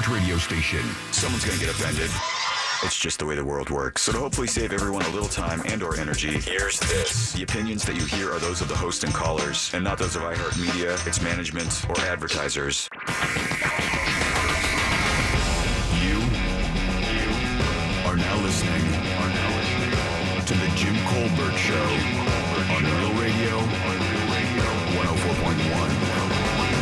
smart radio station. Someone's going to get offended. It's just the way the world works. So to hopefully save everyone a little time and or energy, here's this. The opinions that you hear are those of the host and callers, and not those of iHeartMedia, its management, or advertisers. You are now listening to the Jim Colbert Show on Real Radio 104.1.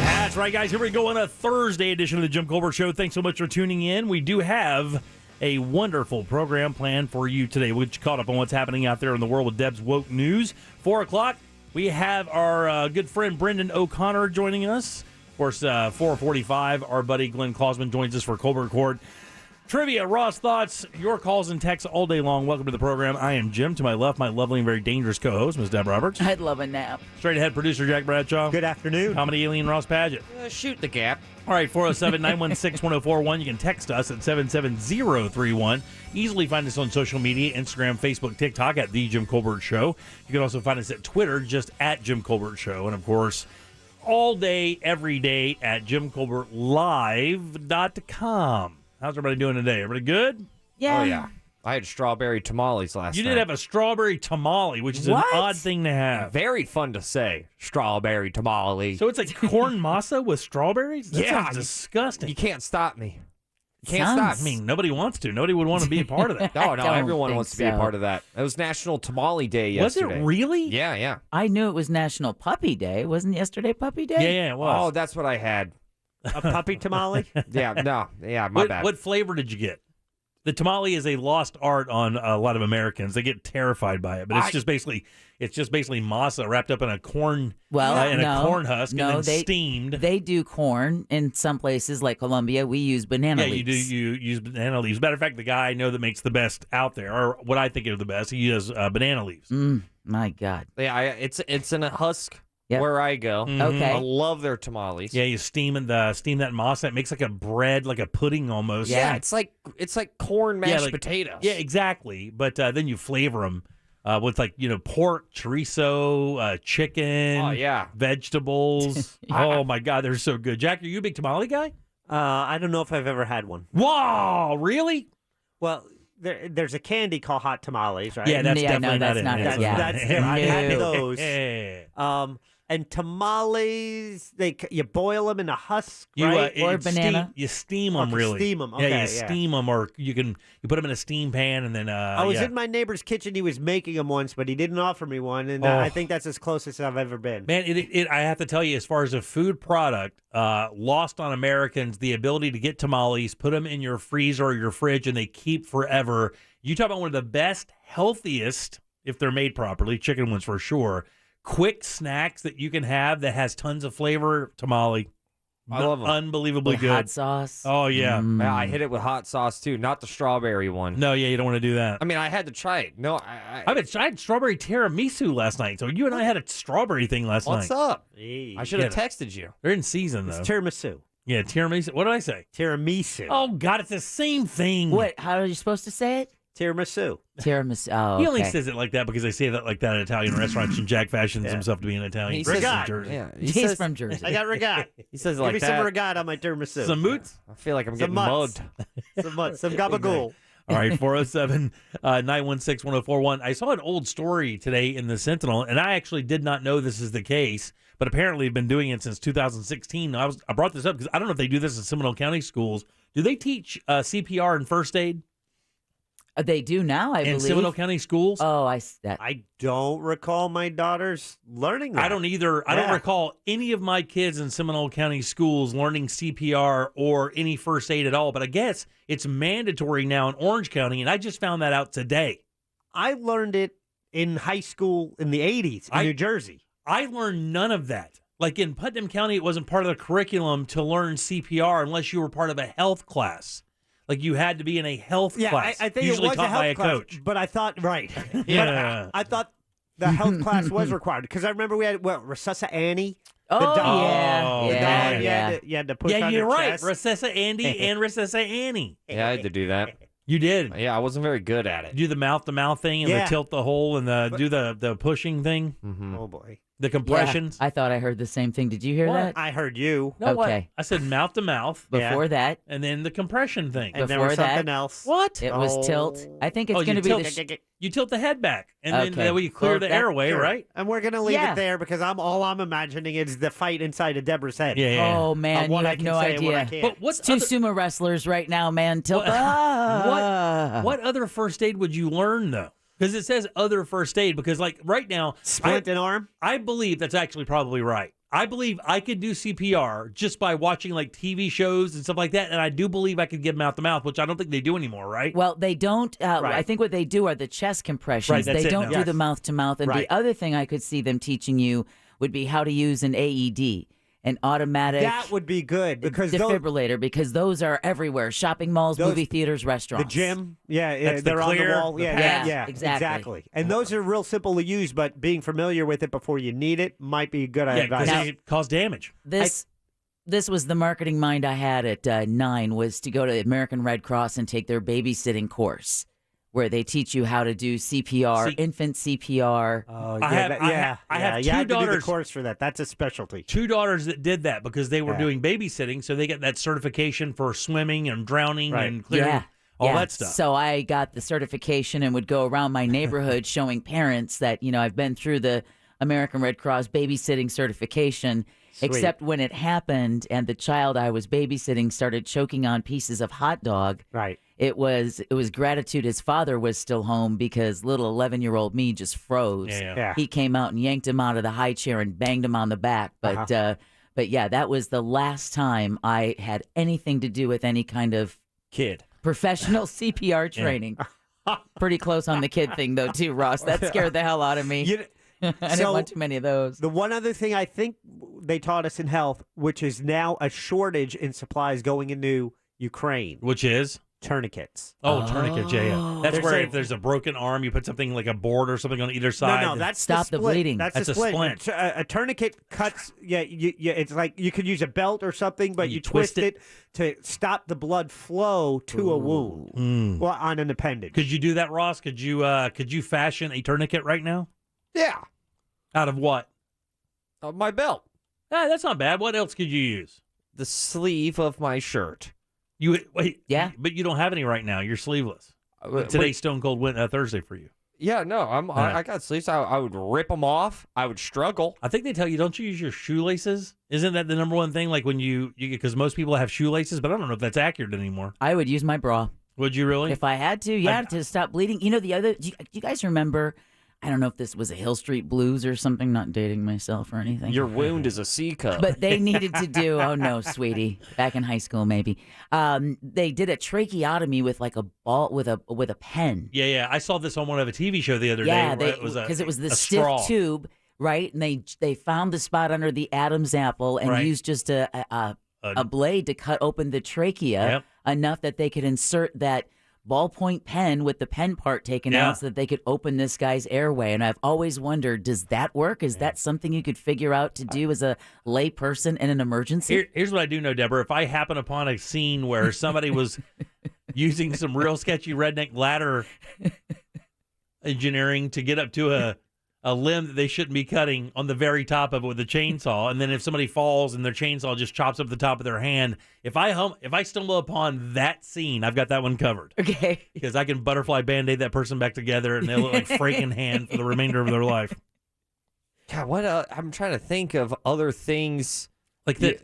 That's right, guys. Here we go on a Thursday edition of the Jim Colbert Show. Thanks so much for tuning in. We do have a wonderful program planned for you today. We've caught up on what's happening out there in the world with Deb's Woke News. 4 o'clock, we have our good friend Brendan O'Connor joining us. Of course, 4:45, our buddy Glenn Klausman joins us for Colbert Court. Trivia, Ross Thoughts, your calls and texts all day long. Welcome to the program. I am Jim. To my left, my lovely and very dangerous co-host, Ms. Deb Roberts. I'd love a nap. Straight ahead producer Jack Bradshaw. Good afternoon. Comedy alien Ross Padgett. Shoot the gap. All right, 407-916-1041. You can text us at 77031. Easily find us on social media, Instagram, Facebook, TikTok at The Jim Colbert Show. You can also find us at Twitter, just at Jim Colbert Show. And, of course, all day, every day at JimColbertLive.com. How's everybody doing today? Everybody good? Yeah. Oh, yeah. I had strawberry tamales last night. You did have a strawberry tamale, which is What? an odd thing to have. Very fun to say. Strawberry tamale. So it's like corn masa with strawberries? That Yeah. sounds disgusting. You can't stop me. You can't Sounds- stop I me. mean, nobody wants to. Nobody would want to be a part of that. No, no, don't everyone think wants to be a so. part of that. It was National Tamale Day Was yesterday. it really? Yeah, yeah. I knew it was National Puppy Day. Wasn't yesterday Puppy Day? Yeah, it was. Oh, that's what I had. A puppy tamale? Yeah, no. Yeah, my bad. What flavor did you get? The tamale is a lost art on a lot of Americans. They get terrified by it, but it's just basically masa wrapped up in a corn Well, in no, a corn husk no, and then they, steamed. They do corn in some places like Colombia. We use banana Yeah, leaves. you use banana leaves. Matter of fact, the guy I know that makes the best out there, or what I think are the best, he does banana leaves. My God. Yeah, it's in a husk Yep. where I go. Okay. I love their tamales. Yeah, you steam that masa. It makes like a bread, like a pudding almost. Yeah, it's like corn mashed like- potatoes. Yeah, exactly. But then you flavor them with pork, chorizo, chicken. Oh, yeah. Vegetables. Oh my God, they're so good. Jack, are you a big tamale guy? I don't know if I've ever had one. Wow, really? Well, there's a candy called hot tamales, right? Yeah, that's Yeah, no, definitely that's not not it. it. Yeah. That's different. I've had No. those. Yeah. And tamales, you boil them in a husk, You, right? Or banana. You steam them, Okay, really. steam 'em. Yeah, Okay, you yeah. steam them, or you put them in a steam pan, and then I was yeah. in my neighbor's kitchen. He was making them once, but he didn't offer me one, and Oh. I think that's as close as I've ever been. Man, I have to tell you, as far as a food product, lost on Americans, the ability to get tamales, put them in your freezer or your fridge, and they keep forever. You talk about one of the best, healthiest, if they're made properly, chicken ones for sure, quick snacks that you can have that has tons of flavor. Tamale. I love 'em. Unbelievably With good. hot sauce. Oh, yeah. Yeah, I hit it with hot sauce too, not the strawberry one. No, yeah, you don't want to do that. I mean, I had to try it. No, I had strawberry tiramisu last night, so you and I had a strawberry thing last what's night. up? Hey, I should have Get texted you. They're in season, it's though. tiramisu. Yeah, tiramisu. What did I say? Tiramisu. Oh, God, it's the same thing. What? How are you supposed to say it? Tiramisu. Tiramisu. Oh, He only okay. says it like that because they say that like that at Italian restaurants, and Jack fashions himself to be an Italian. He He's says- from Jersey. Yeah, He's from Jersey. I got regat. he says it Give like me that. some regat on my tiramisu. Some moots? I feel like I'm Some getting mutts. mugged. some gabagool. All right, 407-916-1041. I saw an old story today in the Sentinel, and I actually did not know this is the case, but apparently have been doing it since 2016. I brought this up because I don't know if they do this in Seminole County schools. Do they teach CPR and first aid They do now, I in believe. Seminole County schools? Oh, I don't recall my daughters learning that. I don't either. I don't recall any of my kids in Seminole County schools learning CPR or any first aid at all, but I guess it's mandatory now in Orange County, and I just found that out today. I learned it in high school in the 80s in New Jersey. I learned none of that. Like in Putnam County, it wasn't part of the curriculum to learn CPR unless you were part of a health class. Like you had to be in a health class, I think usually it was taught a health by a class, coach. But I thought, right. Yeah. But I thought the health class was required because I remember we had, Recessa Annie. Oh, the dog. yeah. Oh, The yeah, dog yeah. you had to push Yeah, on you're her right. chest. Recessa Andy and Recessa Annie. Yeah, I had to do that. You did. Yeah, I wasn't very good at it. Do the mouth-to-mouth thing and Yeah. the tilt the hole and do the pushing thing. Mm-hmm. Oh, boy. The compressions. I thought I heard the same thing. Did you hear that? I heard you. No, what? Okay. I said mouth to mouth, Before that, and then the compression thing. And there Before was that- something else. What? it was tilt. I think it's Oh, going to you be tilt- the You tilt the head back, and then Okay. that way you clear Well, the that- airway, Sure. right? And we're gonna leave Yeah. it there because all I'm imagining is the fight inside of Deborah's head. Yeah. Oh man, Of what you I have can no say and what I idea. can't. But what's Two other, sumo wrestlers right now, man. Tilt. what other first aid would you learn though? Because it says other first aid. Because like right now, Splint an arm. I believe that's actually probably right. I believe I could do CPR just by watching like TV shows and stuff like that, and I do believe I could give mouth to mouth, which I don't think they do anymore, right? Well, they don't. Right. I think what they do are the chest compressions. Right, that's they it don't now. do Yes. the mouth to mouth. And Right. the other thing I could see them teaching you would be how to use an AED, an automatic That would be good because defibrillator, because those are everywhere: shopping malls, those- movie theaters, the restaurants. gym, That's the they're on clear, the wall. the Yeah, pads. yeah, Exactly. And those are real simple to use, but being familiar with it before you need it might be good yeah, advice. because it cause damage. This was the marketing mind I had at 9, was to go to the American Red Cross and take their babysitting course, where they teach you how to do CPR, See- infant CPR. Oh, I have- I have you two have to do the daughters- course for that. That's a specialty. Two daughters that did that because they were Yeah. doing babysitting, so they got that certification for swimming and drowning Right. and clearing all that stuff. So I got the certification and would go around my neighborhood showing parents that, I've been through the American Red Cross babysitting certification, Sweet. except when it happened and the child I was babysitting started choking on pieces of hot dog. Right. It was gratitude his father was still home, because little 11-year-old me just froze. Yeah. He came out and yanked him out of the high chair and banged him on the back. But but yeah, that was the last time I had anything to do with any kind of Kid. professional CPR training. Pretty close on the kid thing though too, Ross. That scared the hell out of me. I didn't so- want too many of those. The one other thing I think they taught us in health, which is now a shortage in supplies going into Ukraine, Which is? tourniquets. Tourniquet, yeah. That's They're where saying- if there's a broken arm, you put something like a board or something on either side. No, that's Stop the split. bleeding. That's That's a a split. splint. A tourniquet cuts. Yeah, it's like you could use a belt or something, but You you twist twist it to stop the blood flow to a wound. Well, on an appendage. Could you do that, Ross? Could you fashion a tourniquet right now? Yeah. Out of what? My belt. That's not bad. What else could you use? The sleeve of my shirt. You wait, Yeah. but you don't have any right now. You're sleeveless. Wait, Today's Stone Cold Thursday for you. yeah, no, I got sleeves. I would rip them off. I would struggle. I think they tell you, don't you use your shoelaces? Isn't that the number one thing? Like when you because most people have shoelaces, but I don't know if that's accurate anymore. I would use my bra Would you really? if I had to. Yeah, to stop bleeding. The other. Do you guys remember? I don't know if this was a Hill Street Blues or something. Not dating myself or anything. Your wound is a C cup. But they needed to do. Oh no, sweetie. Back in high school, maybe. They did a tracheotomy with like a ball with a pen. Yeah. I saw this on one of a TV show the other Yeah, day. because it was the a stiff straw. tube, right? And they found the spot under the Adam's apple and Right. used just a blade to cut open the trachea Yep. enough that they could insert that ballpoint pen with the pen part taken Yeah. out so that they could open this guy's airway. And I've always wondered, does that work? Is that something you could figure out to do as a lay person in an emergency? Here's what I do know, Deborah. If I happen upon a scene where somebody was using some real sketchy redneck ladder engineering to get up to a limb that they shouldn't be cutting on the very top of it with a chainsaw, and then if somebody falls and their chainsaw just chops up the top of their hand, if I stumble upon that scene, I've got that one covered. Okay. Because I can butterfly Band-Aid that person back together and they'll look like Frankenhand for the remainder of their life. God, what? I'm trying to think of other things. Like the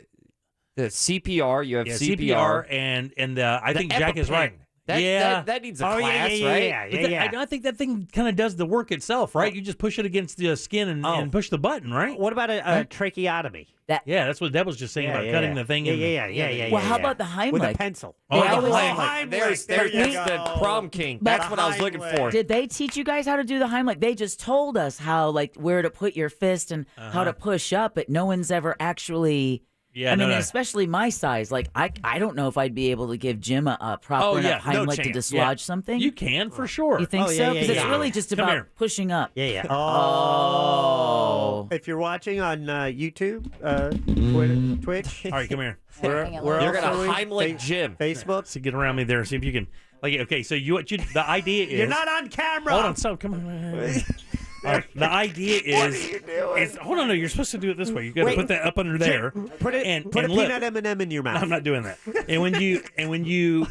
CPR. You have CPR and I The think Jack is EpiPen. right. That needs a Oh, class, right? But I think that thing kind of does the work itself, right? You just push it against the skin and push the button, right? What about a tracheotomy? Yeah, that's what Deb was just saying about cutting the thing. Yeah. Well, how about the Heimlich? With a pencil. Oh, They the always- Heimlich. There's There you the go. prom king. But- That's what I was looking for. Heimlich. Did they teach you guys how to do the Heimlich? They just told us how, like, where to put your fist and how to push up, but no one's ever actually. Yeah, I mean, no. especially my size. Like, I don't know if I'd be able to give Jim a proper enough no Heimlich to chance. dislodge Yeah. something. You can for sure. You think Oh, so? yeah, Because yeah, it's yeah. really just Come about here. pushing up. Yeah. Oh. If you're watching on YouTube, Twitch, All right, come here. where You're else gonna are we? Heimlich Jim. Facebook. So get around me there. See if you can. Like, okay, so the idea is You're not on camera. Hold on, stop. Come on. All right, the idea is hold on, no, you're supposed to do it this way. You got to put that up under there. Put a look. peanut M&M in your mouth. I'm not doing that. And when you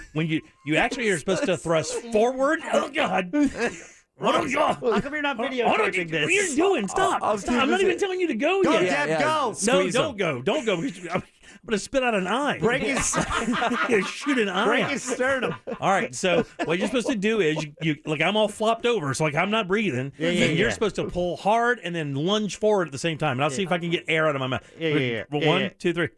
actually are supposed to thrust forward. Oh God. Oh, God. How come you're not videotaping this? What are you doing? Stop. I'm not even telling you to go Go, yet. Deb, go. No, don't go. Don't go. I'm going to spit out an eye. Break his shoot an eye. break out. his sternum. All right, so what you're supposed to do is you like I'm all flopped over, so like I'm not breathing. And you're supposed to pull hard and then lunge forward at the same time. And I'll see if I can get air out of my mouth. One, 2, 3.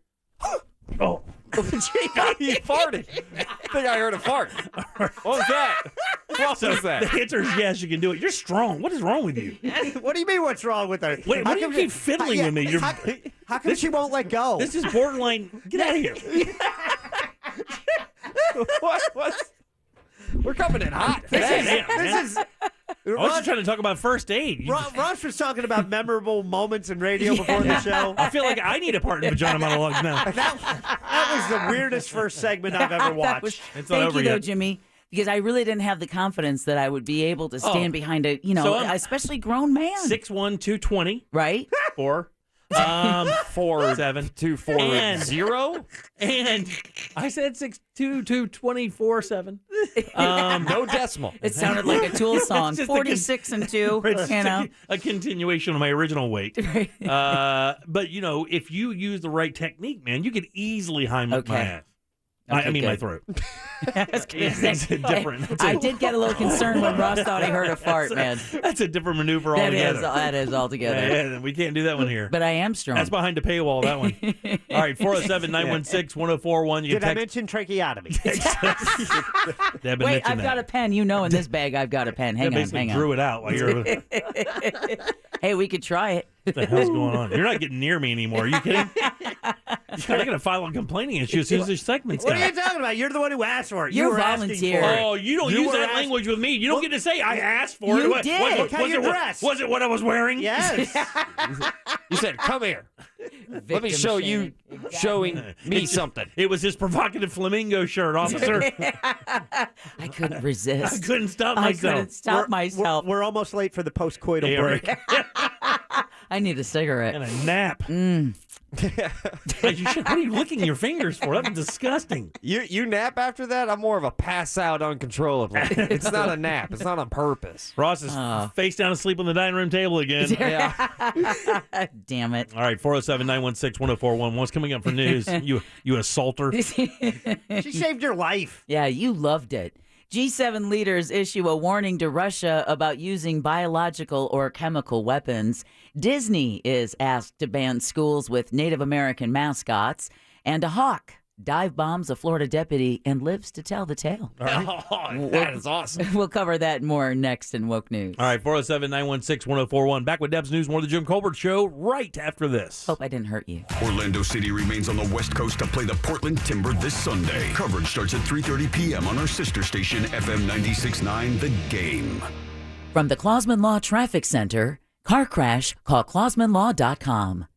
Oh. He farted. I think I heard a fart. What was that? What was that? The answer is yes, you can do it. You're strong. What is wrong with you? What do you mean? What's wrong with her? Wait, why do you keep fiddling with me? How come she won't let go? This is borderline. Get out of here. What? We're coming in hot. This is. I was just trying to talk about first aid. Ross was talking about memorable moments in radio before the show. I feel like I need a part in Vagina Monologues now. That was the weirdest first segment I've ever watched. It's not Thank over you, though, yet. Jimmy. Because I really didn't have the confidence that I would be able to stand behind a, So I'm- especially grown man. 6'1", 220. Right? 4. 4, 7, 2, 4, And- 0. And I said 6'2", 224, 7. No decimal. It sounded like a Tool song. just a 46 and 2, It's you know. a continuation of my original weight. But, if you use the right technique, man, you could easily Heimlich Okay. my ass. Okay, I mean, my good. throat. I was gonna say, It's different. I did get a little concerned when Ross thought he heard a fart, man. That's a different maneuver That altogether. is altogether. Yeah, we can't do that one here. But I am strong. That's behind the paywall, that one. All right, 407-916-1041. You Did I can mention tracheotomy? Deb Wait, mentioned I've got a pen. You know, in this bag, I've got a pen. Hang on, basically hang drew on. it out while you're. What Hey, we could try it. the hell's going on? You're not getting near me anymore. Are you kidding? They're gonna file a complaint against you as soon as this segment's What are done. you talking about? You're the one who asked for it. You You were asking volunteered. for it. Oh, you don't You use were that asked- language with me. You don't get to say I asked for it. You What- did. Was, Look how was you're it what, dressed. was it what I was wearing? Yes. You said, come here. Let me Victim show you shaming. Exactly. showing me something. It was his provocative flamingo shirt, officer. I couldn't I resist. couldn't stop I myself. couldn't stop myself. We're almost late for the post-coital Yeah, break. I need a cigarette. And a nap. What are you licking your fingers for? That's disgusting. You nap after that? I'm more of a pass out uncontrollably. It's not a nap. It's not on purpose. Ross is face down asleep on the dining room table again. Yeah. Damn it. All right, 407-916-1041. What's coming up for news? You assaulter. She saved your life. Yeah, you loved it. G7 leaders issue a warning to Russia about using biological or chemical weapons. Disney is asked to ban schools with Native American mascots. And a hawk dive bombs a Florida deputy and lives to tell the tale. Oh, That is awesome. We'll cover that more next in Woke News. All right, 407-916-1041. Back with Deb's News, more of the Jim Colbert Show right after this. Hope I didn't hurt you. Orlando City remains on the West Coast to play the Portland Timber this Sunday. Coverage starts at 3:30 p.m. on our sister station, FM 96.9 The Game. From the Clausman Law Traffic Center, car crash, call ClausmanLaw.com.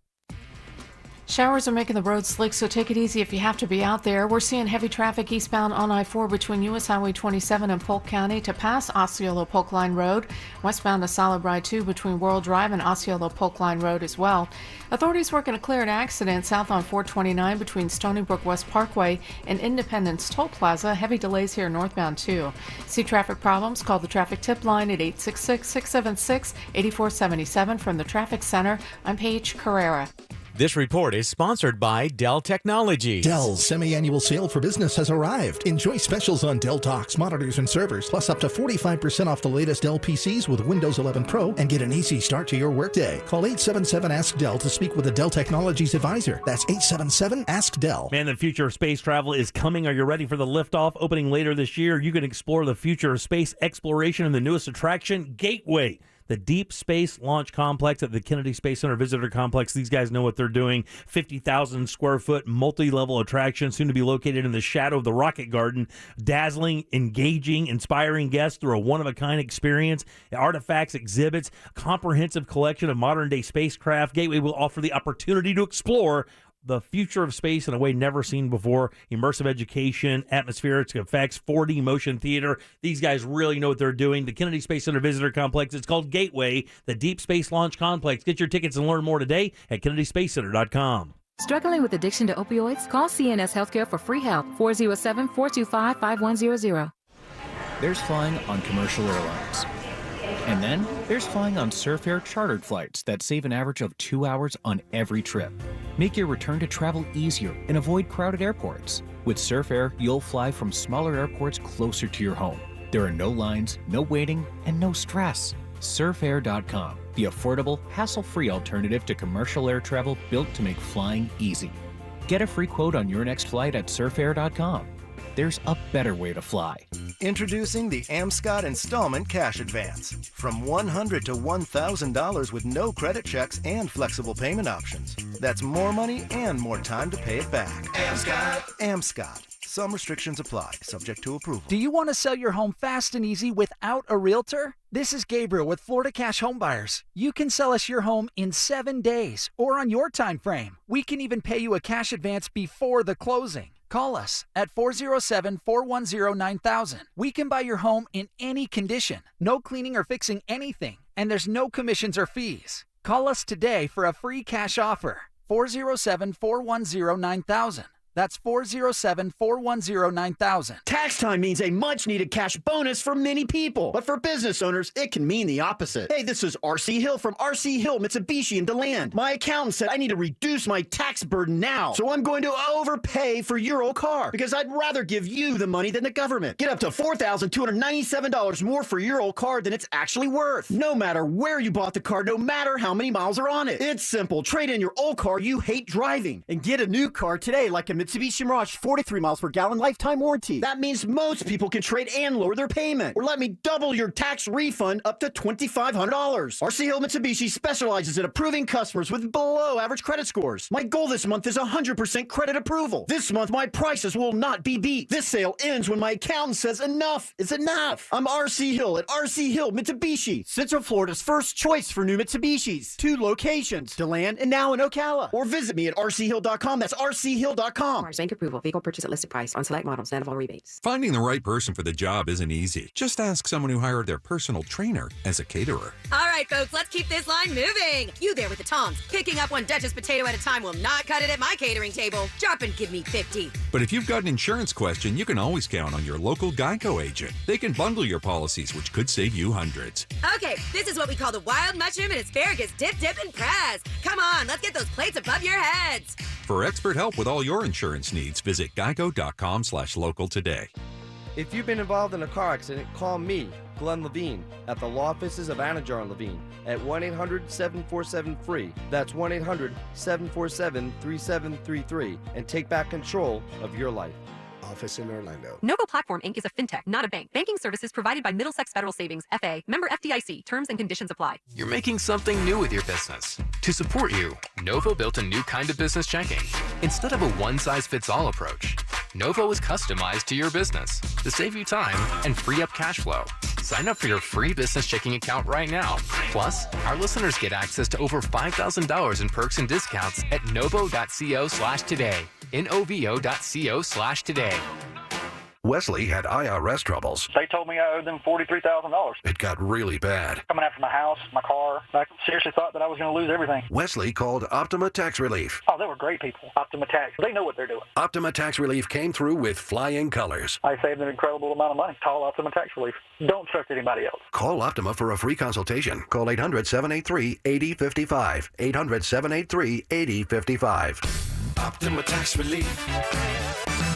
Showers are making the roads slick, so take it easy if you have to be out there. We're seeing heavy traffic eastbound on I-4 between U.S. Highway 27 and Polk County to pass Osceola Polk Line Road. Westbound to Solid Ride 2 between World Drive and Osceola Polk Line Road as well. Authorities working to clear an accident south on 429 between Stony Brook West Parkway and Independence Toll Plaza. Heavy delays here northbound too. See traffic problems? Call the traffic tip line at 866-676-8477 from the Traffic Center. I'm Paige Carrera. This report is sponsored by Dell Technologies. Dell's semi-annual sale for business has arrived. Enjoy specials on Dell Talks, monitors, and servers, plus up to 45% off the latest Dell PCs with Windows 11 Pro, and get an easy start to your workday. Call 877-ASK-DELL to speak with a Dell Technologies advisor. That's 877-ASK-DELL. Man, the future of space travel is coming. Are you ready for the liftoff opening later this year? You can explore the future of space exploration in the newest attraction, Gateway, the Deep Space Launch Complex at the Kennedy Space Center Visitor Complex. These guys know what they're doing. 50,000 square foot multi-level attraction, soon to be located in the shadow of the Rocket Garden. Dazzling, engaging, inspiring guests through a one-of-a-kind experience. Artifacts, exhibits, comprehensive collection of modern-day spacecraft. Gateway will offer the opportunity to explore the future of space in a way never seen before. Immersive education, atmospheric effects, 4D motion theater. These guys really know what they're doing. The Kennedy Space Center Visitor Complex. It's called Gateway, the Deep Space Launch Complex. Get your tickets and learn more today at KennedySpaceCenter.com. Struggling with addiction to opioids? Call CNS Healthcare for free help. 407-425-5100. There's flying on commercial airlines. And then there's flying on Surf Air chartered flights that save an average of 2 hours on every trip. Make your return to travel easier and avoid crowded airports. With Surf Air, you'll fly from smaller airports closer to your home. There are no lines, no waiting, and no stress. Surfair.com, the affordable, hassle-free alternative to commercial air travel built to make flying easy. Get a free quote on your next flight at surfair.com. There's a better way to fly. Introducing the Amscot Installment Cash Advance. From $100 to $1,000 with no credit checks and flexible payment options. That's more money and more time to pay it back. Amscot. Amscot. Some restrictions apply, subject to approval. Do you want to sell your home fast and easy without a realtor? This is Gabriel with Florida Cash Home Buyers. You can sell us your home in 7 days or on your time frame. We can even pay you a cash advance before the closing. Call us at 407-410-9000. We can buy your home in any condition. No cleaning or fixing anything. And there's no commissions or fees. Call us today for a free cash offer. 407-410-9000. That's 407-410-9000. Tax time means a much-needed cash bonus for many people. But for business owners, it can mean the opposite. Hey, this is R.C. Hill from R.C. Hill, Mitsubishi in DeLand. My accountant said I need to reduce my tax burden now. So I'm going to overpay for your old car because I'd rather give you the money than the government. Get up to $4,297 more for your old car than it's actually worth. No matter where you bought the car, no matter how many miles are on it. It's simple. Trade in your old car you hate driving and get a new car today like a Mitsubishi Mirage 43 miles per gallon lifetime warranty. That means most people can trade and lower their payment. Or let me double your tax refund up to $2,500. RC Hill Mitsubishi specializes in approving customers with below average credit scores. My goal this month is 100% credit approval. This month, my prices will not be beat. This sale ends when my accountant says enough is enough. I'm RC Hill at RC Hill Mitsubishi, Central Florida's first choice for new Mitsubishis. 2 locations, DeLand and now in Ocala. Or visit me at rchill.com. That's rchill.com. Bank approval. Vehicle purchase at listed price on select models. Net of all rebates. Finding the right person for the job isn't easy. Just ask someone who hired their personal trainer as a caterer. All right, folks, let's keep this line moving. You there with the tongs. Picking up one Duchess potato at a time will not cut it at my catering table. Drop and give me 50. But if you've got an insurance question, you can always count on your local Geico agent. They can bundle your policies, which could save you hundreds. Okay, this is what we call the wild mushroom and asparagus dip, and press. Come on, let's get those plates above your heads. For expert help with all your insurance needs, visit geico.com/local today. If you've been involved in a car accident, call me, Glenn Levine, at the law offices of Anajar and Levine at 1-800-747-FREE. That's 1-800-747-3733 and take back control of your life. Office in Orlando. Novo Platform Inc. is a fintech, not a bank. Banking services provided by Middlesex Federal Savings, FA. Member FDIC. Terms and conditions apply. You're making something new with your business. To support you, Novo built a new kind of business checking. Instead of a one-size-fits-all approach, Novo is customized to your business to save you time and free up cash flow. Sign up for your free business checking account right now. Plus, our listeners get access to over $5,000 in perks and discounts at novo.co/today. novo.co/today. Wesley had IRS troubles. They told me I owed them $43,000. It got really bad. Coming after my house, my car. I seriously thought that I was going to lose everything. Wesley called Optima Tax Relief. Oh, they were great people. Optima Tax. They know what they're doing. Optima Tax Relief came through with flying colors. I saved an incredible amount of money. Call Optima Tax Relief. Don't trust anybody else. Call Optima for a free consultation. Call 800-783-8055. 800-783-8055. Optima Tax Relief.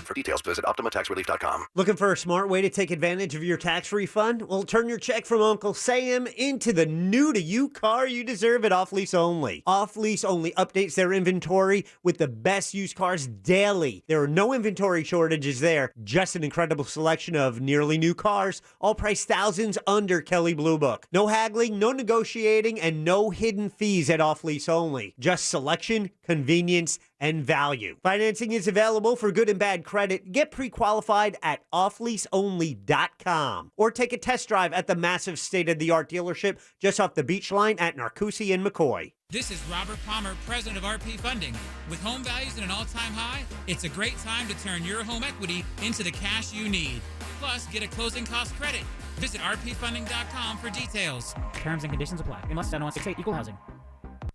For details, visit OptimaTaxRelief.com. Looking for a smart way to take advantage of your tax refund? Well, turn your check from Uncle Sam into the new-to-you car you deserve at Off Lease Only. Off Lease Only updates their inventory with the best used cars daily. There are no inventory shortages there, just an incredible selection of nearly new cars, all priced thousands under Kelley Blue Book. No haggling, no negotiating, and no hidden fees at Off Lease Only. Just selection, convenience, and value. Financing is available for good and bad credit. Get pre-qualified at offleaseonly.com or take a test drive at the massive state-of-the-art dealership just off the beach line at Narcoossee and McCoy. This is Robert Palmer, president of RP Funding. With home values at an all-time high, it's a great time to turn your home equity into the cash you need. Plus, get a closing cost credit. Visit rpfunding.com for details. Terms and conditions apply. Unless 7168 equal housing.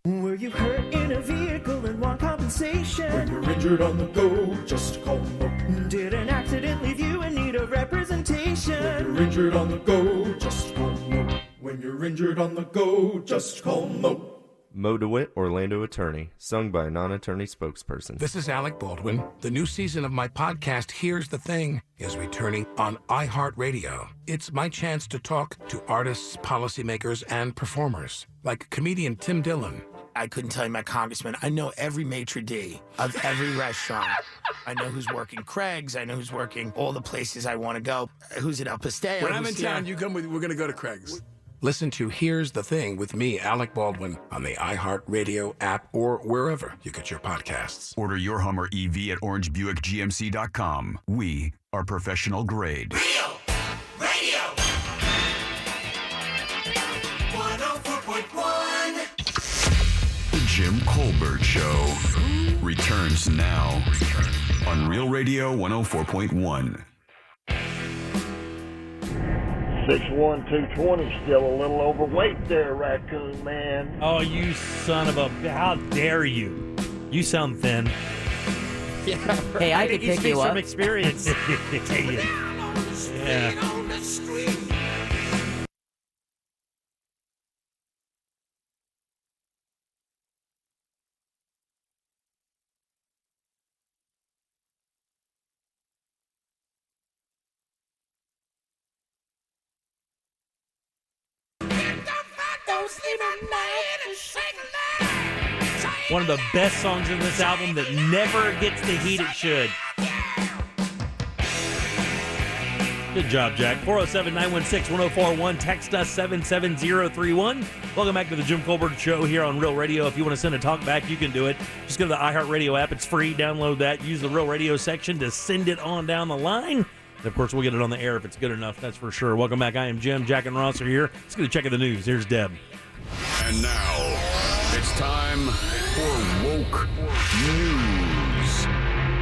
Were you hurt in a vehicle and want compensation? When you're injured on the go, just call Mo. Did an accident leave you in need of representation? When you're injured on the go, just call Mo. When you're injured on the go, just call Mo. Mo DeWitt, Orlando attorney, sung by a non-attorney spokesperson. This is Alec Baldwin. The new season of my podcast, Here's the Thing, is returning on iHeartRadio. It's my chance to talk to artists, policymakers, and performers, like comedian Tim Dillon. I couldn't tell you my congressman. I know every maitre d' of every restaurant. I know who's working Craig's. I know who's working all the places I want to go. Who's at El Pastel. When I'm in town, you come with. We're going to go to Craig's. Listen to Here's the Thing with me, Alec Baldwin, on the iHeartRadio app or wherever you get your podcasts. Order your Hummer EV at orangebuickgmc.com. We are professional grade. Real Radio 104.1. The Jim Colbert Show returns now on Real Radio 104.1. 6'1", 220, still a little overweight there, Raccoon Man. Oh, you son of a... How dare you? You sound thin. Yeah, hey, I could pick you up. From experience. Yeah. One of the best songs in this album that never gets the heat it should. Good job, Jack. 407-916-1041. Text us 77031. Welcome back to the Jim Colbert Show here on Real Radio. If you want to send a talk back, you can do it. Just go to the iHeartRadio app. It's free. Download that. Use the Real Radio section to send it on down the line. And, of course, we'll get it on the air if it's good enough. That's for sure. Welcome back. I am Jim. Jack and Ross are here. Let's get a check of the news. Here's Deb. And now, it's time for Woke News.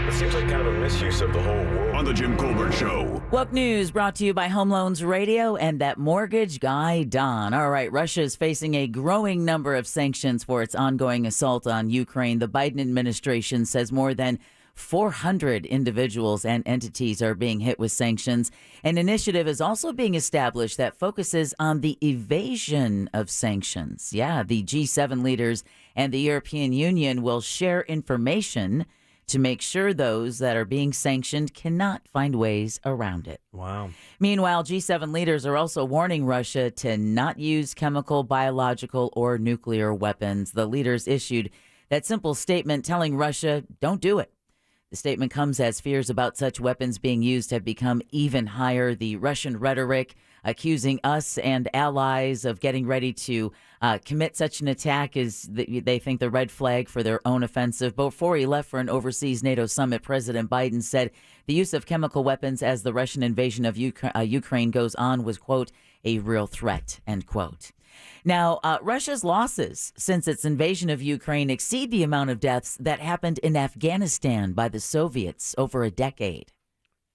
It seems like kind of a misuse of the whole world. On the Jim Colbert Show. Woke News brought to you by Home Loans Radio and that mortgage guy, Don. All right, Russia is facing a growing number of sanctions for its ongoing assault on Ukraine. The Biden administration says more than 400 individuals and entities are being hit with sanctions. An initiative is also being established that focuses on the evasion of sanctions. Yeah, the G7 leaders and the European Union will share information to make sure those that are being sanctioned cannot find ways around it. Wow. Meanwhile, G7 leaders are also warning Russia to not use chemical, biological, or nuclear weapons. The leaders issued that simple statement telling Russia, don't do it. The statement comes as fears about such weapons being used have become even higher. The Russian rhetoric accusing us and allies of getting ready to commit such an attack is, they think, the red flag for their own offensive. Before he left for an overseas NATO summit, President Biden said the use of chemical weapons as the Russian invasion of Ukraine goes on was, quote, a real threat, end quote. Now, Russia's losses since its invasion of Ukraine exceed the amount of deaths that happened in Afghanistan by the Soviets over a decade.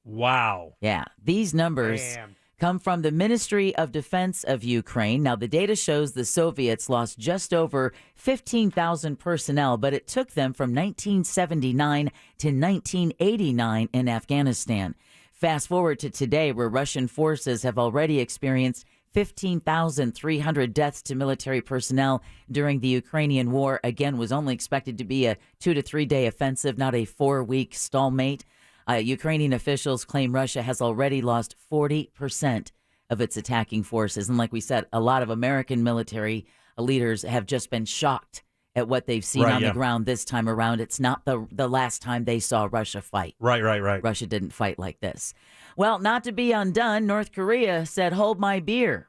Wow. Yeah, these numbers come from the Ministry of Defense of Ukraine. Now, the data shows the Soviets lost just over 15,000 personnel, but it took them from 1979 to 1989 in Afghanistan. Fast forward to today, where Russian forces have already experienced 15,300 deaths to military personnel during the Ukrainian war. Again, was only expected to be a 2 to 3 day offensive, not a 4-week stalemate. Ukrainian officials claim Russia has already lost 40% of its attacking forces. And like we said, a lot of American military leaders have just been shocked at what they've seen on the ground this time around. It's not the last time they saw Russia fight. Right. Russia didn't fight like this. Well, not to be undone, North Korea said, hold my beer.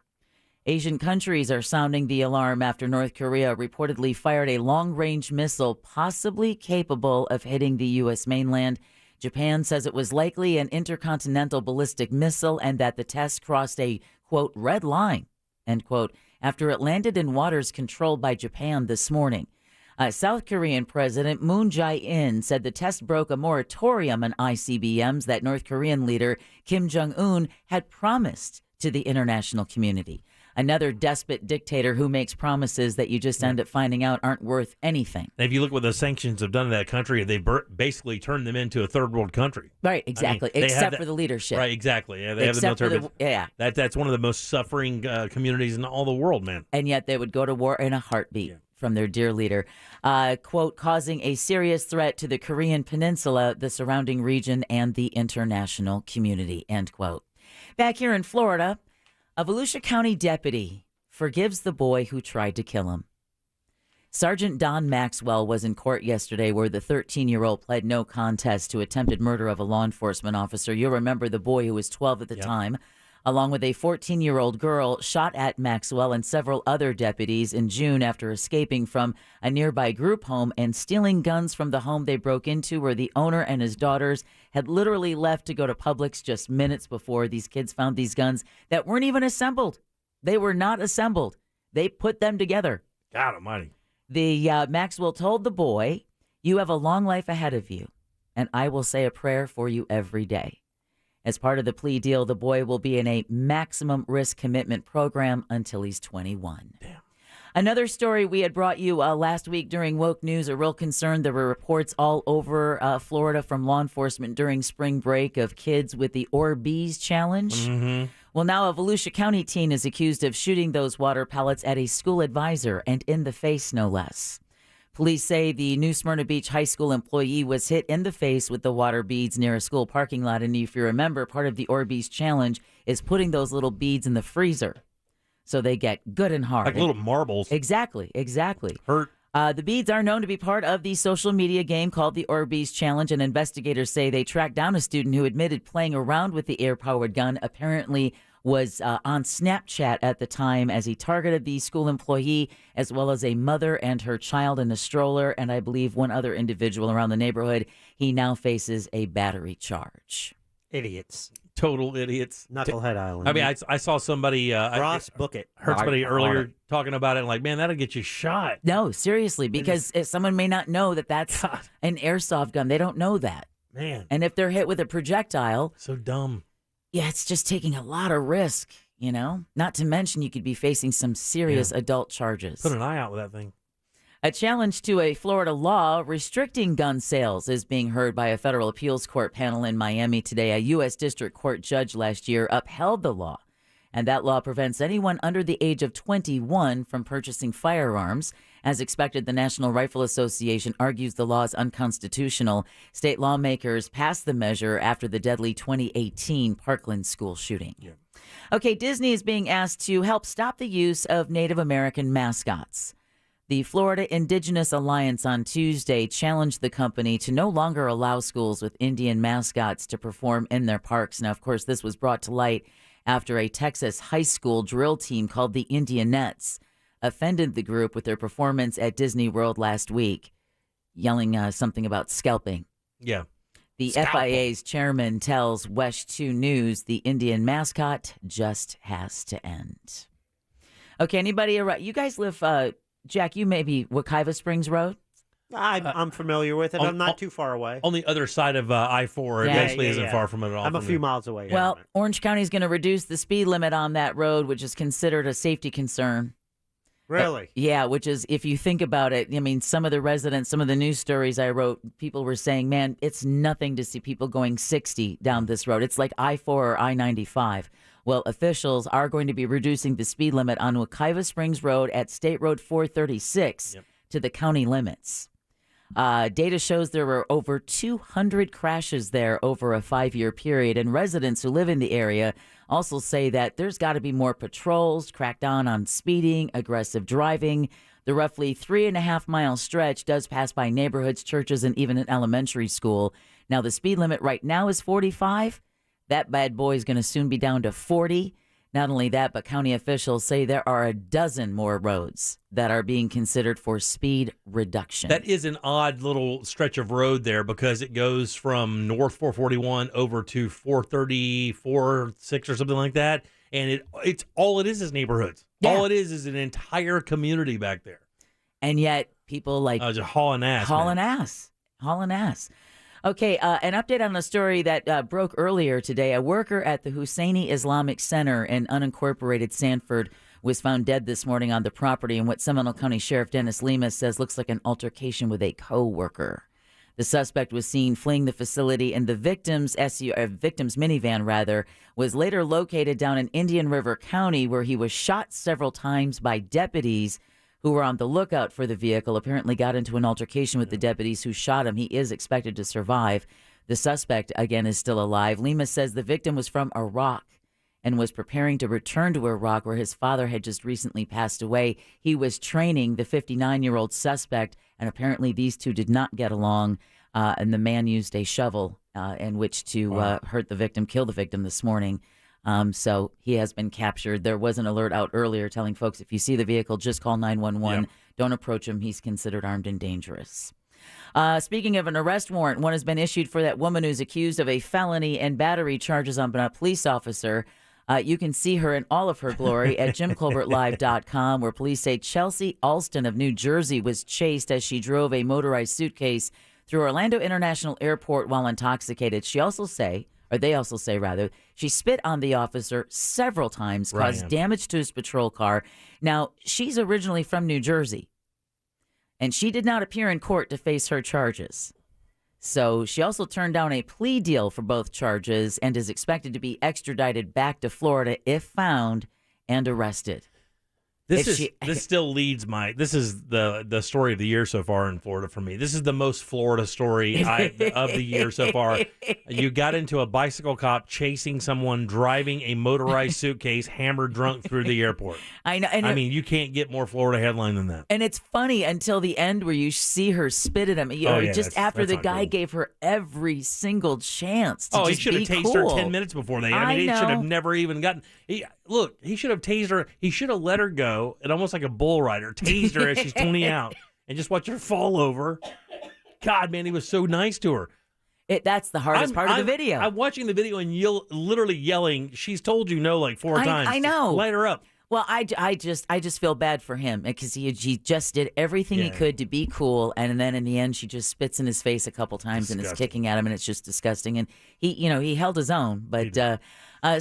Asian countries are sounding the alarm after North Korea reportedly fired a long-range missile possibly capable of hitting the U.S. mainland. Japan says it was likely an intercontinental ballistic missile and that the test crossed a, quote, red line, end quote, after it landed in waters controlled by Japan this morning. South Korean President Moon Jae-in said the test broke a moratorium on ICBMs that North Korean leader Kim Jong-un had promised to the international community. Another despot dictator who makes promises that you just end up finding out aren't worth anything. If you look what the sanctions have done to that country, they've basically turned them into a third world country. Right, exactly. I mean, except for the leadership. Right, exactly. Yeah, they except have the military. yeah. That's one of the most suffering communities in all the world, man. And yet they would go to war in a heartbeat from their dear leader. Quote, causing a serious threat to the Korean peninsula, the surrounding region, and the international community, end quote. Back here in Florida, a Volusia County deputy forgives the boy who tried to kill him. Sergeant Don Maxwell was in court yesterday where the 13-year-old pled no contest to attempted murder of a law enforcement officer. You'll remember the boy who was 12 at the time, along with a 14-year-old girl, shot at Maxwell and several other deputies in June after escaping from a nearby group home and stealing guns from the home they broke into, where the owner and his daughters had literally left to go to Publix just minutes before these kids found these guns that weren't even assembled. They were not assembled. They put them together. God almighty. The Maxwell told the boy, "You have a long life ahead of you, and I will say a prayer for you every day." As part of the plea deal, the boy will be in a maximum risk commitment program until he's 21. Damn. Another story we had brought you last week during Woke News, a real concern. There were reports all over Florida from law enforcement during spring break of kids with the Orbeez challenge. Mm-hmm. Well, now a Volusia County teen is accused of shooting those water pellets at a school advisor and in the face, no less. Police say the New Smyrna Beach High School employee was hit in the face with the water beads near a school parking lot. And if you remember, part of the Orbeez challenge is putting those little beads in the freezer so they get good and hard. Like little marbles. Exactly. Hurt. The beads are known to be part of the social media game called the Orbeez Challenge, and investigators say they tracked down a student who admitted playing around with the air-powered gun, apparently was on Snapchat at the time as he targeted the school employee as well as a mother and her child in a stroller, and I believe one other individual around the neighborhood. He now faces a battery charge. Idiots. Total idiots. Knucklehead Island. I mean, I saw somebody. Ross, book it. Heard somebody earlier talking about it, and like, man, that'll get you shot. No, seriously, because someone may not know that that's an airsoft gun. They don't know that. Man. And if they're hit with a projectile. So dumb. Yeah, it's just taking a lot of risk, you know? Not to mention you could be facing some serious adult charges. Put an eye out with that thing. A challenge to a Florida law restricting gun sales is being heard by a federal appeals court panel in Miami today. A U.S. District Court judge last year upheld the law, and that law prevents anyone under the age of 21 from purchasing firearms. As expected, the National Rifle Association argues the law is unconstitutional. State lawmakers passed the measure after the deadly 2018 Parkland school shooting. Yeah. Okay, Disney is being asked to help stop the use of Native American mascots. The Florida Indigenous Alliance on Tuesday challenged the company to no longer allow schools with Indian mascots to perform in their parks. Now, of course, this was brought to light after a Texas high school drill team called the Indianettes offended the group with their performance at Disney World last week, yelling something about scalping. Yeah. The FIA's chairman tells Wesh 2 News the Indian mascot just has to end. Okay, anybody around? You guys live... Jack, you may be Wekiva Springs Road? I'm familiar with it. I'm not too far away. On the other side of I-4. It basically isn't far from it at all. I'm a few miles away. Well, Orange County is going to reduce the speed limit on that road, which is considered a safety concern. Really? Yeah, which is, if you think about it, I mean, some of the residents, some of the news stories I wrote, people were saying, man, it's nothing to see people going 60 down this road. It's like I-4 or I-95. Well, officials are going to be reducing the speed limit on Wekiva Springs Road at State Road 436 to the county limits. Data shows there were over 200 crashes there over a 5-year period, and residents who live in the area also say that there's got to be more patrols, crack down on speeding, aggressive driving. The roughly 3.5-mile stretch does pass by neighborhoods, churches, and even an elementary school. Now, the speed limit right now is 45. That bad boy is going to soon be down to 40. Not only that, but county officials say there are a dozen more roads that are being considered for speed reduction. That is an odd little stretch of road there because it goes from North 441 over to 434, 6 or something like that. And it's all it is neighborhoods. Yeah. All it is an entire community back there. And yet people like just hauling ass. Hauling ass. Okay, an update on a story that broke earlier today. A worker at the Husseini Islamic Center in unincorporated Sanford was found dead this morning on the property in what Seminole County Sheriff Dennis Lemus says looks like an altercation with a co-worker. The suspect was seen fleeing the facility, and the victim's minivan was later located down in Indian River County, where he was shot several times by deputies who were on the lookout for the vehicle. Apparently got into an altercation with the deputies who shot him. He is expected to survive. The suspect, again, is still alive. Lemus says the victim was from Iraq and was preparing to return to Iraq, where his father had just recently passed away. He was training the 59-year-old suspect, and apparently these two did not get along, and the man used a shovel in which to hurt the victim, kill the victim this morning. So he has been captured. There was an alert out earlier telling folks, if you see the vehicle, just call 911. Yep. Don't approach him. He's considered armed and dangerous. Speaking of an arrest warrant, one has been issued for that woman who's accused of a felony and battery charges on a police officer. You can see her in all of her glory at JimColbertLive.com, where police say Chelsea Alston of New Jersey was chased as she drove a motorized suitcase through Orlando International Airport while intoxicated. They also say, she spit on the officer several times, caused damage to his patrol car. Now, she's originally from New Jersey, and she did not appear in court to face her charges. So she also turned down a plea deal for both charges and is expected to be extradited back to Florida if found and arrested. This still leads this is the story of the year so far in Florida for me. This is the most Florida story of the year so far. You got into a bicycle cop chasing someone driving a motorized suitcase hammered drunk through the airport. I know. I mean, you can't get more Florida headline than that. And it's funny until the end where you see her spit at him. Just after the guy gave her every single chance to he should have tased her 10 minutes before they. I mean, he should have never even gotten. He should have tased her. He should have let her go and almost like a bull rider, tased her as she's tuning out and just watch her fall over. God, man, he was so nice to her. That's the hardest part of the video. I'm watching the video and literally yelling, she's told you no like 4 times. I know. Light her up. Well, I just feel bad for him because he just did everything he could to be cool, and then in the end she just spits in his face a couple times and is kicking at him, and it's just disgusting. And he held his own. But I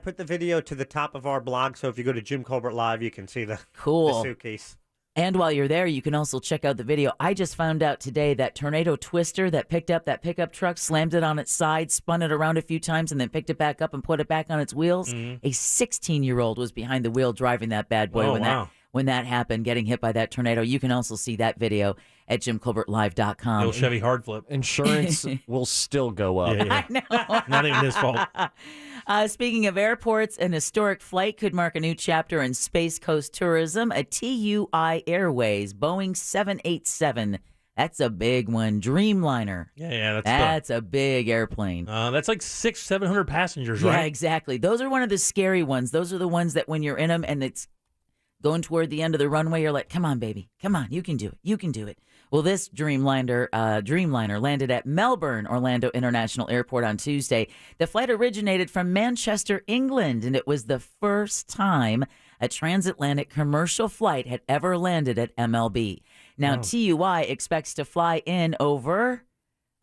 put the video to the top of our blog, so if you go to Jim Colbert Live, you can see the suitcase. And while you're there, you can also check out the video. I just found out today that tornado twister that picked up that pickup truck, slammed it on its side, spun it around a few times, and then picked it back up and put it back on its wheels. A 16-year-old was behind the wheel driving that bad boy when that happened, getting hit by that tornado. You can also see that video at JimColbertLive.com. Little Chevy hard flip. Insurance will still go up. I know. Not even his fault. Speaking of airports, an historic flight could mark a new chapter in Space Coast tourism. A TUI Airways Boeing 787. That's a big one. Dreamliner. Yeah, that's a big airplane. That's like 600-700 passengers, right? Yeah, exactly. Those are one of the scary ones. Those are the ones that when you're in them and it's going toward the end of the runway, you're like, come on, baby. Come on, you can do it. You can do it. Well, this Dreamliner landed at Melbourne Orlando International Airport on Tuesday. The flight originated from Manchester, England, and it was the first time a transatlantic commercial flight had ever landed at MLB. Now, TUI expects to fly in over...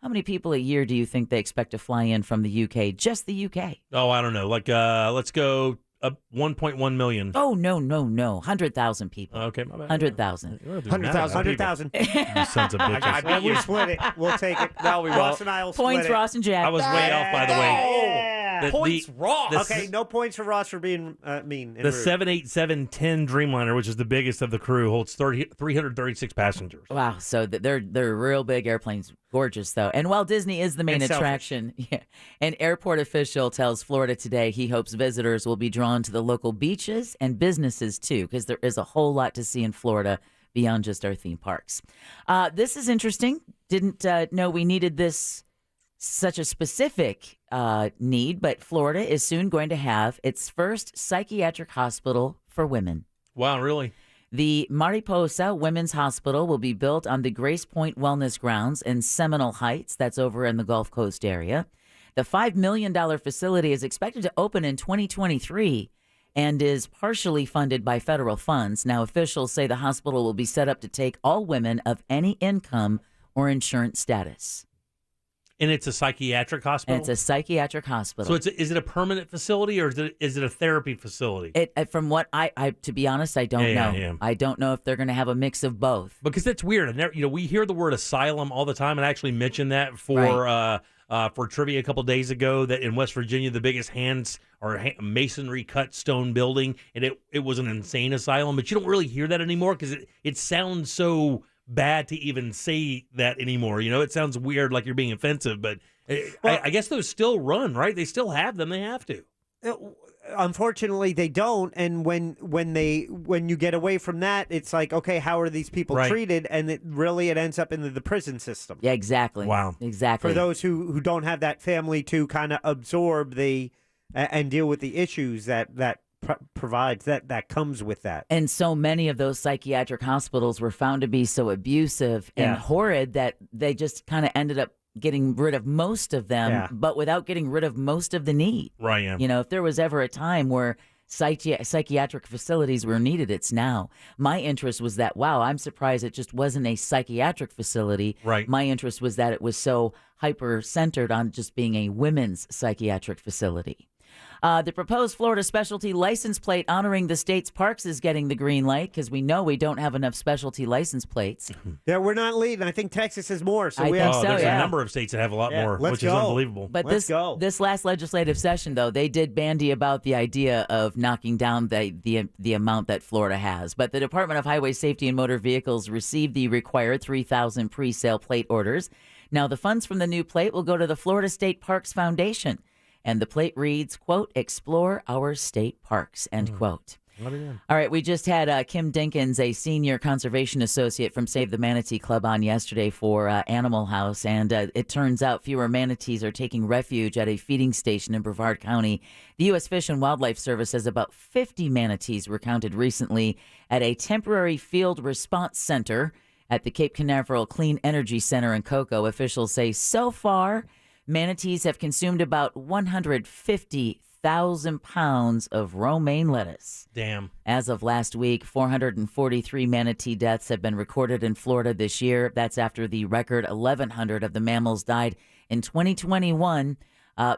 How many people a year do you think they expect to fly in from the UK? Just the UK. Oh, I don't know. Like, let's go... 1.1 million. Oh, no. 100,000 people. Okay, my bad. 100,000. 100,000. You sons of bitches. We split it. We'll take it. No, we Ross won't. and I will Points, split it. Ross and Jack. I was way off, by the way. Points, Ross. Okay, no points for Ross for being mean. The 787-10 Dreamliner, which is the biggest of the crew, holds 336 passengers. Wow, so they're real big airplanes. Gorgeous, though. And while Disney is the main attraction, an airport official tells Florida Today he hopes visitors will be drawn to the local beaches and businesses, too, because there is a whole lot to see in Florida beyond just our theme parks. This is interesting. Didn't know we needed this such a specific need, but Florida is soon going to have its first psychiatric hospital for women. Wow, really? The Mariposa Women's Hospital will be built on the Grace Point Wellness Grounds in Seminole Heights. That's over in the Gulf Coast area. The $5 million facility is expected to open in 2023 and is partially funded by federal funds. Now, officials say the hospital will be set up to take all women of any income or insurance status. And it's a psychiatric hospital? And it's a psychiatric hospital. So is it a permanent facility or is it a therapy facility? From what I to be honest, I don't know. Yeah. I don't know if they're going to have a mix of both. Because that's weird. We hear the word asylum all the time, and I actually mentioned that for trivia a couple days ago, that in West Virginia, the biggest masonry cut stone building, and it was an insane asylum. But you don't really hear that anymore because it sounds so bad to even say that anymore. It sounds weird, like you're being offensive, but I guess those still run, right? They still have them. They have to. Unfortunately, they don't. And when you get away from that, it's like, okay, how are these people treated? And it ends up into the prison system. Yeah, exactly. Wow, exactly. For those who don't have that family to kind of absorb and deal with the issues that provides that comes with that. And so many of those psychiatric hospitals were found to be so abusive and horrid that they just kind of ended up getting rid of most of them, but without getting rid of most of the need. Right. Yeah. If there was ever a time where psychiatric facilities were needed, it's now. My interest was that, wow, I'm surprised it just wasn't a psychiatric facility. Right. My interest was that it was so hyper-centered on just being a women's psychiatric facility. The proposed Florida specialty license plate honoring the state's parks is getting the green light because we know we don't have enough specialty license plates. Yeah, we're not leading. I think Texas has more. So there's a number of states that have a lot more, which is unbelievable. But this last legislative session, though, they did bandy about the idea of knocking down the amount that Florida has. But the Department of Highway Safety and Motor Vehicles received the required 3,000 pre-sale plate orders. Now, the funds from the new plate will go to the Florida State Parks Foundation. And the plate reads, quote, "Explore our state parks," end quote. All right, we just had Kim Dinkins, a senior conservation associate from Save the Manatee Club, on yesterday for Animal House. And it turns out fewer manatees are taking refuge at a feeding station in Brevard County. The U.S. Fish and Wildlife Service says about 50 manatees were counted recently at a temporary field response center at the Cape Canaveral Clean Energy Center in Cocoa. Officials say so far, manatees have consumed about 150,000 pounds of romaine lettuce. Damn. As of last week, 443 manatee deaths have been recorded in Florida this year. That's after the record 1,100 of the mammals died in 2021,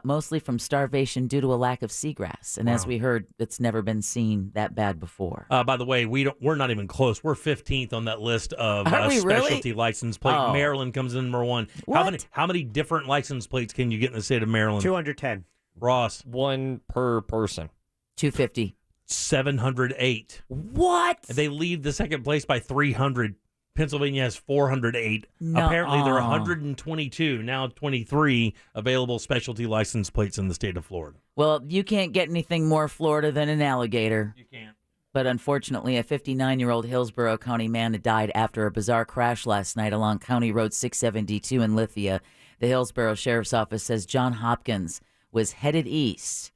mostly from starvation due to a lack of seagrass. And as we heard, it's never been seen that bad before. By the way, we're not even close. We're 15th on that list of specialty license plate. Oh. Maryland comes in number one. What? How many different license plates can you get in the state of Maryland? 210. Ross. One per person. 250. 708. What? They lead the second place by 300. Pennsylvania has 408. No. Apparently, there are 122, now 23 available specialty license plates in the state of Florida. Well, you can't get anything more Florida than an alligator. You can't. But unfortunately, a 59-year-old Hillsborough County man died after a bizarre crash last night along County Road 672 in Lithia. The Hillsborough Sheriff's Office says John Hopkins was headed east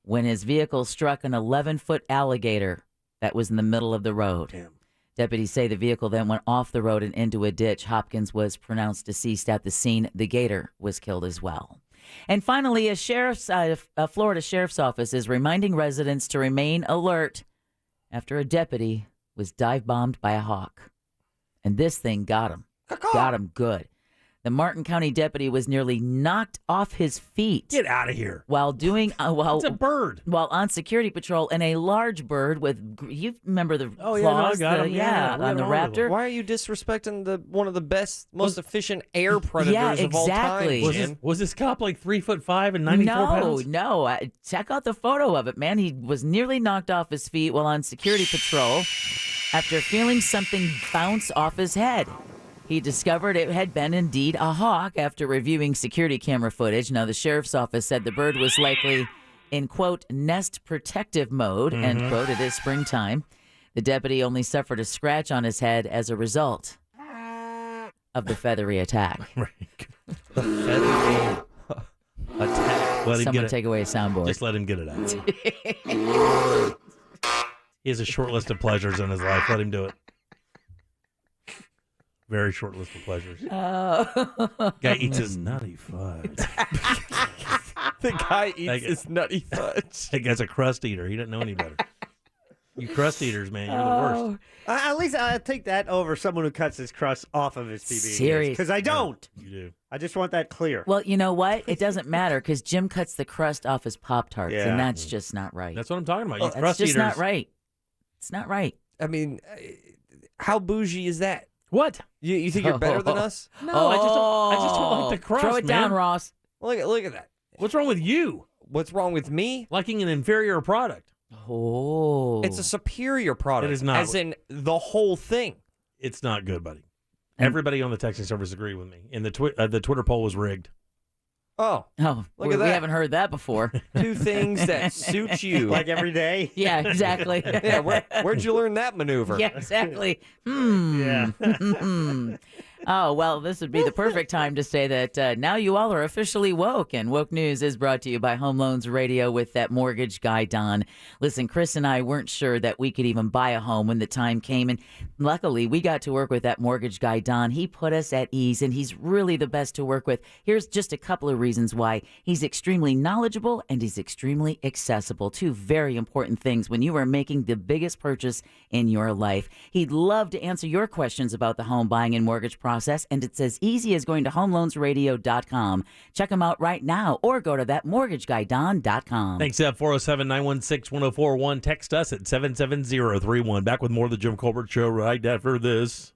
when his vehicle struck an 11-foot alligator that was in the middle of the road. Damn. Deputies say the vehicle then went off the road and into a ditch. Hopkins was pronounced deceased at the scene. The gator was killed as well. And finally, a Florida Sheriff's Office is reminding residents to remain alert after a deputy was dive-bombed by a hawk. And this thing got him. Got him good. The Martin County deputy was nearly knocked off his feet. Get out of here. While doing it's a bird. While on security patrol, and a large bird with you remember the claws? I got him. On the raptor. Why are you disrespecting one of the best, most efficient air predators of all time? Was this cop like 3'5" and 94 pounds? No. Check out the photo of it, man. He was nearly knocked off his feet while on security patrol after feeling something bounce off his head. He discovered it had been indeed a hawk after reviewing security camera footage. Now, the sheriff's office said the bird was likely in, quote, nest protective mode, end quote. It is springtime. The deputy only suffered a scratch on his head as a result of the feathery attack. The feathery Attack. Let him Someone get it. take away a soundboard. Just let him get it out. He has a short list of pleasures in his life. Let him do it. Very short list of pleasures. Guy eats his nutty fudge. The guy eats his nutty fudge. That guy's a crust eater. He didn't know any better. You crust eaters, man, you're the worst. At least I take that over someone who cuts his crust off of his PB. Serious. Because I don't. You do. I just want that clear. Well, you know what? It doesn't matter because Jim cuts the crust off his Pop-Tarts, Yeah. and that's just not right. That's what I'm talking about. You That's crust just eaters. not right. It's not right. I mean, how bougie is that? What? You think you're better than us? No, I just don't like the crust, Throw it man. down, Ross. Look at that. What's wrong with you? What's wrong with me? Liking an inferior product. Oh. It's a superior product. It is not. As in the whole thing. It's not good, buddy. Everybody on the texting service agreed with me. And the Twitter poll was rigged. Oh. Oh, Look we at that. haven't heard that before. Two things that suit you. Like every day? Yeah, exactly. Yeah, where'd you learn that maneuver? Yeah, exactly. Yeah. Oh, well, this would be the perfect time to say that now you all are officially woke. And Woke News is brought to you by Home Loans Radio with that mortgage guy, Don. Listen, Chris and I weren't sure that we could even buy a home when the time came. And luckily, we got to work with that mortgage guy, Don. He put us at ease, and he's really the best to work with. Here's just a couple of reasons why. He's extremely knowledgeable, and he's extremely accessible. Two very important things when you are making the biggest purchase in your life. He'd love to answer your questions about the home buying and mortgage process, and it's as easy as going to homeloansradio.com. Check him out right now, or go to thatmortgageguyDon.com. Thanks, 407-916-1041. Text us at 77031. Back with more of the Jim Colbert Show right after this.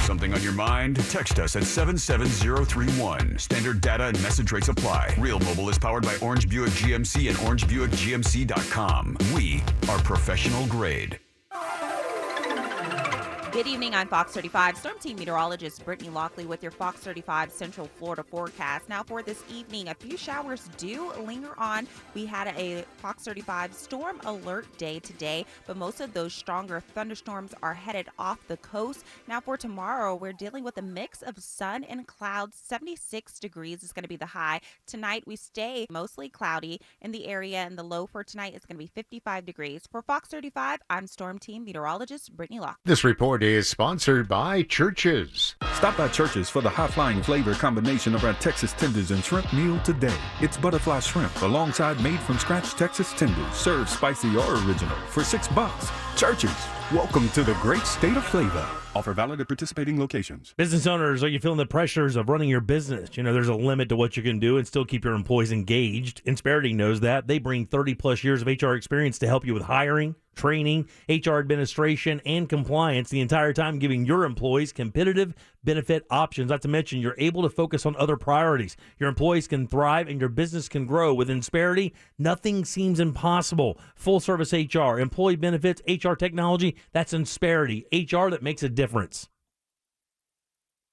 Something on your mind? Text us at 77031. Standard data and message rates apply. Real Mobile is powered by Orange Buick GMC and OrangeBuickGMC.com. We are professional grade. Good evening, I'm Fox 35 Storm Team Meteorologist Brittany Lockley with your Fox 35 Central Florida forecast. Now for this evening, a few showers do linger on. We had a Fox 35 storm alert day today, but most of those stronger thunderstorms are headed off the coast. Now for tomorrow, we're dealing with a mix of sun and clouds. 76 degrees is going to be the high. Tonight, we stay mostly cloudy in the area, and the low for tonight is going to be 55 degrees. For Fox 35, I'm Storm Team Meteorologist Brittany Lockley. This report is sponsored by Churches. Stop by Churches for the high-flying flavor combination of our Texas tenders and shrimp meal today. It's butterfly shrimp alongside made-from-scratch Texas tenders, served spicy or original for $6. Churches, welcome to the great state of flavor. Offer valid at participating locations. Business owners, are you feeling the pressures of running your business? You know, there's a limit to what you can do and still keep your employees engaged. Insperity knows that. They bring 30-plus years of HR experience to help you with hiring, training, HR administration, and compliance the entire time, giving your employees competitive benefit options. Not to mention, you're able to focus on other priorities. Your employees can thrive and your business can grow. With Insperity, nothing seems impossible. Full-service HR, employee benefits, HR technology, that's Insperity. HR that makes a difference.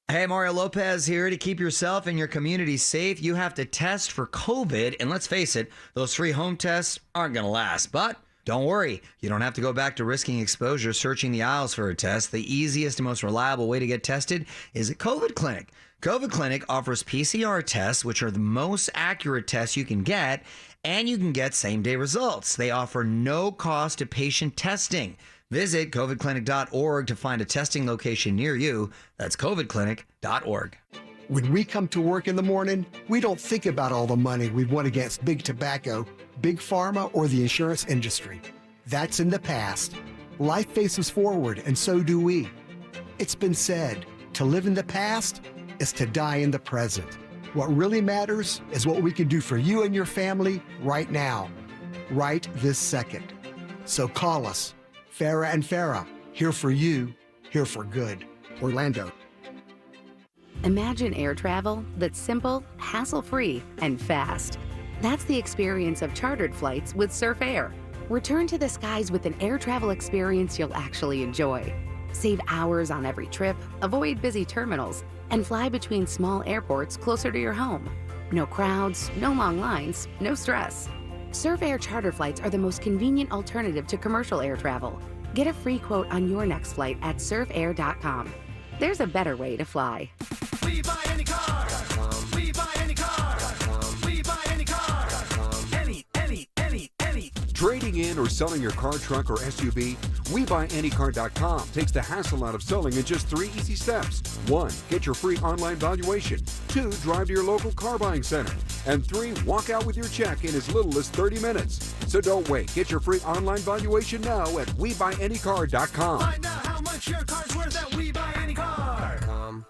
Hey, Mario Lopez here. To keep yourself and your community safe, you have to test for COVID. And let's face it, those free home tests aren't going to last. But don't worry, you don't have to go back to risking exposure searching the aisles for a test. The easiest and most reliable way to get tested is at COVID Clinic. COVID Clinic offers PCR tests, which are the most accurate tests you can get, and you can get same-day results. They offer no cost to patient testing. Visit covidclinic.org to find a testing location near you. That's covidclinic.org. When we come to work in the morning, we don't think about all the money we've won against big tobacco, big pharma, or the insurance industry. That's in the past. Life faces forward, and so do we. It's been said, to live in the past is to die in the present. What really matters is what we can do for you and your family right now, right this second. So call us. Farah and Farah, here for you, here for good. Orlando. Imagine air travel that's simple, hassle-free, and fast. That's the experience of chartered flights with Surf Air. Return to the skies with an air travel experience you'll actually enjoy. Save hours on every trip, avoid busy terminals, and fly between small airports closer to your home. No crowds, no long lines, no stress. Surf Air charter flights are the most convenient alternative to commercial air travel. Get a free quote on your next flight at surfair.com. There's a better way to fly. We buy any car. We buy any car. Trading in or selling your car, truck, or SUV? WeBuyAnyCar.com takes the hassle out of selling in just 3 easy steps. 1. Get your free online valuation. 2. Drive to your local car buying center. And 3. Walk out with your check in as little as 30 minutes. So don't wait. Get your free online valuation now at WeBuyAnyCar.com. Find out how much your car's worth at WeBuyAnyCar.com.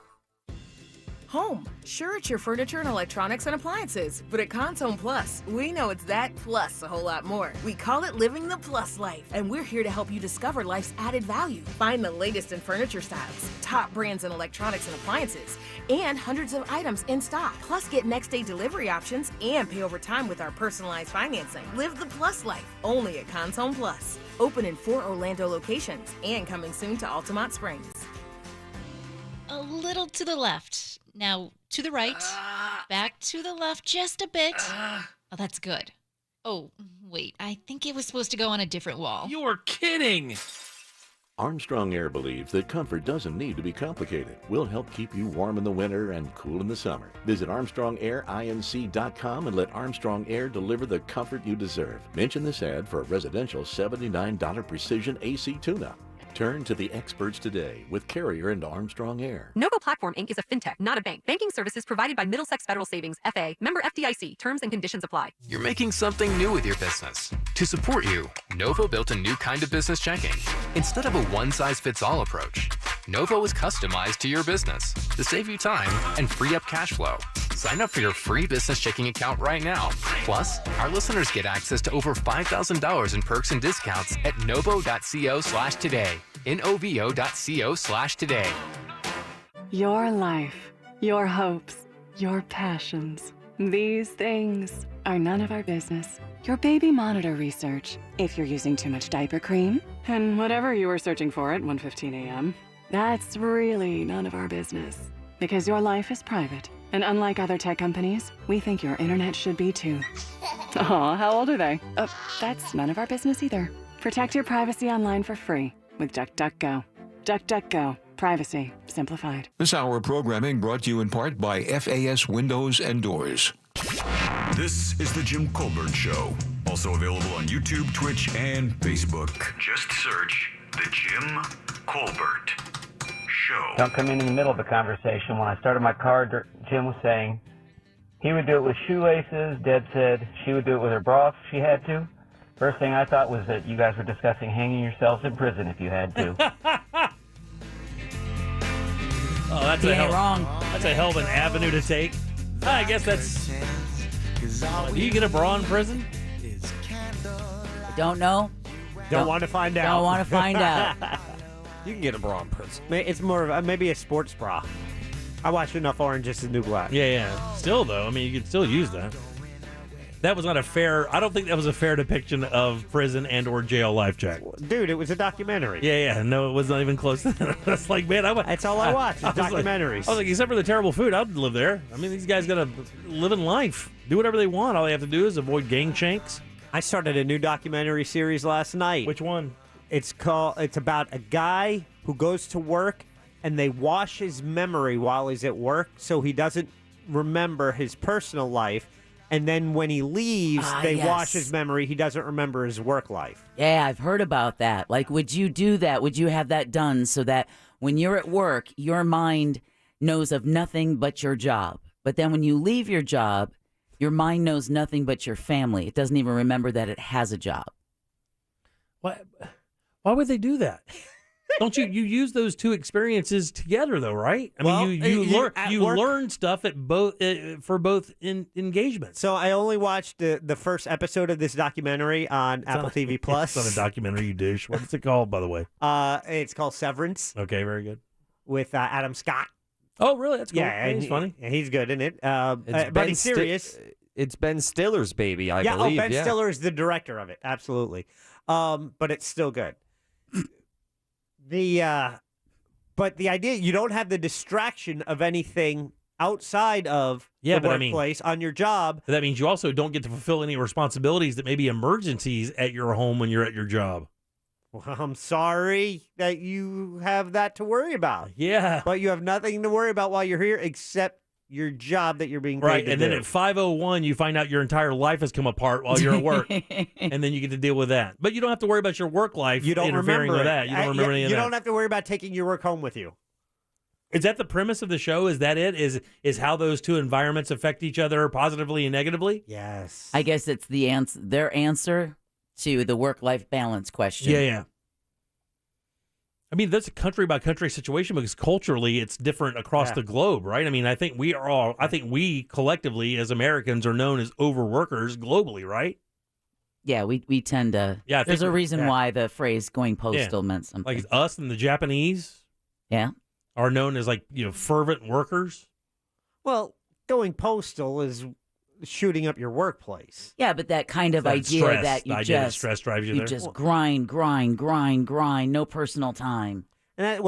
Home. Sure, it's your furniture and electronics and appliances, but at Cons Home Plus, we know it's that plus a whole lot more. We call it living the plus life, and we're here to help you discover life's added value. Find the latest in furniture styles, top brands in electronics and appliances, and hundreds of items in stock. Plus, get next day delivery options and pay over time with our personalized financing. Live the plus life, only at Cons Home Plus. Open in 4 Orlando locations and coming soon to Altamont Springs. A little to the left. Now, to the right, back to the left just a bit. Oh, that's good. Oh, wait, I think it was supposed to go on a different wall. You're kidding! Armstrong Air believes that comfort doesn't need to be complicated. We'll help keep you warm in the winter and cool in the summer. Visit ArmstrongAirInc.com and let Armstrong Air deliver the comfort you deserve. Mention this ad for a residential $79 precision AC tune-up. Turn to the experts today with Carrier and Armstrong Air. Novo Platform Inc. is a fintech, not a bank. Banking services provided by Middlesex Federal Savings, FA, member FDIC. Terms and conditions apply. You're making something new with your business. To support you, Novo built a new kind of business checking. Instead of a one-size-fits-all approach, Novo is customized to your business to save you time and free up cash flow. Sign up for your free business checking account right now. Plus, our listeners get access to over $5,000 in perks and discounts at novo.co/today. novo.co/today. Your life, your hopes, your passions. These things are none of our business. Your baby monitor research, if you're using too much diaper cream, and whatever you were searching for at 1:15 a.m., that's really none of our business. Because your life is private. And unlike other tech companies, we think your internet should be too. Aw, how old are they? That's none of our business either. Protect your privacy online for free with DuckDuckGo. DuckDuckGo. Privacy simplified. This hour of programming brought to you in part by FAS Windows and Doors. This is The Jim Colbert Show. Also available on YouTube, Twitch, and Facebook. Just search The Jim Colbert Show. Don't come in the middle of a conversation. When I started my car, Jim was saying he would do it with shoelaces. Deb said she would do it with her bra if she had to. First thing I thought was that you guys were discussing hanging yourselves in prison if you had to. Oh, that's He a ain't hell, wrong. That's a hell of an avenue to take. I guess that's. Do you get a bra in prison? Don't know. Don't want to find out. Don't want to find out. You can get a bra in prison. It's more of maybe a sports bra. I watched enough Orange is the New Black. Yeah. Still, though, I mean, you can still use that. That was not a fair. I don't think that was a fair depiction of prison and or jail life, Jack. Dude, it was a documentary. Yeah. No, it was not even close to that. That's like, man, that's all I watch is documentaries. I was like, except for the terrible food, I'd live there. I mean, these guys got to live in life, do whatever they want. All they have to do is avoid gang shanks. I started a new documentary series last night. Which one? It's about a guy who goes to work and they wash his memory while he's at work so he doesn't remember his personal life. And then when he leaves, they wash his memory. He doesn't remember his work life. Yeah, I've heard about that. Like, would you do that? Would you have that done so that when you're at work, your mind knows of nothing but your job? But then when you leave your job, your mind knows nothing but your family. It doesn't even remember that it has a job. Why would they do that? Don't you use those two experiences together though, right? I mean, you learn stuff at both for both engagements. So I only watched the first episode of this documentary on Apple TV Plus. It's not a documentary, you douche. What's it called, by the way? It's called Severance. Okay, very good. With Adam Scott. Oh, really? That's cool. Yeah, he's funny. He's good in it. But he's serious. It's Ben Stiller's baby, I believe. Ben Stiller is the director of it. Absolutely. But it's still good. But the idea, you don't have the distraction of anything outside of the workplace on your job. That means you also don't get to fulfill any responsibilities that may be emergencies at your home when you're at your job. Well, I'm sorry that you have that to worry about. Yeah. But you have nothing to worry about while you're here except your job that you're being paid Right, to and do. then at 5:01, you find out your entire life has come apart while you're at work, and then you get to deal with that. But you don't have to worry about your work life you don't interfering remember with it. that. You don't remember any of You that. don't have to worry about taking your work home with you. Is that the premise of the show? Is that it? Is how those two environments affect each other positively and negatively? Yes. I guess it's their answer to the work-life balance question. Yeah. I mean, that's a country by country situation because culturally it's different across the globe, right? I mean, I think we collectively as Americans are known as overworkers globally, right? Yeah, we tend to. Yeah, there's a reason why the phrase "going postal" meant something. Like us and the Japanese, are known as fervent workers. Well, going postal is shooting up your workplace. Yeah, but that kind of idea stress, that you the idea that just stress drives you there. just grind, no personal time. And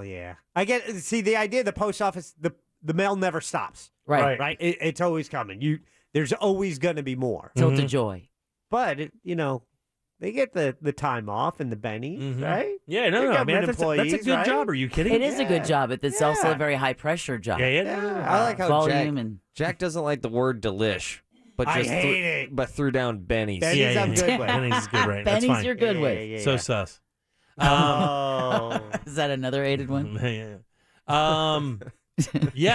yeah. I get. See, the idea of the post office, the mail never stops. Right. It's always coming. There's always going to be more. Tilt of joy. But they get the time off and the bennies, right? Yeah, no, They're I mean, government that's a good employees, job. right? Are you kidding? It is a good job, but it's also a very high pressure job. Yeah. I like how volume Jack doesn't like the word delish, but I just hate it. but threw down Benny's. Benny's I'm good with. Benny's is good, right? That's Benny's fine. you're good with. So sus. Oh. Is that another aided one? Yeah.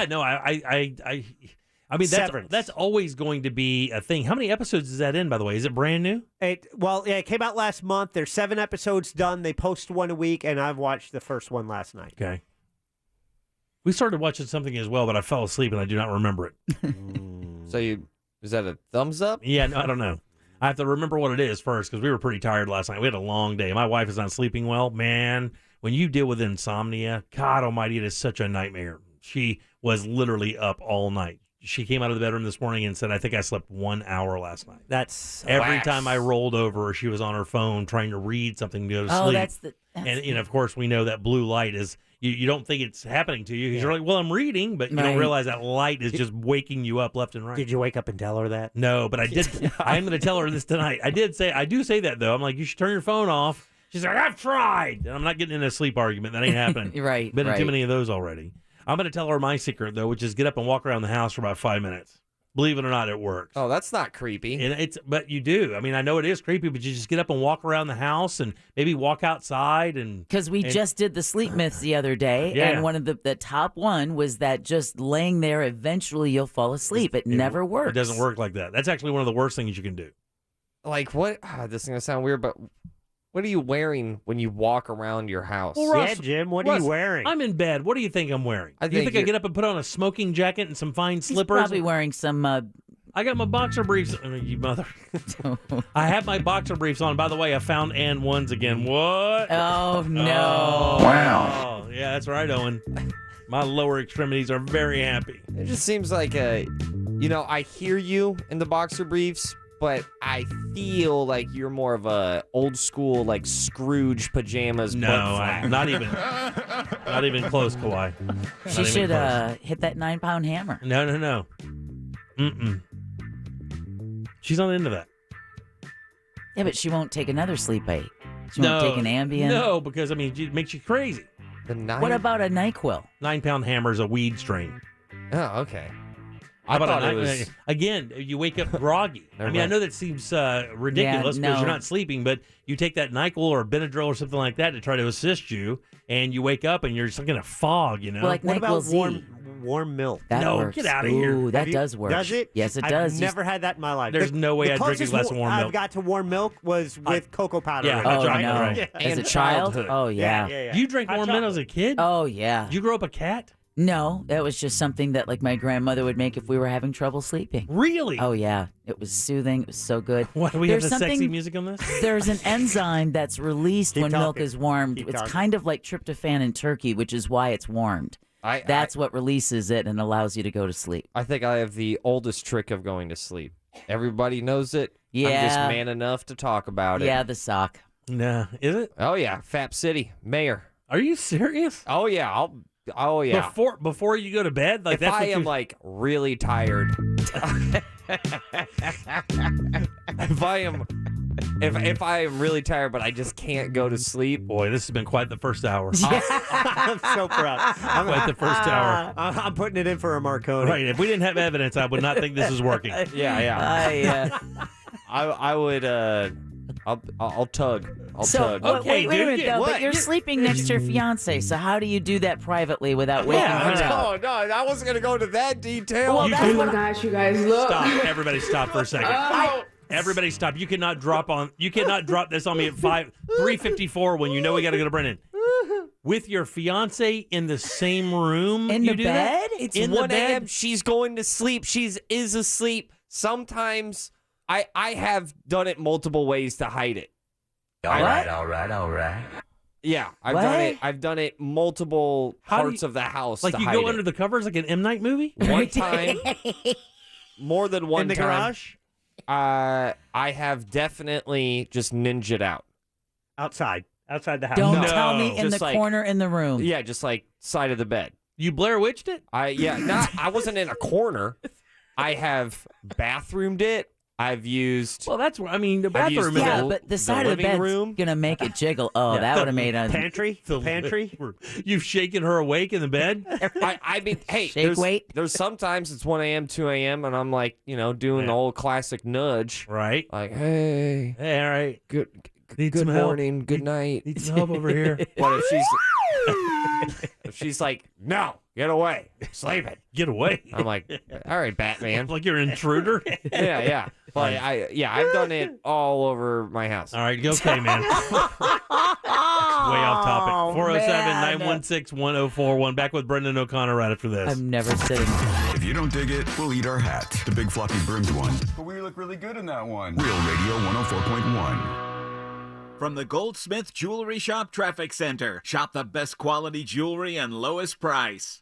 No, I mean, that's always going to be a thing. How many episodes is that in, by the way? Is it brand new? It came out last month. There's 7 episodes done. They post one a week, and I've watched the first one last night. Okay. We started watching something as well, but I fell asleep and I do not remember it. So is that a thumbs up? Yeah, no, I don't know. I have to remember what it is first because we were pretty tired last night. We had a long day. My wife is not sleeping well. Man, when you deal with insomnia, God almighty, it is such a nightmare. She was literally up all night. She came out of the bedroom this morning and said, I think I slept 1 hour last night. That's every time I rolled over, she was on her phone trying to read something to go to sleep. And of course, we know that blue light is, you don't think it's happening to you because you're like, well, I'm reading, but you don't realize that light is just waking you up left and right. Did you wake up and tell her that? No, but I did. I'm going to tell her this tonight. I do say that, though. I'm like, you should turn your phone off. She's like, I've tried. And I'm not getting in a sleep argument. That ain't happening. Right. Been in too many of those already. I'm going to tell her my secret, though, which is get up and walk around the house for about 5 minutes. Believe it or not, it works. Oh, that's not creepy. And but you do. I mean, I know it is creepy, but you just get up and walk around the house and maybe walk outside. Because we just did the sleep myths the other day, and one of the top one was that just laying there, eventually you'll fall asleep. It never works. It doesn't work like that. That's actually one of the worst things you can do. Like what? This is going to sound weird, but what are you wearing when you walk around your house? Well, Russ, Jim, what are you wearing? I'm in bed. What do you think I'm wearing? I Do you think think I get up and put on a smoking jacket and some fine slippers? Probably wearing some. I got my boxer briefs. You mother. I have my boxer briefs on. By the way, I found Ann ones again. What? Oh, no. Oh, wow. Yeah, that's right, Owen. My lower extremities are very happy. It just seems like I hear you in the boxer briefs, but I feel like you're more of a old school, like Scrooge pajamas. No, not even close, Kawhi. She should hit that 9-pound hammer. No. Mm-mm. She's not into that. Yeah, but she won't take another sleep aid. She won't take an Ambien. No, because, I mean, it makes you crazy. What about a NyQuil? 9-pound hammer is a weed strain. Oh, okay. How about again, you wake up groggy. I mean, I know that seems ridiculous because you're not sleeping, but you take that NyQuil or Benadryl or something like that to try to assist you, and you wake up and you're just like in a fog, you know? Well, like what about NyQuil-Z? warm milk? That no, works. get out of here. Ooh, that does work. Does it? Yes, it I've does. never had that in my life. There's no way I'd drink a glass of warm milk. I've got to warm milk was with cocoa powder. Yeah, in it. that's right. no. That's right. As a child? childhood. Oh, yeah. Yeah. You drank warm milk as a kid? Oh, yeah. Did you grow up a cat? No, that was just something that like my grandmother would make if we were having trouble sleeping. Really? Oh, yeah. It was soothing. It was so good. Why do we have the sexy music on this? There's an enzyme that's released when milk is warmed. Keep It's talking. kind of like tryptophan in turkey, which is why it's warmed. That's what releases it and allows you to go to sleep. I think I have the oldest trick of going to sleep. Everybody knows it. Yeah. I'm just man enough to talk about it. Yeah, the sock. Nah, is it? Oh, yeah. Fap City. Mayor. Are you serious? Oh, yeah. Oh, yeah. Before you go to bed? Like if that's I what am, you... like, really tired. If I am if I am really tired, but I just can't go to sleep. Boy, this has been quite the first hour. I'm so proud. Quite the first hour. I'm putting it in for a Marconi. Right. If we didn't have evidence, I would not think this is working. Yeah. I would. I'll tug. I'll tug. Wait a minute, though. But you're sleeping next to your fiance, so how do you do that privately without waking her up? No, I wasn't gonna go into that detail. Well, Oh my gosh, you guys, look. Stop. Everybody stop for a second. Everybody stop. You cannot drop this on me at 3:54 when you know we got to go to Brennan. With your fiance in the same room? In you the do bed? That? It's in 1 the bed? a.m. She's going to sleep. She's asleep. Sometimes I have done it multiple ways to hide it. All right. Yeah, I've done it multiple parts of the house. Like to you hide go it. under the covers like an M. Night movie? One time, more than one In the time. garage? I have definitely just ninja'd out. Outside the house. Don't tell me in the corner in the room. Yeah, just like side of the bed. You Blair Witched it? I wasn't in a corner. I have bathroomed it. I've used. Well, that's what I mean. The bathroom is but the side of the bed's gonna make it jiggle. Oh, Yeah. that would have made a pantry. You've shaken her awake in the bed. I mean, hey, Shake weight. there's sometimes it's 1 a.m., 2 a.m., and I'm like, doing the old classic nudge. Right. Like, hey, all right. Good Need some help. morning, good night. Need some help over here. What if she's like, no, get away, sleeping. Get away. I'm like, all right, Batman. Like you're an intruder. Yeah. But I've done it all over my house. All right, okay, man. Way off topic. 407-916-1041. Back with Brendan O'Connor right after this. I'm never sitting. If you don't dig it, we'll eat our hat. The big floppy brimmed one. But we look really good in that one. Real Radio 104.1. From the Goldsmith Jewelry Shop Traffic Center. Shop the best quality jewelry and lowest price.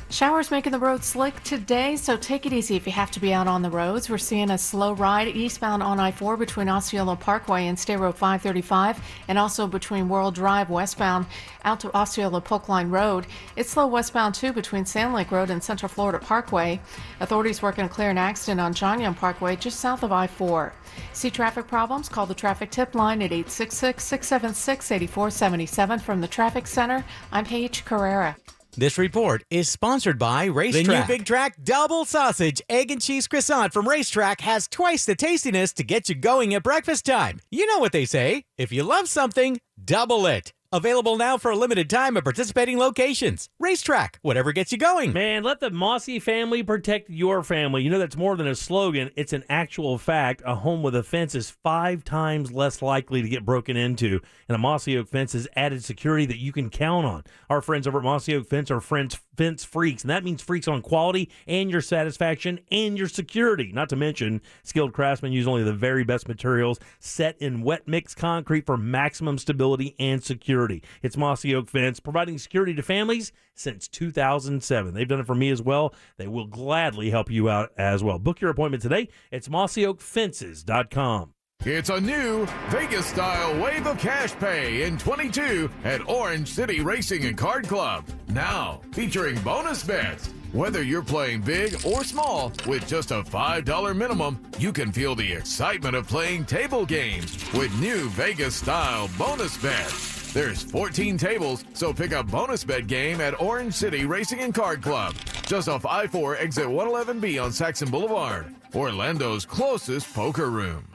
Showers making the road slick today, so take it easy if you have to be out on the roads. We're seeing a slow ride eastbound on I-4 between Osceola Parkway and State Road 535, and also between World Drive westbound out to Osceola Polk Line Road. It's slow westbound too between Sand Lake Road and Central Florida Parkway. Authorities working to clear an accident on John Young Parkway just south of I-4. See traffic problems? Call the traffic tip line at 866-676-8477. From the Traffic Center, I'm Paige Carrera. This report is sponsored by Racetrack. The new Big Track Double Sausage, Egg and Cheese Croissant from Racetrack has twice the tastiness to get you going at breakfast time. You know what they say, if you love something, double it. Available now for a limited time at participating locations. Racetrack, whatever gets you going. Man, let the Mossy family protect your family. You know, that's more than a slogan. It's an actual fact. A home with a fence is 5 times less likely to get broken into. And a Mossy Oak fence has added security that you can count on. Our friends over at Mossy Oak Fence are fence freaks. And that means freaks on quality and your satisfaction and your security. Not to mention, skilled craftsmen use only the very best materials set in wet mix concrete for maximum stability and security. It's Mossy Oak Fence, providing security to families since 2007. They've done it for me as well. They will gladly help you out as well. Book your appointment today. It's mossyoakfences.com. It's a new Vegas-style wave of cash pay in 22 at Orange City Racing and Card Club. Now, featuring bonus bets. Whether you're playing big or small, with just a $5 minimum, you can feel the excitement of playing table games with new Vegas-style bonus bets. There's 14 tables, so pick a bonus bet game at Orange City Racing and Card Club, just off I-4 exit 111B on Saxon Boulevard, Orlando's closest poker room.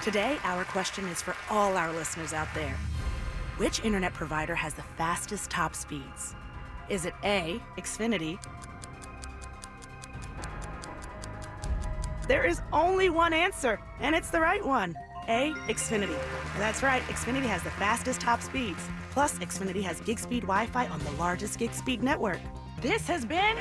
Today, our question is for all our listeners out there. Which internet provider has the fastest top speeds? Is it A, Xfinity? There is only one answer, and it's the right one. A, Xfinity. That's right, Xfinity has the fastest top speeds. Plus, Xfinity has gig speed Wi-Fi on the largest gig speed network. This has been...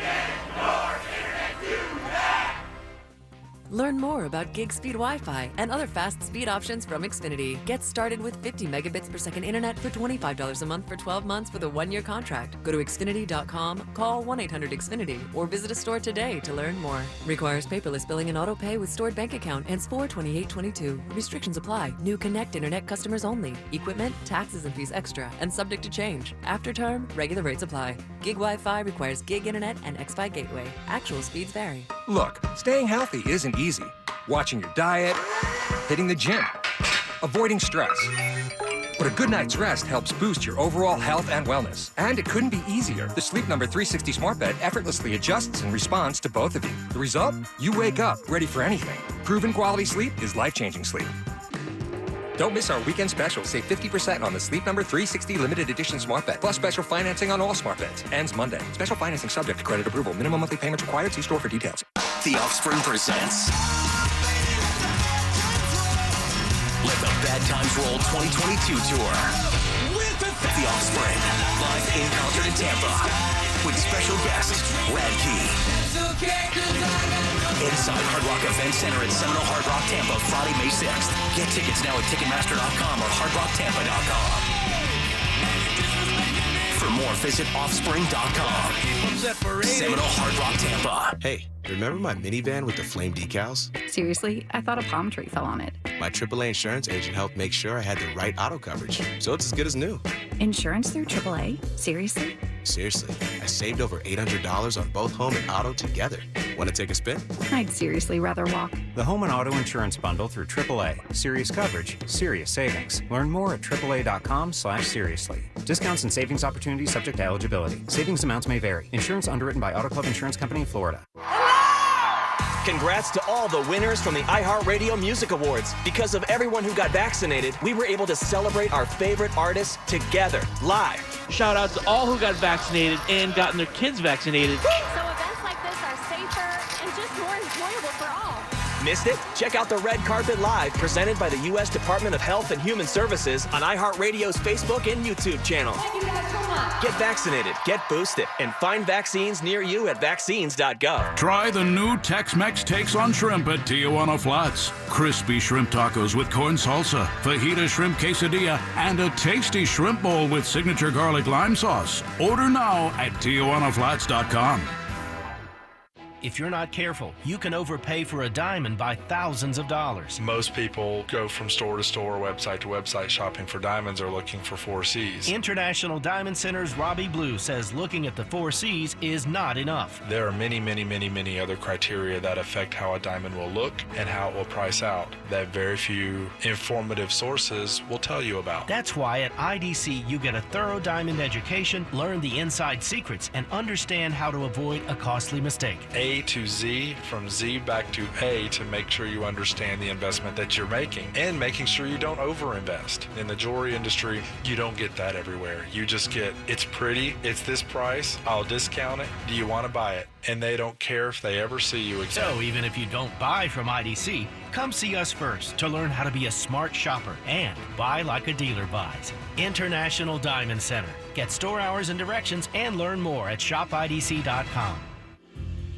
Learn more about gig speed Wi-Fi and other fast speed options from Xfinity. Get started with 50 megabits per second internet for $25 a month for 12 months with a 1-year contract. Go to Xfinity.com, call 1-800-XFINITY, or visit a store today to learn more. Requires paperless billing and auto pay with stored bank account. Ends 4/28/22. Restrictions apply. New Connect internet customers only. Equipment, taxes and fees extra, and subject to change. After term, regular rates apply. Gig Wi-Fi requires gig internet and X-Fi gateway. Actual speeds vary. Look, staying healthy isn't easy. Watching your diet, hitting the gym, avoiding stress. But a good night's rest helps boost your overall health and wellness. And it couldn't be easier. The Sleep Number 360 Smart Bed effortlessly adjusts and responds to both of you. The result? You wake up ready for anything. Proven quality sleep is life-changing sleep. Don't miss our weekend special. Save 50% on the Sleep Number 360 Limited Edition Smart Bed. Plus special financing on all smart beds. Ends Monday. Special financing subject to credit approval. Minimum monthly payments required. See store for details. The Offspring presents Let the Bad Times Roll 2022 tour. The Offspring, live in concert in Tampa, with special guest Rad Key. Inside Hard Rock Event Center at Seminole Hard Rock Tampa, Friday, May 6th. Get tickets now at Ticketmaster.com or HardRockTampa.com. For more, visit Offspring.com. Seminole Hard Rock Tampa. Hey, remember my minivan with the flame decals? Seriously? I thought a palm tree fell on it. My AAA insurance agent helped make sure I had the right auto coverage, so it's as good as new. Insurance through AAA? Seriously? Seriously, I saved over $800 on both home and auto together. Want to take a spin? I'd seriously rather walk. The home and auto insurance bundle through AAA. Serious coverage, serious savings. Learn more at AAA.com/seriously. Discounts and savings opportunities subject to eligibility. Savings amounts may vary. Insurance underwritten by Auto Club Insurance Company of Florida. Congrats to all the winners from the iHeartRadio Music Awards. Because of everyone who got vaccinated, we were able to celebrate our favorite artists together, live. Shout out to all who got vaccinated and gotten their kids vaccinated. So events like this are safer and just more enjoyable for all. Missed it? Check out the Red Carpet Live, presented by the U.S. Department of Health and Human Services on iHeartRadio's Facebook and YouTube channel. Thank you guys so much. Get vaccinated, get boosted, and find vaccines near you at vaccines.gov. Try the new Tex-Mex takes on shrimp at Tijuana Flats. Crispy shrimp tacos with corn salsa, fajita shrimp quesadilla, and a tasty shrimp bowl with signature garlic lime sauce. Order now at TijuanaFlats.com. If you're not careful, you can overpay for a diamond by thousands of dollars. Most people go from store to store, website to website shopping for diamonds or looking for 4 C's. International Diamond Center's Robbie Blue says looking at the 4 C's is not enough. There are many other criteria that affect how a diamond will look and how it will price out that very few informative sources will tell you about. That's why at IDC you get a thorough diamond education, learn the inside secrets, and understand how to avoid a costly mistake. A to Z, from Z back to A, to make sure you understand the investment that you're making and making sure you don't overinvest. In the jewelry industry, you don't get that everywhere. You just get, it's pretty, it's this price, I'll discount it, do you want to buy it? And they don't care if they ever see you again. So even if you don't buy from IDC, come see us first to learn how to be a smart shopper and buy like a dealer buys. International Diamond Center. Get store hours and directions and learn more at shopidc.com.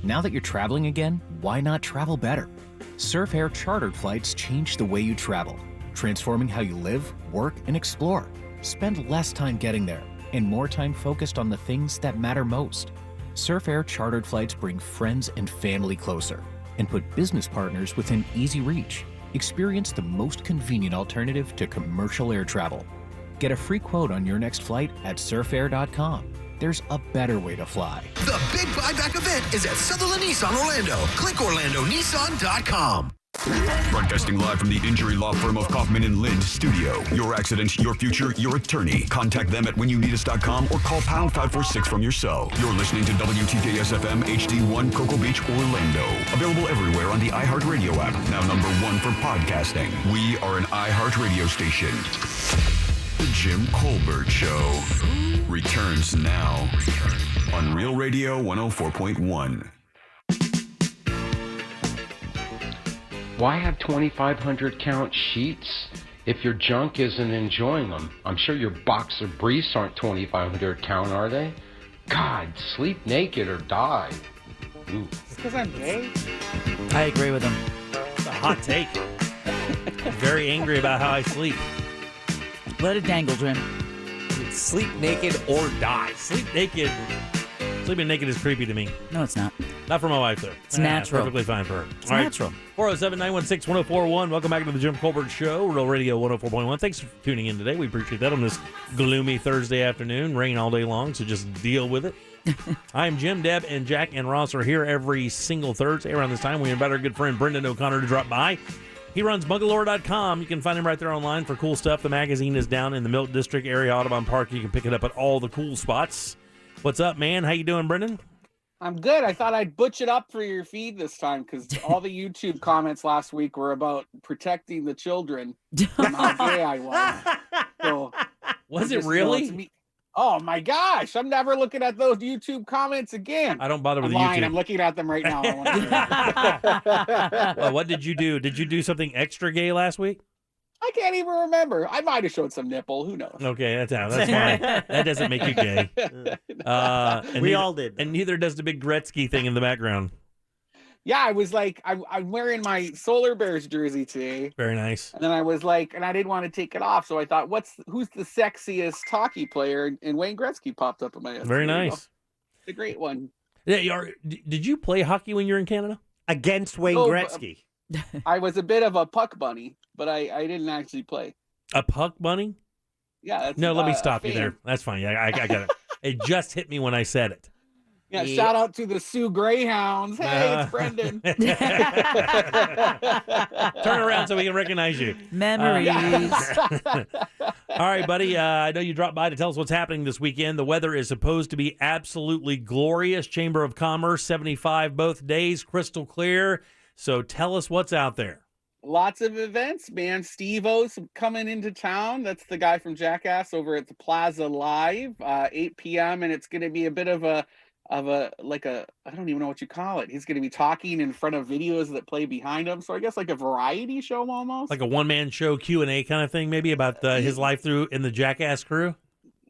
Now that you're traveling again, why not travel better? Surf Air chartered flights change the way you travel, transforming how you live, work, and explore. Spend less time getting there and more time focused on the things that matter most. Surf Air chartered flights bring friends and family closer and put business partners within easy reach. Experience the most convenient alternative to commercial air travel. Get a free quote on your next flight at surfair.com. There's a better way to fly. The big buyback event is at Sutherland Nissan Orlando. Click OrlandoNissan.com. Broadcasting live from the injury law firm of Kaufman and Lind studio. Your accident, your future, your attorney. Contact them at whenyouneedus.com or call pound 546 from your cell. You're listening to WTJS FM HD1 Cocoa Beach, Orlando. Available everywhere on the iHeartRadio app. Now #1 for podcasting. We are an iHeartRadio station. The Jim Colbert Show returns now on Real Radio 104.1. Why have 2,500 count sheets if your junk isn't enjoying them? I'm sure your boxer briefs aren't 2,500 count, are they? God, sleep naked or die. Ooh. It's because I'm gay? I agree with him. It's a hot take. Very angry about how I sleep. Let it dangle, Jim. Sleep naked or die. Sleep naked. Sleeping naked is creepy to me. No, it's not. Not for my wife, though. It's natural. Perfectly fine for her. It's natural. 407-916-1041. Welcome back to the Jim Colbert Show, Real Radio 104.1. Thanks for tuning in today. We appreciate that on this gloomy Thursday afternoon. Rain all day long, so just deal with it. I'm Jim, Deb, and Jack and Ross are here every single Thursday around this time. We invite our good friend Brendan O'Connor to drop by. He runs Muggleore.com. You can find him right there online for cool stuff. The magazine is down in the Milton District area, Audubon Park. You can pick it up at all the cool spots. What's up, man? How you doing, Brendan? I'm good. I thought I'd butch it up for your feed this time because all the YouTube comments last week were about protecting the children from how gay I was. So was it really? Oh my gosh! I'm never looking at those YouTube comments again. I don't bother with I'm lying. YouTube. I'm looking at them right now. Well, what did you do? Did you do something extra gay last week? I can't even remember. I might have showed some nipple. Who knows? Okay, that's fine. That doesn't make you gay. We all did. And neither does the big Gretzky thing in the background. Yeah, I was like, I'm wearing my Solar Bears jersey today. Very nice. And then I was like, and I didn't want to take it off, so I thought, who's the sexiest hockey player? And Wayne Gretzky popped up in my head. Very nice. It's a great one. Yeah, did you play hockey when you were in Canada? Against Wayne Gretzky. I was a bit of a puck bunny, but I didn't actually play. A puck bunny? Yeah. That's, no, let me stop you there. That's fine. Yeah, I got it. It just hit me when I said it. Yeah, shout out to the Sioux Greyhounds. Hey, it's Brendan. Turn around so we can recognize you. Memories. All right, buddy. I know you dropped by to tell us what's happening this weekend. The weather is supposed to be absolutely glorious. Chamber of Commerce, 75 both days, crystal clear. So tell us what's out there. Lots of events, man. Steve-O's coming into town. That's the guy from Jackass over at the Plaza Live, 8 p.m. And it's going to be a bit of a I don't even know what you call it. He's going to be talking in front of videos that play behind him. So I guess like a variety show almost. Like a one-man show Q&A kind of thing, maybe about his life in the Jackass crew?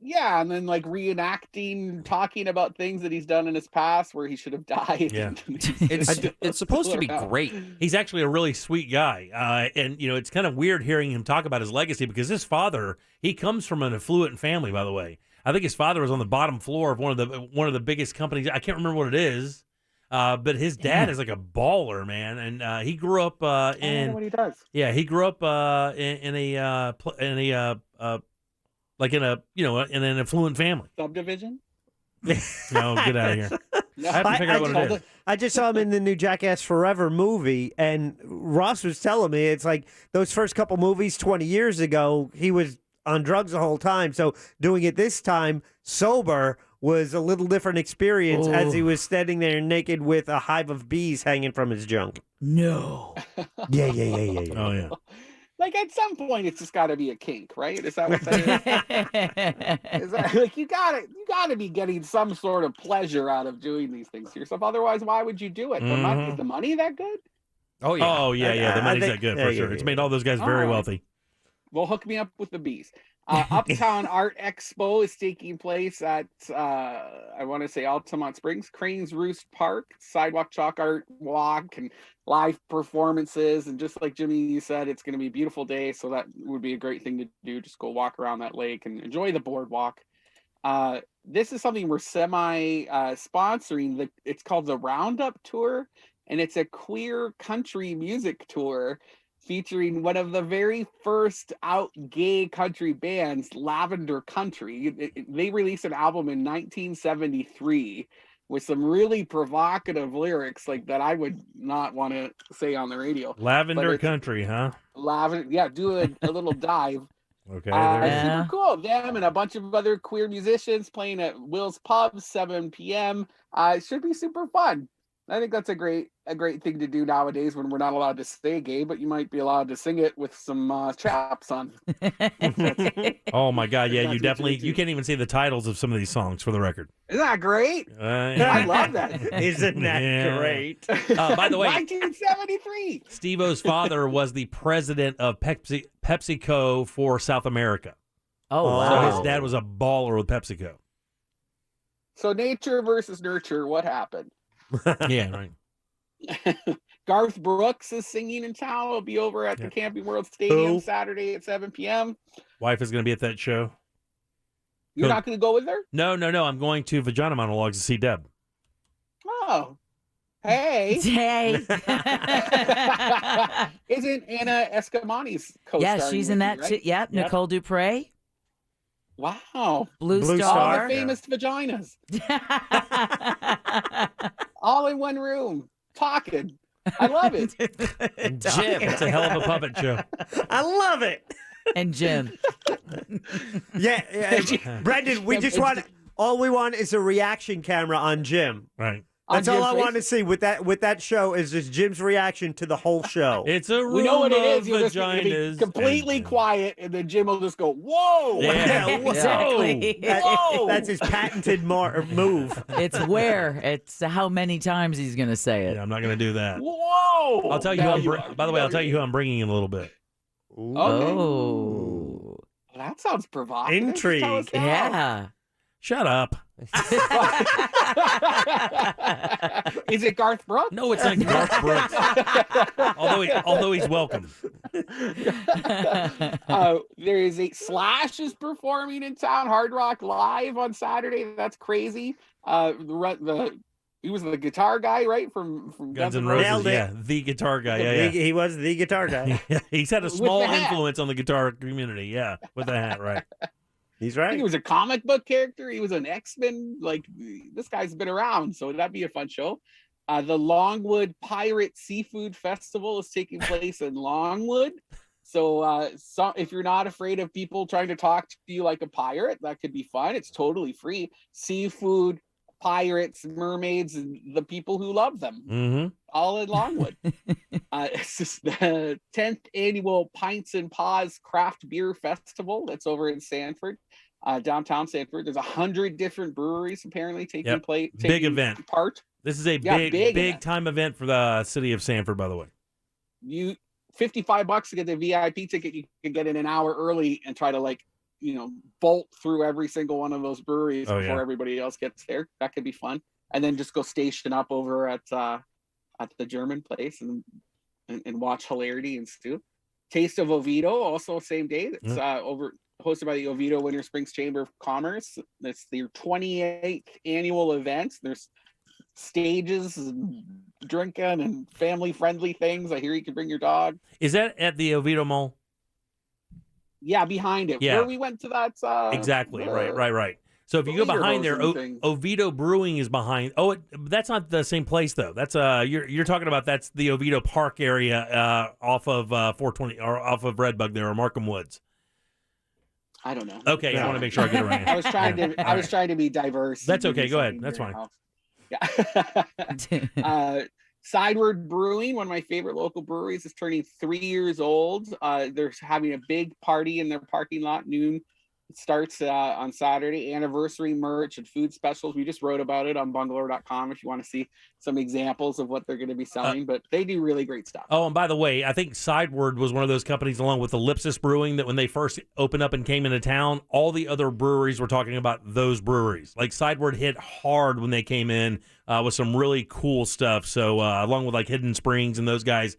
Yeah, and then like reenacting, talking about things that he's done in his past where he should have died. Yeah. It's supposed to be great. He's actually a really sweet guy. And, it's kind of weird hearing him talk about his legacy because his father, he comes from an affluent family, by the way. I think his father was on the bottom floor of one of the biggest companies. I can't remember what it is, but his dad is like a baller, man. And he grew up I don't know what he does. Yeah, he grew up in an affluent family. Subdivision? No, get out of here. I have to figure out what it is. I just saw him in the new Jackass Forever movie, and Ross was telling me it's like those first couple movies 20 years ago, he was on drugs the whole time. So doing it this time sober was a little different experience as he was standing there naked with a hive of bees hanging from his junk. No. Yeah. Oh, yeah. Like at some point, it's just got to be a kink, right? Is that what that is? Is that, like you gotta be getting some sort of pleasure out of doing these things to yourself. Otherwise, why would you do it? Is the money that good? Oh yeah. Oh yeah. The money's that good for sure. It's made all those guys very wealthy. Well, hook me up with the bees. Uptown Art Expo is taking place at, I want to say Altamont Springs, Cranes Roost Park, sidewalk chalk art walk and live performances. And just like Jimmy, you said, it's going to be a beautiful day. So that would be a great thing to do. Just go walk around that lake and enjoy the boardwalk. This is something we're sponsoring. It's called the Roundup Tour, and it's a queer country music tour featuring one of the very first out gay country bands, Lavender Country. They released an album in 1973 with some really provocative lyrics like that I would not want to say on the radio. Lavender Country, huh? Lavender, yeah, do a little dive. Okay. Super cool. Them and a bunch of other queer musicians playing at Will's Pub, 7 p.m. It should be super fun. I think that's a great thing to do nowadays when we're not allowed to say gay, but you might be allowed to sing it with some chaps on. Oh my God! Yeah, you can't even say the titles of some of these songs for the record. Isn't that great? I love that. Isn't that great? By the way, 1973. Steve-O's father was the president of PepsiCo for South America. Oh wow! So his dad was a baller with PepsiCo. So nature versus nurture. What happened? Yeah, right. Garth Brooks is singing in town. He'll be over at the Camping World Stadium Saturday at 7 p.m. Wife is going to be at that show. You're not going to go with her? No. I'm going to Vagina Monologues to see Deb. Oh. Hey. Hey. Isn't Anna Escamani's co-starring? Yeah, she's in that right? too. Yep, Nicole Dupre. Wow. Blue Blue Star. All Star. the famous vaginas. All in one room. Talking. I love it. Jim. It's a hell of a puppet show. I love it. And Jim. Yeah, Brendan, we just want all we want is a reaction camera on Jim. Right. That's On all I Jim's want to see with that show is just Jim's reaction to the whole show. It's a room We know what it of is. You're just going to be vaginas. completely quiet, and then Jim will just go, "Whoa!" Yeah, whoa. Exactly. Whoa! That's his patented move. It's where. It's how many times he's going to say it. Yeah, I'm not going to do that. Whoa! I'll tell you. Now Who are. by the way, I'll tell you who I'm bringing in a little bit. Oh. That sounds provocative. Intrigue. Tell us now. Yeah. Shut up. Is it Garth Brooks? No, it's not Garth Brooks. although he's welcome. There is a Slash is performing in town, Hard Rock Live on Saturday. That's crazy. He was the guitar guy, right? From Guns N' Nailed Roses, it. yeah, the guitar guy, yeah. He was the guitar guy. He's had a small the hat. influence on the guitar community, yeah, with the hat, right? He's I think right. he was a comic book character. He was an X-Men. Like, this guy's been around, so that'd be a fun show. The Longwood Pirate Seafood Festival is taking place in Longwood. So, if you're not afraid of people trying to talk to you like a pirate, that could be fun. It's totally free. Seafood, pirates, mermaids, and the people who love them. Mm-hmm. All in Longwood. It's just the 10th annual Pints and Paws Craft Beer Festival. That's over in Sanford, downtown Sanford. There's 100 different breweries apparently taking place. Big event. Part. This is a big big event. time event for the city of Sanford, by the way. You $55 to get the VIP ticket. You can get in an hour early and try to bolt through every single one of those breweries before everybody else gets there. That could be fun. And then just go station up over at the German place and watch hilarity and stew. Taste of Oviedo, also same day. It's hosted by the Oviedo Winter Springs Chamber of Commerce. It's their 28th annual event. There's stages and drinking and family friendly things. I hear you can bring your dog. Is that at the Oviedo Mall? Yeah, behind it. Yeah. Where we went to that. Exactly. Right. So if you go behind there, Oviedo Brewing is behind. Oh, that's not the same place though. That's you're talking about. That's the Oviedo Park area off of 420 or off of Redbug there or Markham Woods. I don't know. Okay, I want to make sure I get it right. I was trying to be diverse. That's okay. Go ahead. That's fine. Yeah. Sideward Brewing, one of my favorite local breweries, is turning 3 years old. They're having a big party in their parking lot noon. It starts on Saturday. Anniversary merch and food specials. We just wrote about it on bungalow.com if you want to see some examples of what they're going to be selling. But they do really great stuff. Oh, and by the way, I think Sideward was one of those companies along with Ellipsis Brewing that when they first opened up and came into town, all the other breweries were talking about those breweries. Like Sideward hit hard when they came in with some really cool stuff. So along with like Hidden Springs and those guys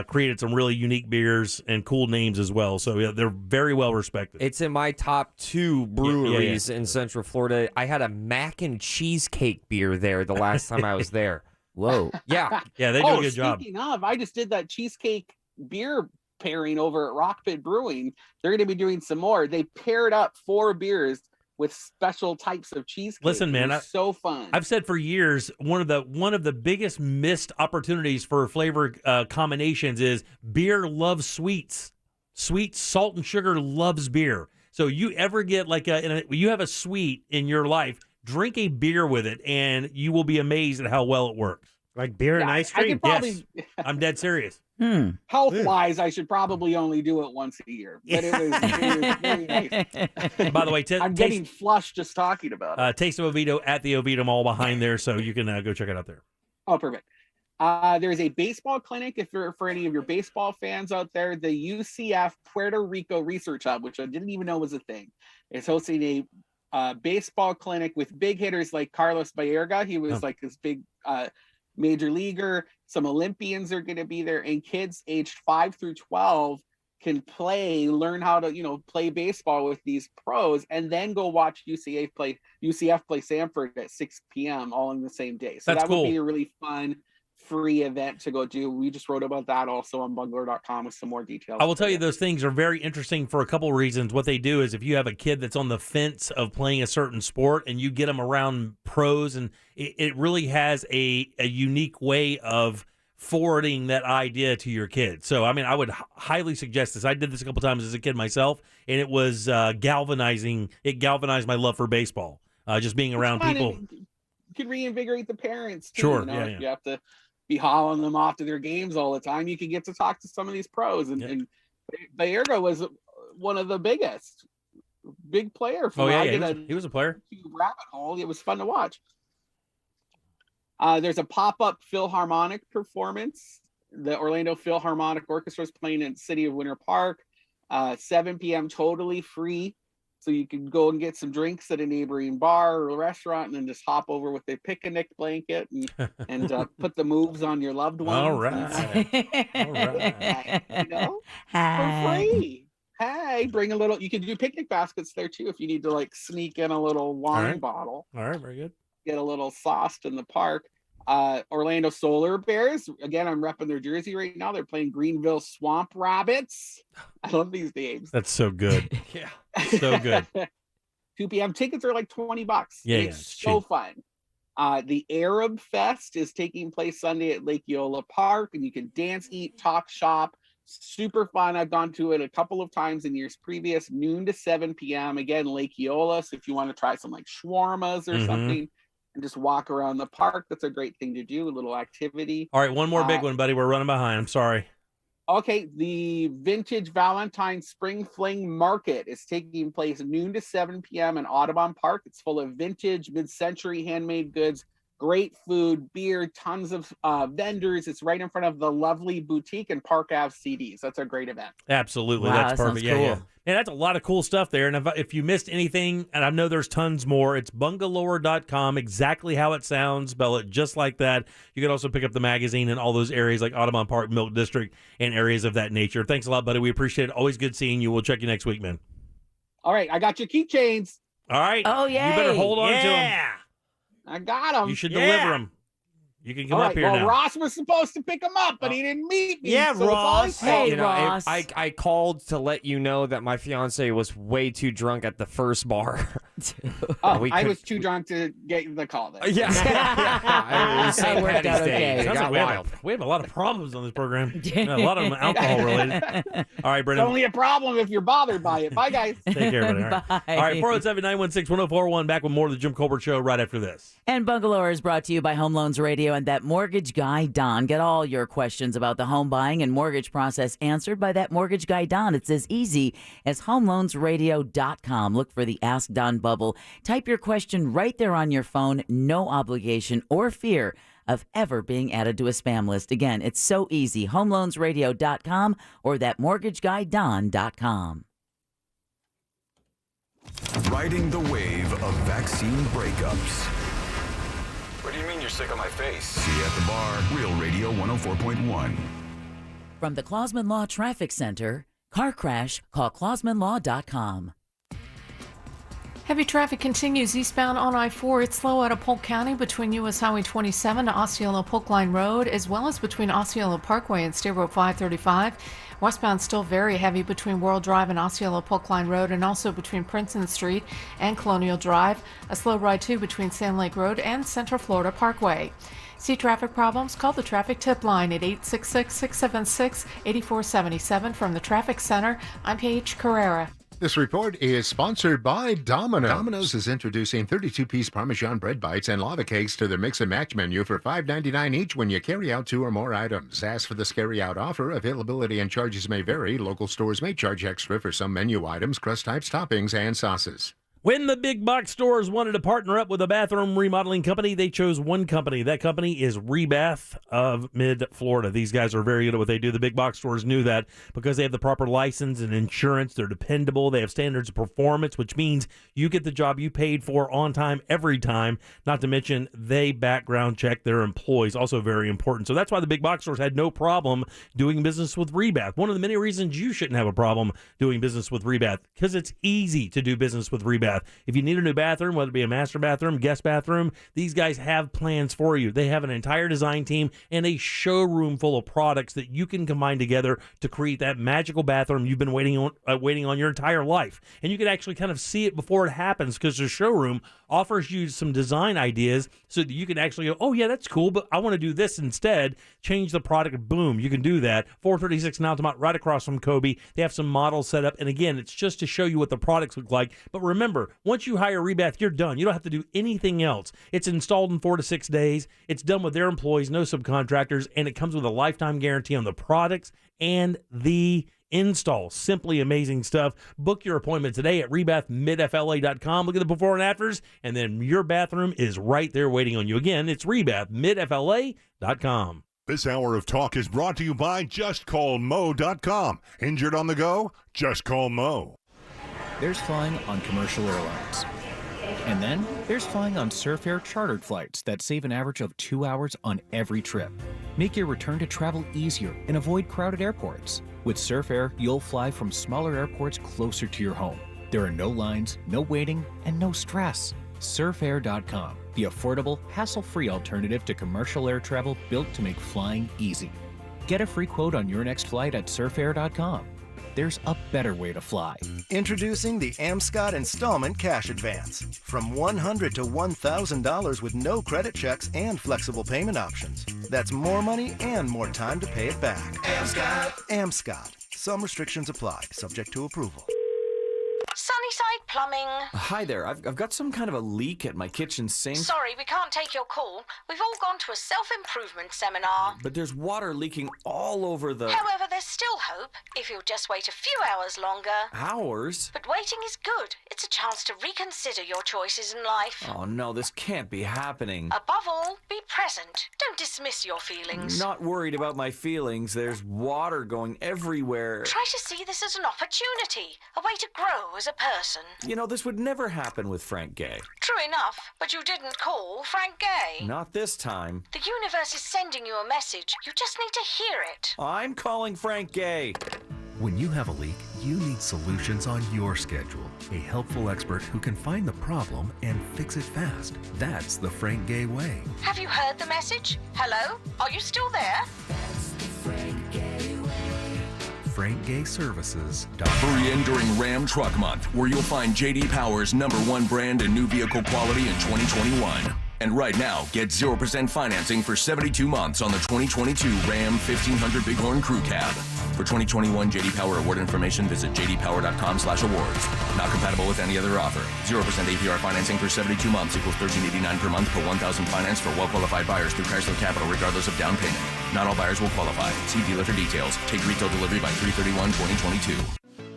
created some really unique beers and cool names as well. So yeah, they're very well respected. It's in my top 2 breweries in Central Florida. I had a mac and cheesecake beer there the last time I was there. Whoa. Yeah. Yeah, they do a good job. Speaking of, I just did that cheesecake beer pairing over at Rock Pit Brewing. They're going to be doing some more. They paired up 4 beers with special types of cheesecake. Listen, man, it's so fun. I've said for years one of the biggest missed opportunities for flavor combinations is beer loves sweets. Sweet salt and sugar loves beer. So you ever get like you have a sweet in your life, drink a beer with it, and you will be amazed at how well it works. Like beer and ice cream. Yes, I'm dead serious. Health-wise, I should probably only do it once a year. But it was very nice. By the way, I'm getting flushed just talking about it. Taste of Oviedo at the Oviedo Mall behind there, so you can go check it out there. Oh, perfect. There's a baseball clinic if you're for any of your baseball fans out there. The UCF Puerto Rico Research Hub, which I didn't even know was a thing, is hosting a baseball clinic with big hitters like Carlos Baerga. He was like this big major leaguer. Some Olympians are going to be there, and kids aged 5 through 12 can learn how to play baseball with these pros, and then go watch UCF play Sanford at 6 p.m. all in the same day. So That's that cool. would be a really fun free event to go do. We just wrote about that also on bungalow.com with some more details. I will tell you, those things are very interesting for a couple reasons. What they do is if you have a kid that's on the fence of playing a certain sport and you get them around pros, and it really has a unique way of forwarding that idea to your kid. So, I mean, I would highly suggest this. I did this a couple times as a kid myself, and it was galvanizing. It galvanized my love for baseball, just being around people. You can reinvigorate the parents too. Sure, You know, yeah, if you have to be hauling them off to their games all the time, you can get to talk to some of these pros. And Bayerga was one of the big player. He was a player. Rabbit hole. It was fun to watch. There's a pop-up Philharmonic performance. The Orlando Philharmonic Orchestra is playing in City of Winter Park, 7 p.m. totally free. So you can go and get some drinks at a neighboring bar or restaurant and then just hop over with a picnic blanket and put the moves on your loved ones. All right. All right. You know, for free. Hey, bring a little, you can do picnic baskets there too if you need to like sneak in a little wine bottle. All right, very good. Get a little sauced in the park. Orlando Solar Bears, again, I'm repping their jersey right now. They're playing Greenville Swamp Rabbits. I love these names. That's so good. Yeah. So good. 2 p.m. tickets are like $20. Yeah, it's so cheap. fun. The Arab Fest is taking place Sunday at Lake Eola Park, and you can dance, eat, talk, shop. Super fun. I've gone to it a couple of times in years previous, noon to 7 p.m. Again, Lake Eola. So if you want to try some like shawarmas or something and just walk around the park, that's a great thing to do. A little activity. All right, one more big one, buddy. We're running behind. I'm sorry. Okay, the Vintage Valentine Spring Fling Market is taking place noon to 7 p.m. in Audubon Park. It's full of vintage, mid-century handmade goods, great food, beer, tons of vendors. It's right in front of the lovely boutique and Park Ave CDs. That's a great event. Absolutely. Wow, That's that perfect. sounds Yeah, cool. yeah. And that's a lot of cool stuff there. And if you missed anything, and I know there's tons more, it's bungalower.com, exactly how it sounds. Spell it just like that. You can also pick up the magazine in all those areas like Audubon Park, Milk District, and areas of that nature. Thanks a lot, buddy. We appreciate it. Always good seeing you. We'll check you next week, man. All right, I got your keychains. All right. Oh, yeah. You better hold on to them. I got them. You should deliver them. You can come All up right, here well, now. Ross was supposed to pick them up, but he didn't meet me. Yeah, so it's all his Ross. fault. Hey, You know, Ross. I called to let you know that my fiance was way too drunk at the first bar. Oh, We I could- was too drunk to get the call then. Yeah. It was St. It worked Patty's out Day. okay. It Sounds got like wild. we have a lot of problems on this program. A lot of them alcohol related. All right, It's Brendan. only a problem if you're bothered by it. Bye, guys. Take care, buddy. All right. Bye. All right, 407-916-1041. Back with more of the Jim Colbert Show right after this. And Bungalower is brought to you by Home Loans Radio and that mortgage guy, Don. Get all your questions about the home buying and mortgage process answered by that mortgage guy, Don. It's as easy as homeloansradio.com. Look for the Ask Don bubble. Type your question right there on your phone. No obligation or fear of ever being added to a spam list. Again, it's so easy. homeloansradio.com or thatmortgageguydon.com. Riding the wave of vaccine breakups. What do you mean you're sick of my face? See you at the bar. Real Radio 104.1. From the Clausman Law Traffic Center, car crash, call clausmanlaw.com. Heavy traffic continues eastbound on I-4. It's slow out of Polk County between U.S. Highway 27 to Osceola Polk Line Road, as well as between Osceola Parkway and State Road 535. Westbound still very heavy between World Drive and Osceola Polk Line Road, and also between Princeton Street and Colonial Drive. A slow ride too between Sand Lake Road and Central Florida Parkway. See traffic problems? Call the traffic tip line at 866-676-8477 from the Traffic Center. I'm Paige Carrera. This report is sponsored by Domino's. Domino's is introducing 32-piece Parmesan bread bites and lava cakes to their mix and match menu for $5.99 each when you carry out 2 or more items. Ask for this carry out offer. Availability and charges may vary. Local stores may charge extra for some menu items, crust types, toppings, and sauces. When the big box stores wanted to partner up with a bathroom remodeling company, they chose one company. That company is Rebath of Mid-Florida. These guys are very good at what they do. The big box stores knew that because they have the proper license and insurance. They're dependable. They have standards of performance, which means you get the job you paid for on time, every time. Not to mention, they background check their employees. Also very important. So that's why the big box stores had no problem doing business with Rebath. One of the many reasons you shouldn't have a problem doing business with Rebath, because it's easy to do business with Rebath. rebath. If you need a new bathroom, whether it be a master bathroom, guest bathroom, these guys have plans for you. They have an entire design team and a showroom full of products that you can combine together to create that magical bathroom you've been waiting on your entire life. And you can actually kind of see it before it happens, because the showroom offers you some design ideas so that you can actually go, oh yeah, that's cool, but I want to do this instead. Change the product, boom, you can do that. 436 in Altamont, right across from Kobe. They have some models set up, and again, it's just to show you what the products look like. But remember, once you hire Rebath, you're done. You don't have to do anything else. It's installed in 4 to 6 days. It's done with their employees, no subcontractors, and it comes with a lifetime guarantee on the products and the install. Simply amazing stuff. Book your appointment today at rebathmidfla.com. Look at the before and afters, and then your bathroom is right there waiting on you. Again, it's rebathmidfla.com. This hour of talk is brought to you by JustCallMo.com. Injured on the go? Just call Mo. There's flying on commercial airlines. And then there's flying on Surf Air chartered flights that save an average of 2 hours on every trip. Make your return to travel easier and avoid crowded airports. With Surf Air, you'll fly from smaller airports closer to your home. There are no lines, no waiting, and no stress. SurfAir.com, the affordable, hassle-free alternative to commercial air travel built to make flying easy. Get a free quote on your next flight at SurfAir.com. There's a better way to fly. Introducing the Amscot Installment Cash Advance. From $100 to $1,000 with no credit checks and flexible payment options. That's more money and more time to pay it back. Amscot. Some restrictions apply, subject to approval. Sunnyside Plumbing. Hi there. I've got some kind of a leak at my kitchen sink. Sorry, we can't take your call. We've all gone to a self-improvement seminar. But there's water leaking all over the... However, there's still hope if you'll just wait a few hours longer. Hours? But waiting is good. It's a chance to reconsider your choices in life. Oh no, this can't be happening. Above all, be present. Don't dismiss your feelings. Not worried about my feelings. There's water going everywhere. Try to see this as an opportunity, a way to grow as a person. You know, this would never happen with Frank Gay. True enough, but you didn't call Frank Gay. Not this time. The universe is sending you a message. You just need to hear it. I'm calling Frank Gay. When you have a leak, you need solutions on your schedule. A helpful expert who can find the problem and fix it fast. That's the Frank Gay way. Have you heard the message? Hello? Are you still there? FrankGayServices.com. Hurry in during Ram Truck Month, where you'll find J.D. Power's #1 brand in new vehicle quality in 2021. And right now, get 0% financing for 72 months on the 2022 Ram 1500 Bighorn Crew Cab. For 2021 J.D. Power award information, visit jdpower.com/awards. Not compatible with any other offer. 0% APR financing for 72 months equals $13.89 per month per 1,000 finance for well-qualified buyers through Chrysler Capital, regardless of down payment. Not all buyers will qualify. See dealer for details. Take retail delivery by 3/31/2022.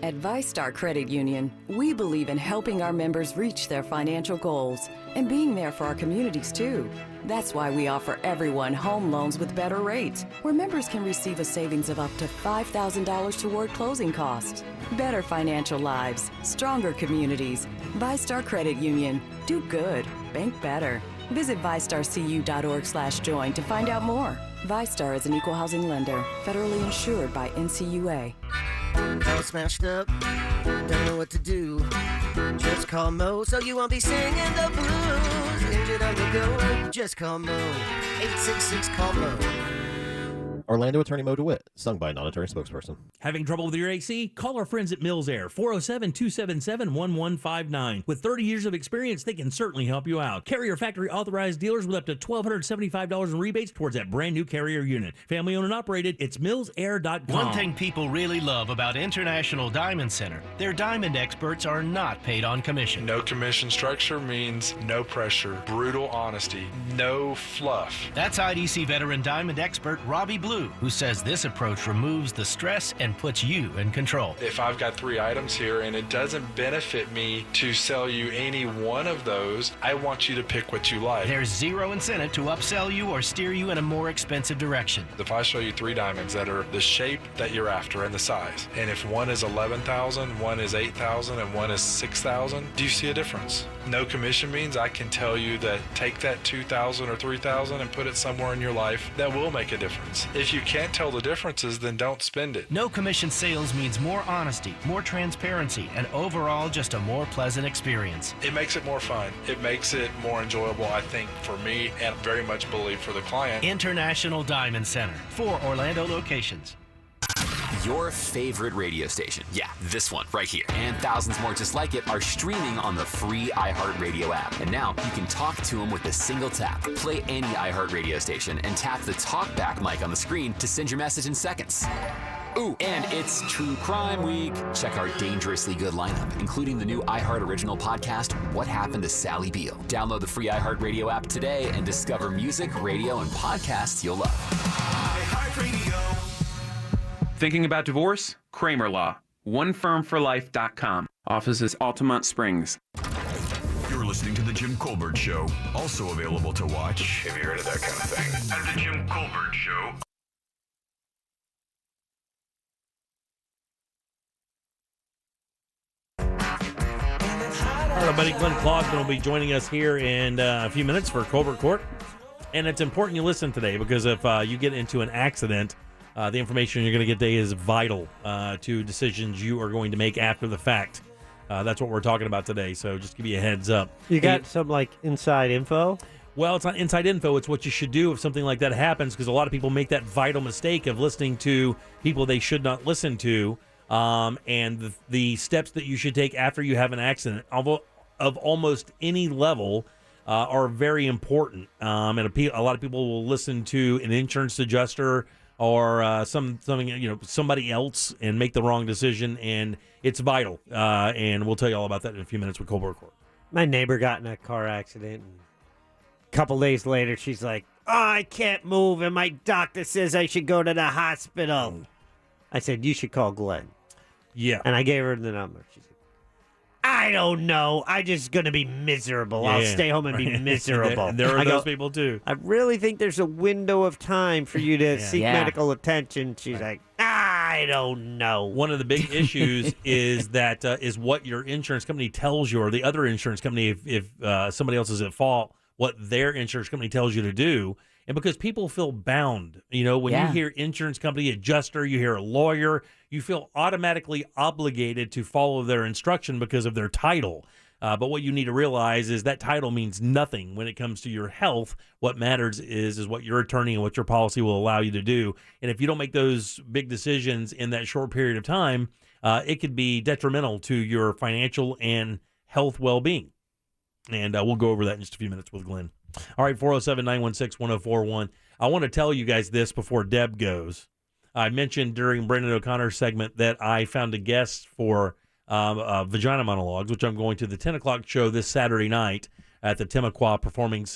At ViStar Credit Union, we believe in helping our members reach their financial goals and being there for our communities too. That's why we offer everyone home loans with better rates, where members can receive a savings of up to $5,000 toward closing costs. Better financial lives, stronger communities. ViStar Credit Union. Do good. Bank better. Visit ViStarCU.org/join to find out more. ViStar is an equal housing lender, federally insured by NCUA. All smashed up, don't know what to do. Just call Mo so you won't be singing the blues. Injured on the go, just call Mo. 866-CALL-MO. Orlando attorney Mo DeWitt, sung by a non-attorney spokesperson. Having trouble with your AC? Call our friends at Mills Air, 407-277-1159. With 30 years of experience, they can certainly help you out. Carrier factory authorized dealers with up to $1,275 in rebates towards that brand new Carrier unit. Family owned and operated, it's millsair.com. One thing people really love about International Diamond Center, their diamond experts are not paid on commission. No commission structure means no pressure, brutal honesty, no fluff. That's IDC veteran diamond expert Robbie Blue, who says this approach removes the stress and puts you in control. If I've got 3 items here and it doesn't benefit me to sell you any one of those, I want you to pick what you like. There's zero incentive to upsell you or steer you in a more expensive direction. If I show you 3 diamonds that are the shape that you're after and the size, and if one is 11,000, one is 8,000, and one is 6,000, do you see a difference? No commission means I can tell you that take that $2,000 or $3,000 and put it somewhere in your life that will make a difference. If you can't tell the differences, then don't spend it. No commission sales means more honesty, more transparency, and overall just a more pleasant experience. It makes it more fun. It makes it more enjoyable, I think, for me, and very much believe for the client. International Diamond Center, 4 Orlando locations. Your favorite radio station. Yeah, this one right here. And thousands more just like it are streaming on the free iHeartRadio app. And now you can talk to them with a single tap. Play any iHeartRadio station and tap the talkback mic on the screen to send your message in seconds. Ooh, and it's True Crime Week. Check our dangerously good lineup, including the new iHeart Original podcast, What Happened to Sally Beale. Download the free iHeartRadio app today and discover music, radio, and podcasts you'll love. iHeartRadio. Thinking about divorce? Kramer Law. OneFirmForLife.com. Offices Altamont Springs. You're listening to The Jim Colbert Show, also available to watch if you're into that kind of thing at The Jim Colbert Show. Our buddy Glenn Clogman will be joining us here in a few minutes for Colbert Court. And it's important you listen today because if you get into an accident, the information you're going to get today is vital to decisions you are going to make after the fact. That's what we're talking about today, so just give you a heads up. You got some, inside info? Well, it's not inside info. It's what you should do if something like that happens, because a lot of people make that vital mistake of listening to people they should not listen to, and the steps that you should take after you have an accident of almost any level are very important. And a lot of people will listen to an insurance adjuster or somebody else and make the wrong decision, and it's vital. And we'll tell you all about that in a few minutes with Colbert Court. My neighbor got in a car accident, and a couple days later, she's like, "Oh, I can't move, and my doctor says I should go to the hospital." I said, "You should call Glenn." Yeah. And I gave her the number. She's like, "I don't know. I'm just going to be miserable. I'll stay home and be miserable." There are those people, too. I really think there's a window of time for you to seek medical attention. She's like, "I don't know." One of the big issues is that is what your insurance company tells you, or the other insurance company, if somebody else is at fault, what their insurance company tells you to do. And because people feel bound, when you hear insurance company adjuster, you hear a lawyer, you feel automatically obligated to follow their instruction because of their title. But what you need to realize is that title means nothing when it comes to your health. What matters is what your attorney and what your policy will allow you to do. And if you don't make those big decisions in that short period of time, it could be detrimental to your financial and health well-being. And we'll go over that in just a few minutes with Glenn. All right, 407-916-1041. I want to tell you guys this before Deb goes. I mentioned during Brendan O'Connor's segment that I found a guest for Vagina Monologues, which I'm going to the 10 o'clock show this Saturday night at the Timuquua Performing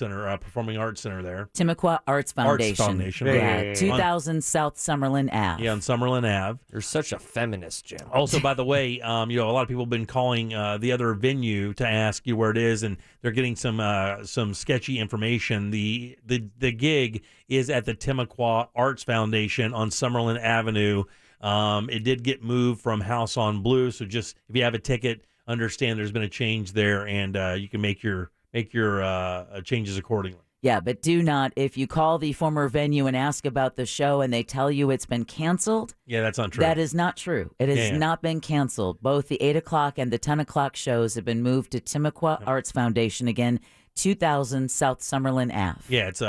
Arts Center there. Timuquua Arts Foundation. Yeah, 2000 South Summerlin Ave. Yeah, on Summerlin Ave. You're such a feminist, Jim. Also, by the way, a lot of people have been calling the other venue to ask you where it is, and they're getting some sketchy information. The gig is at the Timuquua Arts Foundation on Summerlin Avenue. It did get moved from House on Blue, so just if you have a ticket, understand there's been a change there, and you can make your changes accordingly. Yeah, but do not, if you call the former venue and ask about the show and they tell you it's been canceled. Yeah, that's not true. That is not true. It has not been canceled. Both the 8 o'clock and the 10 o'clock shows have been moved to Timuquua Arts Foundation, again, 2000 South Summerlin Ave. Yeah, it's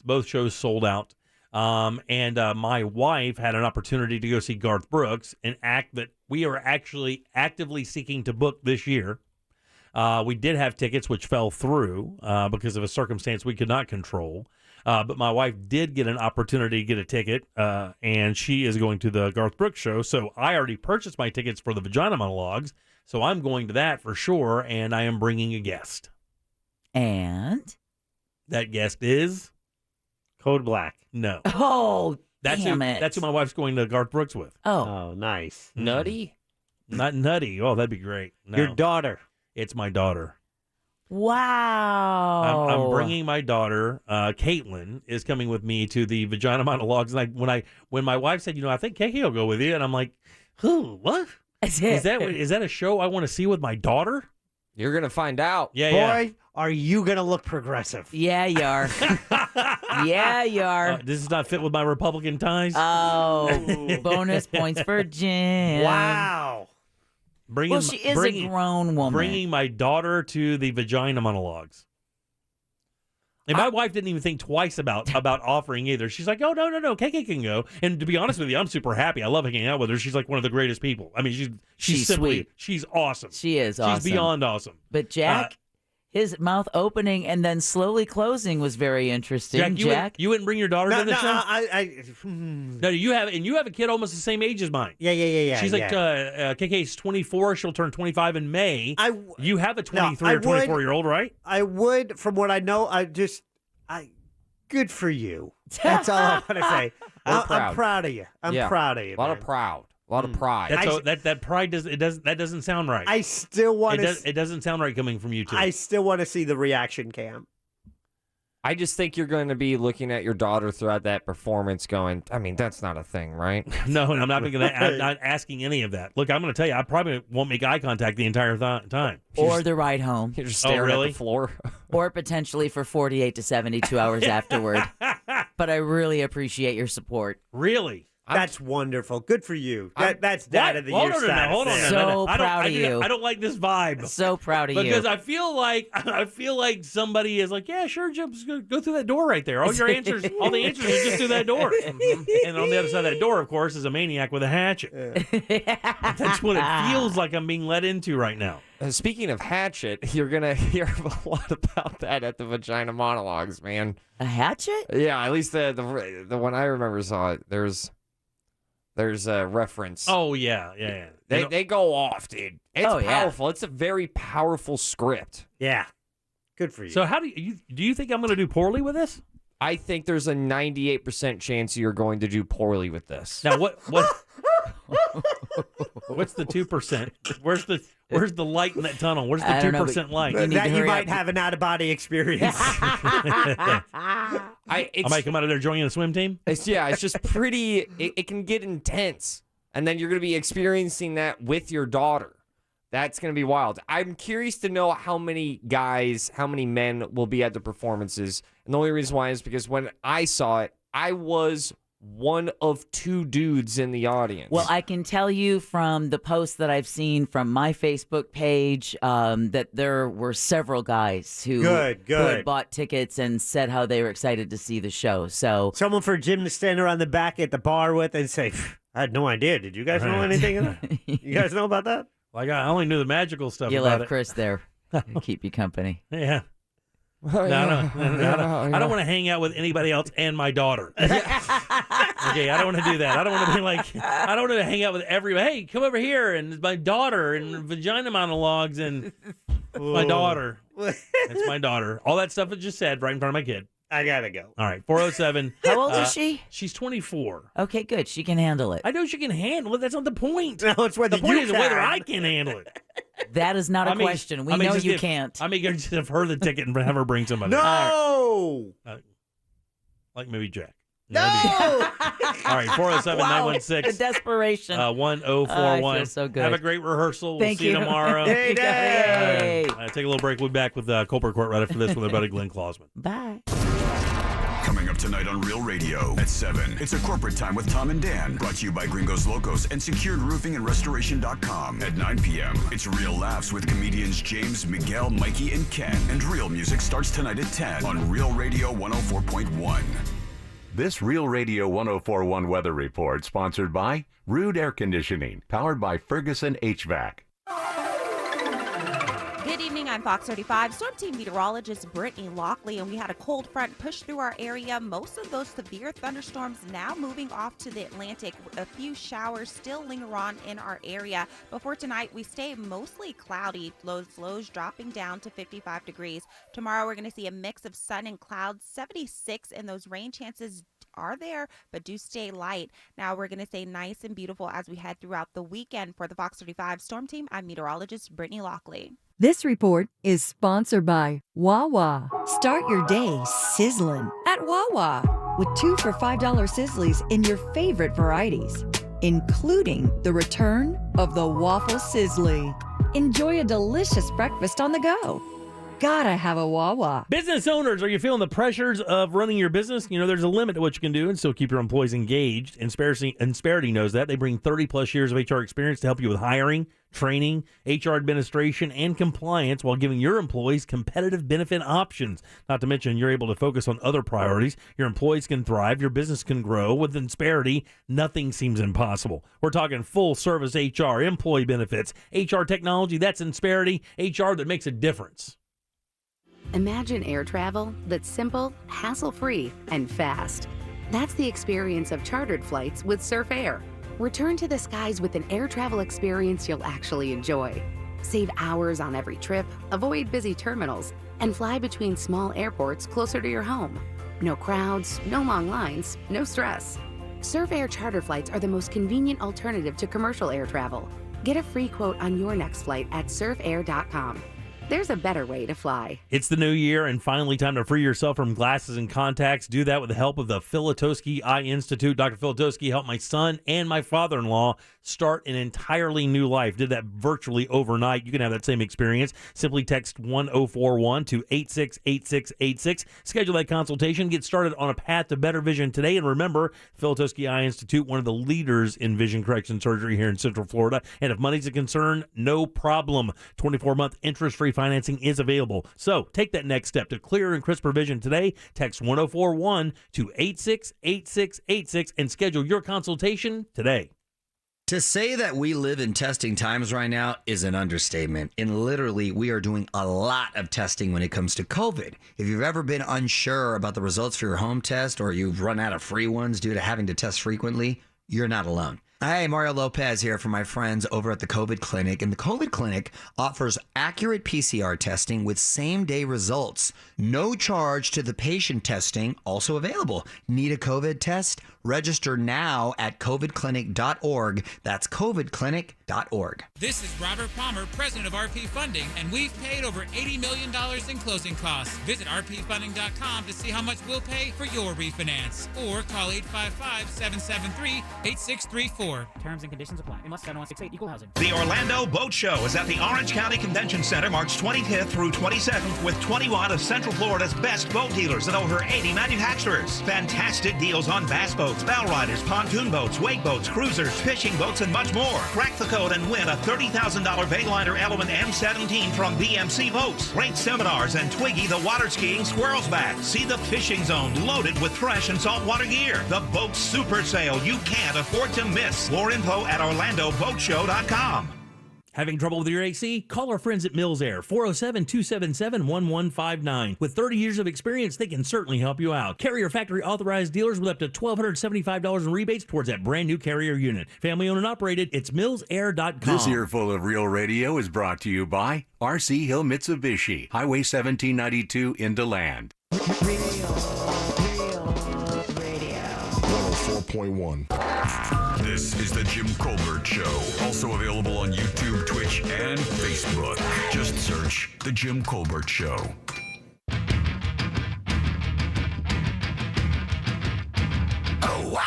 both shows sold out. And my wife had an opportunity to go see Garth Brooks, an act that we are actually actively seeking to book this year. We did have tickets, which fell through because of a circumstance we could not control. But my wife did get an opportunity to get a ticket, and she is going to the Garth Brooks show. So I already purchased my tickets for the Vagina Monologues, so I'm going to that for sure, and I am bringing a guest. And? That guest is? Code Black. No. Oh, damn it. That's who my wife's going to Garth Brooks with. Oh, nice. Nutty? Not Nutty. Oh, that'd be great. No. Your daughter. It's my daughter. Wow. I'm bringing my daughter. Caitlin is coming with me to the Vagina Monologues. And when my wife said, I think Kiki will go with you, and I'm like, who? What? Is that a show I want to see with my daughter? You're going to find out. Boy, are you going to look progressive. Yeah, you are. Yeah, you are. This is not fit with my Republican ties. Oh, bonus points for Jim. Wow. She is a grown woman. Bringing my daughter to the vagina monologues. And my wife didn't even think twice about offering either. She's like, oh, no, KK can go. And to be honest with you, I'm super happy. I love hanging out with her. She's like one of the greatest people. I mean, she's simply sweet. She's awesome. She is awesome. She's beyond awesome. But Jack, his mouth opening and then slowly closing was very interesting. Jack, you wouldn't bring your daughter to the show? No, No, you have a kid almost the same age as mine. Yeah. She's like KK's 24. She'll turn 25 in May. You have a 23 or 24-year-old, right? I would, from what I know, good for you. That's all I want to say. I'm proud of you. I'm proud of you. A lot of proud. A lot of pride. That pride doesn't sound right. I still want to. It doesn't sound right coming from you two. I still want to see the reaction cam. I just think you're going to be looking at your daughter throughout that performance going, I mean, that's not a thing, right? No, and I'm not asking any of that. Look, I'm going to tell you, I probably won't make eye contact the entire time. Or the ride home. You're just staring at the floor. Or potentially for 48 to 72 hours afterward. But I really appreciate your support. Really? That's wonderful. Good for you. That's Dad of the Year status. Hold on. So proud of you. I don't like this vibe. So proud of you. Because I feel like somebody is like, yeah, sure, Jim, just go through that door right there. All the answers are just through that door. And on the other side of that door, of course, is a maniac with a hatchet. That's what it feels like I'm being led into right now. Speaking of hatchet, you're going to hear a lot about that at the Vagina Monologues, man. A hatchet? Yeah, at least the one I remember saw it. There's a reference. Oh, yeah. They go off, dude. It's powerful. It's a very powerful script. Yeah. Good for you. So how do you think I'm going to do poorly with this? I think there's a 98% chance you're going to do poorly with this. Now, what what's the 2%? Where's the light in that tunnel? Where's the 2% light? You might have an out-of-body experience. I might come out of there joining the swim team. It's just pretty. It can get intense, and then you're going to be experiencing that with your daughter. That's going to be wild. I'm curious to know how many men will be at the performances. And the only reason why is because when I saw it, I was one of two dudes in the audience. Well, I can tell you from the posts that I've seen from my Facebook page that there were several guys who had bought tickets and said how they were excited to see the show. So someone for Jim to stand around the back at the bar with and say, I had no idea. Did you guys know anything of that? You guys know about that? Like, I only knew the magical stuff You'll about have Chris there to keep you company. Yeah. I don't want to hang out with anybody else and my daughter. Okay, I don't want to do that. I don't want to be like, I don't want to hang out with everybody. Hey, come over here, and my daughter, and Vagina Monologues, and my daughter. That's my daughter. All that stuff I just said right in front of my kid. I gotta go. All right, 407. How old is she? She's 24. Okay, good. She can handle it. I know she can handle it. That's not the point. No, it's whether the point is can. whether I can handle it. That is not a question. We know you can't. I may just give her the ticket and have her bring somebody. No! Like maybe Jack. No! All right, 407-916. The desperation. 1041. I feel so good. Have a great rehearsal. Thank we'll see you tomorrow. Hey, Dad! Take a little break. We'll be back with Colbert Court right after this with our buddy Glenn Klausman. Bye. Coming up tonight on Real Radio at 7. It's a corporate time with Tom and Dan. Brought to you by Gringos Locos and SecuredRoofingAndRestoration.com. At 9 p.m., it's Real Laughs with comedians James, Miguel, Mikey, and Ken. And Real Music starts tonight at 10 on Real Radio 104.1. This Real Radio 104.1 weather report sponsored by Rude Air Conditioning, powered by Ferguson HVAC. Good evening, I'm Fox 35 Storm Team Meteorologist Brittany Lockley, and we had a cold front push through our area. Most of those severe thunderstorms now moving off to the Atlantic. A few showers still linger on in our area. Before tonight, we stay mostly cloudy. Lows dropping down to 55 degrees. Tomorrow, we're going to see a mix of sun and clouds, 76, and those rain chances are there, but do stay light. Now we're going to stay nice and beautiful as we head throughout the weekend. For the Fox 35 Storm Team, I'm meteorologist Brittany Lockley. This report is sponsored by Wawa. Start your day sizzling at Wawa with 2 for $5 Sizzlies in your favorite varieties, including the return of the Waffle Sizzly. Enjoy a delicious breakfast on the go. Gotta have a Wawa. Business owners, are you feeling the pressures of running your business? You know, there's a limit to what you can do and still keep your employees engaged. Insperity knows that. They bring 30-plus years of HR experience to help you with hiring, training, HR administration, and compliance while giving your employees competitive benefit options. Not to mention, you're able to focus on other priorities. Your employees can thrive. Your business can grow. With Insperity, nothing seems impossible. We're talking full-service HR, employee benefits, HR technology. That's Insperity, HR that makes a difference. Imagine air travel that's simple, hassle-free, and fast. That's the experience of chartered flights with Surf Air. Return to the skies with an air travel experience you'll actually enjoy. Save hours on every trip, avoid busy terminals, and fly between small airports closer to your home. No crowds, no long lines, no stress. Surf Air charter flights are the most convenient alternative to commercial air travel. Get a free quote on your next flight at surfair.com. There's a better way to fly. It's the new year and finally time to free yourself from glasses and contacts. Do that with the help of the Filatowski Eye Institute. Dr. Filatowski helped my son and my father-in-law start an entirely new life. Did that virtually overnight. You can have that same experience. Simply text 1041 to 868686. Schedule that consultation. Get started on a path to better vision today. And remember, Filatowski Eye Institute, one of the leaders in vision correction surgery here in Central Florida. And if money's a concern, no problem. 24-month interest-free financing is available. So take that next step to clearer and crisper vision today. Text 1041 to 868686 and schedule your consultation today. To say that we live in testing times right now is an understatement. And literally, we are doing a lot of testing when it comes to COVID. If you've ever been unsure about the results for your home test or you've run out of free ones due to having to test frequently, you're not alone. Hi, Mario Lopez here from my friends over at the COVID Clinic. And the COVID Clinic offers accurate PCR testing with same-day results. No charge to the patient testing, also available. Need a COVID test? Register now at covidclinic.org. That's covidclinic.org. This is Robert Palmer, president of RP Funding, and we've paid over $80 million in closing costs. Visit rpfunding.com to see how much we'll pay for your refinance. Or call 855-773-8634. Terms and conditions apply. Unless 7168 equal housing. The Orlando Boat Show is at the Orange County Convention Center March 25th through 27th with 21 of Central Florida's best boat dealers and over 80 manufacturers. Fantastic deals on bass boats, bow riders, pontoon boats, wake boats, cruisers, fishing boats, and much more. Crack the code and win a $30,000 Bayliner Element M17 from BMC Boats. Great seminars and Twiggy the water skiing squirrels back. See the fishing zone loaded with fresh and saltwater gear. The boat super sale you can't afford to miss. More info at OrlandoBoatShow.com. Having trouble with your AC? Call our friends at Mills Air, 407-277-1159. With 30 years of experience, they can certainly help you out. Carrier factory authorized dealers with up to $1,275 in rebates towards that brand new Carrier unit. Family owned and operated, it's millsair.com. This earful of Real Radio is brought to you by RC Hill Mitsubishi, Highway 1792 in DeLand. Real Radio. 104.1. This is the Jim Colbert Show. Also available on YouTube, Twitch, and Facebook. Just search The Jim Colbert Show. Oh,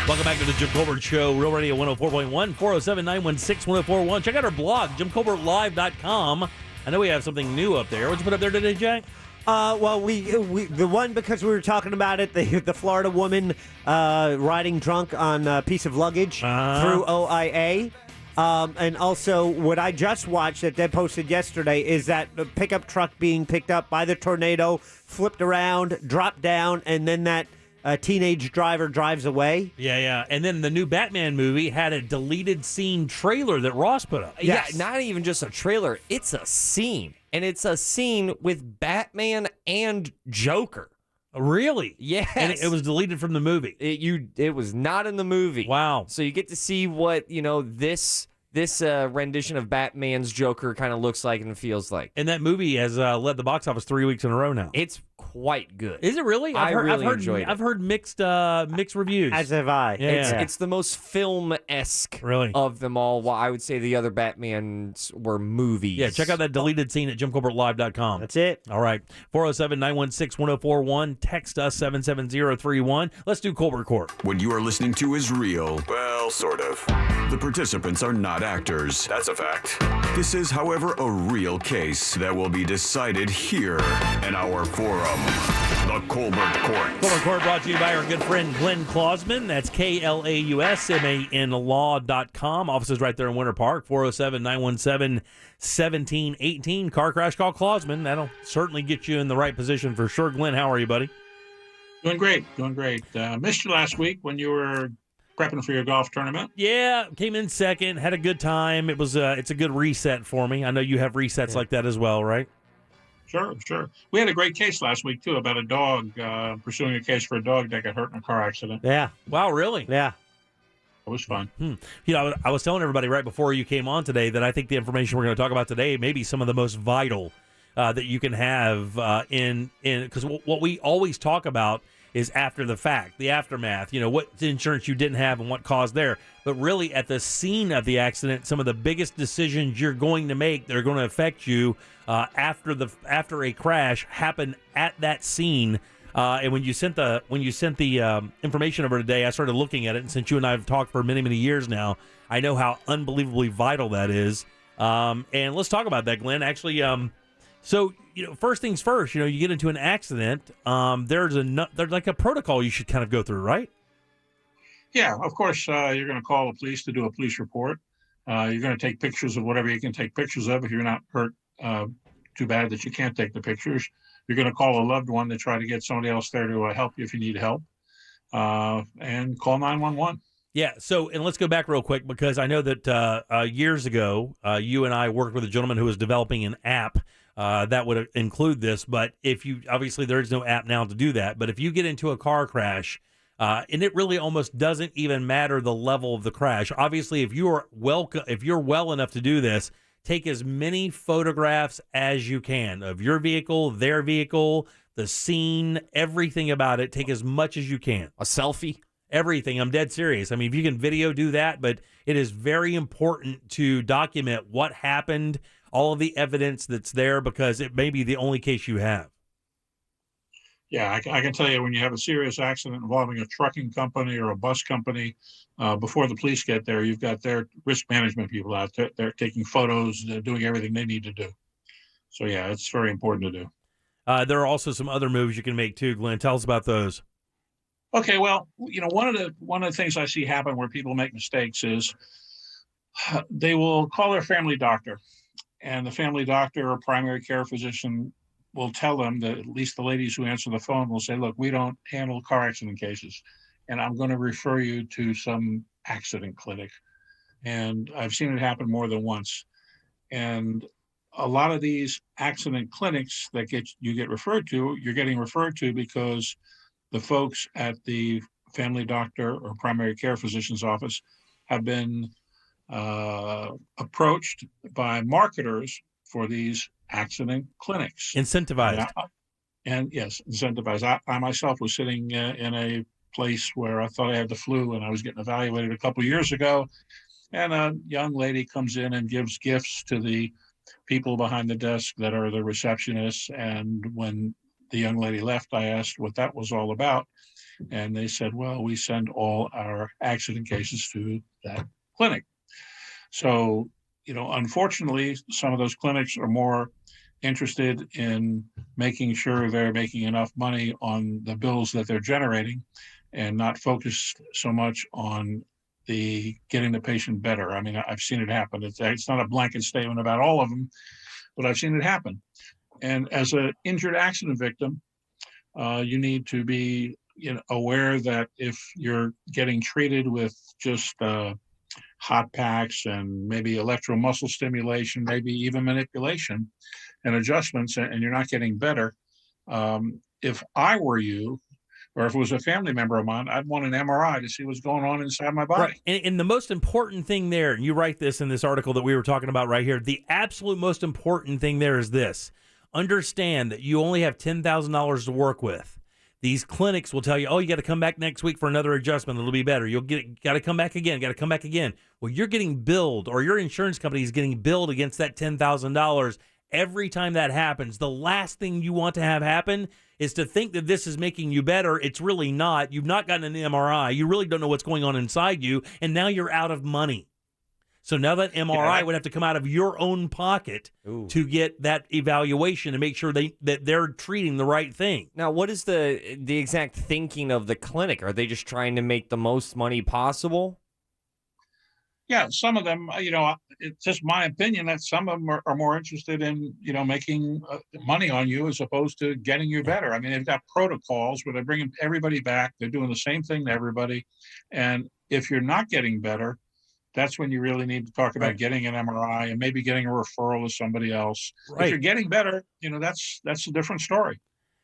Welcome back to the Jim Colbert Show, Real Radio 104.1, 407-916-1041. Check out our blog, JimColbertLive.com. I know we have something new up there. What'd you put up there today, Jack? Well, we the one, because we were talking about it, the Florida woman riding drunk on a piece of luggage through OIA. And also, what I just watched that they posted yesterday is that the pickup truck being picked up by the tornado, flipped around, dropped down, and then that teenage driver drives away. Yeah. And then the new Batman movie had a deleted scene trailer that Ross put up. Yes. Yeah, not even just a trailer. It's a scene. And it's a scene with Batman and Joker. Really? Yes. And it was deleted from the movie. It was not in the movie. Wow. So you get to see what, this rendition of Batman's Joker kind of looks like and feels like. And that movie has led the box office 3 weeks in a row now. It's quite good. Is it really? I really enjoyed it. I've heard mixed mixed reviews. As have I. Yeah. It's the most film-esque Really? of them all. While I would say the other Batmans were movies. Yeah, check out that deleted scene at JimColbertLive.com. That's it. All right. 407-916-1041. Text us 77031. Let's do Colbert Court. What you are listening to is real. Well, sort of. The participants are not actors. That's a fact. This is, however, a real case that will be decided here in our forum, the Colbert Court. Colbert Court brought to you by our good friend Glenn Klausman. That's KLAUSMAN law.com. Offices right there in Winter Park. 407-917-1718. Car crash, call Klausman. That'll certainly get you in the right position for sure. Glenn, how are you, buddy? Doing great. Missed you last week when you were prepping for your golf tournament. Yeah, came in second, had a good time. It's a good reset for me. I know you have resets like that as well, right? Sure. We had a great case last week, too, about a dog, pursuing a case for a dog that got hurt in a car accident. Yeah. Wow, really? Yeah. It was fun. You know, I was telling everybody right before you came on today that I think the information we're going to talk about today may be some of the most vital that you can have in because what we always talk about is after the fact, the aftermath, you know, what insurance you didn't have and what caused there. But really at the scene of the accident, some of the biggest decisions you're going to make that are going to affect you after a crash happen at that scene. And when you sent the information over today, I started looking at it, and since you and I have talked for many, many years now, I know how unbelievably vital that is. And let's talk about that, Glenn. Actually, so, you know, first things first, you know, you get into an accident, there's like a protocol you should kind of go through, right? Yeah, of course, you're going to call the police to do a police report. You're going to take pictures of whatever you can take pictures of. If you're not hurt too bad that you can't take the pictures, you're going to call a loved one to try to get somebody else there to help you if you need help, and call 911. Yeah, so, and let's go back real quick because I know that years ago, you and I worked with a gentleman who was developing an app that would include this, but obviously there is no app now to do that, but if you get into a car crash, and it really almost doesn't even matter the level of the crash. Obviously, if you're well enough to do this, take as many photographs as you can of your vehicle, their vehicle, the scene, everything about it. Take as much as you can. A selfie? Everything. I'm dead serious. I mean, if you can video, do that, but it is very important to document what happened, all of the evidence that's there, because it may be the only case you have. Yeah, I can tell you when you have a serious accident involving a trucking company or a bus company, before the police get there, you've got their risk management people out there. They're taking photos, they're doing everything they need to do. So, yeah, it's very important to do. There are also some other moves you can make too, Glenn. Tell us about those. Okay, well, you know, one of the things I see happen where people make mistakes is they will call their family doctor, and the family doctor or primary care physician will tell them that, at least the ladies who answer the phone will say, look, we don't handle car accident cases, and I'm going to refer you to some accident clinic. And I've seen it happen more than once. And a lot of these accident clinics that you get referred to, you're getting referred to because the folks at the family doctor or primary care physician's office have been approached by marketers for these accident clinics. Incentivized. And yes, incentivized. I myself was sitting in a place where I thought I had the flu, and I was getting evaluated a couple of years ago. And a young lady comes in and gives gifts to the people behind the desk that are the receptionists. And when the young lady left, I asked what that was all about. And they said, well, we send all our accident cases to that clinic. So, you know, unfortunately, some of those clinics are more interested in making sure they're making enough money on the bills that they're generating and not focused so much on getting the patient better. I mean, I've seen it happen. It's not a blanket statement about all of them, but I've seen it happen. And as an injured accident victim, you need to be aware that if you're getting treated with just hot packs and maybe electromuscle stimulation, maybe even manipulation and adjustments, and you're not getting better, if I were you, or if it was a family member of mine, I'd want an MRI to see what's going on inside my body. Right. And the most important thing there, and you write this in this article that we were talking about right here, the absolute most important thing there is this. understand that you only have $10,000 to work with. These clinics will tell you, oh, you got to come back next week for another adjustment. It'll be better. You'll got to come back again. Got to come back again. Well, you're getting billed, or your insurance company is getting billed against that $10,000 every time that happens. The last thing you want to have happen is to think that this is making you better. It's really not. You've not gotten an MRI. You really don't know what's going on inside you, and now you're out of money. So now that MRI would have to come out of your own pocket to get that evaluation and make sure that they're treating the right thing. Now, what is the exact thinking of the clinic? Are they just trying to make the most money possible? Yeah, some of them, it's just my opinion that some of them are more interested in, making money on you as opposed to getting you better. I mean, they've got protocols where they're bringing everybody back. They're doing the same thing to everybody. And if you're not getting better, that's when you really need to talk about getting an MRI and maybe getting a referral to somebody else. Right. If you're getting better, that's a different story.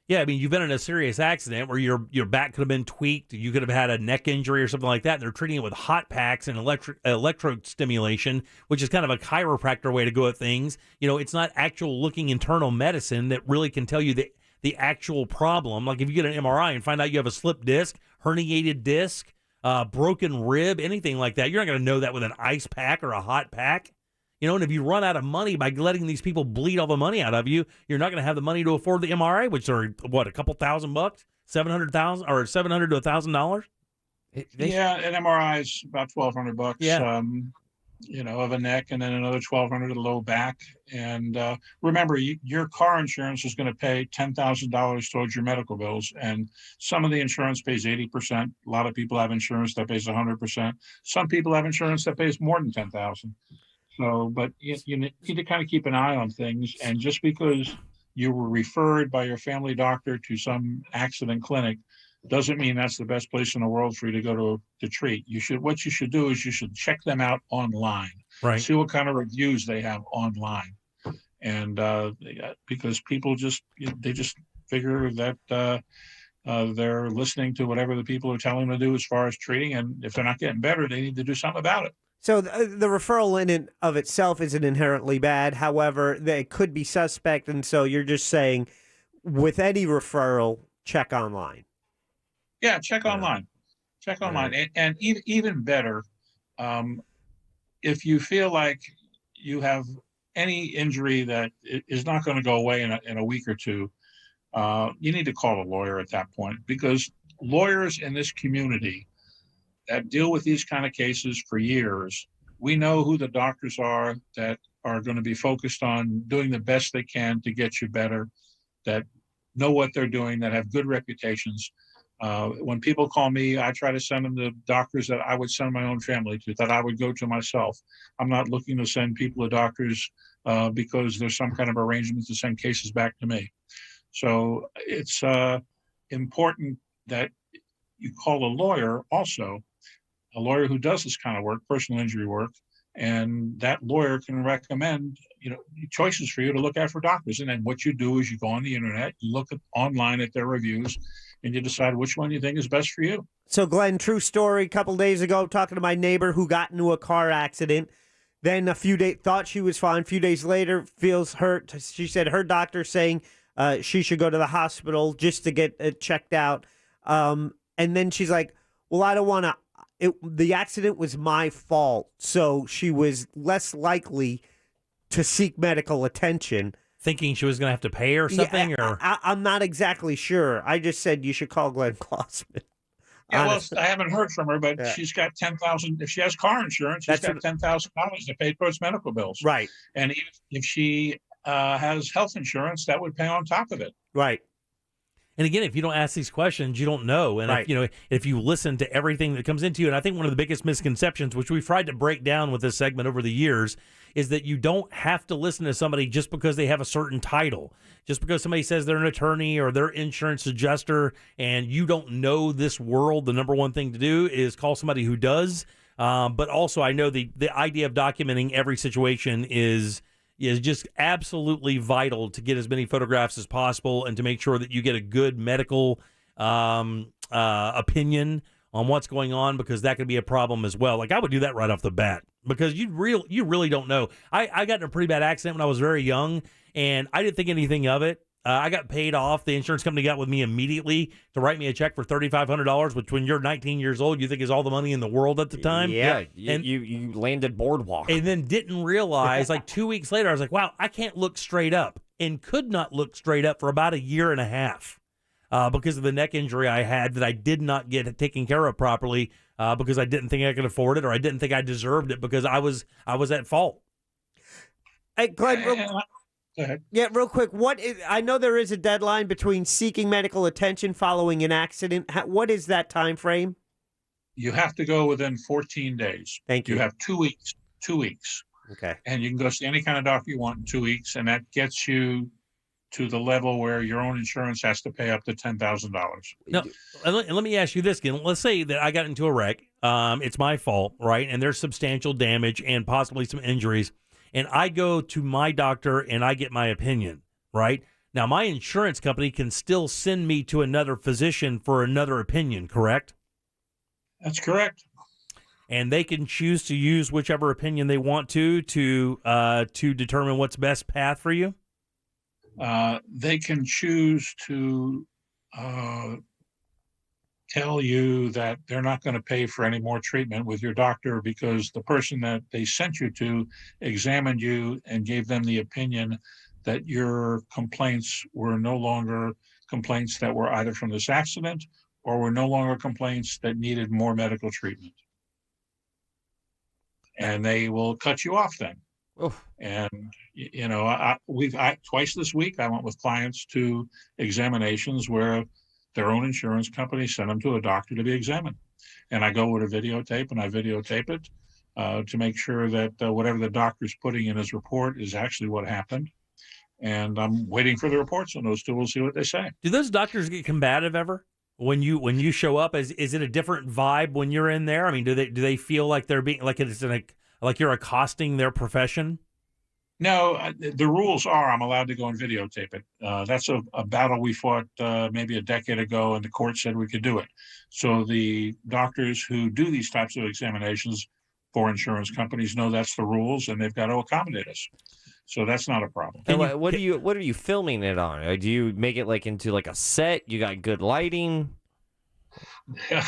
Yeah, I mean, you've been in a serious accident where your back could have been tweaked. You could have had a neck injury or something like that. They're treating it with hot packs and electrode stimulation, which is kind of a chiropractor way to go at things. It's not actual looking internal medicine that really can tell you the actual problem. Like if you get an MRI and find out you have a slipped disc, herniated disc, broken rib, anything like that, you're not going to know that with an ice pack or a hot pack. And if you run out of money by letting these people bleed all the money out of you, you're not going to have the money to afford the MRI, which are a couple $1,000, $700,000 or $700 to $1,000. Yeah, an MRI is about $1,200. Yeah. Of a neck, and then another $1,200 of the low back. And remember, your car insurance is going to pay $10,000 towards your medical bills, and some of the insurance pays 80%. A lot of people have insurance that pays 100%. Some people have insurance that pays more than $10,000. So, but you need to kind of keep an eye on things. And just because you were referred by your family doctor to some accident clinic doesn't mean that's the best place in the world for you to go to treat. What you should do is you should check them out online. Right. See what kind of reviews they have online. And because people just figure that they're listening to whatever the people are telling them to do as far as treating. And if they're not getting better, they need to do something about it. So the referral in and of itself isn't inherently bad. However, they could be suspect. And so you're just saying with any referral, check online. Yeah, check online. Check online. Right. And even better, if you feel like you have any injury that is not going to go away in a week or two, you need to call a lawyer at that point, because lawyers in this community that deal with these kind of cases for years, we know who the doctors are that are going to be focused on doing the best they can to get you better, that know what they're doing, that have good reputations. When people call me, I try to send them to doctors that I would send my own family to, that I would go to myself. I'm not looking to send people to doctors because there's some kind of arrangement to send cases back to me. So it's important that you call a lawyer also, a lawyer who does this kind of work, personal injury work, and that lawyer can recommend, choices for you to look at for doctors. And then what you do is you go on the internet, you look online at their reviews, and you decide which one you think is best for you. So, Glenn, true story, a couple days ago, talking to my neighbor who got into a car accident. Then a few days, thought she was fine. A few days later, feels hurt. She said her doctor saying she should go to the hospital just to get checked out. And then she's like, well, I don't want to. The accident was my fault. So she was less likely to seek medical attention. Thinking she was going to have to pay or something? Yeah, I'm not exactly sure. I just said you should call Glenn Klossman. Yeah, well, I haven't heard from her, but she's got $10,000. If she has car insurance, she's got $10,000 to pay towards medical bills. Right. And if she has health insurance, that would pay on top of it. Right. And again, if you don't ask these questions, you don't know. And right. if you listen to everything that comes into you, and I think one of the biggest misconceptions, which we've tried to break down with this segment over the years, is that you don't have to listen to somebody just because they have a certain title. Just because somebody says they're an attorney or they're insurance adjuster and you don't know this world, the number one thing to do is call somebody who does. But also, I know the idea of documenting every situation is just absolutely vital to get as many photographs as possible and to make sure that you get a good medical opinion on what's going on, because that could be a problem as well. Like, I would do that right off the bat. because you really don't know. I got in a pretty bad accident when I was very young, and I didn't think anything of it. I got paid off. The insurance company got with me immediately to write me a check for $3,500, which when you're 19 years old, you think is all the money in the world at the time. Yeah, and you landed boardwalk. And then didn't realize, like 2 weeks later, I was like, wow, I can't look straight up, and could not look straight up for about a year and a half. Because of the neck injury I had that I did not get taken care of properly because I didn't think I could afford it, or I didn't think I deserved it because I was at fault. Hey, Glenn, Go ahead. yeah, real quick. I know there is a deadline between seeking medical attention following an accident. What is that time frame? You have to go within 14 days. Thank you. You have 2 weeks. 2 weeks. Okay. And you can go see any kind of doctor you want in 2 weeks, and that gets you to the level where your own insurance has to pay up to $10,000. No, and let me ask you this, again. Let's say that I got into a wreck. It's my fault, right? And there's substantial damage and possibly some injuries. And I go to my doctor and I get my opinion, right? Now, my insurance company can still send me to another physician for another opinion, correct? That's correct. And they can choose to use whichever opinion they want to determine what's best path for you? They can choose to tell you that they're not going to pay for any more treatment with your doctor because the person that they sent you to examined you and gave them the opinion that your complaints were no longer complaints that were either from this accident or were no longer complaints that needed more medical treatment. And they will cut you off then. Oof. And twice this week I went with clients to examinations where their own insurance company sent them to a doctor to be examined, and I go with a videotape and I videotape it to make sure that whatever the doctor's putting in his report is actually what happened. And I'm waiting for the reports on those two. We'll see what they say. Do those doctors get combative ever when you show up? Is it a different vibe when you're in there? I mean, do they feel like they're being like you're accosting their profession? No, the rules are I'm allowed to go and videotape it. That's a battle we fought maybe a decade ago, and the court said we could do it. So the doctors who do these types of examinations for insurance companies know that's the rules, and they've got to accommodate us. So that's not a problem. And what are you filming it on? Do you make it into a set? You got good lighting?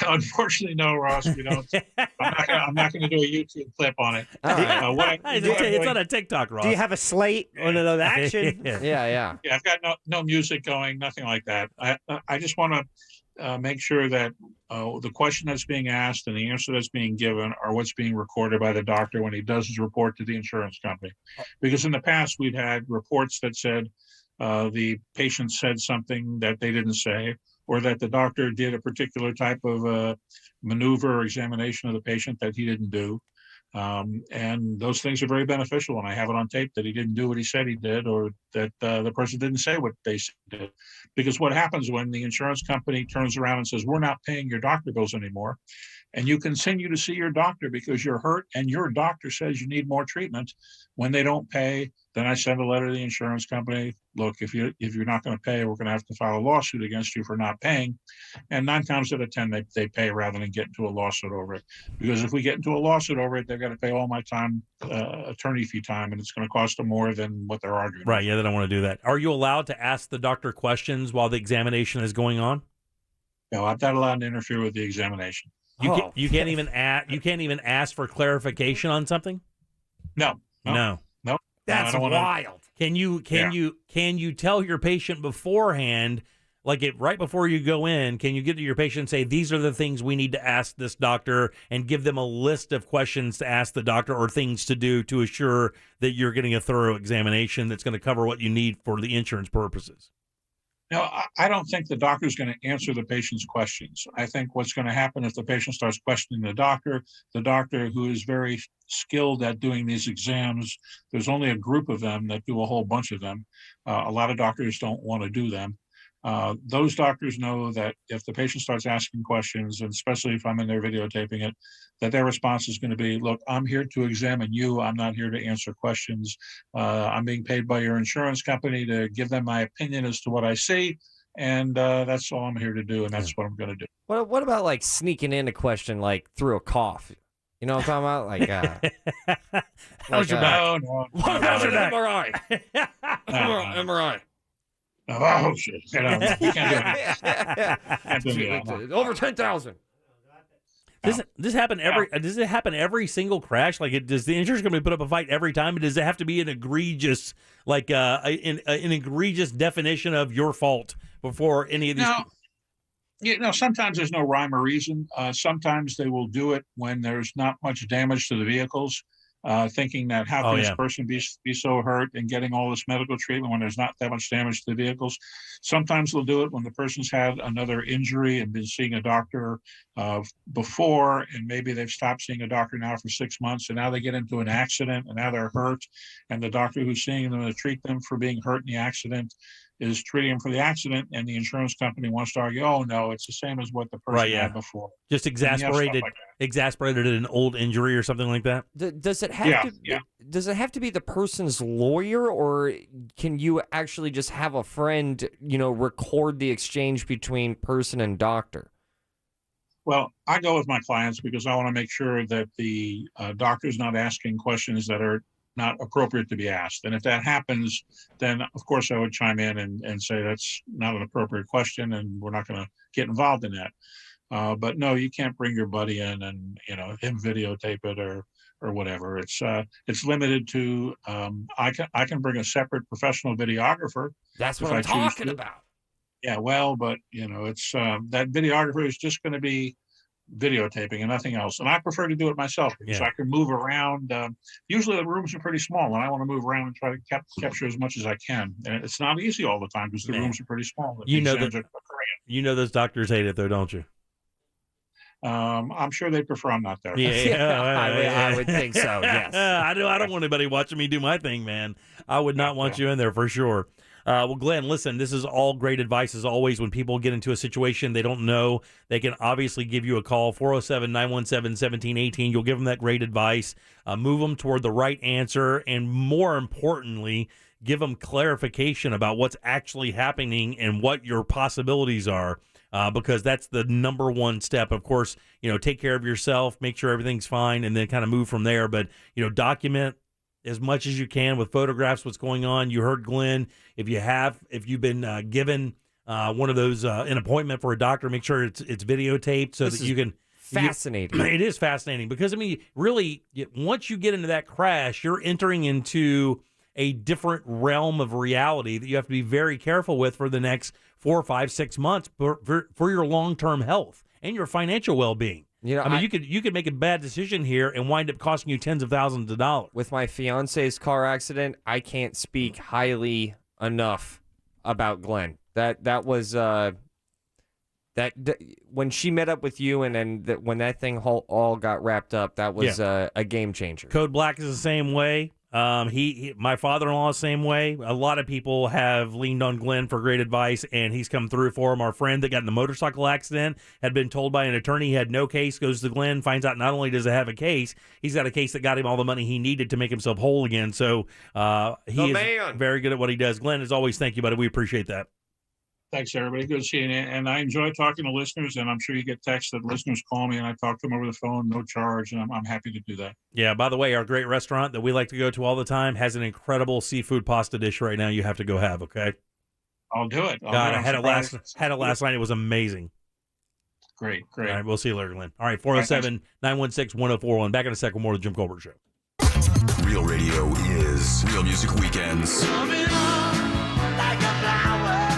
Unfortunately, no, Ross. We don't. I'm not going to do a YouTube clip on it. It's on a TikTok, Ross. Do you have a slate on another action? Yeah. I've got no music going, nothing like that. I just want to make sure that the question that's being asked and the answer that's being given are what's being recorded by the doctor when he does his report to the insurance company. Because in the past, we've had reports that said the patient said something that they didn't say, or that the doctor did a particular type of maneuver or examination of the patient that he didn't do. And those things are very beneficial. And I have it on tape that he didn't do what he said he did, or that the person didn't say what they did. Because what happens when the insurance company turns around and says, we're not paying your doctor bills anymore, and you continue to see your doctor because you're hurt and your doctor says you need more treatment, when they don't pay, then I send a letter to the insurance company. Look, if you're not going to pay, we're going to have to file a lawsuit against you for not paying. And 9 times out of 10, they pay rather than get into a lawsuit over it. Because if we get into a lawsuit over it, they've got to pay all my time, attorney fee time, and it's going to cost them more than what they're arguing. Right, yeah, they don't want to do that. Are you allowed to ask the doctor questions while the examination is going on? No, I'm not allowed to interfere with the examination. You can't even ask for clarification on something? No. That's wild. Can you tell your patient beforehand, right before you go in, can you get to your patient and say, these are the things we need to ask this doctor, and give them a list of questions to ask the doctor or things to do to assure that you're getting a thorough examination that's going to cover what you need for the insurance purposes? No, I don't think the doctor is going to answer the patient's questions. I think what's going to happen if the patient starts questioning the doctor who is very skilled at doing these exams, there's only a group of them that do a whole bunch of them. A lot of doctors don't want to do them. Those doctors know that if the patient starts asking questions, and especially if I'm in there videotaping it, that their response is going to be, look, I'm here to examine you. I'm not here to answer questions. I'm being paid by your insurance company to give them my opinion as to what I see. And that's all I'm here to do. And that's what I'm going to do. What about sneaking in a question through a cough? You know what I'm talking about? Like, how's your back? No. How's your back? MRI. MRI. Oh, shit. You can't do that. Over 10,000. Does this happen every? Does it happen every single crash? Like, does the insurance company put up a fight every time? Does it have to be an egregious, like, an egregious definition of your fault before any of these? Sometimes there's no rhyme or reason. Sometimes they will do it when there's not much damage to the vehicles, thinking that how can this person be so hurt and getting all this medical treatment when there's not that much damage to the vehicles. Sometimes they'll do it when the person's had another injury and been seeing a doctor before, and maybe they've stopped seeing a doctor now for 6 months, and now they get into an accident and now they're hurt, and the doctor who's seeing them to treat them for being hurt in the accident is treating them for the accident, and the insurance company wants to argue, oh no, it's the same as what the person had before. Just exasperated an old injury or something like that. Does it have Does it have to be the person's lawyer, or can you actually just have a friend, record the exchange between person and doctor? Well, I go with my clients because I want to make sure that the doctor's not asking questions that are not appropriate to be asked. And if that happens, then of course I would chime in and say that's not an appropriate question and we're not going to get involved in that. But no, you can't bring your buddy in and him videotape it or whatever. It's limited to I can bring a separate professional videographer. That's what I'm talking about. Yeah, well, but it's that videographer is just going to be videotaping and nothing else. And I prefer to do it myself because I can move around. Usually the rooms are pretty small and I want to move around and try to capture as much as I can. And it's not easy all the time because the rooms are pretty small. Those doctors hate it though, don't you? I'm sure they prefer I'm not there. I would think so, yes. I don't want anybody watching me do my thing, man. I would not want you in there for sure. Well, Glenn, listen, this is all great advice as always. When people get into a situation they don't know, they can obviously give you a call, 407-917-1718. You'll give them that great advice, move them toward the right answer, and more importantly, give them clarification about what's actually happening and what your possibilities are, because that's the number one step. Of course, take care of yourself, make sure everything's fine, and then kind of move from there. But, document as much as you can with photographs what's going on. You heard Glenn. If you've been given one of those an appointment for a doctor, make sure it's videotaped so that you can. Fascinating. It is fascinating because really, once you get into that crash, you're entering into a different realm of reality that you have to be very careful with for the next 4, 5, 6 months for your long-term health and your financial well-being. You could make a bad decision here and wind up costing you tens of thousands of dollars. With my fiance's car accident, I can't speak highly enough about Glenn. That was when she met up with you, and then when that thing all got wrapped up, that was a game changer. Code Black is the same way. My father-in-law is the same way. A lot of people have leaned on Glenn for great advice, and he's come through for him. Our friend that got in the motorcycle accident had been told by an attorney he had no case, goes to Glenn, finds out not only does he have a case, he's got a case that got him all the money he needed to make himself whole again. So he is very good at what he does. Glenn, as always, thank you, buddy. We appreciate that. Thanks, everybody. Good seeing you. And I enjoy talking to listeners, and I'm sure you get texts that listeners call me, and I talk to them over the phone, no charge, and I'm happy to do that. Yeah, by the way, our great restaurant that we like to go to all the time has an incredible seafood pasta dish right now you have to go have, okay? I'll do it. I had it last night. It was amazing. Great. All right, we'll see you later, Glenn. All right, 407-916-1041. Back in a second with more of the Jim Colbert Show. Real radio is Real Music Weekends. Coming on like a flower.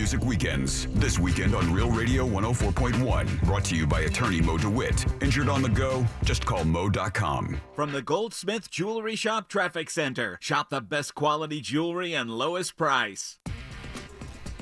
Music Weekends, this weekend on Real Radio 104.1. Brought to you by attorney Mo DeWitt. Injured on the go? Just call Mo.com. From the Goldsmith Jewelry Shop Traffic Center. Shop the best quality jewelry and lowest price.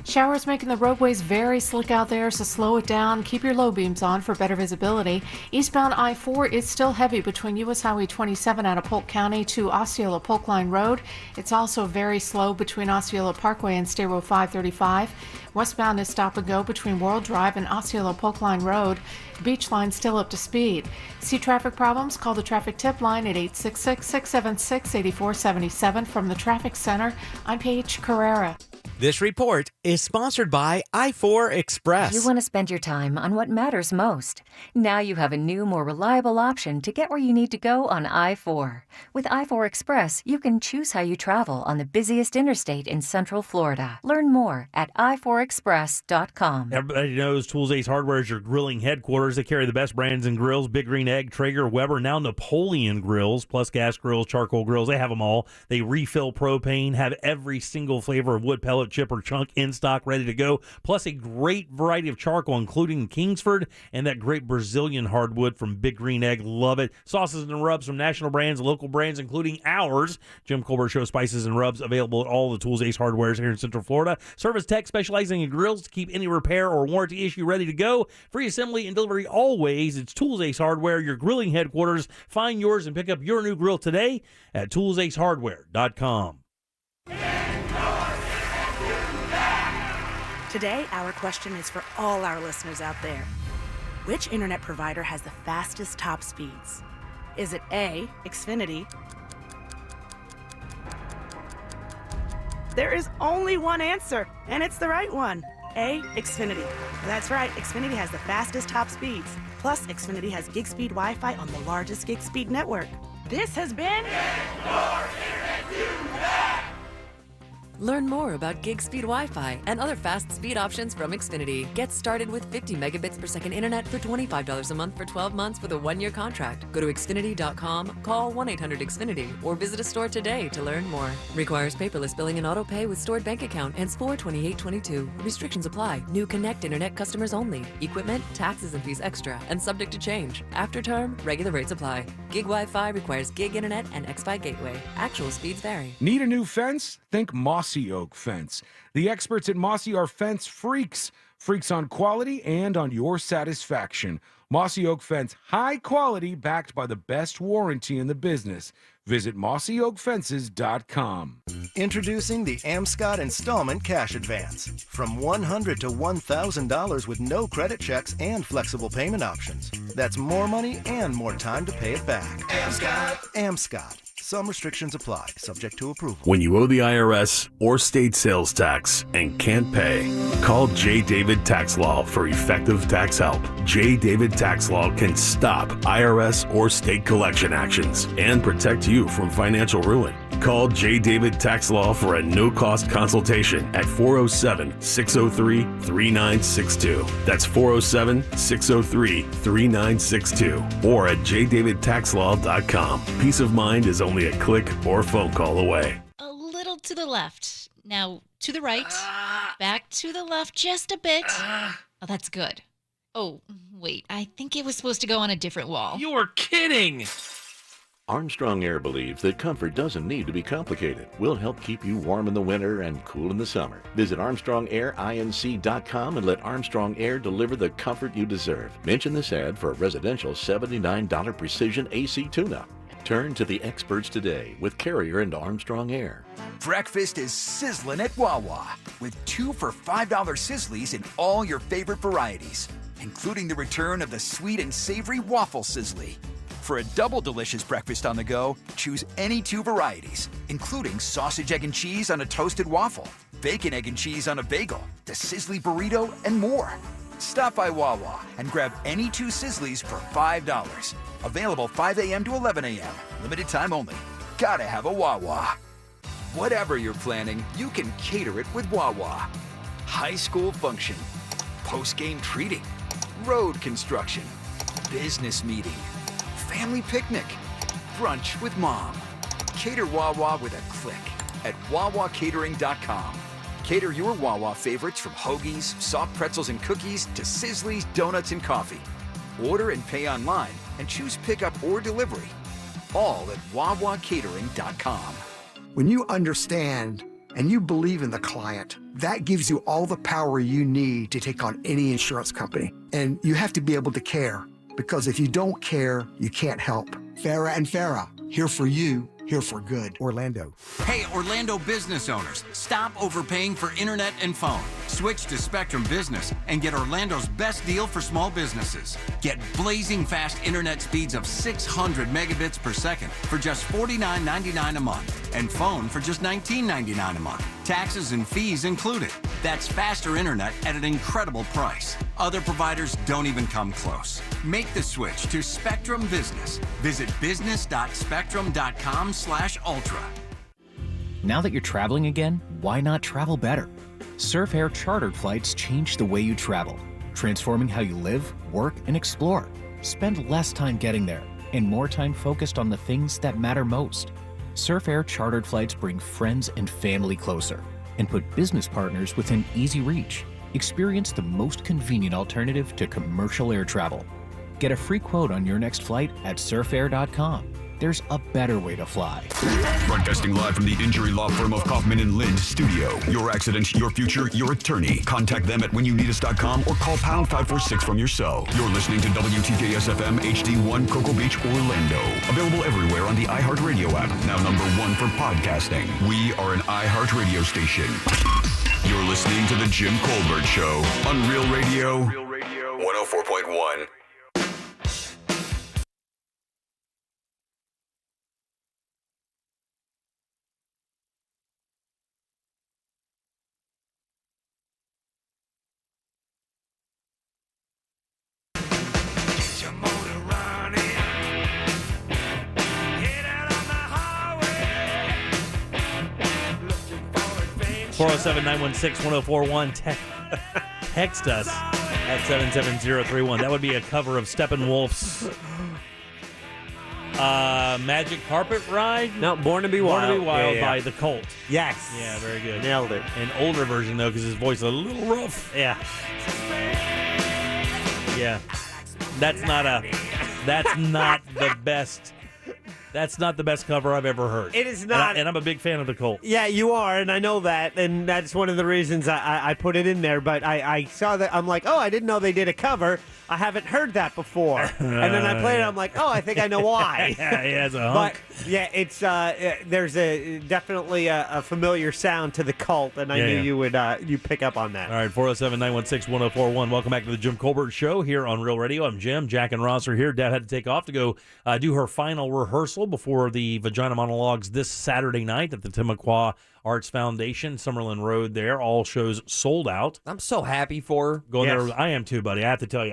Showers making the roadways very slick out there, so slow it down. Keep your low beams on for better visibility. Eastbound I-4 is still heavy between U.S. Highway 27 out of Polk County to Osceola Polk Line Road. It's also very slow between Osceola Parkway and State Road 535. Westbound is stop and go between World Drive and Osceola Polk Line Road. Beach line still up to speed. See traffic problems? Call the traffic tip line at 866-676-8477. From the Traffic Center, I'm Paige Carrera. This report is sponsored by I-4 Express. You want to spend your time on what matters most. Now you have a new, more reliable option to get where you need to go on I-4. With I-4 Express, you can choose how you travel on the busiest interstate in Central Florida. Learn more at i4express.com. Everybody knows Tools Ace Hardware is your grilling headquarters. They carry the best brands and grills: Big Green Egg, Traeger, Weber, now Napoleon grills, plus gas grills, charcoal grills. They have them all. They refill propane, have every single flavor of wood, pellet, chip, or chunk in stock, ready to go, plus a great variety of charcoal, including Kingsford and that great Brazilian hardwood from Big Green Egg. Love it. Sauces and rubs from national brands, local brands, including ours. Jim Colbert Show spices and rubs available at all the Tools Ace Hardwares here in Central Florida. Service tech specializing in grills to keep any repair or warranty issue ready to go. Free assembly and delivery always. It's Tools Ace Hardware, your grilling headquarters. Find yours and pick up your new grill today at toolsacehardware.com. Today, our question is for all our listeners out there. Which internet provider has the fastest top speeds? Is it A, Xfinity? There is only one answer, and it's the right one. A, Xfinity. That's right, Xfinity has the fastest top speeds. Plus, Xfinity has gig speed Wi-Fi on the largest gig speed network. This has been... Learn more about gig speed Wi-Fi and other fast speed options from Xfinity. Get started with 50 megabits per second internet for $25 a month for 12 months with a 1-year contract. Go to Xfinity.com, call 1-800-XFINITY, or visit a store today to learn more. Requires paperless billing and auto pay with stored bank account. Ends 4/28/22. Restrictions apply. New Connect Internet customers only. Equipment, taxes and fees extra, and subject to change. After term, regular rates apply. Gig Wi-Fi requires gig internet and X-Fi gateway. Actual speeds vary. Need a new fence? Think Mossy Oak Fence. The experts at Mossy are fence freaks. Freaks on quality and on your satisfaction. Mossy Oak Fence, high quality backed by the best warranty in the business. Visit mossyoakfences.com. Introducing the Amscott Installment Cash Advance. From $100 to $1,000 with no credit checks and flexible payment options. That's more money and more time to pay it back. Amscott. Some restrictions apply, subject to approval. When you owe the IRS or state sales tax and can't pay, call J. David Tax Law for effective tax help. J. David Tax Law can stop IRS or state collection actions and protect you from financial ruin. Call J. David Tax Law for a no-cost consultation at 407-603-3962. That's 407-603-3962 or at jdavidtaxlaw.com. Peace of mind is only a click or phone call away. A little to the left. Now to the right. Back to the left just a bit. Oh, that's good. Oh, wait. I think it was supposed to go on a different wall. You're kidding! Armstrong Air believes that comfort doesn't need to be complicated. We'll help keep you warm in the winter and cool in the summer. Visit ArmstrongAirINC.com and let Armstrong Air deliver the comfort you deserve. Mention this ad for a residential $79 precision AC tune-up. Turn to the experts today with Carrier and Armstrong Air. Breakfast is sizzling at Wawa with 2 for $5 Sizzlies in all your favorite varieties, including the return of the sweet and savory waffle Sizzly. For a double delicious breakfast on the go, choose any 2 varieties, including sausage, egg, and cheese on a toasted waffle, bacon, egg, and cheese on a bagel, the Sizzly burrito, and more. Stop by Wawa and grab any 2 Sizzlies for $5. Available 5 a.m. to 11 a.m. Limited time only. Gotta have a Wawa. Whatever you're planning, you can cater it with Wawa. High school function, post-game treating, road construction, business meeting, family picnic, brunch with mom. Cater Wawa with a click at WawaCatering.com. Cater your Wawa favorites from hoagies, soft pretzels and cookies to Sizzlies, donuts, and coffee. Order and pay online and choose pickup or delivery. All at WawaCatering.com. When you understand and you believe in the client, that gives you all the power you need to take on any insurance company. And you have to be able to care, because if you don't care, you can't help. Farah and Farah, here for you, here for good. Orlando. Hey, Orlando business owners, stop overpaying for internet and phone. Switch to Spectrum Business and get Orlando's best deal for small businesses. Get blazing fast internet speeds of 600 megabits per second for just $49.99 a month and phone for just $19.99 a month. Taxes and fees included. That's faster internet at an incredible price. Other providers don't even come close. Make the switch to Spectrum Business. Visit business.spectrum.com/ultra. Now that you're traveling again, why not travel better? Surf Air chartered flights change the way you travel, transforming how you live, work, and explore. Spend less time getting there and more time focused on the things that matter most. Surf Air chartered flights bring friends and family closer and put business partners within easy reach. Experience the most convenient alternative to commercial air travel. Get a free quote on your next flight at surfair.com. There's a better way to fly. Broadcasting live from the injury law firm of Kaufman and Lind studio. Your accident, your future, your attorney. Contact them at whenyouneedus.com or call pound 546 from your cell. You're listening to WTKS FM HD1 Cocoa Beach, Orlando. Available everywhere on the iHeartRadio app. Now #1 for podcasting. We are an iHeartRadio station. You're listening to the Jim Colbert Show on Real Radio 104.1. Get your motor running. Head out on the highway. Looking for adventure. 407-916-1041. Text us at 77031. That would be a cover of Steppenwolf's Magic Carpet Ride? No, Born to Be Wild. Born to Be Wild Yeah. by The Cult. Yes. Yeah, very good. Nailed it. An older version, though, because his voice is a little rough. Yeah. Yeah. That's not the best. That's not the best cover I've ever heard. It is not. And I'm a big fan of The Cult. Yeah, you are, and I know that, and that's one of the reasons I put it in there. But I saw that, I'm like, oh, I didn't know they did a cover. I haven't heard that before. And then I played it, I'm like, oh, I think I know why. Yeah, he has a hunk. But yeah, it's there's definitely a familiar sound to The Cult, and I knew you would you pick up on that. All right, 407-916-1041. Welcome back to the Jim Colbert Show here on Real Radio. I'm Jim. Jack and Ross are here. Deb had to take off to go do her final rehearsal before the Vagina Monologues this Saturday night at the Timucua Arts Foundation, Summerlin Road there. All shows sold out. I'm so happy for her. Going there. I am too, buddy. I have to tell you,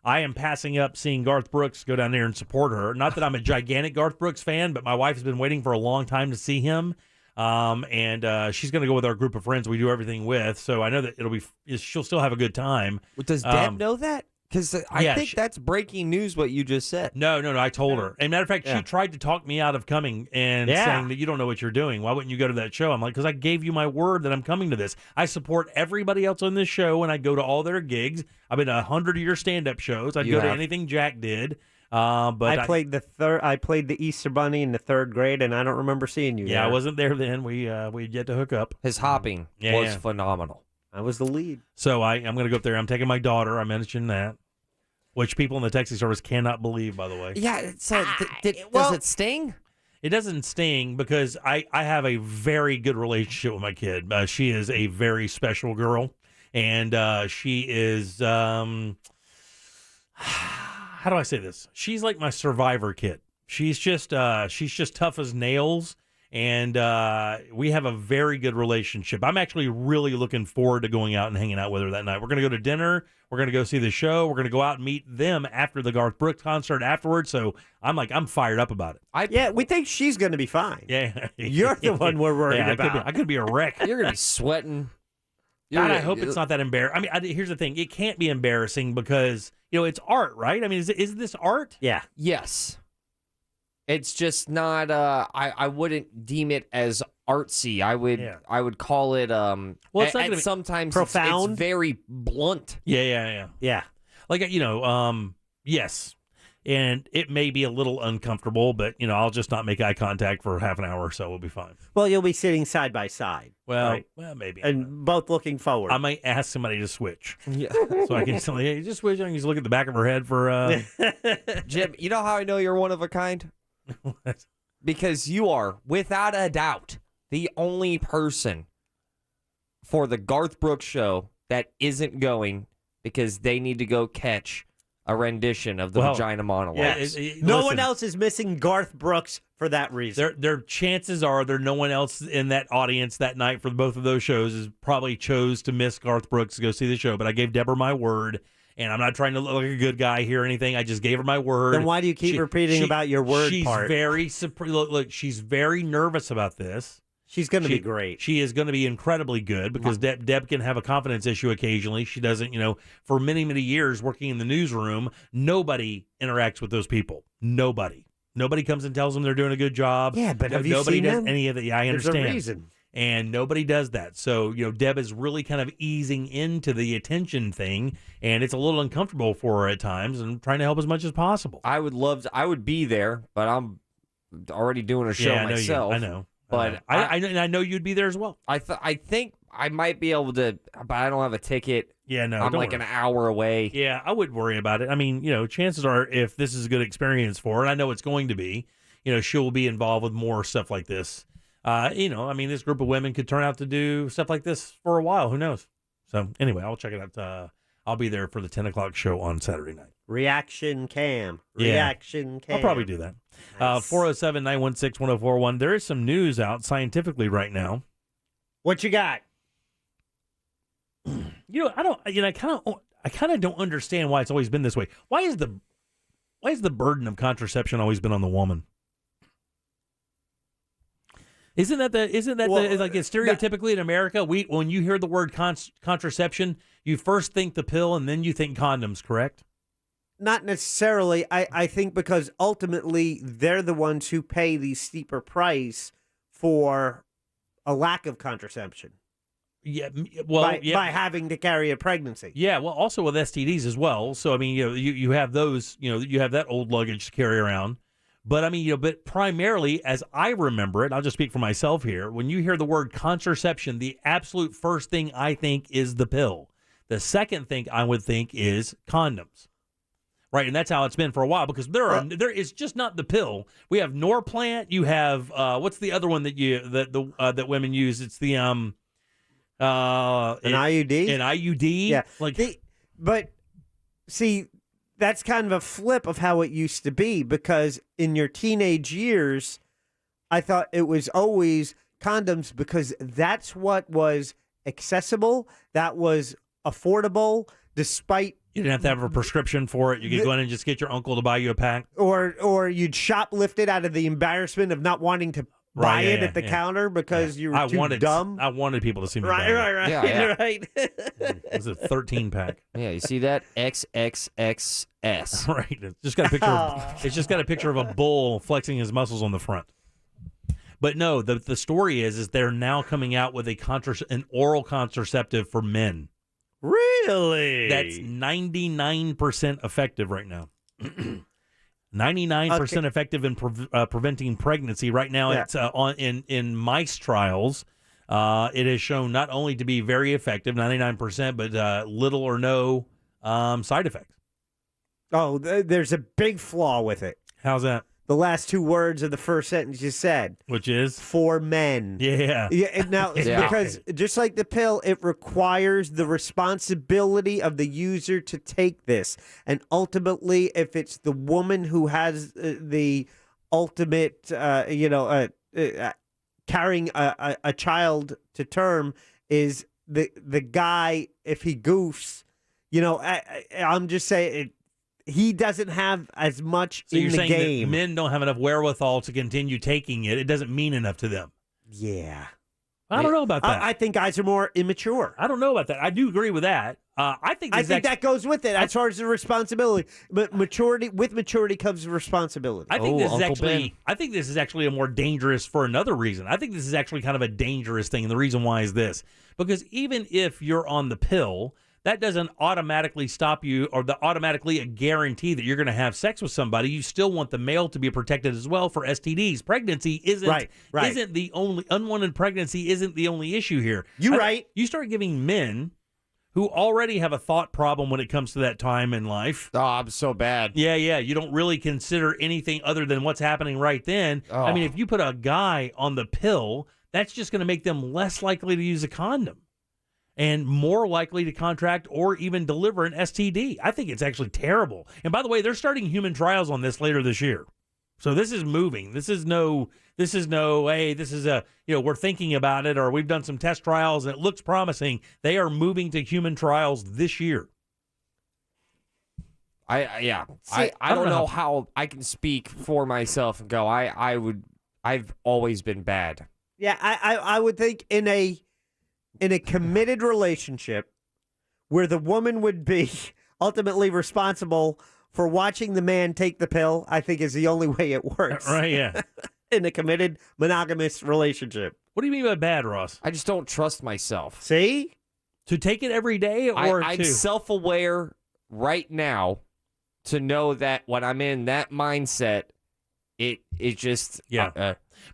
I am passing up seeing Garth Brooks go down there and support her. Not that I'm a gigantic Garth Brooks fan, but my wife has been waiting for a long time to see him. And she's going to go with our group of friends we do everything with. So I know that she'll still have a good time. Does Deb know that? Because I think that's breaking news, what you just said. No, I told her. And matter of fact, she tried to talk me out of coming and saying that you don't know what you're doing. Why wouldn't you go to that show? I'm like, because I gave you my word that I'm coming to this. I support everybody else on this show, and I go to all their gigs. I've been to 100 of your stand-up shows. I'd go to anything Jack did. But I played the Easter Bunny in the 3rd grade, and I don't remember seeing you. Yeah, I wasn't there then. We had yet to hook up. His hopping was phenomenal. I was the lead. So I'm going to go up there. I'm taking my daughter. I mentioned that, which people in the taxi service cannot believe, by the way. Yeah. So does it sting? It doesn't sting because I have a very good relationship with my kid. She is a very special girl, and she is how do I say this? She's like my survivor kid. She's just tough as nails. And we have a very good relationship. I'm actually really looking forward to going out and hanging out with her that night. We're going to go to dinner. We're going to go see the show. We're going to go out and meet them after the Garth Brooks concert afterwards. So I'm fired up up about it. We think she's going to be fine. Yeah. You're the one we're worried about. I could be a wreck. You're going to be sweating. God, I hope it's not that embarrassing. I mean, here's the thing. It can't be embarrassing because, it's art, right? I mean, is this art? Yeah. Yes. It's just not. I wouldn't deem it as artsy. I would call it. Well, it's not gonna be sometimes profound. It's very blunt. Yeah. Like yes, and it may be a little uncomfortable, but I'll just not make eye contact for half an hour or so. We'll be fine. Well, you'll be sitting side by side. Well, right? Maybe. And both looking forward. I might ask somebody to switch. Yeah. So I can tell you, hey, just switch. I can just look at the back of her head for. Jim, you know how I know you're one of a kind? Because you are, without a doubt, the only person for the Garth Brooks show that isn't going because they need to go catch a rendition of the vagina monologue. No one else is missing Garth Brooks for that reason. Their chances are there no one else in that audience that night for both of those shows is probably chose to miss Garth Brooks to go see the show. But I gave Deborah my word, and I'm not trying to look like a good guy here or anything. I just gave her my word. Then why do you keep repeating about your word she's part? Look, she's very nervous about this. She's going to be great. She is going to be incredibly good because Deb can have a confidence issue occasionally. She doesn't, for many, many years working in the newsroom, nobody interacts with those people. Nobody comes and tells them they're doing a good job. Yeah, but have you nobody seen does them? any of it. Yeah, I understand. There's a reason. And nobody does that. So, Deb is really kind of easing into the attention thing, and it's a little uncomfortable for her at times, and trying to help as much as possible. I would be there, but I'm already doing a show myself. I know. But I know you'd be there as well. I think I might be able to, but I don't have a ticket. Yeah, no, I'm don't like worry. an hour away. Yeah, I wouldn't worry about it. I mean, chances are if this is a good experience for her, and I know it's going to be, she'll be involved with more stuff like this. This group of women could turn out to do stuff like this for a while. Who knows? So anyway, I'll check it out. I'll be there for the 10 o'clock show on Saturday night. Reaction cam. Yeah. Cam. I'll probably do that. 407-916-1041. There is some news out scientifically right now. What you got? I kind of don't understand why it's always been this way. Why is the burden of contraception always been on the woman? Isn't that like stereotypically in America, when you hear the word contraception, you first think the pill and then you think condoms, correct? Not necessarily. I think because ultimately they're the ones who pay the steeper price for a lack of contraception. Yeah, by having to carry a pregnancy. Yeah, well, also with STDs as well. So I mean, you have those, you have that old luggage to carry around. But I mean, but primarily, as I remember it, I'll just speak for myself here. When you hear the word contraception, the absolute first thing I think is the pill. The second thing I would think is condoms. Right, and that's how it's been for a while because there is just not the pill. We have Norplant. You have what's the other one that women use? It's the an IUD. An IUD. Yeah, but see, that's kind of a flip of how it used to be because in your teenage years, I thought it was always condoms because that's what was accessible, that was affordable, despite. You didn't have to have a prescription for it. You could go in and just get your uncle to buy you a pack. Or you'd shoplift it out of the embarrassment of not wanting to buy it at the counter because you were too dumb. I wanted people to see me right. Yeah. It was a 13-pack. Yeah, you see that? XXXS. Right. It's just got a picture of a bull flexing his muscles on the front. But no, the story is they're now coming out with an oral contraceptive for men. Really? That's 99% effective right now. 99% effective in preventing pregnancy. Right now, it's in mice trials. It has shown not only to be very effective, 99%, but little or no side effects. Oh, there's a big flaw with it. How's that? The last two words of the first sentence you said. Which is? For men. Yeah. Yeah. Now, because just like the pill, it requires the responsibility of the user to take this. And ultimately, if it's the woman who has the ultimate, carrying a child to term is the guy, if he goofs, I'm just saying he doesn't have as much So in you're the saying game. that men don't have enough wherewithal to continue taking it. It doesn't mean enough to them. Yeah. I don't know about that. I think guys are more immature. I don't know about that. I do agree with that. I think that goes with it as far as the responsibility. But with maturity comes responsibility. I think this is actually a more dangerous for another reason. I think this is actually kind of a dangerous thing, and the reason why is this: because even if you're on the pill, that doesn't automatically stop you or automatically a guarantee that you're going to have sex with somebody. You still want the male to be protected as well for STDs. Pregnancy isn't the only unwanted pregnancy isn't the only issue here. You start giving men who already have a thought problem when it comes to that time in life. Oh, I'm so bad. Yeah. You don't really consider anything other than what's happening right then. Oh. I mean, if you put a guy on the pill, that's just going to make them less likely to use a condom. and more likely to contract or even deliver an STD. I think it's actually terrible. And by the way, they're starting human trials on this later this year. So this is moving. This is no, hey, this is we're thinking about it, or we've done some test trials and it looks promising. They are moving to human trials this year. I don't know how I can speak for myself and go, I've always been bad. Yeah, I would think in a committed relationship where the woman would be ultimately responsible for watching the man take the pill, I think is the only way it works. Right, yeah. In a committed monogamous relationship. What do you mean by bad, Ross? I just don't trust myself. See? To take it every day, or I'm self-aware right now to know that when I'm in that mindset, it just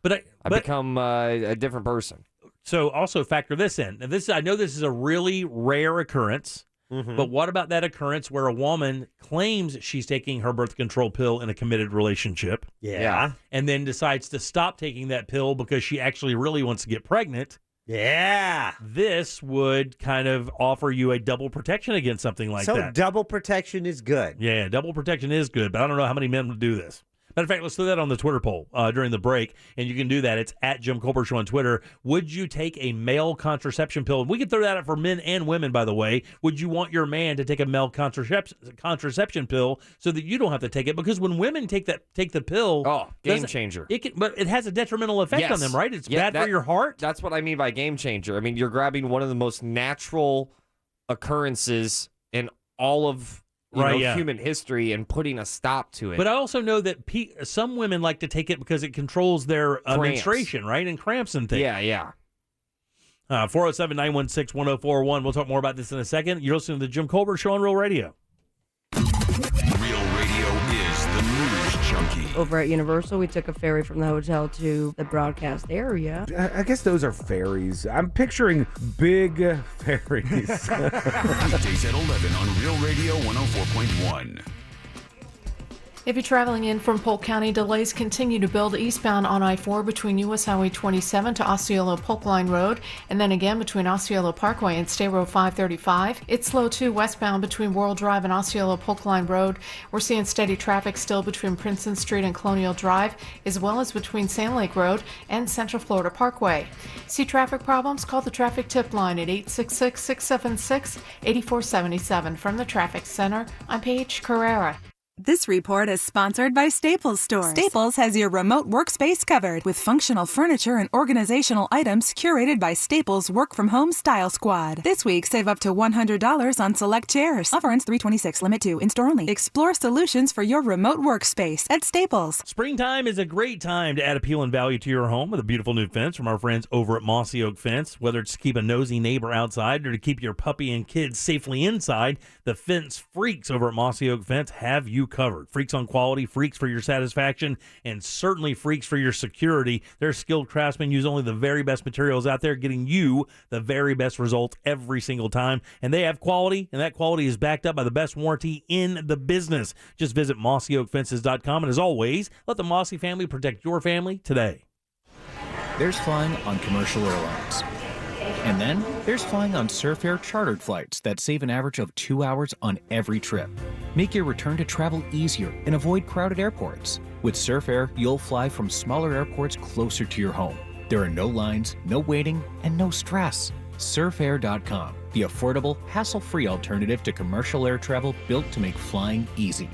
but I become a different person. So also factor this in. Now I know this is a really rare occurrence, but what about that occurrence where a woman claims she's taking her birth control pill in a committed relationship? Yeah. And then decides to stop taking that pill because she actually really wants to get pregnant. Yeah. This would kind of offer you a double protection against something like that. So double protection is good. Yeah, double protection is good, but I don't know how many men would do this. Matter of fact, let's throw that on the Twitter poll during the break, and you can do that. It's at Jim Colbert Show on Twitter. Would you take a male contraception pill? And we can throw that out for men and women, by the way. Would you want your man to take a male contraception pill so that you don't have to take it? Because when women take the pill, game changer. But it has a detrimental effect on them, right? It's bad for your heart. That's what I mean by game changer. I mean, you're grabbing one of the most natural occurrences in all of human history and putting a stop to it. But I also know that some women like to take it because it controls their menstruation, right? And cramps and things. Yeah. 407-916-1041. We'll talk more about this in a second. You're listening to the Jim Colbert Show on Real Radio. Real Radio is the news junkie. Over at Universal, we took a ferry from the hotel to the broadcast area. I guess those are ferries. I'm picturing big ferries. Weekdays at 11 on Real Radio 104.1. If you're traveling in from Polk County, delays continue to build eastbound on I-4 between U.S. Highway 27 to Osceola Polk Line Road, and then again between Osceola Parkway and State Road 535. It's slow too westbound between World Drive and Osceola Polk Line Road. We're seeing steady traffic still between Princeton Street and Colonial Drive, as well as between Sand Lake Road and Central Florida Parkway. See traffic problems? Call the traffic tip line at 866-676-8477. From the Traffic Center, I'm Paige Carrera. This report is sponsored by Staples Stores. Staples has your remote workspace covered with functional furniture and organizational items curated by Staples Work-From-Home Style Squad. This week, save up to $100 on select chairs. Offer ends 3/26, limit 2, in-store only. Explore solutions for your remote workspace at Staples. Springtime is a great time to add appeal and value to your home with a beautiful new fence from our friends over at Mossy Oak Fence. Whether it's to keep a nosy neighbor outside or to keep your puppy and kids safely inside, the fence freaks over at Mossy Oak Fence have you covered. Freaks on quality, freaks for your satisfaction, and certainly freaks for your security. Their skilled craftsmen use only the very best materials out there, getting you the very best results every single time. And they have quality, and that quality is backed up by the best warranty in the business. Just visit mossyoakfences.com, and as always, let the Mossy family protect your family today. There's flying on commercial airlines. And then there's flying on Surf Air chartered flights that save an average of 2 hours on every trip. Make your return to travel easier and avoid crowded airports. With Surf Air, you'll fly from smaller airports closer to your home. There are no lines, no waiting, and no stress. Surfair.com, the affordable, hassle-free alternative to commercial air travel built to make flying easy.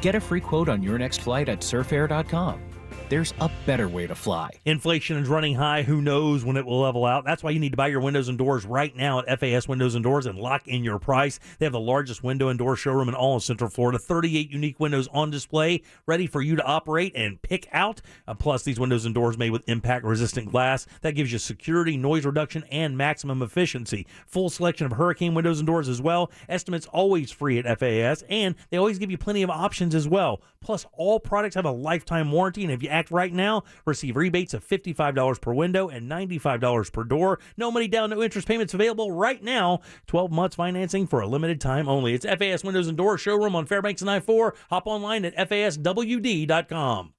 Get a free quote on your next flight at surfair.com. There's a better way to fly. Inflation is running high. Who knows when it will level out? That's why you need to buy your windows and doors right now at FAS Windows and Doors and lock in your price. They have the largest window and door showroom in all of Central Florida. 38 unique windows on display, ready for you to operate and pick out. Plus, these windows and doors made with impact-resistant glass. That gives you security, noise reduction, and maximum efficiency. Full selection of hurricane windows and doors as well. Estimates always free at FAS, and they always give you plenty of options as well. Plus, all products have a lifetime warranty, and if you act right now, receive rebates of $55 per window and $95 per door. No money down, no interest payments available right now. 12 months financing for a limited time only. It's FAS Windows and Doors showroom on Fairbanks and I-4. Hop online at faswd.com.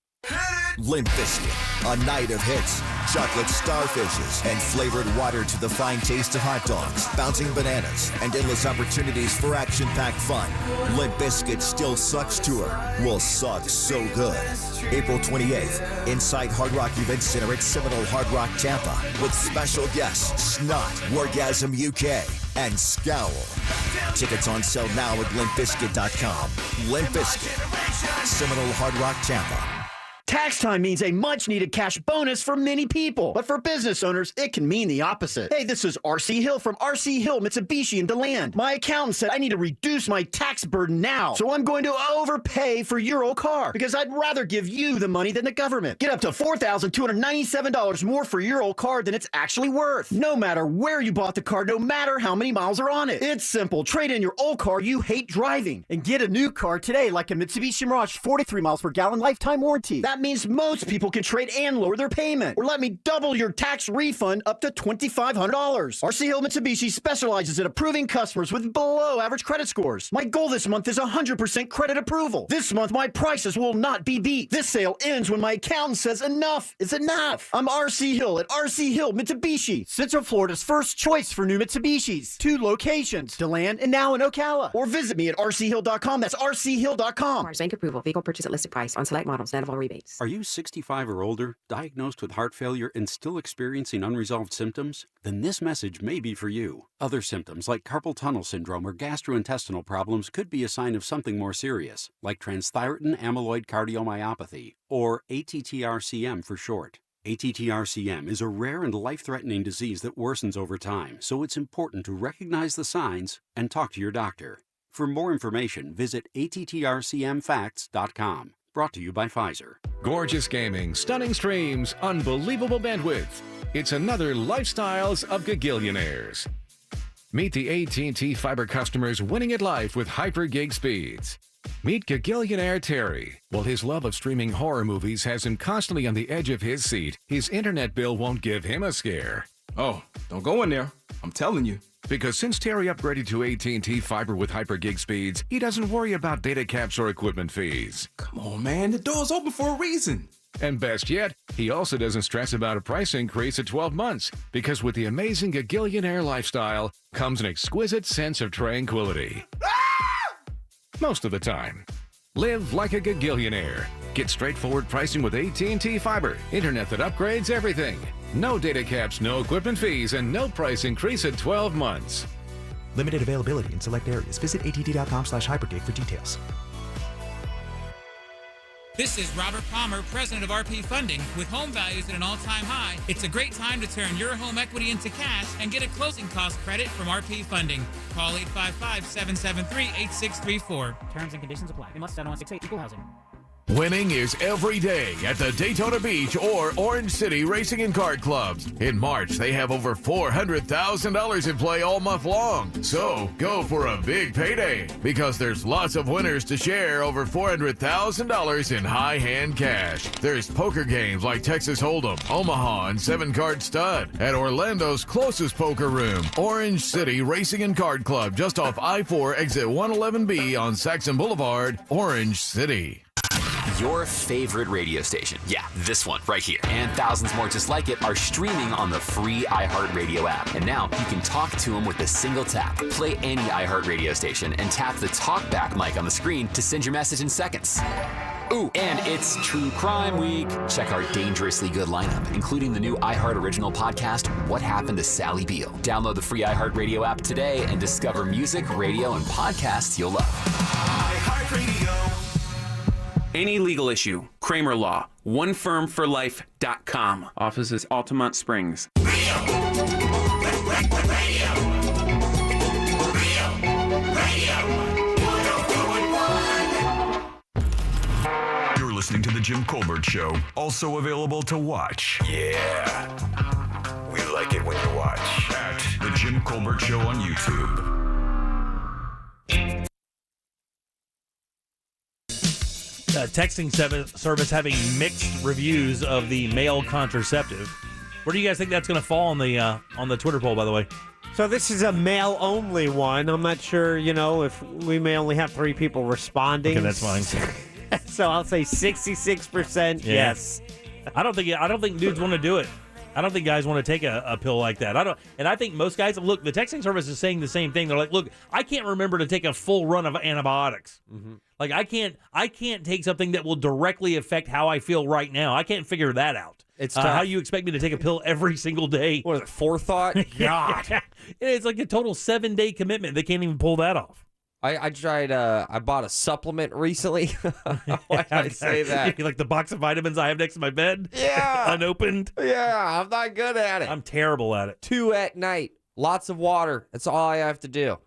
Limp Bizkit, a night of hits, chocolate starfishes, and flavored water to the fine taste of hot dogs, bouncing bananas, and endless opportunities for action-packed fun. Limp Bizkit's Still Sucks Tour will suck so good. April 28th, inside Hard Rock Event Center at Seminole Hard Rock, Tampa, with special guests Snot, Wargasm UK, and Scowl. Tickets on sale now at limpbizkit.com. Limp Bizkit, Seminole Hard Rock, Tampa. Tax time means a much-needed cash bonus for many people. But for business owners, it can mean the opposite. Hey, this is R.C. Hill from R.C. Hill, Mitsubishi in DeLand. My accountant said I need to reduce my tax burden now, so I'm going to overpay for your old car because I'd rather give you the money than the government. Get up to $4,297 more for your old car than it's actually worth. No matter where you bought the car, no matter how many miles are on it. It's simple. Trade in your old car you hate driving and get a new car today like a Mitsubishi Mirage 43 miles per gallon lifetime warranty. That means most people can trade and lower their payment. Or let me double your tax refund up to $2,500. RC Hill Mitsubishi specializes in approving customers with below average credit scores. My goal this month is 100% credit approval. This month, my prices will not be beat. This sale ends when my accountant says enough is enough. I'm RC Hill at RC Hill Mitsubishi, Central Florida's first choice for new Mitsubishis. 2 locations, DeLand and now in Ocala. Or visit me at rchill.com. That's rchill.com. Bank approval. Vehicle purchase at listed price on select models. Net of all rebates. Are you 65 or older, diagnosed with heart failure, and still experiencing unresolved symptoms? Then this message may be for you. Other symptoms like carpal tunnel syndrome or gastrointestinal problems could be a sign of something more serious, like transthyretin amyloid cardiomyopathy, or ATTR-CM for short. ATTR-CM is a rare and life-threatening disease that worsens over time, so it's important to recognize the signs and talk to your doctor. For more information, visit attrcmfacts.com. Brought to you by Pfizer. Gorgeous gaming, stunning streams, unbelievable bandwidth. It's another Lifestyles of Gagillionaires. Meet the AT&T Fiber customers winning at life with hyper gig speeds. Meet Gagillionaire Terry. While his love of streaming horror movies has him constantly on the edge of his seat, his internet bill won't give him a scare. Oh, don't go in there. I'm telling you. Because since Terry upgraded to AT&T Fiber with hyper gig speeds, he doesn't worry about data caps or equipment fees. Come on, man. The door's open for a reason. And best yet, he also doesn't stress about a price increase at 12 months, because with the amazing Gagillionaire lifestyle comes an exquisite sense of tranquility. Most of the time. Live like a Gagillionaire. Get straightforward pricing with AT&T Fiber. Internet that upgrades everything. No data caps, no equipment fees, and no price increase at 12 months. Limited availability in select areas. Visit att.com/hypergig for details. This is Robert Palmer, president of RP Funding. With home values at an all-time high, it's a great time to turn your home equity into cash and get a closing cost credit from RP Funding. Call 855-773-8634. Terms and conditions apply. We must settle on 6-8 equal housing. Winning is every day at the Daytona Beach or Orange City Racing and Kart Clubs. In March, they have over $400,000 in play all month long. So go for a big payday because there's lots of winners to share over $400,000 in high hand cash. There's poker games like Texas Hold'em, Omaha, and 7-Card Stud at Orlando's closest poker room, Orange City Racing and Kart Club, just off I-4 exit 111B on Saxon Boulevard, Orange City. Your favorite radio station. Yeah, this one right here. And thousands more just like it are streaming on the free iHeartRadio app. And now you can talk to them with a single tap. Play any iHeartRadio station and tap the talkback mic on the screen to send your message in seconds. Ooh, and it's True Crime Week. Check our dangerously good lineup, including the new iHeart original podcast, What Happened to Sally Beale. Download the free iHeartRadio app today and discover music, radio, and podcasts you'll love. iHeartRadio. Any legal issue, Kramer Law, onefirmforlife.com. Offices Altamont Springs. You're listening to The Jim Colbert Show, also available to watch. Yeah. We like it when you watch. At The Jim Colbert Show on YouTube. Texting service having mixed reviews of the male contraceptive. Where do you guys think that's going to fall on the Twitter poll, by the way? So this is a male-only one. I'm not sure, if we may only have 3 people responding. Okay, that's fine. So I'll say 66% yes. I don't think dudes want to do it. I don't think guys want to take a pill like that. I think most guys look. The texting service is saying the same thing. They're like, look, I can't remember to take a full run of antibiotics. Mm-hmm. Like I can't take something that will directly affect how I feel right now. I can't figure that out. It's how you expect me to take a pill every single day? What is it, forethought? God, it's like a total 7-day commitment. They can't even pull that off. I tried. I bought a supplement recently. Why did I say that? Like the box of vitamins I have next to my bed? Yeah. Unopened? Yeah, I'm not good at it. I'm terrible at it. 2 at night. Lots of water. That's all I have to do.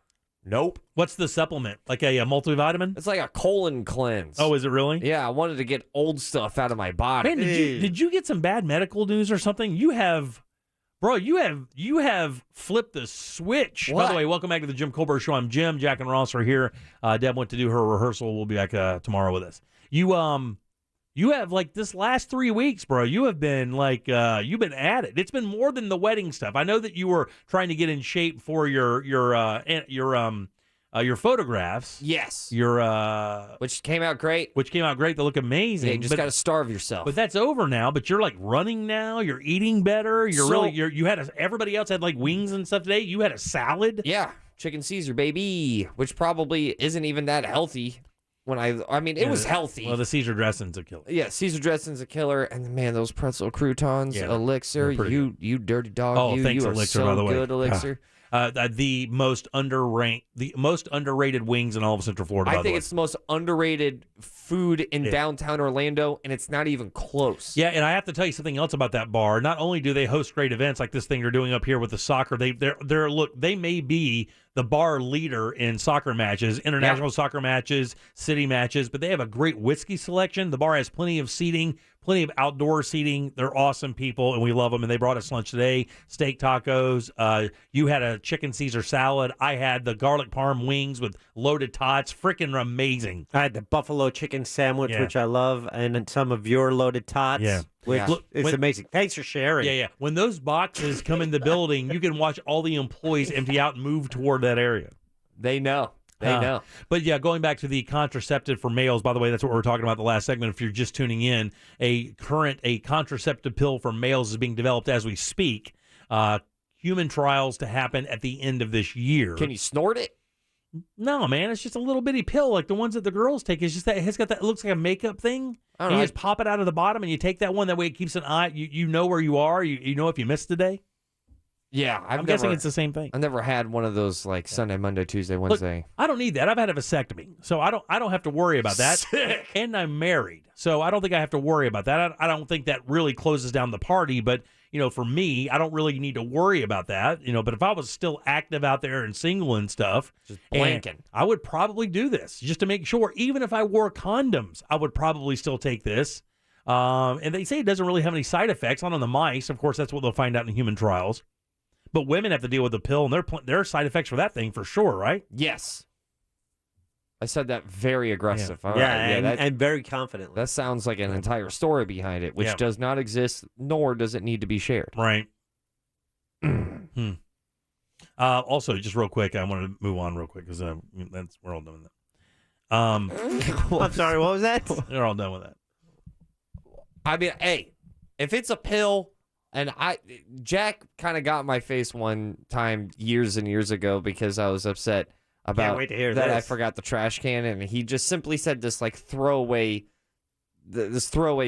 Nope. What's the supplement? Like a multivitamin? It's like a colon cleanse. Oh, is it really? Yeah, I wanted to get old stuff out of my body. Man, did you get some bad medical news or something? You have flipped the switch. What? By the way, welcome back to the Jim Colbert Show. I'm Jim. Jack and Ross are here. Deb went to do her rehearsal. We'll be back tomorrow with us. You have like this last 3 weeks, bro. You have been like you've been at it. It's been more than the wedding stuff. I know that you were trying to get in shape for your photographs. Yes. Which came out great. They look amazing. Yeah, you just got to starve yourself. But that's over now. But you're like running now. You're eating better. Everybody else had like wings and stuff today. You had a salad. Yeah, chicken Caesar, baby, which probably isn't even that healthy. It was healthy. Well, the Caesar dressing's a killer. Yeah, Caesar dressing's a killer, and man, those pretzel croutons, Elixir, you dirty dog. Oh, you thanks, are Elixir. So by the way, good, Elixir. The most underrated wings in all of Central Florida. I think it's the most underrated food in downtown Orlando, and it's not even close. Yeah, and I have to tell you something else about that bar. Not only do they host great events like this thing you're doing up here with the soccer, they may be the bar leader in soccer matches, international soccer matches, city matches, but they have a great whiskey selection. The bar has plenty of seating, plenty of outdoor seating. They're awesome people, and we love them. And they brought us lunch today, steak tacos. You had a chicken Caesar salad. I had the garlic parm wings with loaded tots. Freaking amazing. I had the buffalo chicken sandwich, which I love, and then some of your loaded tots. Yeah. Which is amazing. Thanks for sharing. Yeah. When those boxes come in the building, you can watch all the employees empty out and move toward that area. They know. They know. But yeah, going back to the contraceptive for males, by the way, that's what we were talking about the last segment. If you're just tuning in, a contraceptive pill for males is being developed as we speak. Human trials to happen at the end of this year. Can you snort it? No, man. It's just a little bitty pill like the ones that the girls take. It's just that it looks like a makeup thing. I don't and know. you just pop it out of the bottom and you take that one. That way it keeps an eye. You know where you are. You know if you missed a day. Yeah, I'm guessing it's the same thing. I've never had one of those like Sunday, Monday, Tuesday, Wednesday. Look, I don't need that. I've had a vasectomy, so I don't have to worry about that. Sick. And I'm married, so I don't think I have to worry about that. I don't think that really closes down the party, but for me, I don't really need to worry about that. But if I was still active out there and single and stuff, just blanking, I would probably do this just to make sure. Even if I wore condoms, I would probably still take this. And they say it doesn't really have any side effects. Not on the mice, of course. That's what they'll find out in human trials. But women have to deal with the pill, and there are side effects for that thing for sure, right? Yes. I said that very aggressive. Yeah, and very confidently. That sounds like an entire story behind it, which does not exist, nor does it need to be shared. Right. Also, just real quick, I want to move on real quick because we're all done with that. I'm sorry, what was that? They're all done with that. I mean, hey, if it's a pill... And Jack kind of got in my face one time years and years ago because I was upset about wait to hear that this. I forgot the trash can, and he just simply said this like throwaway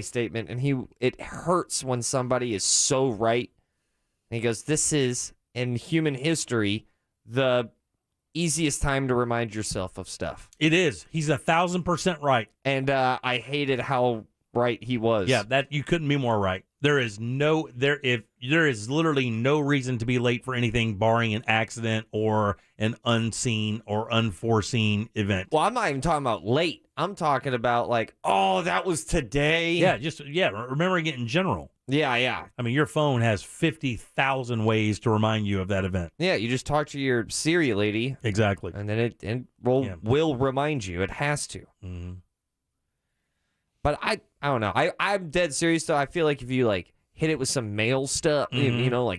statement, and it hurts when somebody is so right. And he goes, "This is in human history the easiest time to remind yourself of stuff." It is. He's 1,000% right, and I hated how right he was. Yeah, that you couldn't be more right. There is literally no reason to be late for anything barring an accident or an unseen or unforeseen event. Well, I'm not even talking about late. I'm talking about like, oh, that was today. Yeah, remembering it in general. Yeah. I mean, your phone has 50,000 ways to remind you of that event. Yeah, you just talk to your Siri lady. Exactly. And then it will remind you. It has to. Mm-hmm. But I don't know. I'm dead serious, though. I feel like if you, like, hit it with some male stuff, like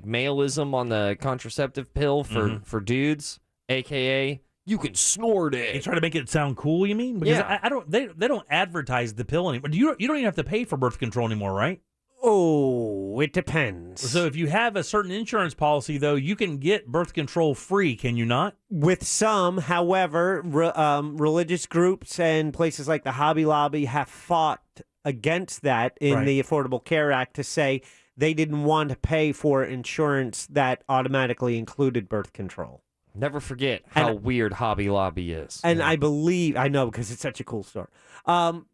maleism on the contraceptive pill for dudes, a.k.a. You can snort it. You try to make it sound cool, you mean? Because I don't. They don't advertise the pill anymore. You don't even have to pay for birth control anymore, right? Oh, it depends. So if you have a certain insurance policy, though, you can get birth control free, can you not? With some, however, religious groups and places like the Hobby Lobby have fought against that in the Affordable Care Act to say they didn't want to pay for insurance that automatically included birth control. Never forget how weird Hobby Lobby is. And I know because it's such a cool store. And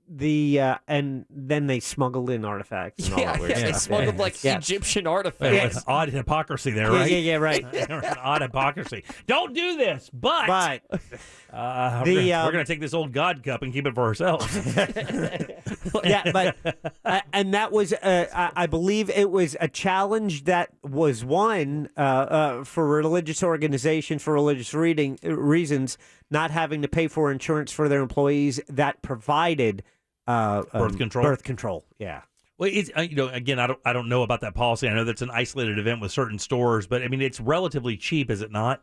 then they smuggled in artifacts and all that weird stuff. They smuggled Egyptian artifacts. Yes. Odd hypocrisy there, right? Yeah, right. Odd hypocrisy. Don't do this, but we're going to take this old God cup and keep it for ourselves. And that was, I believe it was a challenge that was won for religious organizations, for religious reasons, not having to pay for insurance for their employees that provided birth control. Birth control, yeah. Well, it's again, I don't know about that policy. I know that's an isolated event with certain stores, but I mean, it's relatively cheap, is it not?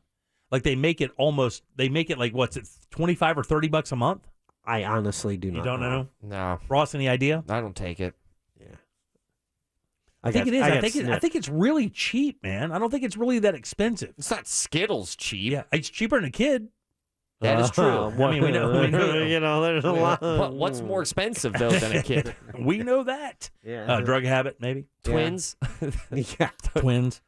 Like they make it like what's it, $25 or $30 a month? I honestly do not. You don't know? No. Ross, any idea? I don't take it. Yeah. I think it is. I think it's really cheap, man. I don't think it's really that expensive. It's not Skittles cheap. Yeah, it's cheaper than a kid. That is true. I mean, we know. There's a lot. What's more expensive though than a kid? We know that. Yeah. Drug habit, maybe. Twins. Yeah. Twins.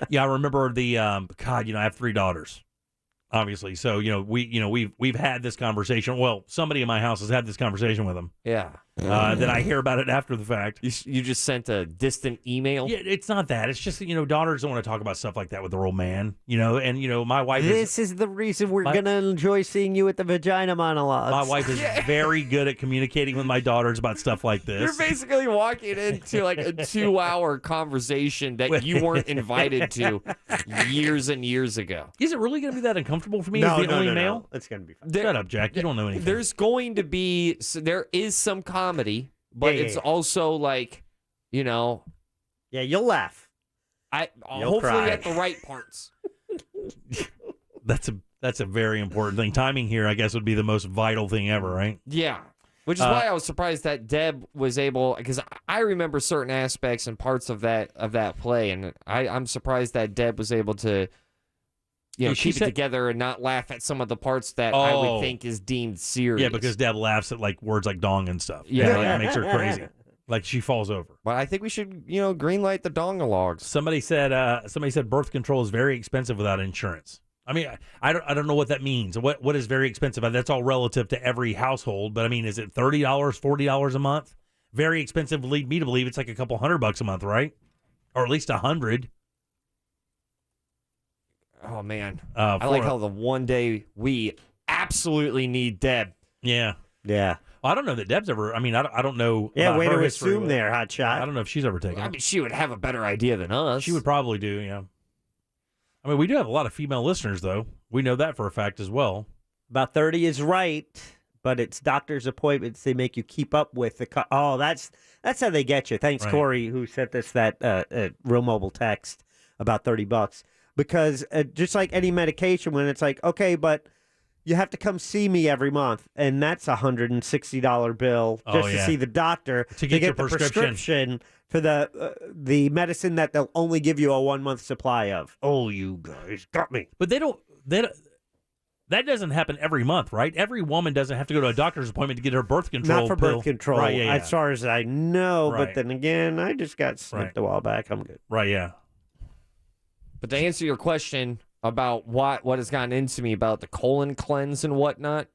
Yeah, I remember the I have 3 daughters, obviously. So we've had this conversation. Well, somebody in my house has had this conversation with them. Yeah. Then I hear about it after the fact. You just sent a distant email? Yeah, it's not that. It's just daughters don't want to talk about stuff like that with their old man. And my wife. This is the reason we're gonna enjoy seeing you at the vagina monologues. My wife is very good at communicating with my daughters about stuff like this. You're basically walking into like a 2-hour conversation that you weren't invited to years and years ago. Is it really going to be that uncomfortable for me No, as the only male? No. It's going to be fun. Shut up, Jack. You don't know anything. There's going to be there is some comedy, but it's also like, Yeah, you'll laugh. Hopefully cry. at the right parts. That's a very important thing. Timing here, I guess, would be the most vital thing ever, right? Yeah. Which is why I was surprised that Deb was able, because I remember certain aspects and parts of that play, and I'm surprised that Deb was able to keep it together and not laugh at some of the parts that I would think is deemed serious. Yeah, because Deb laughs at like words like dong and stuff. Yeah. It makes her crazy. Like she falls over. But I think we should, greenlight the dongalogs. Somebody said birth control is very expensive without insurance. I mean, I don't know what that means. What is very expensive? That's all relative to every household. But I mean, is it $30, $40 a month? Very expensive would lead me to believe it's like a couple $100 a month, right? Or at least $100. Oh man, I like how the one day we absolutely need Deb. Yeah. Yeah. Well, I don't know that Deb's ever. I mean, I don't know. Yeah, about way her to history assume with- there, hot shot. I don't know if she's ever taken. I mean, she would have a better idea than us. She would probably do. Yeah. I mean, we do have a lot of female listeners, though. We know that for a fact as well. About 30 is right, but it's doctor's appointments they make you keep up with. That's how they get you. Thanks, Right. Corey, who sent us that real mobile text about $30. Because just like any medication, when it's like, okay, but you have to come see me every month, and that's a $160 bill just to see the doctor To get your the prescription. for the medicine that they'll only give you a 1-month supply of. Oh, you guys got me. But they don't. That doesn't happen every month, right? Every woman doesn't have to go to a doctor's appointment to get her birth control. Not for pill. birth control, Right, yeah. as far as I know. Right. But then again, I just got snipped a while back. I'm good. Right, yeah. But to answer your question about what has gotten into me about the colon cleanse and whatnot,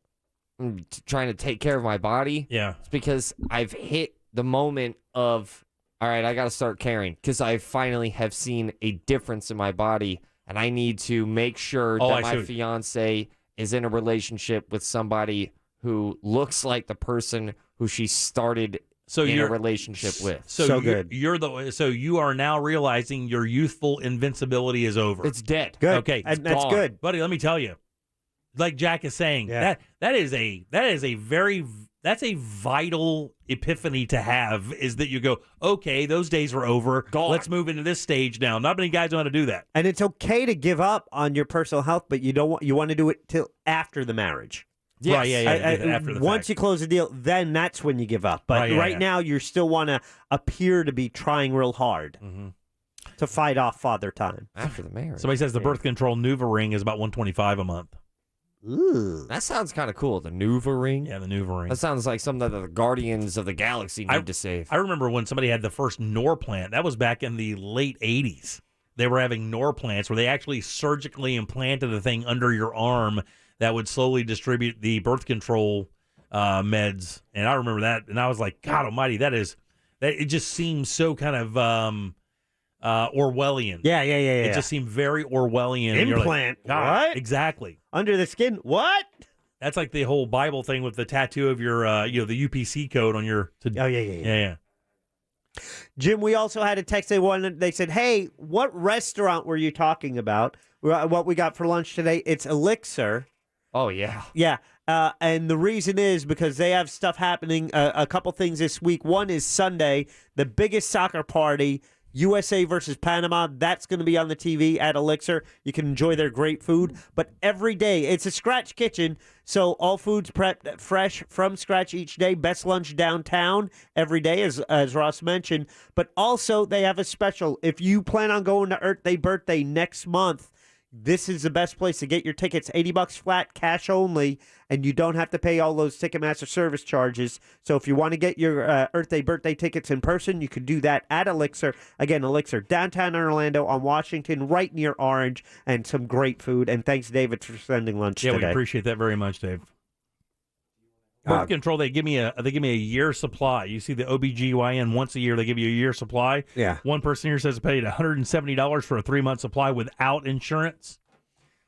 I'm trying to take care of my body. Yeah. It's because I've hit the moment of, all right, I got to start caring because I finally have seen a difference in my body, and I need to make sure that my fiance is in a relationship with somebody who looks like the person who she started in a relationship with. So good. So you are now realizing your youthful invincibility is over. It's dead. Good. Okay, And that's good. buddy. Let me tell you, like Jack is saying, that is a That's a vital epiphany to have, is that you go, okay, those days are over. Let's move into this stage now. Not many guys know how to do that. And it's okay to give up on your personal health, but you want to do it till after the marriage. Yes. Right, yeah, after the once fact. you close the deal, then that's when you give up. But Right, now you still want to appear to be trying real hard to fight off father time. After the marriage. Somebody says the birth control Nuva ring is about $125 a month. Ooh. That sounds kind of cool. The Nuva ring. Yeah, the Nuva ring. That sounds like something that the Guardians of the Galaxy need to save. I remember when somebody had the first Norplant. That was back in the late 80s. They were having Norplants where they actually surgically implanted the thing under your arm that would slowly distribute the birth control meds. And I remember that, and I was like, God almighty, it just seems so kind of Orwellian. Yeah. It just seemed very Orwellian. And you're like, Implant. God, What? exactly. Under the skin. What? That's like the whole Bible thing with the tattoo of your, the UPC code on your. Yeah. Jim, we also had a text. They said, hey, what restaurant were you talking about? What we got for lunch today? It's Elixir. Oh, yeah. Yeah. And the reason is because they have stuff happening, a couple things this week. One is Sunday, the biggest soccer party, USA versus Panama. That's going to be on the TV at Elixir. You can enjoy their great food. But every day, it's a scratch kitchen, so all food's prepped fresh from scratch each day. Best lunch downtown every day, as Ross mentioned. But also, they have a special. If you plan on going to Earth Day birthday next month, this is the best place to get your tickets. $80 flat, cash only, and you don't have to pay all those Ticketmaster service charges. So if you want to get your Earth Day birthday tickets in person, you can do that at Elixir. Again, Elixir, downtown Orlando on Washington, right near Orange, and some great food. And thanks, David, for sending lunch today. We appreciate that very much, Dave. Birth control, they give me a year supply. You see the OBGYN once a year, they give you a year supply. Yeah. One person here says paid $170 for a 3-month supply without insurance.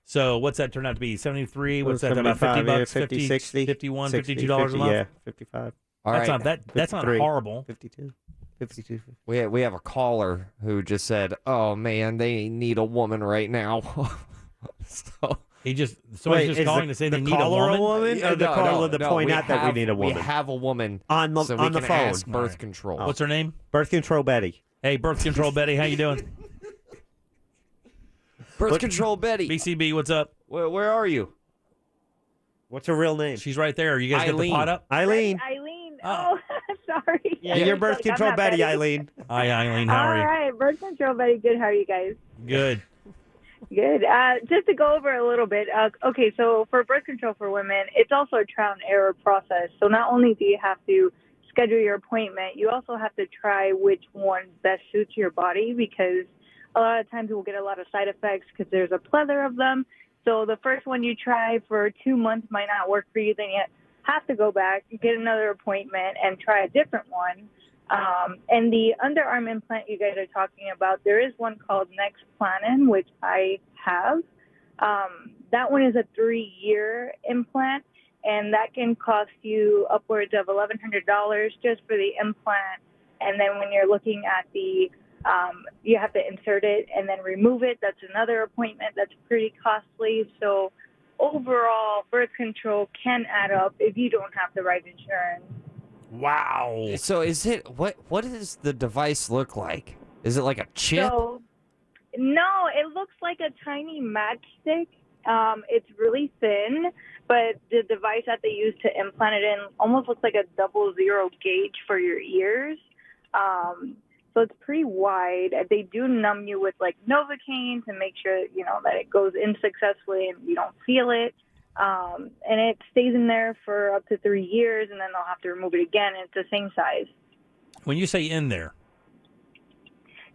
So what's that turn out to be? 73? What's that? About 50 bucks? 50, 60, 51, 60, $52 a 50, month? Yeah, 55. All that's right. That's not horrible. 52. 52. We have a caller who just said, "Oh man, they need a woman right now." So somebody's just calling to say they need a woman. Or the caller to point out that we need a woman. We have a woman on the so on we the can phone. ask birth control. What's her name? Birth Control Betty. Hey, Birth Control Betty, how you doing? Birth Control Betty. BCB, what's up? Where are you? What's her real name? She's right there. You guys got the Eileen. pot up? Eileen. Eileen. Oh, sorry. Yeah, you're Birth Control Betty, Eileen. Hi, Eileen. How are you? All right, Birth Control Betty. Good. How are you guys? Good. Good. Just to go over a little bit. Okay, so for birth control for women, it's also a trial and error process. So not only do you have to schedule your appointment, you also have to try which one best suits your body, because a lot of times we'll get a lot of side effects because there's a plethora of them. So the first one you try for 2 months might not work for you. Then you have to go back, get another appointment, and try a different one. And the underarm implant you guys are talking about, there is one called Nexplanon, which I have. That one is a 3-year implant, and that can cost you upwards of $1,100 just for the implant. And then when you're looking at the, you have to insert it and then remove it. That's another appointment that's pretty costly. So overall, birth control can add up if you don't have the right insurance. Wow. So is it what does the device look like? Is it like a chip? So, no, it looks like a tiny matchstick. It's really thin, but the device that they use to implant it in almost looks like a 00 gauge for your ears. So it's pretty wide. They do numb you with like Novocaine to make sure, that it goes in successfully and you don't feel it. And it stays in there for up to 3 years, and then they'll have to remove it again. And it's the same size. When you say in there.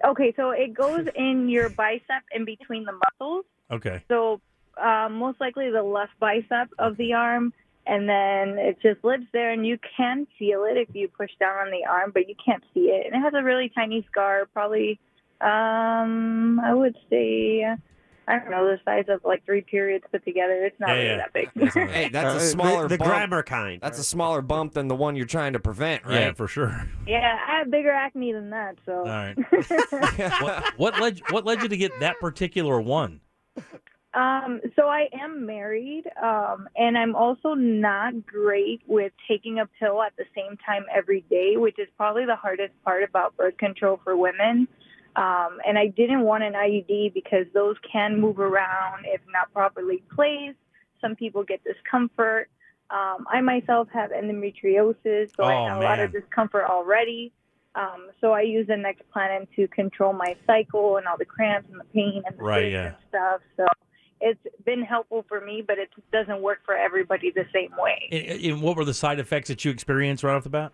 Okay, so it goes in your bicep in between the muscles. Okay. So most likely the left bicep of the arm, and then it just lives there, and you can feel it if you push down on the arm, but you can't see it. And it has a really tiny scar, probably, I would say, I don't know, the size of like 3 periods put together. It's not really that big. Hey, that's a smaller the bump. grammar kind. That's a smaller bump than the one you're trying to prevent, right? Yeah, for sure. Yeah, I have bigger acne than that, so. All right. What led you to get that particular one? So I am married, and I'm also not great with taking a pill at the same time every day, which is probably the hardest part about birth control for women. And I didn't want an IUD because those can move around if not properly placed. Some people get discomfort. I myself have endometriosis, so I have a lot of discomfort already. So I use the Nexplanon to control my cycle and all the cramps and the pain and the and stuff. So it's been helpful for me, but it doesn't work for everybody the same way. And what were the side effects that you experienced right off the bat?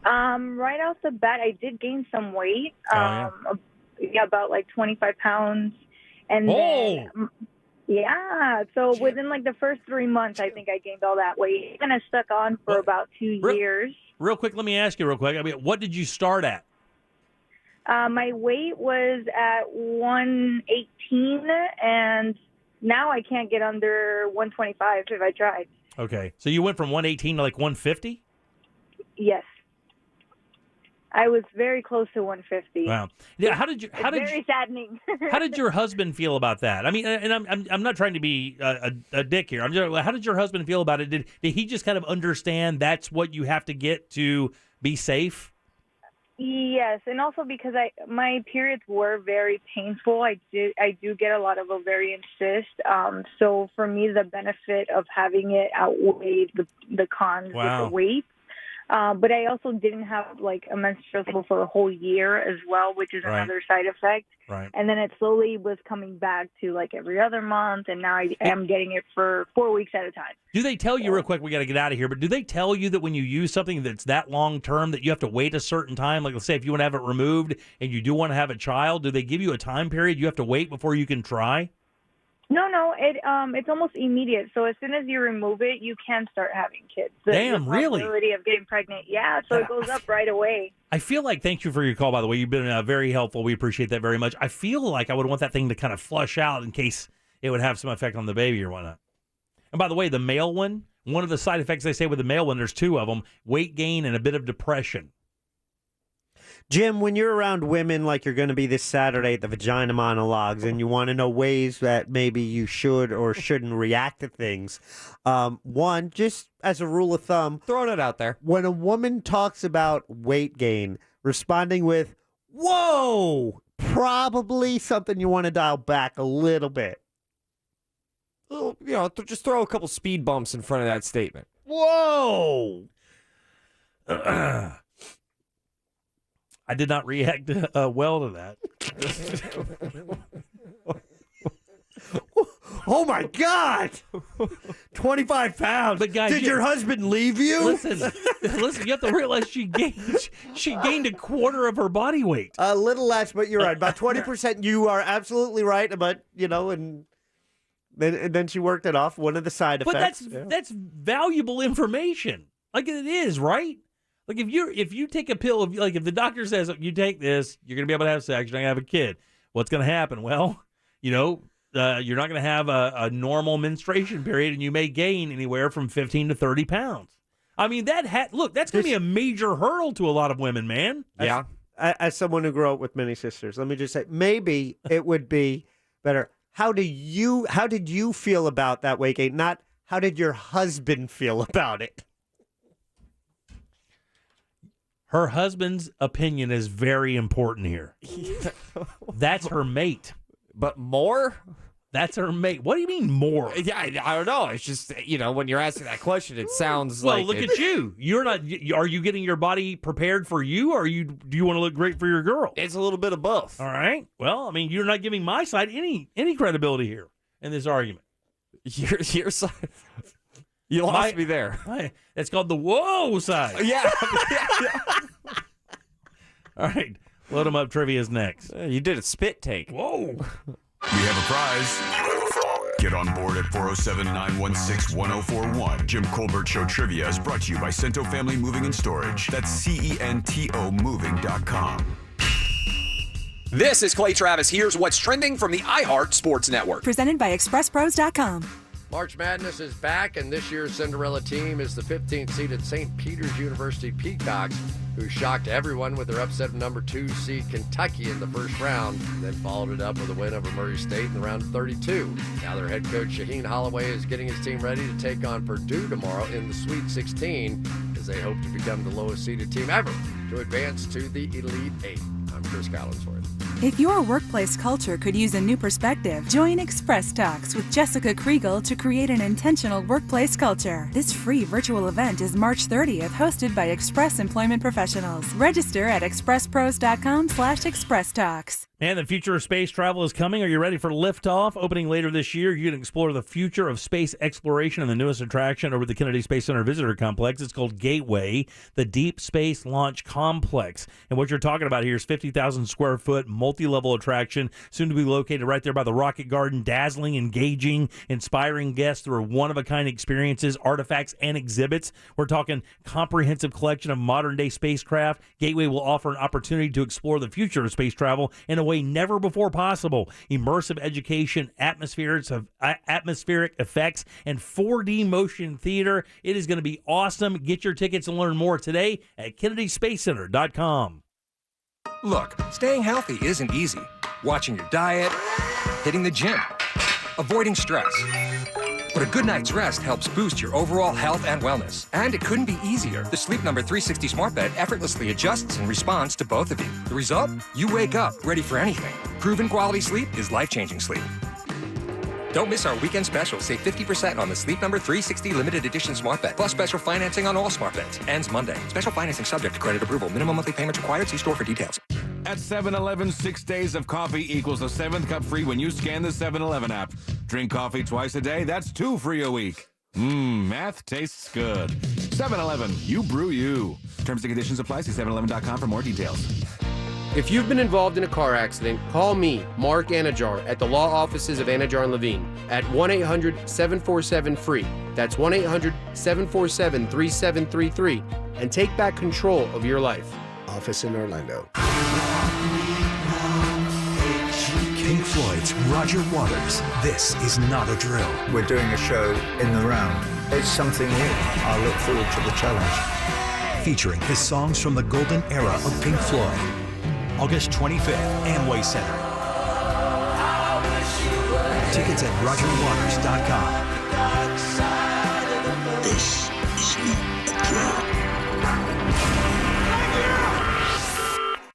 Right off the bat, I did gain some weight. About like 25 pounds. And then, so within like the first 3 months, I think I gained all that weight. It kind of stuck on for about 2 years. Real quick, let me ask you real quick. I mean, what did you start at? My weight was at 118, and now I can't get under 125 if I tried. Okay, so you went from 118 to like 150? Yes. I was very close to 150. Wow. Yeah. Very saddening. How did your husband feel about that? I mean, and I'm not trying to be a dick here. How did your husband feel about it? Did he just kind of understand that's what you have to get to be safe? Yes, and also because my periods were very painful. I do get a lot of ovarian cysts. So for me, the benefit of having it outweighed the cons with the weight. But I also didn't have like a menstrual cycle for a whole year as well, which is another side effect. Right. And then it slowly was coming back to like every other month, and now I am getting it for 4 weeks at a time. Do they tell you, real quick, we got to get out of here, but do they tell you that when you use something that's that long term that you have to wait a certain time? Like, let's say if you want to have it removed and you do want to have a child, do they give you a time period you have to wait before you can try? No, it's almost immediate. So as soon as you remove it, you can start having kids. Damn, really? The possibility of getting pregnant, so it goes up right away. I feel like, thank you for your call, by the way. You've been very helpful. We appreciate that very much. I feel like I would want that thing to kind of flush out in case it would have some effect on the baby or whatnot. And by the way, the male one of the side effects they say with the male one, there's two of them, weight gain and a bit of depression. Jim, when you're around women like you're going to be this Saturday at the Vagina Monologues and you want to know ways that maybe you should or shouldn't react to things, one, just as a rule of thumb, throwing it out there. When a woman talks about weight gain, responding with, whoa, probably something you want to dial back a little bit. Just throw a couple speed bumps in front of that statement. Whoa! I did not react well to that. Oh, my God! 25 pounds. But guys, did your husband leave you? Listen, you have to realize she gained a quarter of her body weight. A little less, but you're right. About 20%. You are absolutely right. But, and then she worked it off. One of the side effects. But that's valuable information. Like it is, right? Like if you take a pill, if the doctor says you take this, you're gonna be able to have sex, you're not gonna have a kid. What's gonna happen? Well, you're not gonna have a normal menstruation period, and you may gain anywhere from 15 to 30 pounds. I mean, that's gonna be a major hurdle to a lot of women, man. Yeah. As someone who grew up with many sisters, let me just say, maybe it would be better. How did you feel about that weight gain? Not how did your husband feel about it? Her husband's opinion is very important here. That's her mate. But more? That's her mate. What do you mean more? Yeah, I don't know. It's just, when you're asking that question, it sounds well, look at you. You're not. Are you getting your body prepared for you, or do you want to look great for your girl? It's a little bit of both. All right. Well, I mean, you're not giving my side any credibility here in this argument. Your side. You lost me there. It's called the whoa side. Yeah. All right. Load them up. Trivia's next. You did a spit take. Whoa. We have a prize. Get on board at 407-916-1041. Jim Colbert Show Trivia is brought to you by Cento Family Moving and Storage. That's CENTO moving.com. This is Clay Travis. Here's what's trending from the iHeart Sports Network. Presented by ExpressPros.com. March Madness is back, and this year's Cinderella team is the 15th seeded St. Peter's University Peacocks, who shocked everyone with their upset of number 2 seed Kentucky in the first round, and then followed it up with a win over Murray State in the round of 32. Now their head coach Shaheen Holloway is getting his team ready to take on Purdue tomorrow in the Sweet 16, as they hope to become the lowest seeded team ever to advance to the Elite 8. I'm Chris Collinsworth. If your workplace culture could use a new perspective, join Express Talks with Jessica Kriegel to create an intentional workplace culture. This free virtual event is March 30th, hosted by Express Employment Professionals. Register at expresspros.com/Express Talks. And the future of space travel is coming. Are you ready for liftoff? Opening later this year, you can explore the future of space exploration in the newest attraction over the Kennedy Space Center Visitor Complex. It's called Gateway, the Deep Space Launch Complex. And what you're talking about here is 50,000 square foot multi-level attraction, soon to be located right there by the Rocket Garden. Dazzling, engaging, inspiring guests through one-of-a-kind experiences, artifacts, and exhibits. We're talking comprehensive collection of modern-day spacecraft. Gateway will offer an opportunity to explore the future of space travel in a way never before possible. Immersive education, atmospheric effects, and 4D motion theater. It is going to be awesome. Get your tickets and learn more today at KennedySpaceCenter.com. Look, staying healthy isn't easy. Watching your diet, hitting the gym, avoiding stress. But a good night's rest helps boost your overall health and wellness. And it couldn't be easier. The Sleep Number 360 Smart Bed effortlessly adjusts and responds to both of you. The result? You wake up ready for anything. Proven quality sleep is life-changing sleep. Don't miss our weekend special. Save 50% on the Sleep Number 360 Limited Edition Smart Bed, plus special financing on all smart beds. Ends Monday. Special financing subject to credit approval. Minimum monthly payments required. See store for details. At 7-Eleven, 6 days of coffee equals a 7th cup free when you scan the 7-Eleven app. Drink coffee twice a day, that's 2 free a week. Math tastes good. 7-Eleven, you brew you. Terms and conditions apply. See 7-Eleven.com for more details. If you've been involved in a car accident, call me, Mark Anajar, at the law offices of Anajar and Levine at 1-800-747-FREE. That's 1-800-747-3733, and take back control of your life. Office in Orlando. Pink Floyd's Roger Waters. This is not a drill. We're doing a show in the round. It's something new. I look forward to the challenge. Featuring his songs from the golden era of Pink Floyd. August 25th, Amway Center. Tickets at RogerWaters.com. This is not a drill.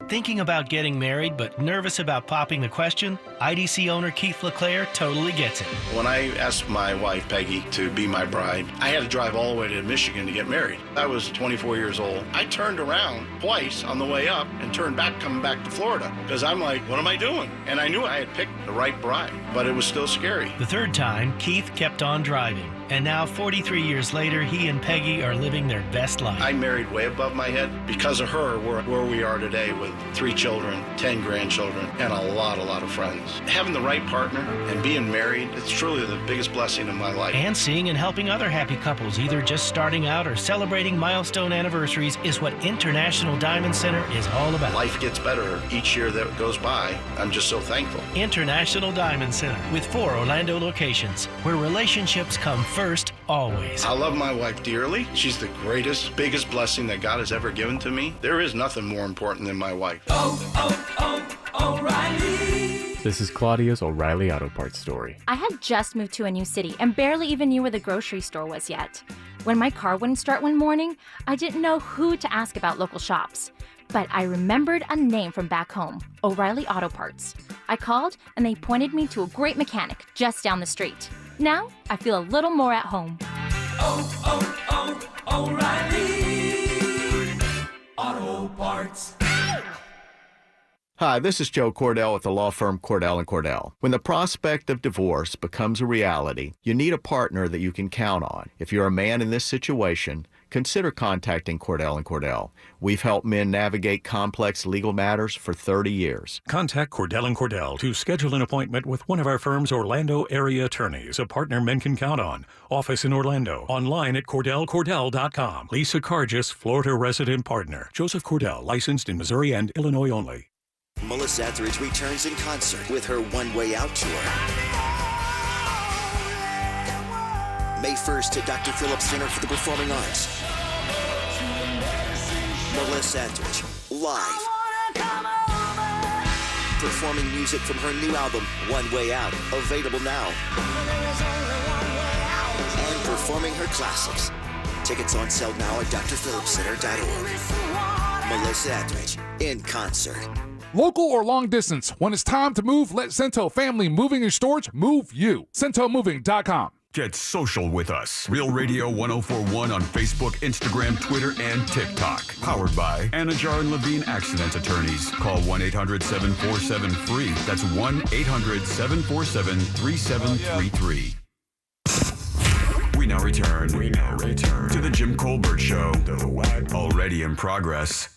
Thinking about getting married but nervous about popping the question? IDC owner Keith LeClaire totally gets it. When I asked my wife, Peggy, to be my bride, I had to drive all the way to Michigan to get married. I was 24 years old. I turned around twice on the way up and turned back coming back to Florida because I'm like, what am I doing? And I knew I had picked the right bride, but it was still scary. The third time, Keith kept on driving. And now, 43 years later, he and Peggy are living their best life. I married way above my head. Because of her, we're where we are today with 3 children, 10 grandchildren, and a lot of friends. Having the right partner and being married, it's truly the biggest blessing of my life. And seeing and helping other happy couples, either just starting out or celebrating milestone anniversaries, is what International Diamond Center is all about. Life gets better each year that goes by. I'm just so thankful. International Diamond Center, with 4 Orlando locations, where relationships come first, always. I love my wife dearly. She's the greatest, biggest blessing that God has ever given to me. There is nothing more important than my wife. O'Reilly. This is Claudia's O'Reilly Auto Parts story. I had just moved to a new city and barely even knew where the grocery store was yet. When my car wouldn't start one morning, I didn't know who to ask about local shops. But I remembered a name from back home, O'Reilly Auto Parts. I called and they pointed me to a great mechanic just down the street. Now, I feel a little more at home. O'Reilly Auto Parts. Hi, this is Joe Cordell with the law firm Cordell & Cordell. When the prospect of divorce becomes a reality, you need a partner that you can count on. If you're a man in this situation, consider contacting Cordell & Cordell. We've helped men navigate complex legal matters for 30 years. Contact Cordell & Cordell to schedule an appointment with one of our firm's Orlando area attorneys, a partner men can count on. Office in Orlando. Online at CordellCordell.com. Lisa Cargis, Florida resident partner. Joseph Cordell, licensed in Missouri and Illinois only. Melissa Etheridge returns in concert with her One Way Out tour. May 1st to Dr. Phillips Center for the Performing Arts. Melissa Etheridge, live. Performing music from her new album, One Way Out, available now. And performing her classics. Tickets on sale now at drphillipscenter.org. Melissa Etheridge, in concert. Local or long distance, when it's time to move, let Cento Family Moving and Storage move you. CentoMoving.com. Get social with us. Real Radio 1041 on Facebook, Instagram, Twitter, and TikTok. Powered by Anajar and Levine Accident Attorneys. Call 1-800-747-FREE. That's 1-800-747-3733. We now return to the Jim Colbert Show. Already in progress.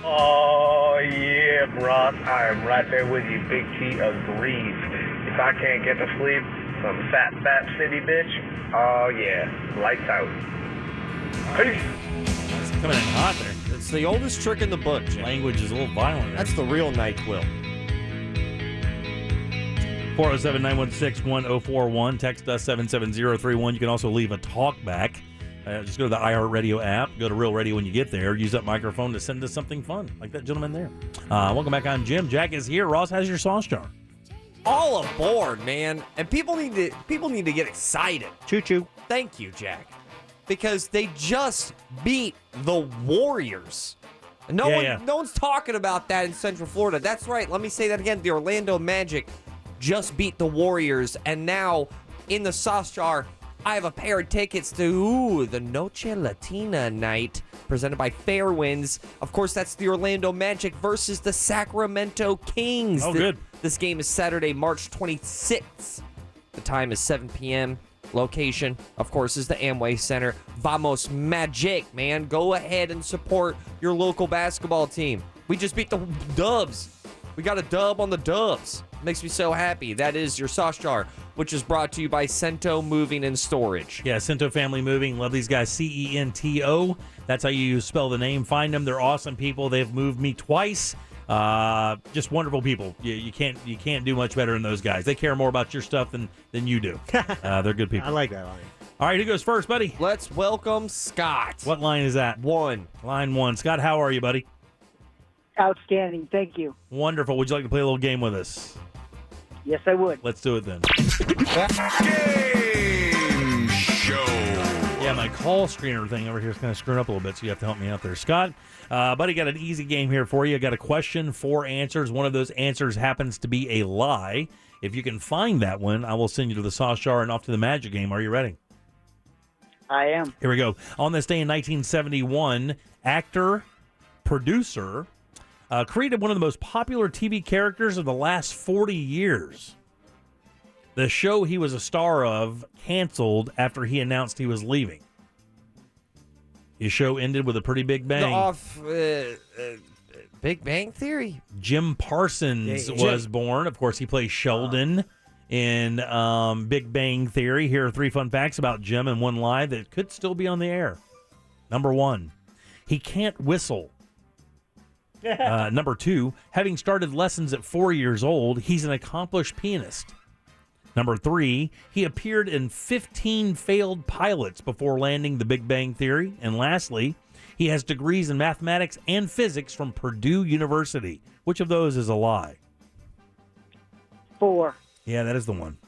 Oh, yeah, Brock. I am right there with you. Big T agrees. If I can't get to sleep, some fat city bitch, oh, yeah. Lights out. Peace. It's coming in hot there. It's the oldest trick in the book, Jim. Language is a little violent there. That's the real NyQuil. 407-916-1041. Text us 77031. You can also leave a talk back. Just go to the iHeartRadio app. Go to Real Radio when you get there. Use that microphone to send us something fun, like that gentleman there. Welcome back. I'm Jim. Jack is here. Ross, how's your sauce jar? All aboard, man. And people need to get excited. Choo-choo. Thank you, Jack. Because they just beat the Warriors. No one's talking about that in Central Florida. That's right. Let me say that again. The Orlando Magic just beat the Warriors. And now, in the sauce jar, I have a pair of tickets to the Noche Latina night presented by Fairwinds. Of course, that's the Orlando Magic versus the Sacramento Kings. Oh, good. This game is Saturday, March 26th. The time is 7 p.m. Location, of course, is the Amway Center. Vamos Magic, man. Go ahead and support your local basketball team. We just beat the Dubs. We got a dub on the Dubs. Makes me so happy. That is your sauce jar, which is brought to you by Cento Moving and Storage. Yeah, Cento Family Moving. Love these guys. CENTO. That's how you spell the name. Find them. They're awesome people. They've moved me twice. Just wonderful people. You can't do much better than those guys. They care more about your stuff than you do. They're good people. I like that line. All right, who goes first, buddy? Let's welcome Scott. What line is that? 1. Line 1. Scott, how are you, buddy? Outstanding. Thank you. Wonderful. Would you like to play a little game with us? Yes, I would. Let's do it then. Game show. Yeah, my call screener thing over here is kind of screwing up a little bit, so you have to help me out there. Scott, buddy, got an easy game here for you. Got a question, 4 answers. One of those answers happens to be a lie. If you can find that one, I will send you to the sauce jar and off to the Magic game. Are you ready? I am. Here we go. On this day in 1971, actor, producer, created one of the most popular TV characters of the last 40 years. The show he was a star of canceled after he announced he was leaving. His show ended with a pretty big bang. Big Bang Theory. Jim Parsons was born. Of course, he plays Sheldon in Big Bang Theory. Here are 3 fun facts about Jim and 1 lie that could still be on the air. Number 1, he can't whistle. Number 2, having started lessons at 4 years old, he's an accomplished pianist. Number 3, he appeared in 15 failed pilots before landing the Big Bang Theory. And lastly, he has degrees in mathematics and physics from Purdue University. Which of those is a lie? 4. Yeah, that is the one.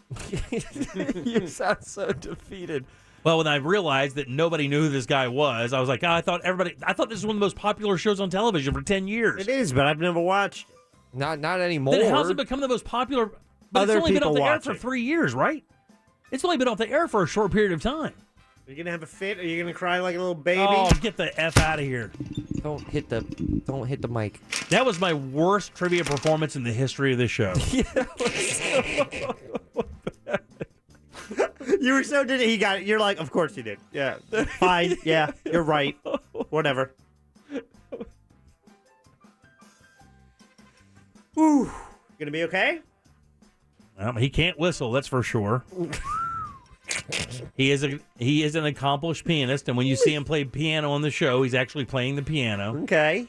You sound so defeated. Well, when I realized that nobody knew who this guy was, I was like, I thought this was one of the most popular shows on television for 10 years. It is, but I've never watched it. Not anymore. Then how's it become the most popular? But it's only been off the air for 3 years, right? It's only been off the air for a short period of time. Are you gonna have a fit? Are you gonna cry like a little baby? Oh, get the F out of here! Don't hit the mic. That was my worst trivia performance in the history of this show. You were so did he got it. You're like, of course you did. Yeah, fine. Yeah, you're right. Whatever. Ooh, gonna be okay? He can't whistle, that's for sure. He is an accomplished pianist, and when you see him play piano on the show, he's actually playing the piano. Okay.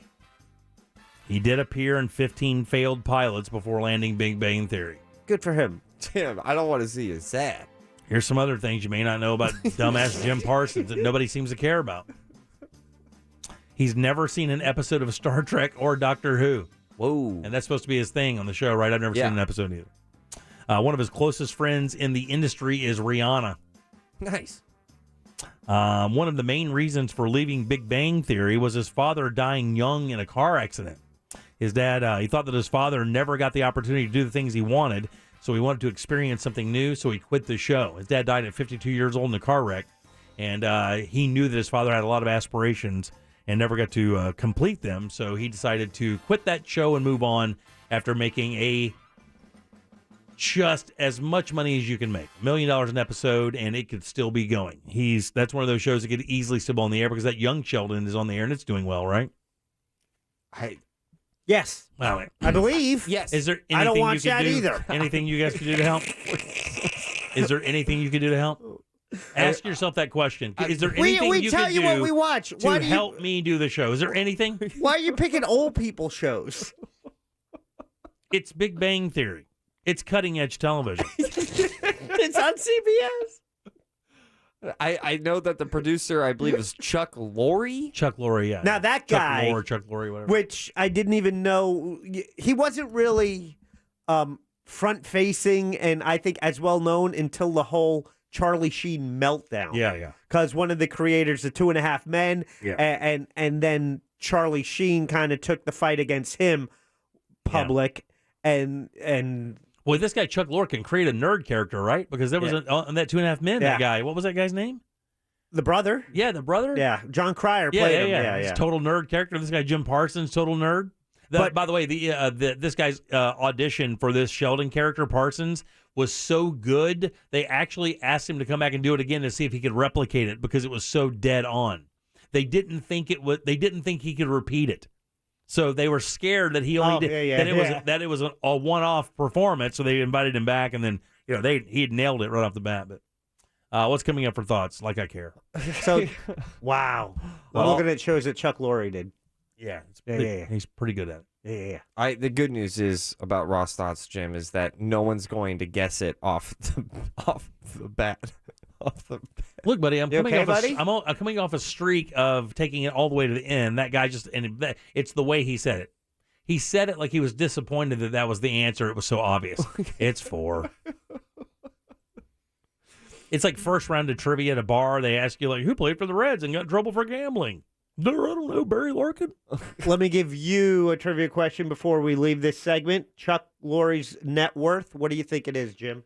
He did appear in 15 failed pilots before landing Big Bang Theory. Good for him. Jim, I don't want to see you sad. Here's some other things you may not know about dumbass Jim Parsons that nobody seems to care about. He's never seen an episode of Star Trek or Doctor Who. Whoa. And that's supposed to be his thing on the show, right? I've never seen an episode either. One of his closest friends in the industry is Rihanna. Nice. One of the main reasons for leaving Big Bang Theory was his father dying young in a car accident. His dad, he thought that his father never got the opportunity to do the things he wanted, so he wanted to experience something new, so he quit the show. His dad died at 52 years old in a car wreck, and he knew that his father had a lot of aspirations and never got to complete them, so he decided to quit that show and move on after making just as much money as you can make. $1 million an episode, and it could still be going. That's one of those shows that could easily still be on the air because that Young Sheldon is on the air, and it's doing well, right? Yes. Wow. I believe. Yes. Is there anything I don't watch you could that do, either. Anything you guys could do to help? Is there anything you could do to help? Ask yourself that question. Is there anything we you tell could you do what we watch. to help me do the show? Is there anything? Why are you picking old people shows? It's Big Bang Theory. It's cutting edge television. It's on CBS. I know that the producer, I believe, is Chuck Lorre. Chuck Lorre, yeah. Now that guy, Chuck Lorre, whatever. which I didn't even know, he wasn't really front-facing and I think as well known until the whole Charlie Sheen meltdown. Yeah. Because one of the creators of 2.5 Men, and then Charlie Sheen kind of took the fight against him public, and well, this guy Chuck Lorre can create a nerd character, right? Because there was on that 2.5 Men, that guy. What was that guy's name? The brother. Yeah, the brother. Yeah, John Cryer played him. Yeah. He's a total nerd character. This guy Jim Parsons, total nerd. By the way, this guy's audition for this Sheldon character, Parsons, was so good they actually asked him to come back and do it again to see if he could replicate it because it was so dead on. They didn't think he could repeat it. So they were scared that he only that it was a one-off performance. So they invited him back, and then he had nailed it right off the bat. But what's coming up for thoughts? Like I care. So, wow. I'm looking at shows that Chuck Lorre did. Yeah, he's pretty good at it. Yeah. The good news is about Ross Thoughts, Jim, is that no one's going to guess it off the bat. Look, buddy, I'm coming buddy? I'm coming off a streak of taking it all the way to the end. That guy it's the way he said it. He said it like he was disappointed that was the answer. It was so obvious. It's 4. It's like first round of trivia at a bar. They ask you, like, who played for the Reds and got in trouble for gambling? I don't know, Barry Larkin. Let me give you a trivia question before we leave this segment. Chuck Lorre's net worth. What do you think it is, Jim?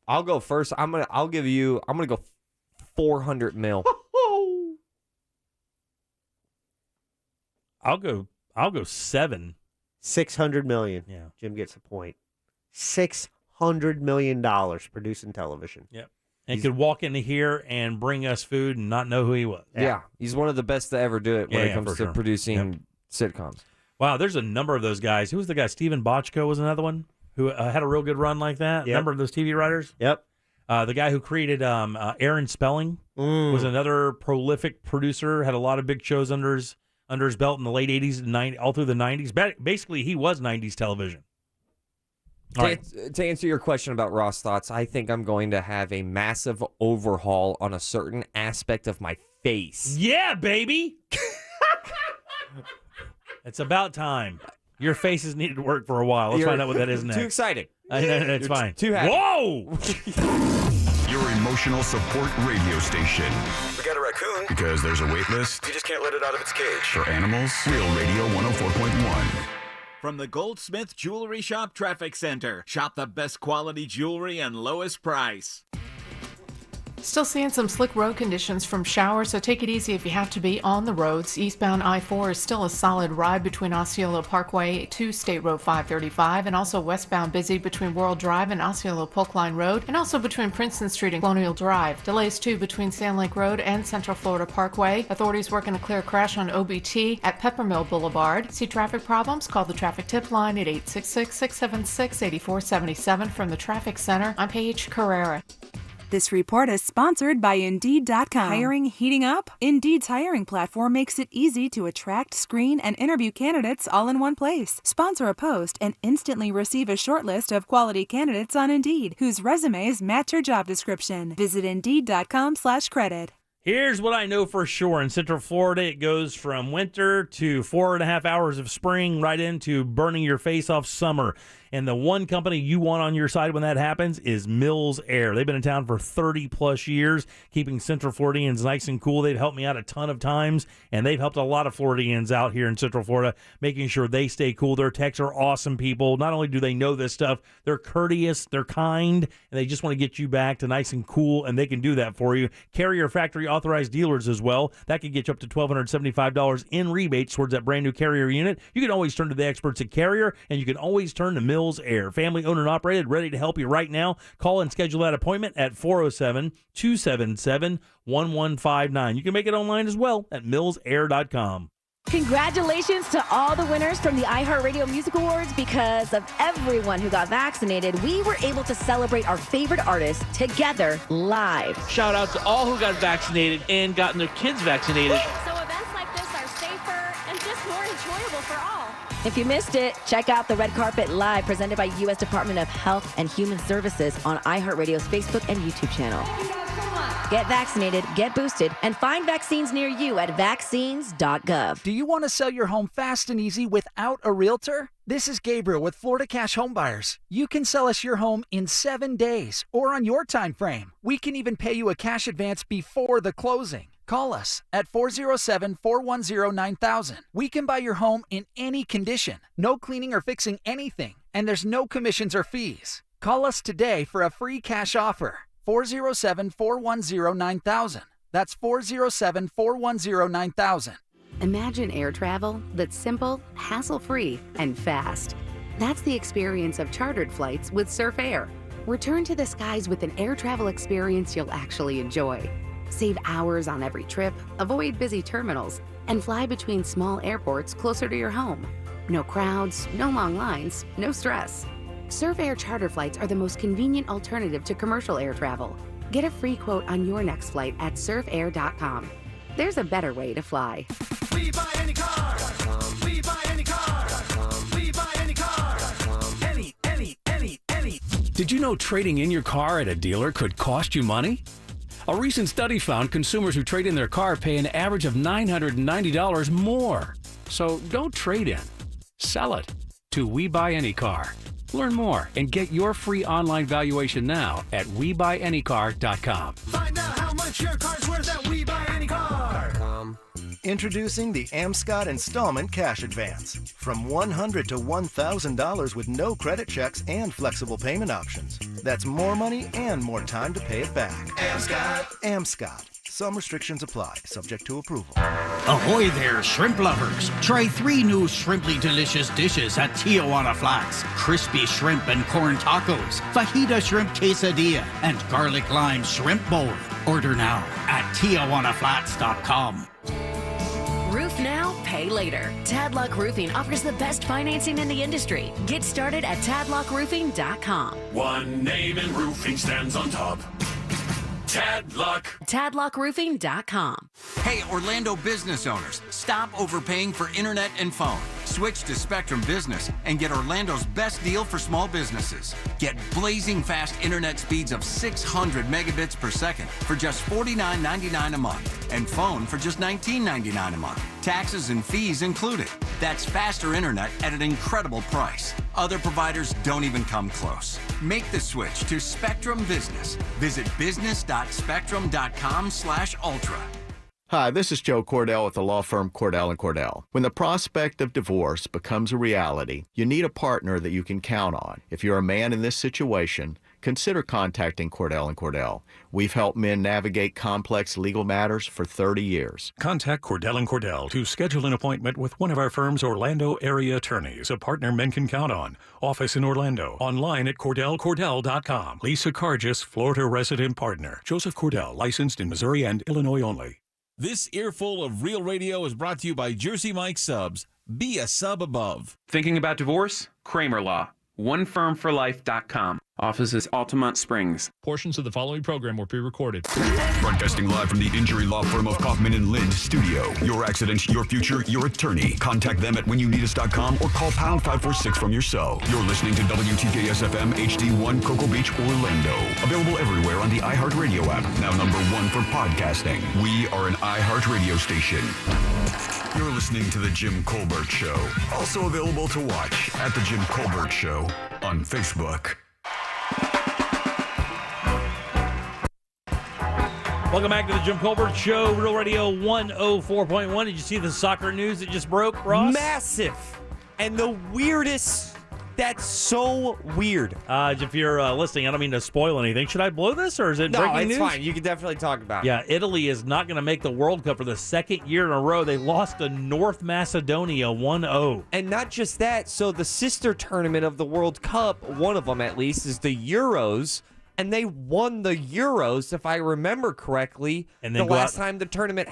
I'll go first. I'm gonna go $400 million. I'll go 7. $600 million. Yeah. Jim gets a point. $600 million producing television. Yep. And could walk into here and bring us food and not know who he was. Yeah. He's one of the best to ever do it when it comes to producing sitcoms. Wow, there's a number of those guys. Who was the guy? Steven Bochco was another one who had a real good run like that. Remember those TV writers? Yep. The guy who created Aaron Spelling was another prolific producer, had a lot of big shows under his belt in the late 80s and 90s, all through the 90s. Basically, he was 90s television. To answer your question about Ross Thoughts, I think I'm going to have a massive overhaul on a certain aspect of my face. Yeah, baby! It's about time. Your face has needed to work for a while. Let's find out what that is next. Too excited. It's fine. Too happy. Whoa! Your emotional support radio station. We got a raccoon. Because there's a wait list. You just can't let it out of its cage. For animals, Real Radio 104.1. From the Goldsmith Jewelry Shop Traffic Center. Shop the best quality jewelry and lowest price. Still seeing some slick road conditions from showers, so take it easy if you have to be on the roads. Eastbound I-4 is still a solid ride between Osceola Parkway to State Road 535, and also westbound busy between World Drive and Osceola Polk Line Road, and also between Princeton Street and Colonial Drive. Delays too between Sand Lake Road and Central Florida Parkway. Authorities working to clear a crash on OBT at Peppermill Boulevard. See traffic problems? Call the traffic tip line at 866-676-8477 from the Traffic Center. I'm Paige Carrera. This report is sponsored by Indeed.com. Hiring heating up? Indeed's hiring platform makes it easy to attract, screen, and interview candidates all in one place. Sponsor a post and instantly receive a short list of quality candidates on Indeed whose resumes match your job description. Visit Indeed.com/credit. Here's what I know for sure. In Central Florida, it goes from winter to 4.5 hours of spring right into burning your face off summer. And the one company you want on your side when that happens is Mills Air. They've been in town for 30-plus years, keeping Central Floridians nice and cool. They've helped me out a ton of times, and they've helped a lot of Floridians out here in Central Florida, making sure they stay cool. Their techs are awesome people. Not only do they know this stuff, they're courteous, they're kind, and they just want to get you back to nice and cool, and they can do that for you. Carrier factory authorized dealers as well. That could get you up to $1,275 in rebates towards that brand new Carrier unit. You can always turn to the experts at Carrier, and you can always turn to Mills Air. Family owned and operated, ready to help you right now. Call and schedule that appointment at 407-277-1159. You can make it online as well at millsair.com. Congratulations to all the winners from the iHeartRadio Music Awards. Because of everyone who got vaccinated, we were able to celebrate our favorite artists together live. Shout out to all who got vaccinated and gotten their kids vaccinated. So events like this are safer and just more enjoyable for all. If you missed it, check out the Red Carpet Live presented by U.S. Department of Health and Human Services on iHeartRadio's Facebook and YouTube channel. Get vaccinated, get boosted, and find vaccines near you at vaccines.gov. Do you want to sell your home fast and easy without a realtor? This is Gabriel with Florida Cash Home Buyers. You can sell us your home in 7 days or on your time frame. We can even pay you a cash advance before the closing. Call us at 407-410-9000. We can buy your home in any condition. No cleaning or fixing anything. And there's no commissions or fees. Call us today for a free cash offer. 407-410-9000. That's 407-410-9000. Imagine air travel that's simple, hassle-free, and fast. That's the experience of chartered flights with Surf Air. Return to the skies with an air travel experience you'll actually enjoy. Save hours on every trip, avoid busy terminals, and fly between small airports closer to your home. No crowds, no long lines, no stress. Surf Air charter flights are the most convenient alternative to commercial air travel. Get a free quote on your next flight at surfair.com. There's a better way to fly. We buy any car. We buy any car. We buy any car. Any. Did you know trading in your car at a dealer could cost you money? A recent study found consumers who trade in their car pay an average of $990 more. So don't trade in. Sell it to We Buy Any Car. Learn more and get your free online valuation now at WeBuyAnyCar.com. Find out how much your car's worth at We Buy Any Car. Introducing the Amscott Installment Cash Advance. From $100 to $1,000 with no credit checks and flexible payment options. That's more money and more time to pay it back. Amscott. Some restrictions apply, subject to approval. Ahoy there, shrimp lovers. Try 3 new shrimply delicious dishes at Tijuana Flats. Crispy shrimp and corn tacos, fajita shrimp quesadilla, and garlic lime shrimp bowl. Order now at TijuanaFlats.com. Roof now, pay later. Tadlock Roofing offers the best financing in the industry. Get started at tadlockroofing.com. One name in roofing stands on top. Tadlock. Tadlockroofing.com. Hey, Orlando business owners, stop overpaying for internet and phone. Switch to Spectrum Business and get Orlando's best deal for small businesses. Get blazing fast internet speeds of 600 megabits per second for just $49.99 a month, and phone for just $19.99 a month. Taxes and fees included. That's faster internet at an incredible price. Other providers don't even come close. Make the switch to Spectrum Business. Visit business.spectrum.com/ultra. Hi, this is Joe Cordell with the law firm Cordell & Cordell. When the prospect of divorce becomes a reality, you need a partner that you can count on. If you're a man in this situation, consider contacting Cordell & Cordell. We've helped men navigate complex legal matters for 30 years. Contact Cordell & Cordell to schedule an appointment with one of our firm's Orlando area attorneys, a partner men can count on. Office in Orlando. Online at CordellCordell.com. Lisa Cargis, Florida resident partner. Joseph Cordell, licensed in Missouri and Illinois only. This earful of real radio is brought to you by Jersey Mike Subs. Be a sub above. Thinking about divorce? Kramer Law. OneFirmForLife.com. Office is Altamont Springs. Portions of the following program were pre-recorded. Broadcasting live from the injury law firm of Kaufman and Lind studio. Your accident, your future, your attorney. Contact them at whenyounneedus.com or call pound 546 from your cell. You're listening to WTKS FM HD1 Cocoa Beach, Orlando. Available everywhere on the iHeartRadio app. Now number 1 for podcasting. We are an iHeartRadio station. You're listening to The Jim Colbert Show. Also available to watch at The Jim Colbert Show on Facebook. Welcome back to the Jim Colbert Show, Real Radio 104.1. Did you see the soccer news that just broke, Ross? Massive. And the weirdest, that's so weird. If you're listening, I don't mean to spoil anything. Should I blow this, or is it breaking news? No, it's fine. You can definitely talk about it. Yeah, Italy is not going to make the World Cup for the second year in a row. They lost to North Macedonia 1-0. And not just that, so the sister tournament of the World Cup, one of them at least, is the Euros. And they won the Euros, if I remember correctly, and the last time the tournament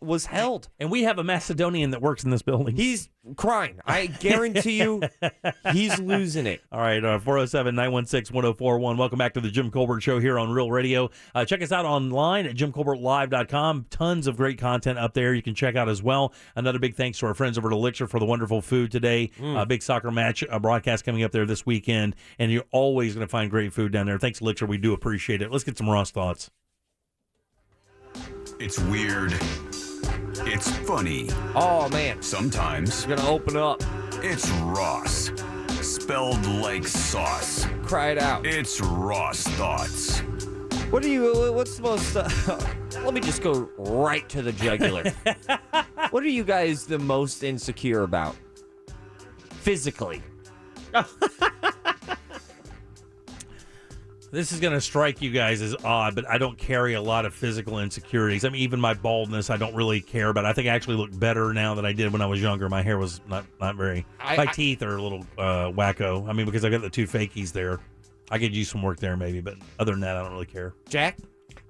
was held. And we have a Macedonian that works in this building. He's crying. I guarantee you he's losing it. All right, 407-916-1041. Welcome back to the Jim Colbert Show here on Real Radio. Check us out online at jimcolbertlive.com. Tons of great content up there you can check out as well. Another big thanks to our friends over at Elixir for the wonderful food today. Big soccer match broadcast coming up there this weekend, and you're always going to find great food down there. Thanks, Elixir. We do appreciate it. Let's get some Ross thoughts. It's weird. It's funny. Oh, man. Sometimes. I'm going to open up. It's Ross. Spelled like sauce. Cry it out. It's Ross Thoughts. What's the most, let me just go right to the jugular. What are you guys the most insecure about? Physically. This is going to strike you guys as odd, but I don't carry a lot of physical insecurities. I mean, even my baldness, I don't really care about. I think I actually look better now than I did when I was younger. My hair was not very... My teeth are a little wacko. I mean, because I got the two fakies there. I could use some work there maybe, but other than that, I don't really care. Jack?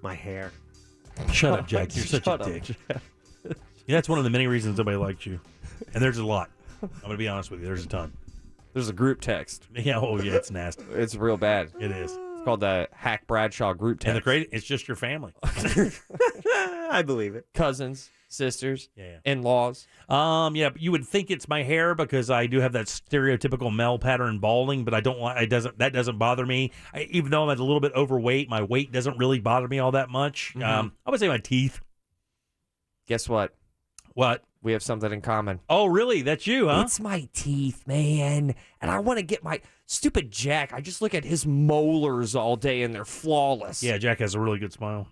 My hair. Shut up, Jack. You're such a dick. Yeah, that's one of the many reasons nobody likes you. And there's a lot. I'm going to be honest with you. There's a ton. There's a group text. Yeah, it's nasty. It's real bad. It is. Called the Hack Bradshaw group text. And it's just your family. I believe it. Cousins, sisters, yeah. in-laws. Yeah, you would think it's my hair because I do have that stereotypical male pattern balding, but I don't like that doesn't bother me. Even though I'm a little bit overweight, my weight doesn't really bother me all that much. I would say my teeth. Guess what? What? We have something in common. Oh, really? That's you, huh? It's my teeth, man. And I want to get my stupid Jack. I just look at his molars all day and they're flawless. Yeah, Jack has a really good smile.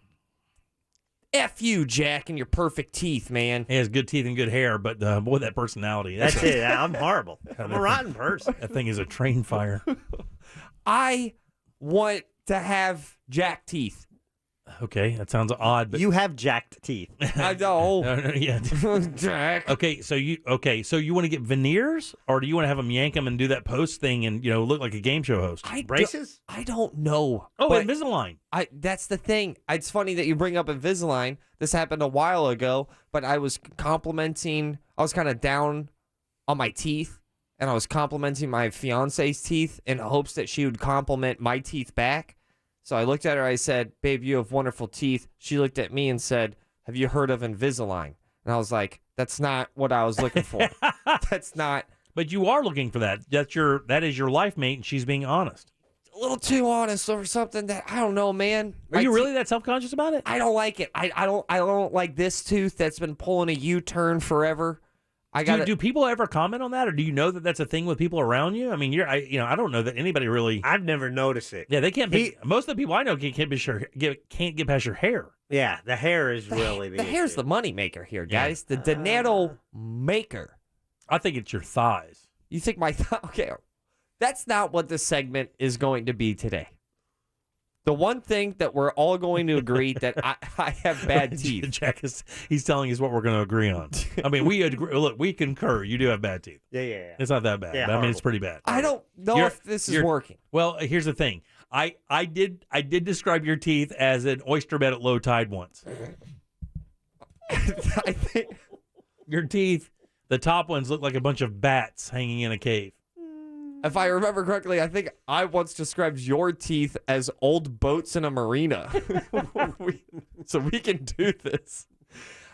F you, Jack, and your perfect teeth, man. He has good teeth and good hair, but boy, that personality. That's it. I'm horrible. I'm a rotten person. That thing is a train fire. I want to have Jack teeth. Okay, that sounds odd, but you have jacked teeth. I know. Yeah, Jack. Okay, so you want to get veneers, or do you want to have them yank them and do that post thing and look like a game show host? Braces? I don't know. Oh, Invisalign. That's the thing. It's funny that you bring up Invisalign. This happened a while ago, but I was complimenting. I was kind of down on my teeth, and I was complimenting my fiance's teeth in hopes that she would compliment my teeth back. So I looked at her, I said, babe, you have wonderful teeth. She looked at me and said, have you heard of Invisalign? And I was like, that's not what I was looking for. That's not. But you are looking for that. That is your life mate, and she's being honest. A little too honest over something that, I don't know, man. Are you really that self-conscious about it? I don't like it. I don't like this tooth that's been pulling a U-turn forever. Do people ever comment on that, or do you know that that's a thing with people around you? I mean, I don't know that anybody really. I've never noticed it. Yeah, they can't. Most of the people I know can't get past your hair. Yeah, the hair is really the hair's issue. the money maker here, guys. The Donato maker. I think it's your thighs. You think my okay? That's not what this segment is going to be today. The one thing that we're all going to agree that I have bad teeth. Jack he's telling us what we're going to agree on. I mean, we agree. Look, we concur. You do have bad teeth. Yeah. It's not that bad. Yeah, I mean, it's pretty bad. I don't know if this is working. Well, here's the thing. I did describe your teeth as an oyster bed at low tide once. I think your teeth, the top ones look like a bunch of bats hanging in a cave. If I remember correctly, I think I once described your teeth as old boats in a marina. So we can do this.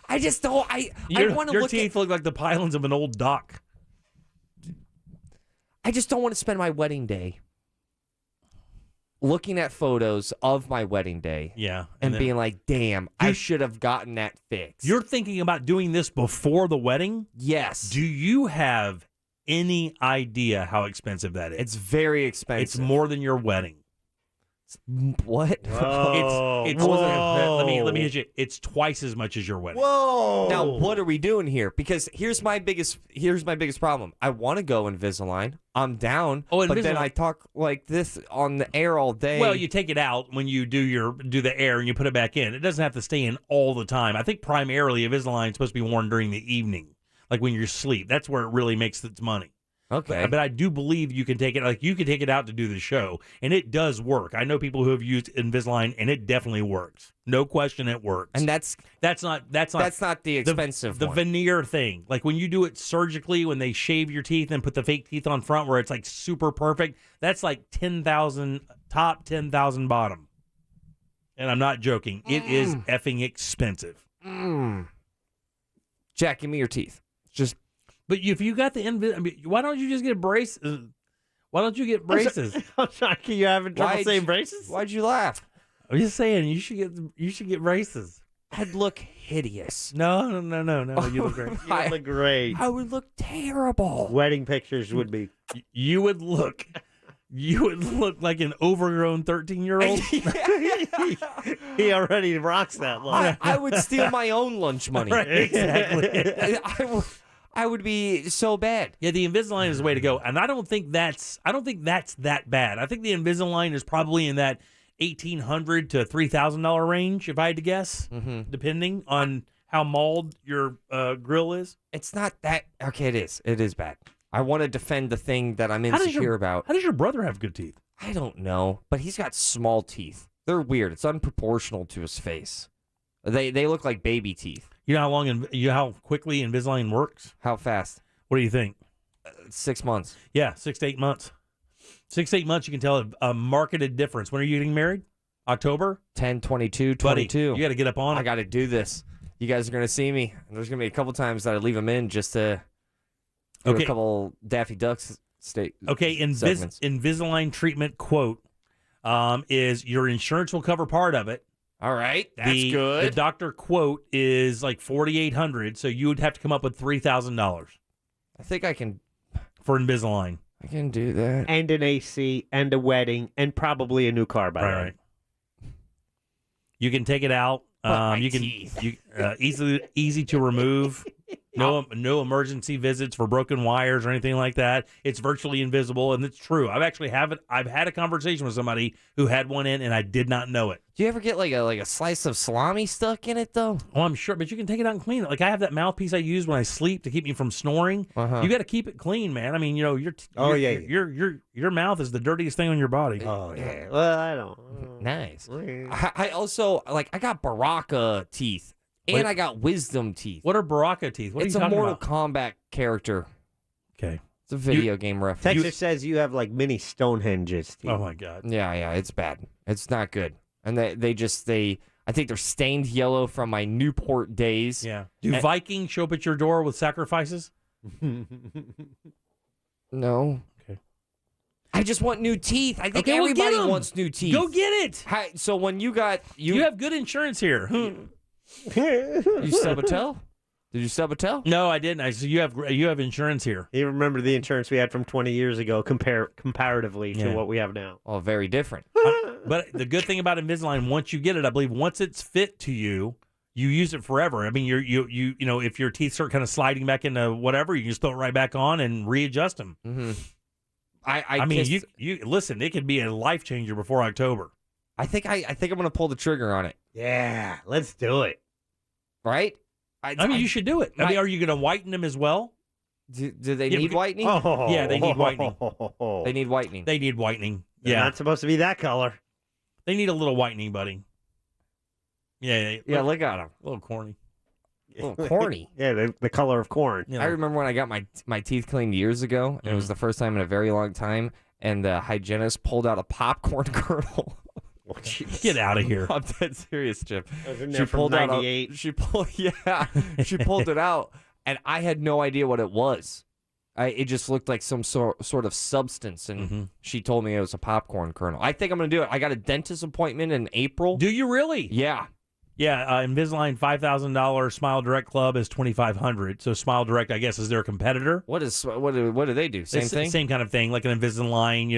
I just don't. I want to Your look teeth look like the pylons of an old dock. I just don't want to spend my wedding day looking at photos of my wedding day. Yeah. And then, being like, damn, I should have gotten that fixed. You're thinking about doing this before the wedding? Yes. Do you have any idea how expensive that is? It's very expensive. It's more than your wedding. What? It's let me hit you. It's twice as much as your wedding. Whoa! Now what are we doing here? Because here's my biggest problem. I want to go Invisalign. I'm down. But then I talk like this on the air all day. Well, you take it out when you do the air and you put it back in. It doesn't have to stay in all the time. I think primarily Invisalign is supposed to be worn during the evening, like when you're asleep. That's where it really makes its money. Okay. But I do believe you can take it, like you can take it out to do the show, and it does work. I know people who have used Invisalign, and it definitely works. No question, it works. And that's not the expensive the one. veneer thing. Like when you do it surgically, when they shave your teeth and put the fake teeth on front, where it's like super perfect. That's like 10,000 top, 10,000 bottom. And I'm not joking. It is effing expensive. Jack, give me your teeth. Just. But if you got why don't you just get braces? Why don't you get braces? I'm sorry, you having trouble saying braces? Why'd you laugh? I'm just saying you should get braces. I'd look hideous. No. You look great. You look great. I would look terrible. Wedding pictures would be. You would look like an overgrown 13-year-old. He already rocks that look. I would steal my own lunch money. Right, exactly. I would be so bad. Yeah, the Invisalign is the way to go, and I don't think that's that bad. I think the Invisalign is probably in that $1,800 to $3,000 range, if I had to guess, depending on how mauled your grill is. It's not that okay. It is. It is bad. I want to defend the thing that I'm insecure about. How does your brother have good teeth? I don't know, but he's got small teeth. They're weird. It's unproportional to his face. They look like baby teeth. You know how quickly Invisalign works? How fast? What do you think? 6 months. Yeah, 6 to 8 months. 6 to 8 months, you can tell a marketed difference. When are you getting married? October? 10, 22, 22. Buddy, you got to get up on it. I got to do this. You guys are going to see me. There's going to be a couple times that I leave them in just to do a couple Daffy Ducks segments. Invisalign treatment quote is your insurance will cover part of it. All right, that's good. The doctor quote is like $4,800, so you would have to come up with $3,000. I think I can for Invisalign. I can do that, and an AC, and a wedding, and probably a new car. By the way, right. You can take it out. Easy to remove. No emergency visits for broken wires or anything like that. It's virtually invisible, and it's true. I've had a conversation with somebody who had one in, and I did not know it. Do you ever get like a slice of salami stuck in it though? Oh, I'm sure, but you can take it out and clean it. Like I have that mouthpiece I use when I sleep to keep me from snoring. You got to keep it clean, man. I mean, your mouth is the dirtiest thing on your body. Oh yeah. Well, I don't. Nice. I also I got Baraka teeth. And I got wisdom teeth. What are Baraka teeth? What it's are you a talking Mortal about? Kombat character. Okay. It's a video game reference. Texas says you have like mini Stonehenges teeth. Oh my God. Yeah, it's bad. It's not good. And I think they're stained yellow from my Newport days. Yeah. Do Vikings show up at your door with sacrifices? No. Okay. I just want new teeth. I think everybody wants new teeth. Go get it. So when you have good insurance here. You stub a toe? Did you stub a toe? No, I didn't. You have insurance here. You remember the insurance we had from 20 years ago comparatively to what we have now. Oh, very different. But the good thing about Invisalign, once you get it, I believe once it's fit to you, you use it forever. I mean, you if your teeth start kind of sliding back into whatever, you can just throw it right back on and readjust them. Mm-hmm. I mean, you listen. It could be a life changer before October. I think I'm gonna pull the trigger on it. Yeah, let's do it. Right? I mean, you should do it. I mean, are you going to whiten them as well? Do they need whitening? Yeah, they need whitening. They need whitening. They need whitening. They're not supposed to be that color. They need a little whitening, buddy. Yeah, look at them. A little corny. corny. Yeah, the color of corn. I remember when I got my teeth cleaned years ago, and it was the first time in a very long time, and the hygienist pulled out a popcorn kernel. Get out of here. I'm dead serious, Jim. I was in there from 98. She pulled it out, and I had no idea what it was. It just looked like some sort of substance, and she told me it was a popcorn kernel. I think I'm going to do it. I got a dentist appointment in April. Do you really? Yeah. Yeah, Invisalign $5,000. Smile Direct Club is $2,500. So Smile Direct, I guess, is their competitor. What do they do? Same thing. Same kind of thing, like an Invisalign.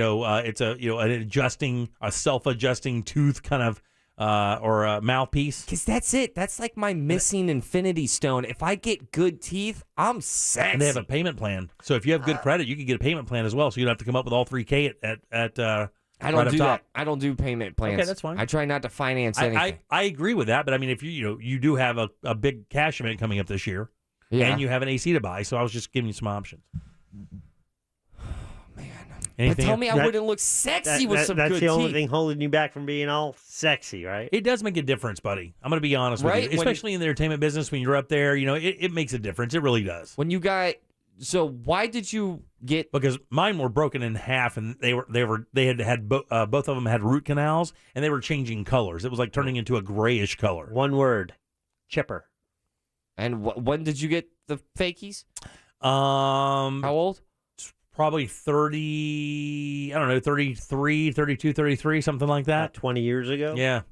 It's a self-adjusting tooth kind of or a mouthpiece. Because that's it. That's like my missing infinity stone. If I get good teeth, I'm sexy. And they have a payment plan. So if you have good credit, you can get a payment plan as well. So you don't have to come up with all $3,000 at I don't do that. I don't do payment plans. Okay, that's fine. I try not to finance anything. I agree with that, but I mean, if you do have a big cash event coming up this year, and you have an AC to buy, so I was just giving you some options. But tell me I wouldn't look sexy with some good teeth. That's the only thing holding you back from being all sexy, right? It does make a difference, buddy. I'm going to be honest with you. Especially in the entertainment business, when you're up there, it makes a difference. It really does. When you got... So why did you get... Because mine were broken in half, and they had both of them had root canals, and they were changing colors. It was like turning into a grayish color. One word. Chipper. And when did you get the fakies? How old? Probably 30, I don't know, 33, 32, 33, something like that. About 20 years ago? Yeah.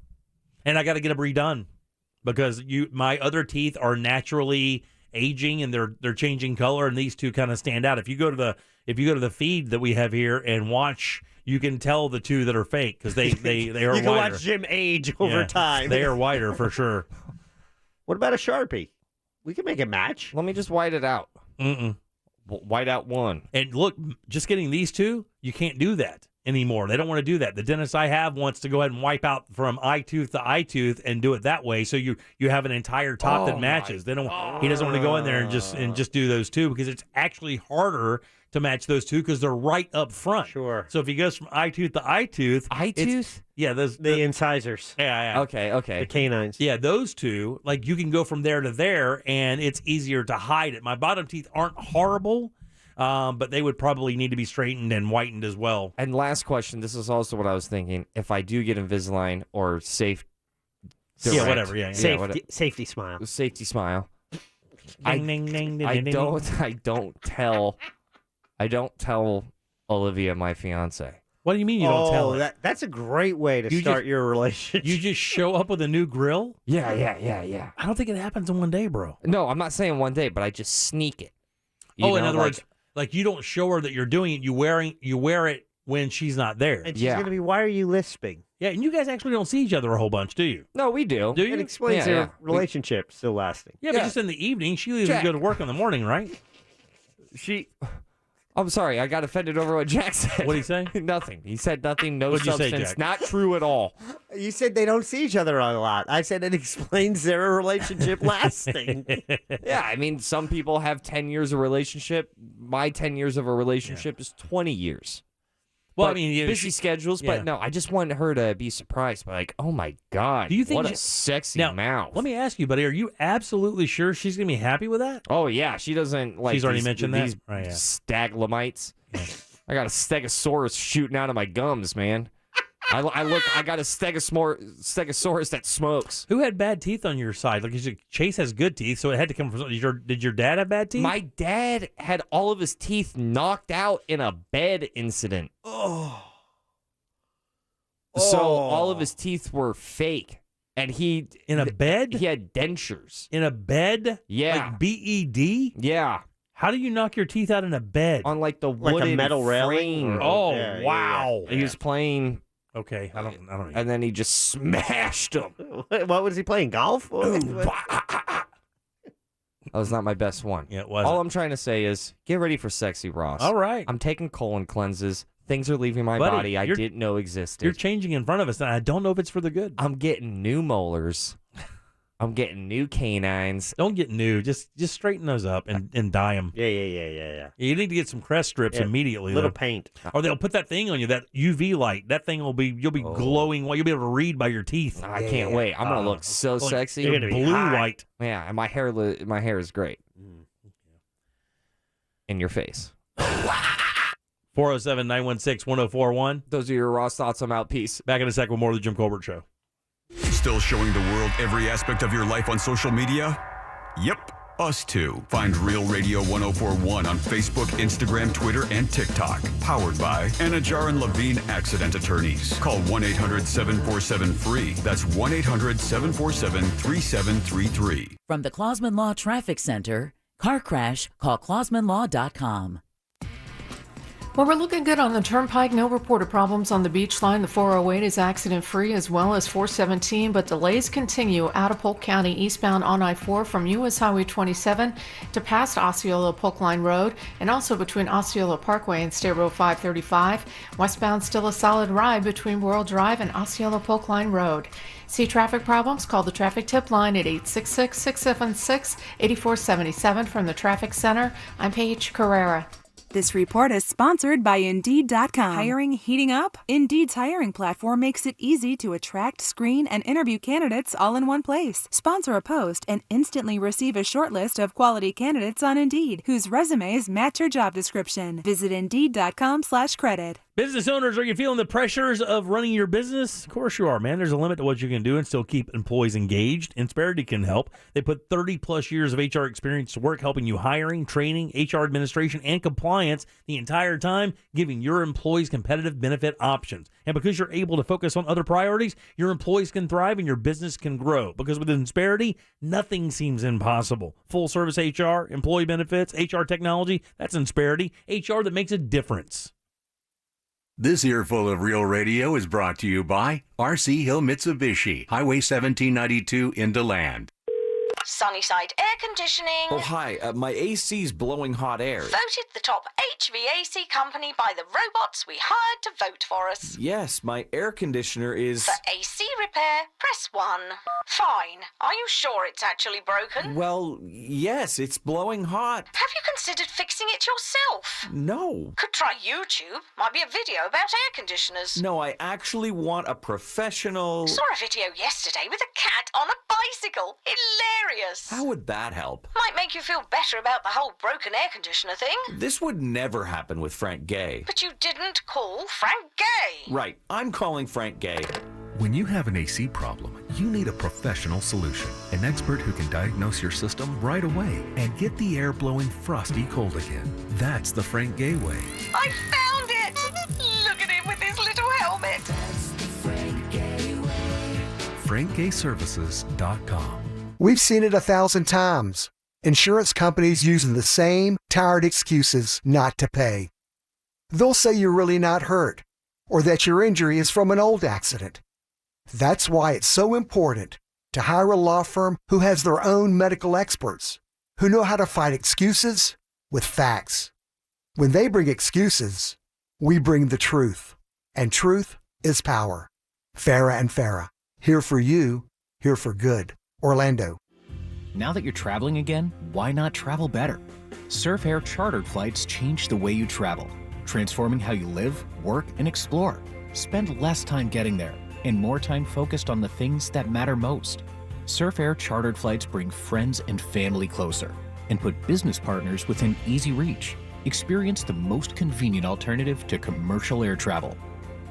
And I got to get them redone because my other teeth are naturally aging and they're changing color, and these two kind of stand out. If you go to the feed that we have here and watch, you can tell the two that are fake because they are you can whiter. watch Jim age over time. They are whiter for sure. What about a Sharpie? We can make a match. Let me just white it out. White out one. And look, just getting these two, you can't do that anymore. They don't want to do that. The dentist I have wants to go ahead and wipe out from eye tooth to eye tooth and do it that way. So you have an entire top that matches. He doesn't want to go in there and just do those two because it's actually harder to match those two because they're right up front. Sure. So if he goes from eye tooth to eye tooth, yeah, the incisors. Yeah. Okay. The canines. Yeah, those two, like you can go from there to there, and it's easier to hide it. My bottom teeth aren't horrible. But they would probably need to be straightened and whitened as well. And last question, this is also what I was thinking. If I do get Invisalign or Safe Direct, Safety Smile. Safety Smile. Ding, ding, ding, ding, I ding, don't tell Olivia, my fiance. What do you mean you don't tell her? That's a great way to start your relationship. You just show up with a new grill? Yeah. I don't think it happens in one day, bro. No, I'm not saying one day, but I just sneak it. In other words, like you don't show her that you're doing it. You wear it when she's not there. And she's going to be, why are you lisping? Yeah, and you guys actually don't see each other a whole bunch, do you? No, we do. Do you? It explains their relationship still lasting. Yeah, but just in the evening. She leaves to go to work in the morning, right? I'm sorry, I got offended over what Jack said. What did he say? Nothing. He said nothing, no What'd you say, substance. Jack? Not true at all. You said they don't see each other a lot. I said it explains their relationship lasting. Yeah, I mean, some people have 10 years of relationship. My 10 years of a relationship is 20 years. Well, But I mean, busy schedules, but no, I just wanted her to be surprised by like, oh my God, Do you think what a sexy now, mouth. Let me ask you, buddy, are you absolutely sure she's going to be happy with that? Oh, yeah, she doesn't like She's already these, mentioned that? these Right, yeah. staglamites. I got a stegosaurus shooting out of my gums, man. I got a stegosaurus that smokes. Who had bad teeth on your side? Like Chase has good teeth, so it had to come from. Did your dad have bad teeth? My dad had all of his teeth knocked out in a bed incident. So all of his teeth were fake, and in a bed. He had dentures In a bed? Yeah. Like BED? Yeah. How do you knock your teeth out in a bed? On like the Like a wooden metal railing? frame. Oh, Yeah, wow. He was playing, Okay, I don't know. and then he just smashed them. What was he playing? Golf? That was not my best one. Yeah, it wasn't. All I'm trying to say is, get ready for sexy Ross. All right. I'm taking colon cleanses. Things are leaving my Buddy, body I didn't know existed. You're changing in front of us, and I don't know if it's for the good. I'm getting new molars. I'm getting new canines. Don't get new. Just straighten those up and dye them. Yeah. You need to get some crest strips immediately. Little though. paint. Or they'll put that thing on you, that UV light. That thing you'll be glowing while you'll be able to read by your teeth. I can't wait. I'm gonna look so sexy. You're gonna be blue white. Yeah, and my hair is great. In your face. 407-916-1041. Those are your raw thoughts. I'm out. Peace. Back in a sec with more of the Jim Colbert Show. Still showing the world every aspect of your life on social media? Yep, us too. Find Real Radio 1041 on Facebook, Instagram, Twitter, and TikTok. Powered by Anajar and Levine Accident Attorneys. Call 1-800-747-FREE. That's 1-800-747-3733. From the Clausman Law Traffic Center, car crash, call ClausmanLaw.com. Well, we're looking good on the Turnpike. No reported problems on the Beach Line. The 408 is accident-free as well as 417, but delays continue out of Polk County eastbound on I-4 from U.S. Highway 27 to past Osceola Polk Line Road, and also between Osceola Parkway and State Road 535. Westbound still a solid ride between World Drive and Osceola Polk Line Road. See traffic problems? Call the traffic tip line at 866-676-8477 from the Traffic Center. I'm Paige Carrera. This report is sponsored by Indeed.com. Hiring heating up? Indeed's hiring platform makes it easy to attract, screen, and interview candidates all in one place. Sponsor a post and instantly receive a short list of quality candidates on Indeed, whose resumes match your job description. Visit Indeed.com/credit. Business owners, are you feeling the pressures of running your business? Of course you are, man. There's a limit to what you can do and still keep employees engaged. Insperity can help. They put 30-plus years of HR experience to work helping you hiring, training, HR administration, and compliance the entire time, giving your employees competitive benefit options. And because you're able to focus on other priorities, your employees can thrive and your business can grow. Because with Insperity, nothing seems impossible. Full-service HR, employee benefits, HR technology, that's Insperity. HR that makes a difference. This earful of Real Radio is brought to you by RC Hill Mitsubishi, Highway 1792 in DeLand. Sunnyside Air Conditioning. Oh, hi. My AC's blowing hot air. Voted the top HVAC company by the robots we hired to vote for us. Yes, my air conditioner is... For AC repair, press 1. Fine. Are you sure it's actually broken? Well, yes, it's blowing hot. Have you considered fixing it yourself? No. Could try YouTube. Might be a video about air conditioners. No, I actually want a professional... Saw a video yesterday with a cat on a bicycle. Hilarious. How would that help? Might make you feel better about the whole broken air conditioner thing. This would never happen with Frank Gay. But you didn't call Frank Gay. Right, I'm calling Frank Gay. When you have an AC problem, you need a professional solution. An expert who can diagnose your system right away and get the air blowing frosty cold again. That's the Frank Gay way. I found it! Look at him with his little helmet. That's the Frank Gay way. FrankGayServices.com. We've seen it 1,000 times. Insurance companies using the same tired excuses not to pay. They'll say you're really not hurt, or that your injury is from an old accident. That's why it's so important to hire a law firm who has their own medical experts, who know how to fight excuses with facts. When they bring excuses, we bring the truth. And truth is power. Farah and Farah, here for you, here for good. Orlando. Now that you're traveling again, why not travel better? Surf Air chartered flights change the way you travel, transforming how you live, work, and explore. Spend less time getting there and more time focused on the things that matter most. Surf Air chartered flights bring friends and family closer and put business partners within easy reach. Experience the most convenient alternative to commercial air travel.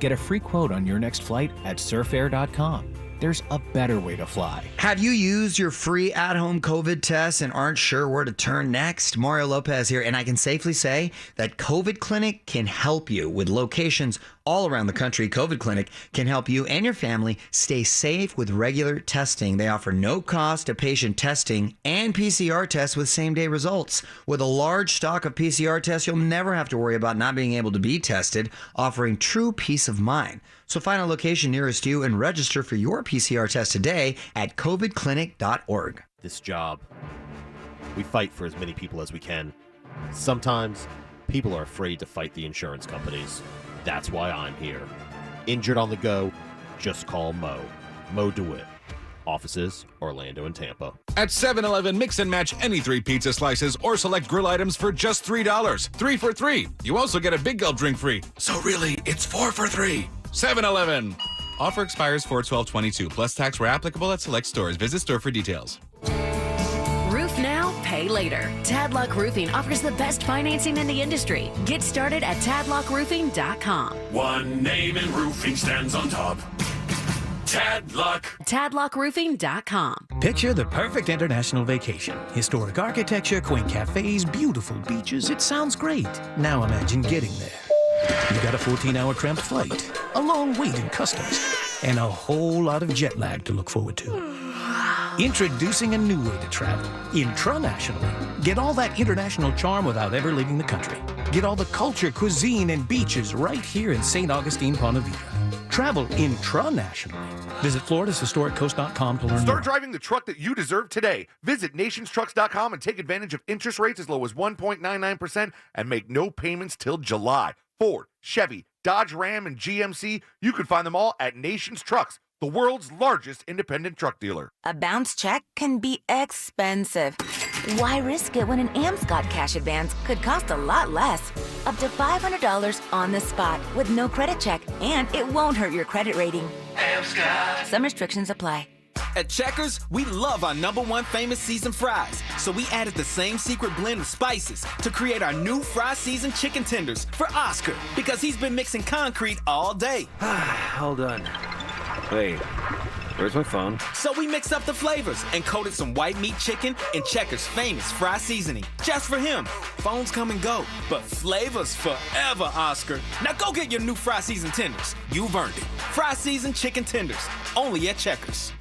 Get a free quote on your next flight at surfair.com. There's a better way to fly. Have you used your free at-home COVID test and aren't sure where to turn next? Mario Lopez here, and I can safely say that COVID Clinic can help you. With locations all around the country, COVID Clinic can help you and your family stay safe with regular testing. They offer no cost to patient testing and PCR tests with same-day results. With a large stock of PCR tests, you'll never have to worry about not being able to be tested, offering true peace of mind. So find a location nearest you and register for your PCR test today at covidclinic.org. This job, we fight for as many people as we can. Sometimes people are afraid to fight the insurance companies. That's why I'm here. Injured on the go, just call Mo. Mo DeWitt. Offices, Orlando and Tampa. At 7-Eleven, mix and match any 3 pizza slices or select grill items for just $3. 3 for $3. You also get a Big Gulp drink free. So really, it's 4 for $3. 7-Eleven. Offer expires 4/12/22, plus tax where applicable at select stores. Visit store for details. Roof now, pay later. Tadlock Roofing offers the best financing in the industry. Get started at tadlockroofing.com. One name in roofing stands on top. Tadlock. Tadlockroofing.com. Picture the perfect international vacation. Historic architecture, quaint cafes, beautiful beaches. It sounds great. Now imagine getting there. You got a 14-hour cramped flight, a long wait in customs, and a whole lot of jet lag to look forward to. Introducing a new way to travel, intra-nationally. Get all that international charm without ever leaving the country. Get all the culture, cuisine, and beaches right here in St. Augustine, Ponte Vedra. Travel intra-nationally. Visit FloridasHistoricCoast.com to learn more. Start driving the truck that you deserve today. Visit nationstrucks.com and take advantage of interest rates as low as 1.99% and make no payments till July. Ford, Chevy, Dodge Ram, and GMC, you can find them all at Nations Trucks, the world's largest independent truck dealer. A bounce check can be expensive. Why risk it when an Amscot cash advance could cost a lot less? Up to $500 on the spot with no credit check, and it won't hurt your credit rating. Amscot. Some restrictions apply. At Checkers, we love our #1 famous seasoned fries, so we added the same secret blend of spices to create our new fry seasoned chicken tenders for Oscar, because he's been mixing concrete all day. Hold on. Wait, where's my phone? So we mixed up the flavors and coated some white meat chicken in Checkers' famous fry seasoning, just for him. Phones come and go, but flavors forever, Oscar. Now go get your new fry seasoned tenders. You've earned it. Fry seasoned chicken tenders, only at Checkers.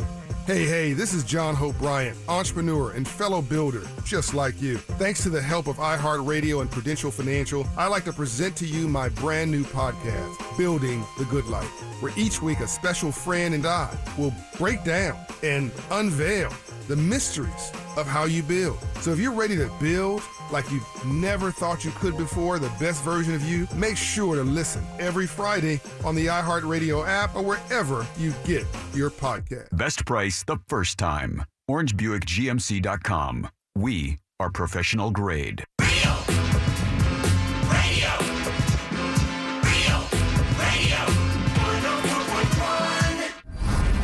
Hey, this is John Hope Bryant, entrepreneur and fellow builder, just like you. Thanks to the help of iHeartRadio and Prudential Financial, I'd like to present to you my brand new podcast, Building the Good Life, where each week a special friend and I will break down and unveil the mysteries of how you build. So if you're ready to build like you've never thought you could before, the best version of you, make sure to listen every Friday on the iHeartRadio app or wherever you get your podcast. Best price the first time. OrangeBuickGMC.com. We are professional grade.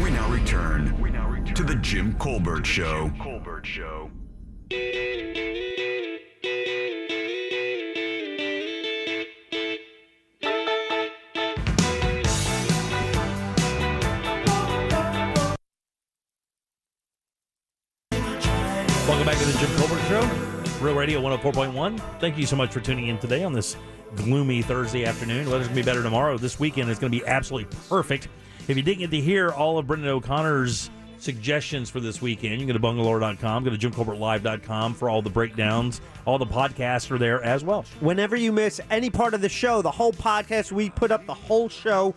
We now return to the Jim Colbert Show. Welcome back to the Jim Colbert Show, Real Radio 104.1. Thank you so much for tuning in today on this gloomy Thursday afternoon. Weather's going to be better tomorrow. This weekend is going to be absolutely perfect. If you didn't get to hear all of Brendan O'Connor's suggestions for this weekend, you can go to bungalore.com, go to jimcolbertlive.com for all the breakdowns. All the podcasts are there as well. Whenever you miss any part of the show, the whole podcast, we put up the whole show.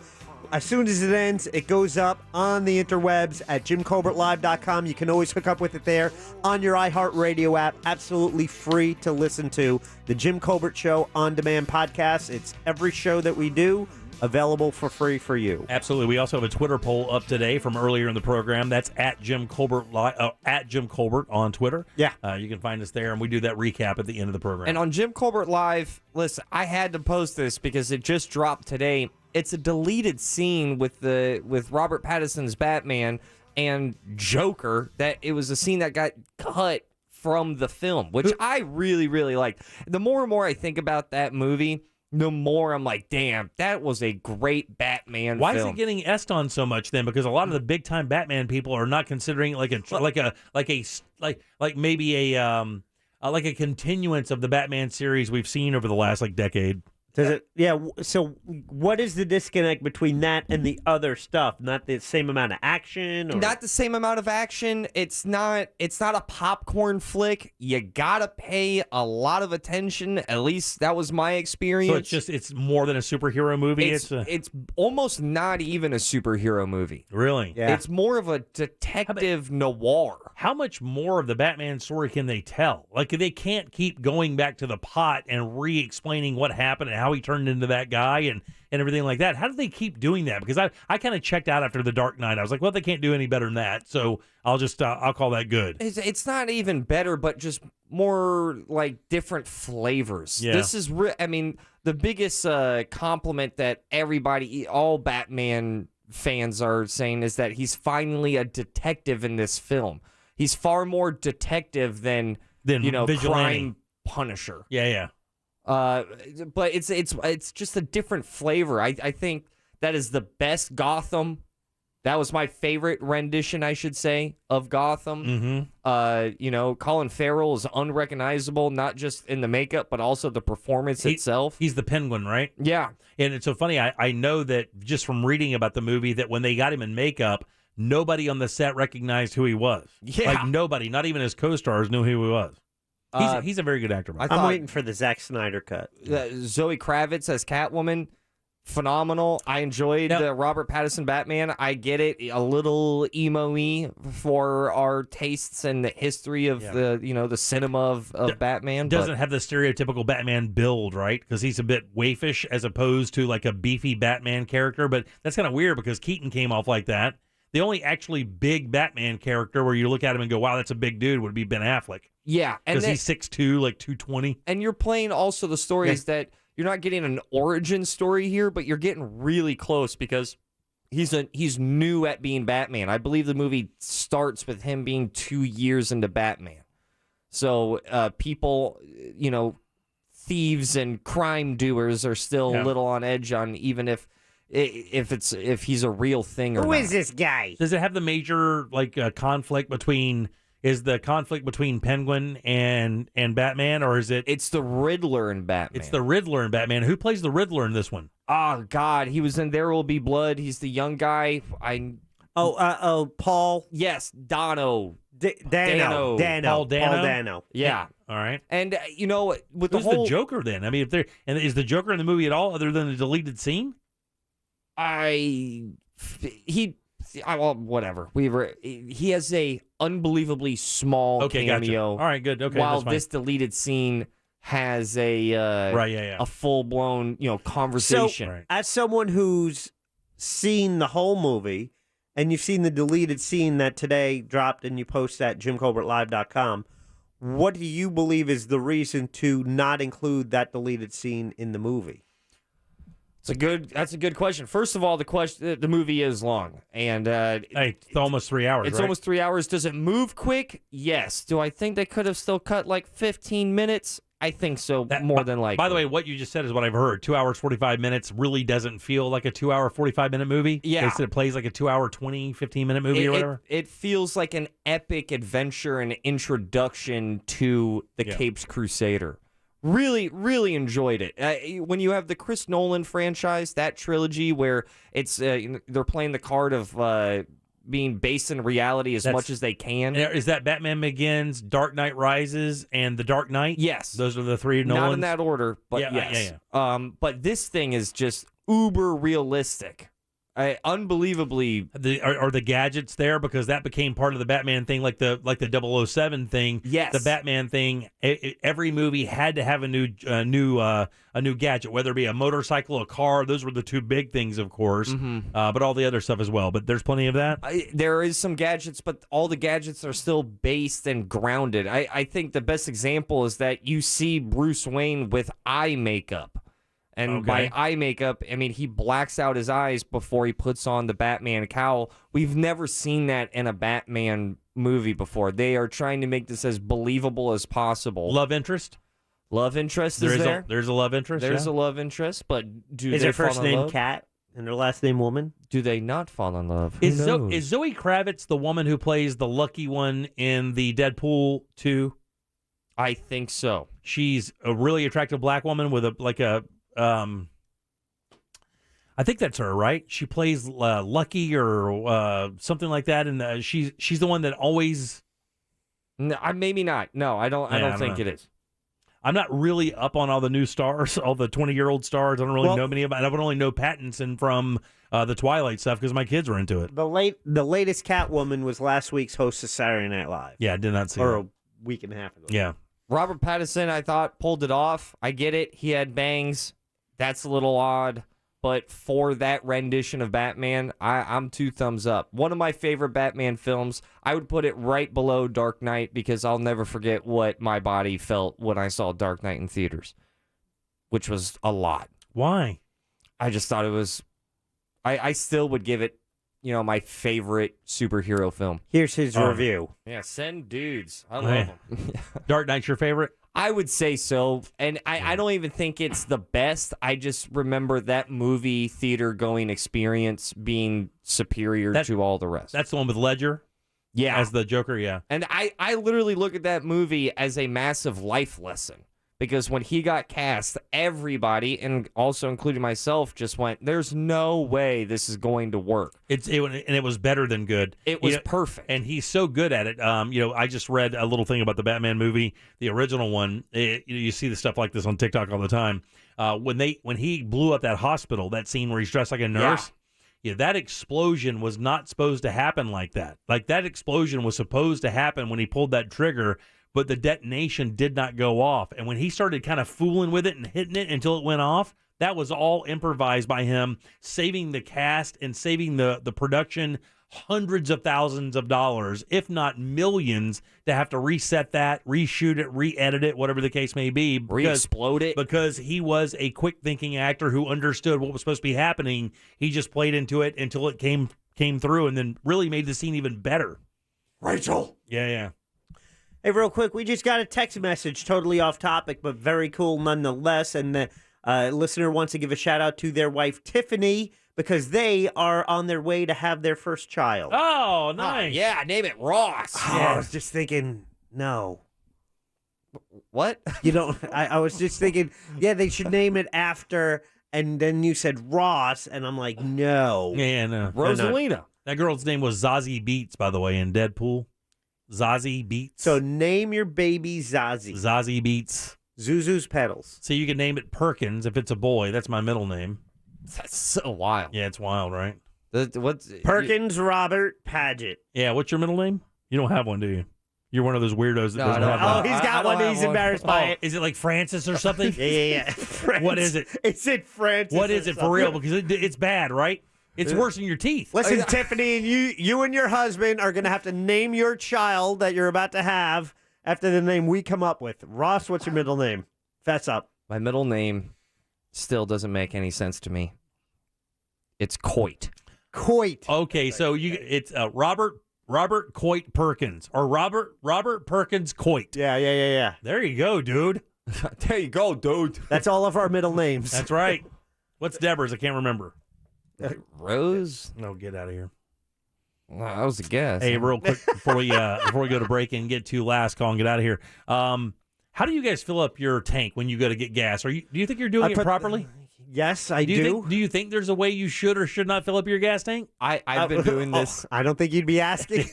As soon as it ends, it goes up on the interwebs at jimcolbertlive.com. You can always hook up with it there on your iHeartRadio app. Absolutely free to listen to. The Jim Colbert Show on-demand podcast. It's every show that we do, available for free for you. Absolutely. We also have a Twitter poll up today from earlier in the program. That's at Jim Colbert at Jim Colbert on Twitter. Yeah. You can find us there, and we do that recap at the end of the program. And on Jim Colbert Live, listen, I had to post this because it just dropped today. It's a deleted scene with Robert Pattinson's Batman and Joker. That it was a scene that got cut from the film, which I really, really liked. The more and more I think about that movie, the more I'm like, damn, that was a great Batman Why film. is it getting S'd on so much then? Because a lot of the big time Batman people are not considering like maybe a continuance of the Batman series we've seen over the last decade. Does it? Yeah. So, what is the disconnect between that and the other stuff? Not the same amount of action, or? Not the same amount of action. It's not a popcorn flick. You gotta pay a lot of attention. At least that was my experience. So it's more than a superhero movie. It's almost not even a superhero movie. Really? Yeah. It's more of a detective noir. How much more of the Batman story can they tell? Like, they can't keep going back to the pot and re-explaining what happened and how how he turned into that guy and everything like that. How do they keep doing that? Because I kind of checked out after The Dark Knight. I was like, well, they can't do any better than that. So I'll just I'll call that good. It's not even better, but just more like different flavors. Yeah. This is, I mean, the biggest compliment that everybody, all Batman fans are saying is that he's finally a detective in this film. He's far more detective than vigilante. crime Punisher. Yeah. But it's just a different flavor. I think that is the best Gotham. That was my favorite rendition, I should say, of Gotham. Mm-hmm. Colin Farrell is unrecognizable, not just in the makeup, but also the performance itself. He's the Penguin, right? Yeah. And it's so funny. I know that just from reading about the movie that when they got him in makeup, nobody on the set recognized who he was. Yeah. Like nobody, not even his co-stars knew who he was. He's a very good actor. I'm waiting for the Zack Snyder cut. Zoe Kravitz as Catwoman, phenomenal. I enjoyed the Robert Pattinson Batman. I get it, a little emo-y for our tastes and the history of the cinema of Batman. Doesn't have the stereotypical Batman build, right? Because he's a bit waifish as opposed to like a beefy Batman character. But that's kind of weird because Keaton came off like that. The only actually big Batman character where you look at him and go, wow, that's a big dude, would be Ben Affleck. Yeah. Because he's 6'2", like 220. And you're playing also the stories that you're not getting an origin story here, but you're getting really close because he's new at being Batman. I believe the movie starts with him being 2 years into Batman. So people, thieves and crime doers are still a little on edge on even if he's a real thing or not. Who is this guy? Does it have the major conflict between? Is the conflict between Penguin and Batman, or is it? It's the Riddler in Batman. It's the Riddler in Batman. Who plays the Riddler in this one? Oh God, he was in There Will Be Blood. He's the young guy. Paul. Yes, Dano. Dano. Paul Dano. Paul Dano. Yeah. All right. And with Who's the whole the Joker then? I mean, is the Joker in the movie at all other than the deleted scene? Whatever. He has a unbelievably small cameo. Gotcha. All right, good. Okay, while that's fine. this deleted scene has a a full blown conversation. So, as someone who's seen the whole movie, and you've seen the deleted scene that today dropped, and you post at JimColbertLive.com, what do you believe is the reason to not include that deleted scene in the movie? That's a good question. First of all, the movie is long, and it's almost 3 hours. It's right? almost 3 hours. Does it move quick? Yes. Do I think they could have still cut like 15 minutes? I think so. More than likely. By the way, what you just said is what I've heard. 2 hours 45 minutes really doesn't feel like a 2 hour 45 minute movie. Yeah, it plays like a 2 hour 15 minute movie or whatever. It feels like an epic adventure and introduction to the Capes Crusader. Really, really enjoyed it. When you have the Chris Nolan franchise, that trilogy where it's they're playing the card of being based in reality as much as they can. Is that Batman Begins, Dark Knight Rises, and The Dark Knight? Yes. Those are the three Nolans? Not in that order, but yes. Yeah. But this thing is just uber realistic. Unbelievably. Are the gadgets there? Because that became part of the Batman thing, like the 007 thing. Yes. The Batman thing. Every movie had to have a new gadget, whether it be a motorcycle, a car. Those were the two big things, of course. Mm-hmm. But all the other stuff as well. But there's plenty of that. There is some gadgets, but all the gadgets are still based and grounded. I think the best example is that you see Bruce Wayne with eye makeup. And by eye makeup, I mean he blacks out his eyes before he puts on the Batman cowl. We've never seen that in a Batman movie before. They are trying to make this as believable as possible. Love interest? Love interest is there. There's a love interest? There's a love interest, but is their first name Cat and their last name Woman? Do they not fall in love? Is Zoe Kravitz the woman who plays the lucky one in the Deadpool 2? I think so. She's a really attractive black woman with I think that's her, right? She plays Lucky or something like that, and she's the one that always. No, maybe not. No, I don't. I don't think it is. I'm not really up on all the new stars, all the 20-year-old stars. I don't really know many of them. I would only know Pattinson from the Twilight stuff because my kids were into it. The latest Catwoman was last week's host of Saturday Night Live. Yeah, I did not see or that. a week and a half ago. Yeah. Robert Pattinson, I thought, pulled it off. I get it. He had bangs. that's a little odd. But for that rendition of Batman, I'm 2 thumbs up. One of my favorite Batman films. I would put it right below Dark Knight because I'll never forget what my body felt when I saw Dark Knight in theaters, which was a lot. Why? I just thought it was... I still would give it, my favorite superhero film. Here's his review. Yeah, send dudes. I Oh, love yeah. them. Dark Knight's your favorite? I would say so. And I don't even think it's the best. I just remember that movie theater going experience being superior to all the rest. That's the one with Ledger? Yeah. As the Joker, yeah. And I literally look at that movie as a massive life lesson. Because when he got cast, everybody, and also including myself, just went, there's no way this is going to work. And it was better than good. It was perfect. And he's so good at it. I just read a little thing about the Batman movie, the original one. You see the stuff like this on TikTok all the time. When he blew up that hospital, that scene where he's dressed like a nurse, that explosion was not supposed to happen like that. Like, that explosion was supposed to happen when he pulled that trigger, but the detonation did not go off. And when he started kind of fooling with it and hitting it until it went off, that was all improvised by him, saving the cast and saving the production hundreds of thousands of dollars, if not millions, to have to reset that, reshoot it, re-edit it, whatever the case may be. Re-explode it. Because he was a quick-thinking actor who understood what was supposed to be happening. He just played into it until it came through and then really made the scene even better. Rachel. Yeah. Hey, real quick, we just got a text message, totally off topic, but very cool nonetheless. And the listener wants to give a shout out to their wife, Tiffany, because they are on their way to have their first child. Oh, nice. Yeah, name it Ross. I was just thinking, no. What? You don't. I was just thinking, yeah, they should name it after. And then you said Ross, and I'm like, no. Yeah, no. Rosalina. That girl's name was Zazie Beetz, by the way, in Deadpool. Zazie Beetz. So name your baby Zazie. Zazie Beetz. Zuzu's Petals. So you can name it Perkins if it's a boy. That's my middle name. That's so wild. Yeah, it's wild, right? What's Perkins Robert Paget. Yeah, what's your middle name? You don't have one, do you? You're one of those weirdos that doesn't have one. Oh, he's got one. He's embarrassed by it. Is it like Francis or something? Yeah. What is it? It's it Francis. What is it for real? Because it's bad, right? It's worse than your teeth. Listen, Tiffany, and you and your husband are going to have to name your child that you're about to have after the name we come up with. Ross, what's your middle name? Fess up. My middle name still doesn't make any sense to me. It's Coit. Coit. Okay, so it's Robert Coit Perkins or Robert Perkins Coit. Yeah. There you go, dude. There you go, dude. That's all of our middle names. That's right. What's Deborah's? I can't remember. Rose? No, get out of here. Well, that was a guess. Hey, real quick before we go to break and get to last call and get out of here. How do you guys fill up your tank when you go to get gas? Do you think you're doing it properly? Yes, I do. Do you think there's a way you should or should not fill up your gas tank? I've been doing this. I don't think you'd be asking.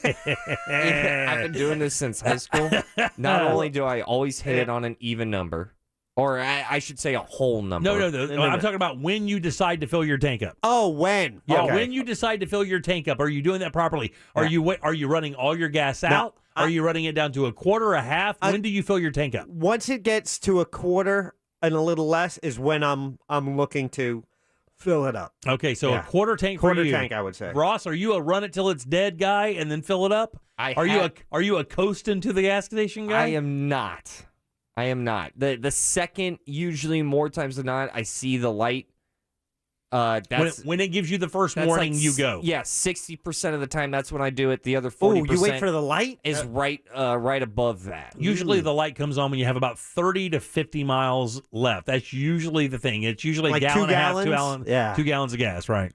I've been doing this since high school. Not only do I always hit it on an even number, or I should say a whole number. No. I'm talking about when you decide to fill your tank up. Oh, when? Yeah, Okay. when you decide to fill your tank up, are you doing that properly? Are you running all your gas out? Are you running it down to a quarter, a half? When do you fill your tank up? Once it gets to a quarter and a little less is when I'm looking to fill it up. Okay, so a quarter tank Quarter for you. tank, I would say. Ross, are you a run it till it's dead guy and then fill it up? Are you a coasting to the gas station guy? I am not. The second, usually more times than not, I see the light. That's when it gives you the first warning, like, you go. Yeah, 60% of the time, that's when I do it. The other 40%. You wait for the light? Is right above that. Usually the light comes on when you have about 30 to 50 miles left. That's usually the thing. It's usually Like a gallon 2 and a half, gallons? 2 gallons of gas, right?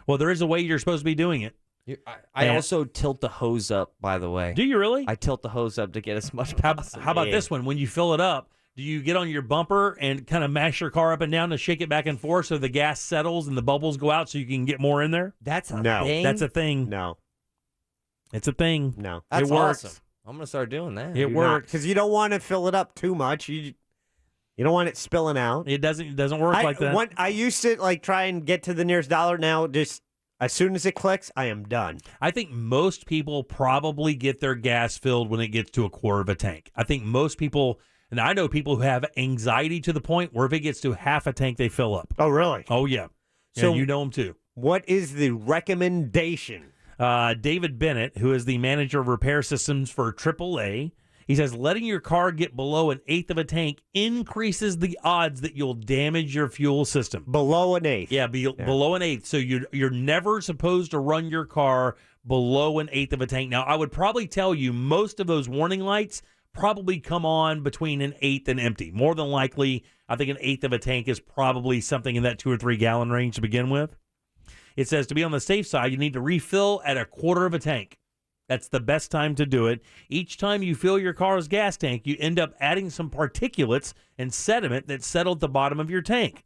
Well, there is a way you're supposed to be doing it. I also tilt the hose up, by the way. Do you really? I tilt the hose up to get as much possible. How about this one? When you fill it up, do you get on your bumper and kind of mash your car up and down to shake it back and forth so the gas settles and the bubbles go out so you can get more in there? That's a No. thing? That's a thing. No. It's a thing. No. That's it works. awesome. I'm going to start doing that. It works. Because you don't want to fill it up too much. You don't want it spilling out. It doesn't work like that. I used to try and get to the nearest dollar. Now just as soon as it clicks, I am done. I think most people probably get their gas filled when it gets to a quarter of a tank. I think most people And I know people who have anxiety to the point where if it gets to half a tank, they fill up. Oh, really? Oh, yeah. So You know them too. What is the recommendation? David Bennett, who is the manager of repair systems for AAA, he says letting your car get below an eighth of a tank increases the odds that you'll damage your fuel system. Below an eighth. Yeah, below an eighth. So you're never supposed to run your car below an eighth of a tank. Now, I would probably tell you most of those warning lights probably come on between an eighth and empty. More than likely, I think an eighth of a tank is probably something in that 2 or 3 gallon range to begin with. It says to be on the safe side, you need to refill at a quarter of a tank. That's the best time to do it. Each time you fill your car's gas tank, you end up adding some particulates and sediment that settle at the bottom of your tank.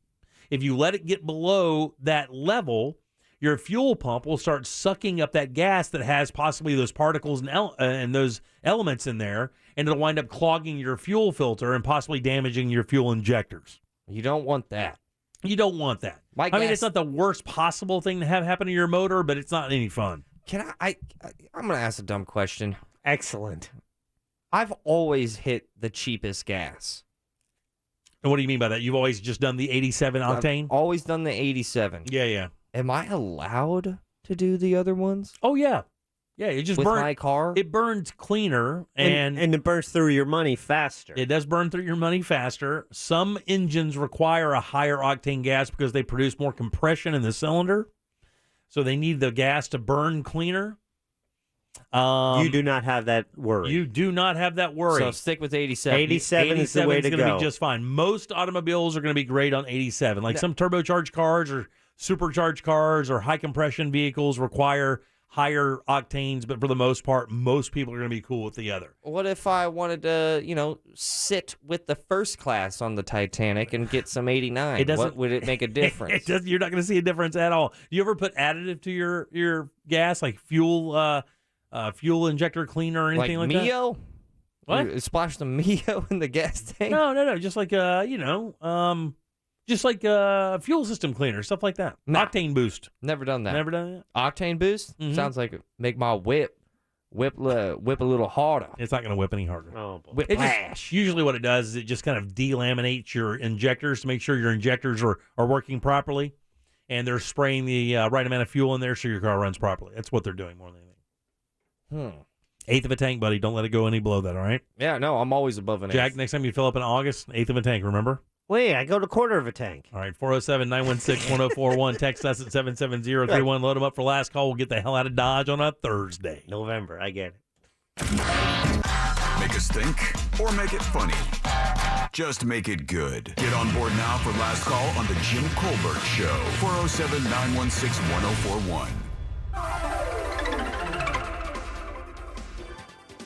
If you let it get below that level, your fuel pump will start sucking up that gas that has possibly those particles and those elements in there, and it'll wind up clogging your fuel filter and possibly damaging your fuel injectors. You don't want that. You don't want that. I mean, it's not the worst possible thing to have happen to your motor, but it's not any fun. I'm going to ask a dumb question. Excellent. I've always hit the cheapest gas. And what do you mean by that? You've always just done the 87 octane? I've always done the 87. Yeah. Am I allowed to do the other ones? Oh, yeah. Yeah, it just with burns my car. It burns cleaner and it burns through your money faster. It does burn through your money faster. Some engines require a higher octane gas because they produce more compression in the cylinder, so they need the gas to burn cleaner. You do not have that worry. You do not have that worry. So stick with 87. 87 is the way to go. Going to be just fine. Most automobiles are going to be great on 87. Like some turbocharged cars or supercharged cars or high compression vehicles require higher octanes, but for the most part, most people are going to be cool with the other. What if I wanted to, sit with the first class on the Titanic and get some 89? It doesn't. What would it make a difference? You're not going to see a difference at all. You ever put additive to your gas, like fuel injector cleaner or anything like Mio? that? What? You splash some Mio in the gas tank? No. Just like fuel system cleaner, stuff like that. Octane boost. Never done that. Never done that. Octane boost? Mhm. Sounds like it make my whip a little harder. It's not going to whip any harder. Oh, boy. Whiplash. Usually what it does is it just kind of delaminates your injectors to make sure your injectors are working properly, and they're spraying the right amount of fuel in there so your car runs properly. That's what they're doing more than anything. Eighth of a tank, buddy. Don't let it go any below that, all right? Yeah, no, I'm always above an Jack, eighth. next time you fill up in August, eighth of a tank, remember? Wait, I go to quarter of a tank. All right, 407-916-1041. Text us at 77031. Load them up for last call. We'll get the hell out of Dodge on a Thursday. November, I get it. Make us think or make it funny. Just make it good. Get on board now for last call on the Jim Colbert Show. 407-916-1041.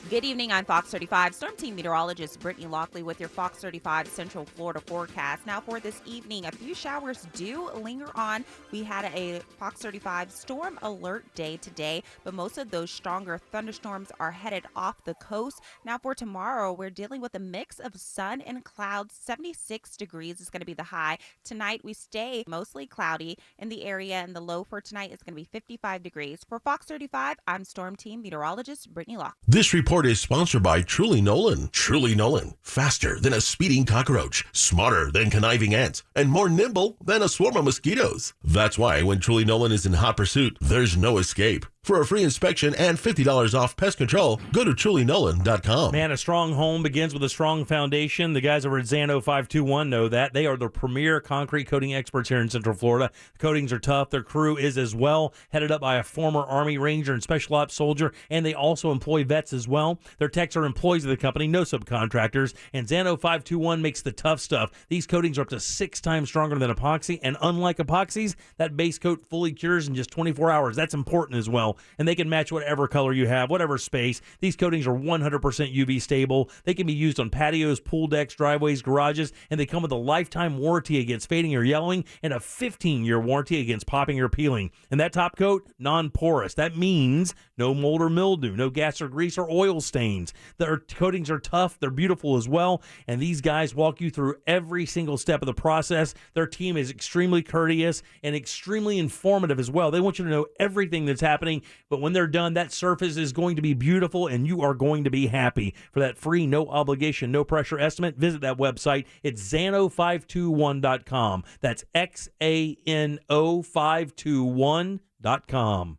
Good evening on Fox 35. Storm Team meteorologist Brittany Lockley with your Fox 35 Central Florida forecast. Now for this evening, a few showers do linger on. We had a Fox 35 storm alert day today, but most of those stronger thunderstorms are headed off the coast. Now for tomorrow, we're dealing with a mix of sun and clouds. 76 degrees is going to be the high. Tonight, we stay mostly cloudy in the area, and the low for tonight is going to be 55 degrees. For Fox 35, I'm Storm Team meteorologist Brittany Lockley. This report is sponsored by Truly Nolan. Truly Nolan. Faster than a speeding cockroach, smarter than conniving ants, and more nimble than a swarm of mosquitoes. That's why when Truly Nolan is in hot pursuit, there's no escape. For a free inspection and $50 off pest control, go to trulynolan.com. Man, a strong home begins with a strong foundation. The guys over at Zano 521 know that. They are the premier concrete coating experts here in Central Florida. The coatings are tough. Their crew is as well, headed up by a former Army Ranger and Special Ops soldier, and they also employ vets as well. Their techs are employees of the company, no subcontractors, and Zano 521 makes the tough stuff. These coatings are up to 6 times stronger than epoxy, and unlike epoxies, that base coat fully cures in just 24 hours. That's important as well. And they can match whatever color you have, whatever space. These coatings are 100% UV stable. They can be used on patios, pool decks, driveways, garages, and they come with a lifetime warranty against fading or yellowing and a 15-year warranty against popping or peeling. And that top coat, non-porous. That means no mold or mildew, no gas or grease or oil stains. Their coatings are tough. They're beautiful as well. And these guys walk you through every single step of the process. Their team is extremely courteous and extremely informative as well. They want you to know everything that's happening everything. But when they're done, that surface is going to be beautiful, and you are going to be happy. For that free, no obligation, no pressure estimate, visit that website. It's Xano521.com. That's Xano521.com.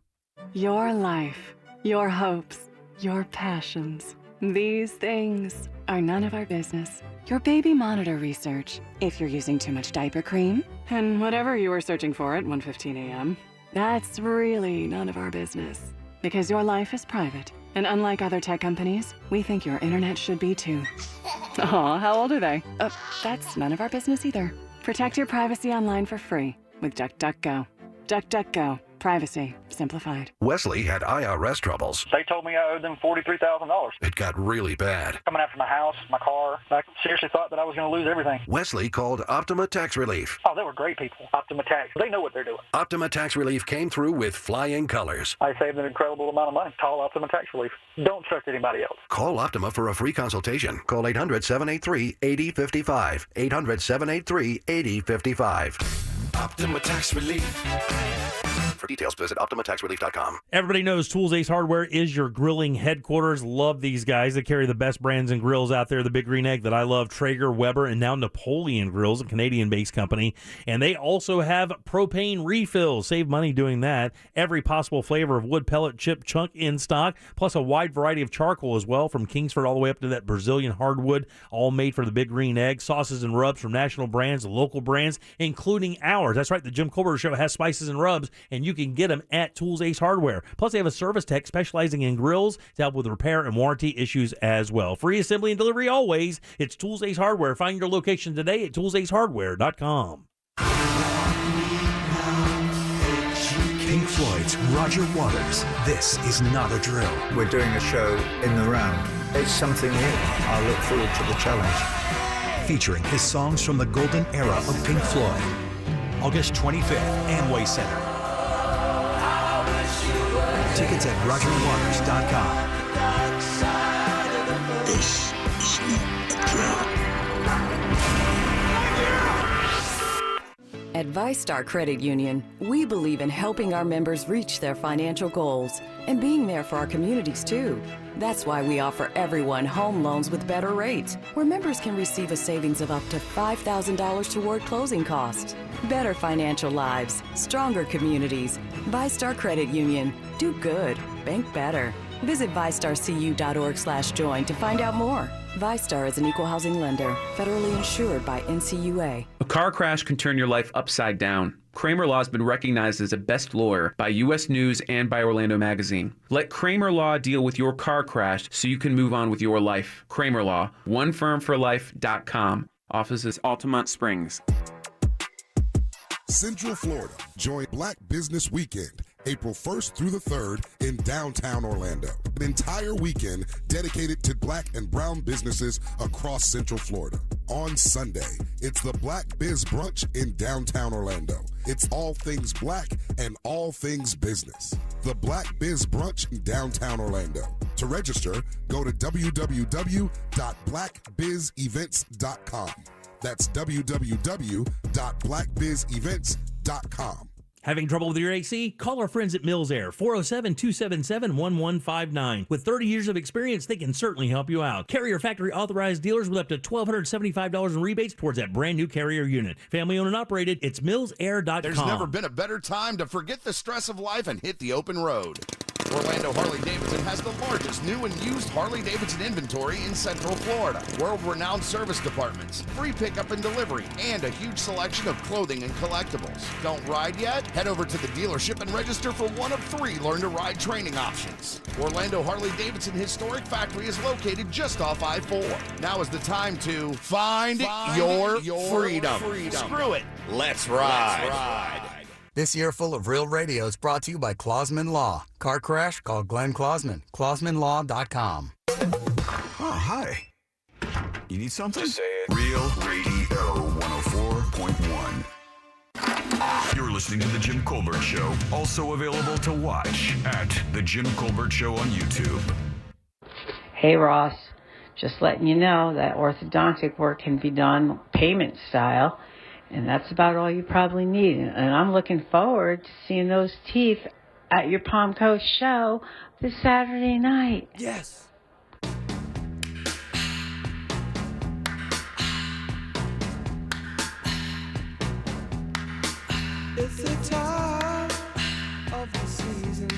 Your life, your hopes, your passions. These things are none of our business. Your baby monitor research, if you're using too much diaper cream, and whatever you were searching for at 1:15 a.m., that's really none of our business. Because your life is private, and unlike other tech companies, we think your internet should be too. Aw, how old are they? That's none of our business either. Protect your privacy online for free with DuckDuckGo. DuckDuckGo. Privacy simplified. Wesley had IRS troubles. They told me I owed them $43,000. It got really bad. Coming after my house, my car. I seriously thought that I was going to lose everything. Wesley called Optima Tax Relief. Oh, they were great people. Optima Tax. They know what they're doing. Optima Tax Relief came through with flying colors. I saved an incredible amount of money. Call Optima Tax Relief. Don't trust anybody else. Call Optima for a free consultation. Call 800-783-8055. 800-783-8055. Optima Tax Relief. For details, visit OptimaTaxRelief.com. Everybody knows Tools Ace Hardware is your grilling headquarters. Love these guys. They carry the best brands and grills out there. The Big Green Egg that I love, Traeger, Weber, and now Napoleon Grills, a Canadian-based company. And they also have propane refills. Save money doing that. Every possible flavor of wood, pellet, chip, chunk in stock, plus a wide variety of charcoal as well, from Kingsford all the way up to that Brazilian hardwood, all made for the Big Green Egg. Sauces and rubs from national brands, local brands, including ours. That's right, the Jim Colbert Show has spices and rubs, and you can get them at Tools Ace Hardware. Plus, they have a service tech specializing in grills to help with repair and warranty issues as well. Free assembly and delivery always. It's Tools Ace Hardware. Find your location today at toolsacehardware.com. Pink Floyd's Roger Waters. This is not a drill. We're doing a show in the round. It's something new. I look forward to the challenge. Featuring his songs from the golden era of Pink Floyd. August 25th, Amway Center. Tickets at RogerWaters.com. This is not a drill. At ViStar Credit Union, we believe in helping our members reach their financial goals and being there for our communities too. That's why we offer everyone home loans with better rates, where members can receive a savings of up to $5,000 toward closing costs. Better financial lives, stronger communities. ViStar Credit Union. Do good. Bank better. Visit ViStarCU.org/join to find out more. ViStar is an equal housing lender, federally insured by NCUA. A car crash can turn your life upside down. Kramer Law has been recognized as a best lawyer by U.S. News and by Orlando Magazine. Let Kramer Law deal with your car crash so you can move on with your life. Kramer Law, onefirmforlife.com. Offices Altamont Springs. Central Florida. Join Black Business Weekend, April 1st through the 3rd in downtown Orlando. An entire weekend dedicated to Black and brown businesses across Central Florida. On Sunday, it's the Black Biz Brunch in downtown Orlando. It's all things Black and all things business. The Black Biz Brunch in downtown Orlando. To register, go to www.blackbizevents.com. That's www.blackbizevents.com. Having trouble with your AC? Call our friends at Mills Air, 407-277-1159. With 30 years of experience, they can certainly help you out. Carrier factory authorized dealers with up to $1,275 in rebates towards that brand new Carrier unit. Family owned and operated, it's millsair.com. There's never been a better time to forget the stress of life and hit the open road. Orlando Harley-Davidson has the largest new and used Harley-Davidson inventory in Central Florida. World-renowned service departments, free pickup and delivery, and a huge selection of clothing and collectibles. Don't ride yet? Head over to the dealership and register for one of 3 learn-to-ride training options. Orlando Harley-Davidson Historic Factory is located just off I-4. Now is the time to find your freedom. Screw it. Let's ride. This year full of real radio is brought to you by Clausman Law. Car crash? Call Glenn Clausman. ClausmanLaw.com. Oh, hi. You need something? Just say it. Real Radio 104.1. You're listening to The Jim Colbert Show, also available to watch at The Jim Colbert Show on YouTube. Hey, Ross. Just letting you know that orthodontic work can be done payment style. And that's about all you probably need. And I'm looking forward to seeing those teeth at your Palm Coast show this Saturday night. Yes. It's the time of the season.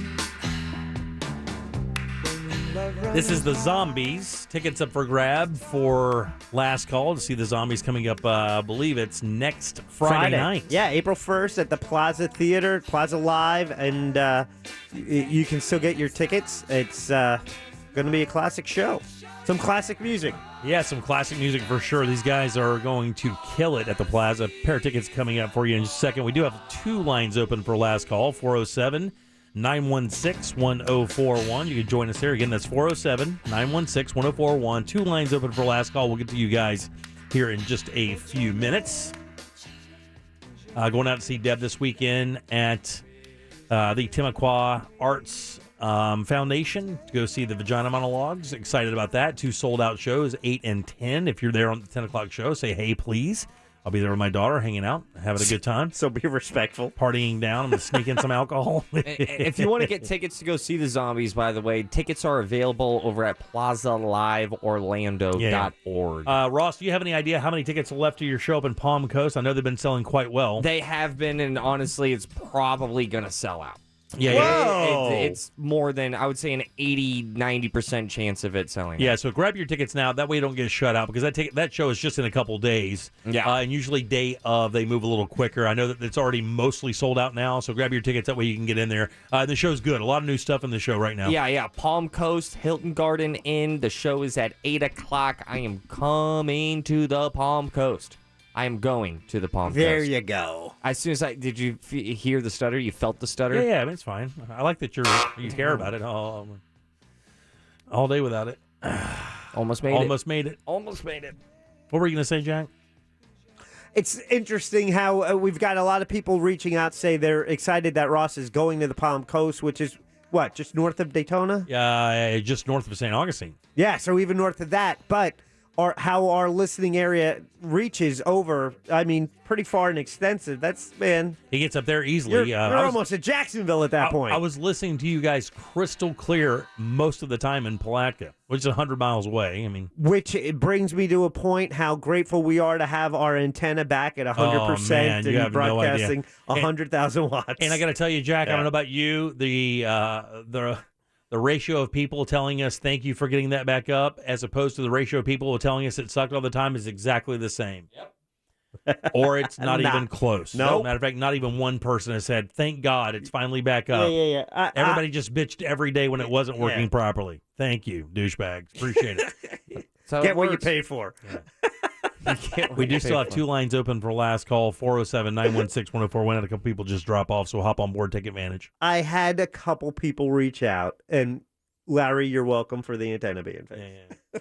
This is the Zombies. Tickets up for grab for last call to see the Zombies coming up. I believe it's next Friday night. Yeah, April 1st at the Plaza Theater, Plaza Live, and you can still get your tickets. It's going to be a classic show. Some classic music. Yeah, some classic music for sure. These guys are going to kill it at the Plaza. A pair of tickets coming up for you in just a second. We do have 2 lines open for last call, 407-916-1041. You can join us there. Again, that's 407-916-1041. 2 lines open for last call. We'll get to you guys here in just a few minutes. Going out to see Deb this weekend at the Timucua Arts Foundation to go see the Vagina Monologues. Excited about that. 2 sold-out shows, 8 and 10. If you're there on the 10 o'clock show, say, hey, please. I'll be there with my daughter, hanging out, having a good time. So be respectful. Partying down. I'm going to sneak in some alcohol. If you want to get tickets to go see the Zombies, by the way, tickets are available over at PlazaLiveOrlando.org. Ross, do you have any idea how many tickets are left to your show up in Palm Coast? I know they've been selling quite well. They have been, and honestly, it's probably going to sell out. Yeah, it's more than, I would say, an 80-90% chance of it selling. Yeah, so grab your tickets now. That way you don't get shut out, because that show is just in a couple days. Yeah. And usually day of, they move a little quicker. I know that it's already mostly sold out now, so grab your tickets. That way you can get in there. The show's good. A lot of new stuff in the show right now. Yeah. Palm Coast, Hilton Garden Inn. The show is at 8 o'clock. I am coming to the Palm Coast. I am going to the Palm Coast. There you go. As soon as did you hear the stutter? You felt the stutter? Yeah, I mean, it's fine. I like that you care about it. All day without it. Almost made it. Almost made it. What were you going to say, Jack? It's interesting how we've got a lot of people reaching out, say they're excited that Ross is going to the Palm Coast, which is, what, just north of Daytona? Yeah, just north of St. Augustine. Yeah, so even north of that. But how our listening area reaches over, I mean, pretty far and extensive. That's, man. He gets up there easily. You're almost at Jacksonville at that point. I was listening to you guys crystal clear most of the time in Palatka, which is 100 miles away. I mean, which it brings me to a point how grateful we are to have our antenna back at 100% and broadcasting 100,000 watts. And I got to tell you, Jack, I don't know about you, the ratio of people telling us thank you for getting that back up as opposed to the ratio of people telling us it sucked all the time is exactly the same. Yep. Or it's not even close. No. Matter of fact, not even one person has said, thank God it's finally back up. Yeah. Everybody just bitched every day when it wasn't working properly. Thank you, douchebags. Appreciate it. So get what you pay for. Yeah. We do still have 2 lines open for last call, 407-916-1041. And a couple people just drop off, so hop on board, take advantage. I had a couple people reach out, and Larry, you're welcome for the antenna being fixed. Yeah.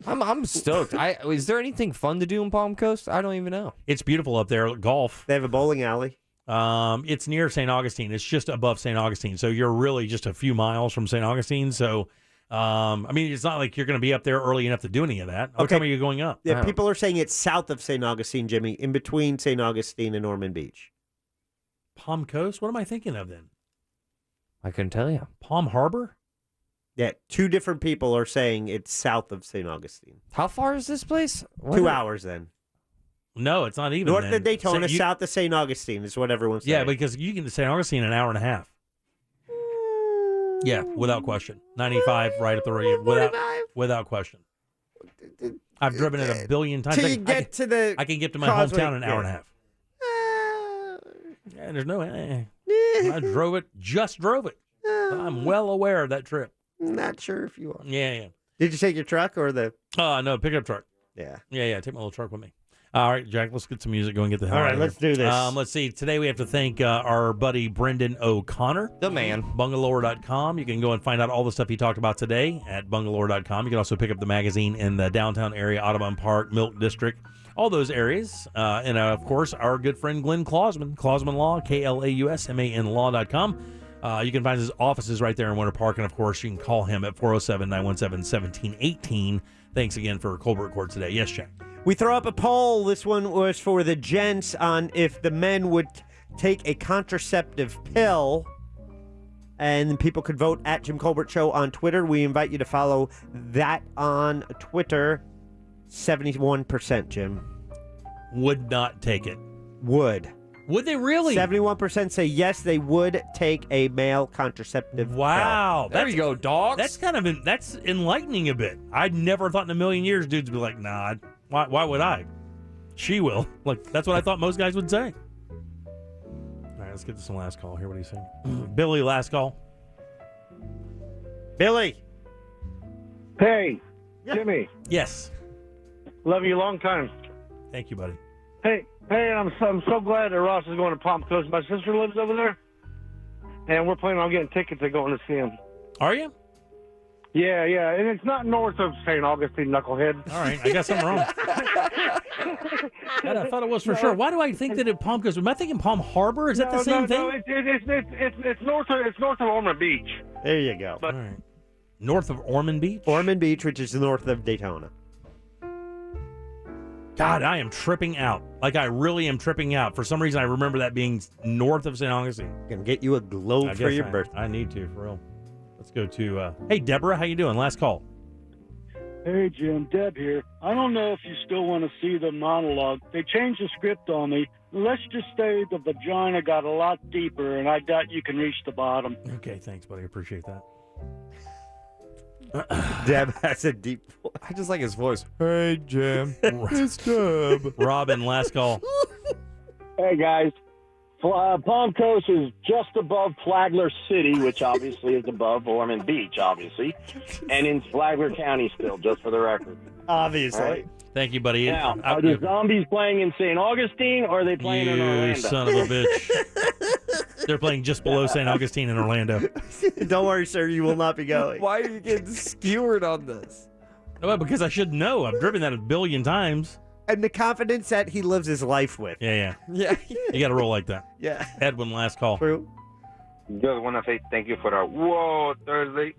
I'm stoked. Is there anything fun to do in Palm Coast? I don't even know. It's beautiful up there. Golf. They have a bowling alley. It's near St. Augustine. It's just above St. Augustine, so you're really just a few miles from St. Augustine, so... I mean, it's not like you're going to be up there early enough to do any of that. What time are you going up? Yeah, people are saying it's south of St. Augustine, Jimmy, in between St. Augustine and Norman Beach. Palm Coast? What am I thinking of then? I couldn't tell you. Palm Harbor? Yeah, 2 different people are saying it's south of St. Augustine. How far is this place? 2 hours then. No, it's not even. North of Daytona, south of St. Augustine is what everyone's saying. Yeah, because you can to St. Augustine in an hour and a half. Yeah, without question. 95 right at the radio. Without question. I've driven it a billion times. Till you get to the I can get to my hometown in an hour and a half. And there's no... I drove it. I'm well aware of that trip. Not sure if you are. Yeah. Did you take your truck or the... No, pickup truck. Yeah. Yeah, take my little truck with me. All right, Jack, let's get some music going and get the hell out of here. All right, let's do this. Let's see. Today we have to thank our buddy Brendan O'Connor. The man. Bungalower.com. You can go and find out all the stuff he talked about today at bungalower.com. You can also pick up the magazine in the downtown area, Audubon Park, Milk District, all those areas. And, of course, our good friend Glenn Klausman, Klausman Law, KLAUSMAN Law.com. You can find his offices right there in Winter Park. And, of course, you can call him at 407-917-1718. Thanks again for Colbert Court today. Yes, Jack. We throw up a poll. This one was for the gents on if the men would take a contraceptive pill? And people could vote at Jim Colbert Show on Twitter. We invite you to follow that on Twitter. 71%, Jim. Would not take it. Would. Would they really? 71% say yes, they would take a male contraceptive Wow. pill. There you go, dogs. That's enlightening a bit. I'd never thought in a million years dudes would be like, nah, why would I? She will. Like, that's what I thought most guys would say. All right, let's get to some last call here. What do you say? Billy, last call. Billy. Hey, Jimmy. Yes. Love you a long time. Thank you, buddy. Hey, I'm so glad that Ross is going to Palm Coast. My sister lives over there, and we're planning on getting tickets and going to see him. Are you? Yeah, and it's not north of St. Augustine, knucklehead. All right, I guess I'm wrong. I thought it was for sure. Why do I think that at Palm Coast? Am I thinking Palm Harbor? Is that the same thing? No, it's north of Ormond Beach. There you go. But, all right. North of Ormond Beach? Ormond Beach, which is north of Daytona. God, I am tripping out. Like, I really am tripping out. For some reason, I remember that being north of St. Augustine. Gonna get you a globe for your birthday. I need to, for real. Let's go to, hey, Deborah, how you doing? Last call. Hey, Jim, Deb here. I don't know if you still want to see the monologue. They changed the script on me. Let's just say the vagina got a lot deeper, and I doubt you can reach the bottom. Okay, thanks, buddy. Appreciate that. Deb has a deep voice. I just like his voice. Hey, Jim. It's Deb. Robin, last call. Hey, guys. Palm Coast is just above Flagler City, which obviously is above Ormond Beach, obviously, and in Flagler County still, just for the record. Obviously. Right? Thank you, buddy. Now, are the Zombies playing in St. Augustine, or are they playing in Orlando? You son of a bitch. They're playing just below St. Augustine in Orlando. Don't worry, sir. You will not be going. Why are you getting skewered on this? Well, because I should know. I've driven that a billion times. And the confidence that he lives his life with. Yeah. Yeah. You got to roll like that. Yeah. Edwin, last call. True. Just want to say thank you for the Whoa Thursday.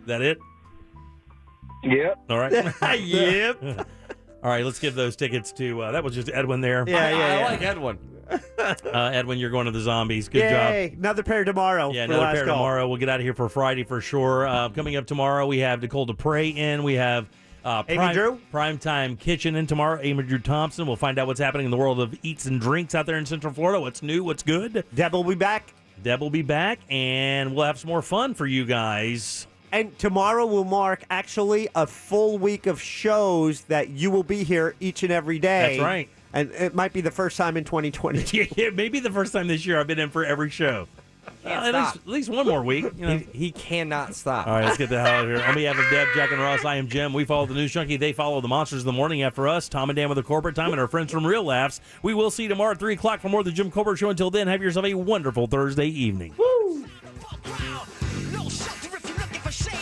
That it? Yep. All right. Yep. All right, let's give those tickets to, that was just Edwin there. I like Edwin. Edwin, you're going to the Zombies. Good Yay. job. Another pair tomorrow. Yeah, for another last pair call. tomorrow. We'll get out of here for Friday for sure. Coming up tomorrow, we have Nicole DePrey in. We have Amy Drew? Primetime Kitchen in tomorrow. Amy Drew Thompson. We'll find out what's happening in the world of eats and drinks out there in Central Florida. What's new, what's good. Deb will be back. Deb will be back, and we'll have some more fun for you guys. And tomorrow will mark actually a full week of shows that you will be here each and every day. That's right. And it might be the first time in 2020. Yeah, maybe the first time this year I've been in for every show. At least one more week. You know. He cannot stop. All right, let's get the hell out of here. On behalf of Deb, Jack, and Ross, I am Jim. We follow the News Junkie. They follow the Monsters of the Morning after us. Tom and Dan with the Corporate Time and our friends from Real Laughs. We will see you tomorrow at 3 o'clock for more of the Jim Colbert Show. Until then, have yourself a wonderful Thursday evening. Woo!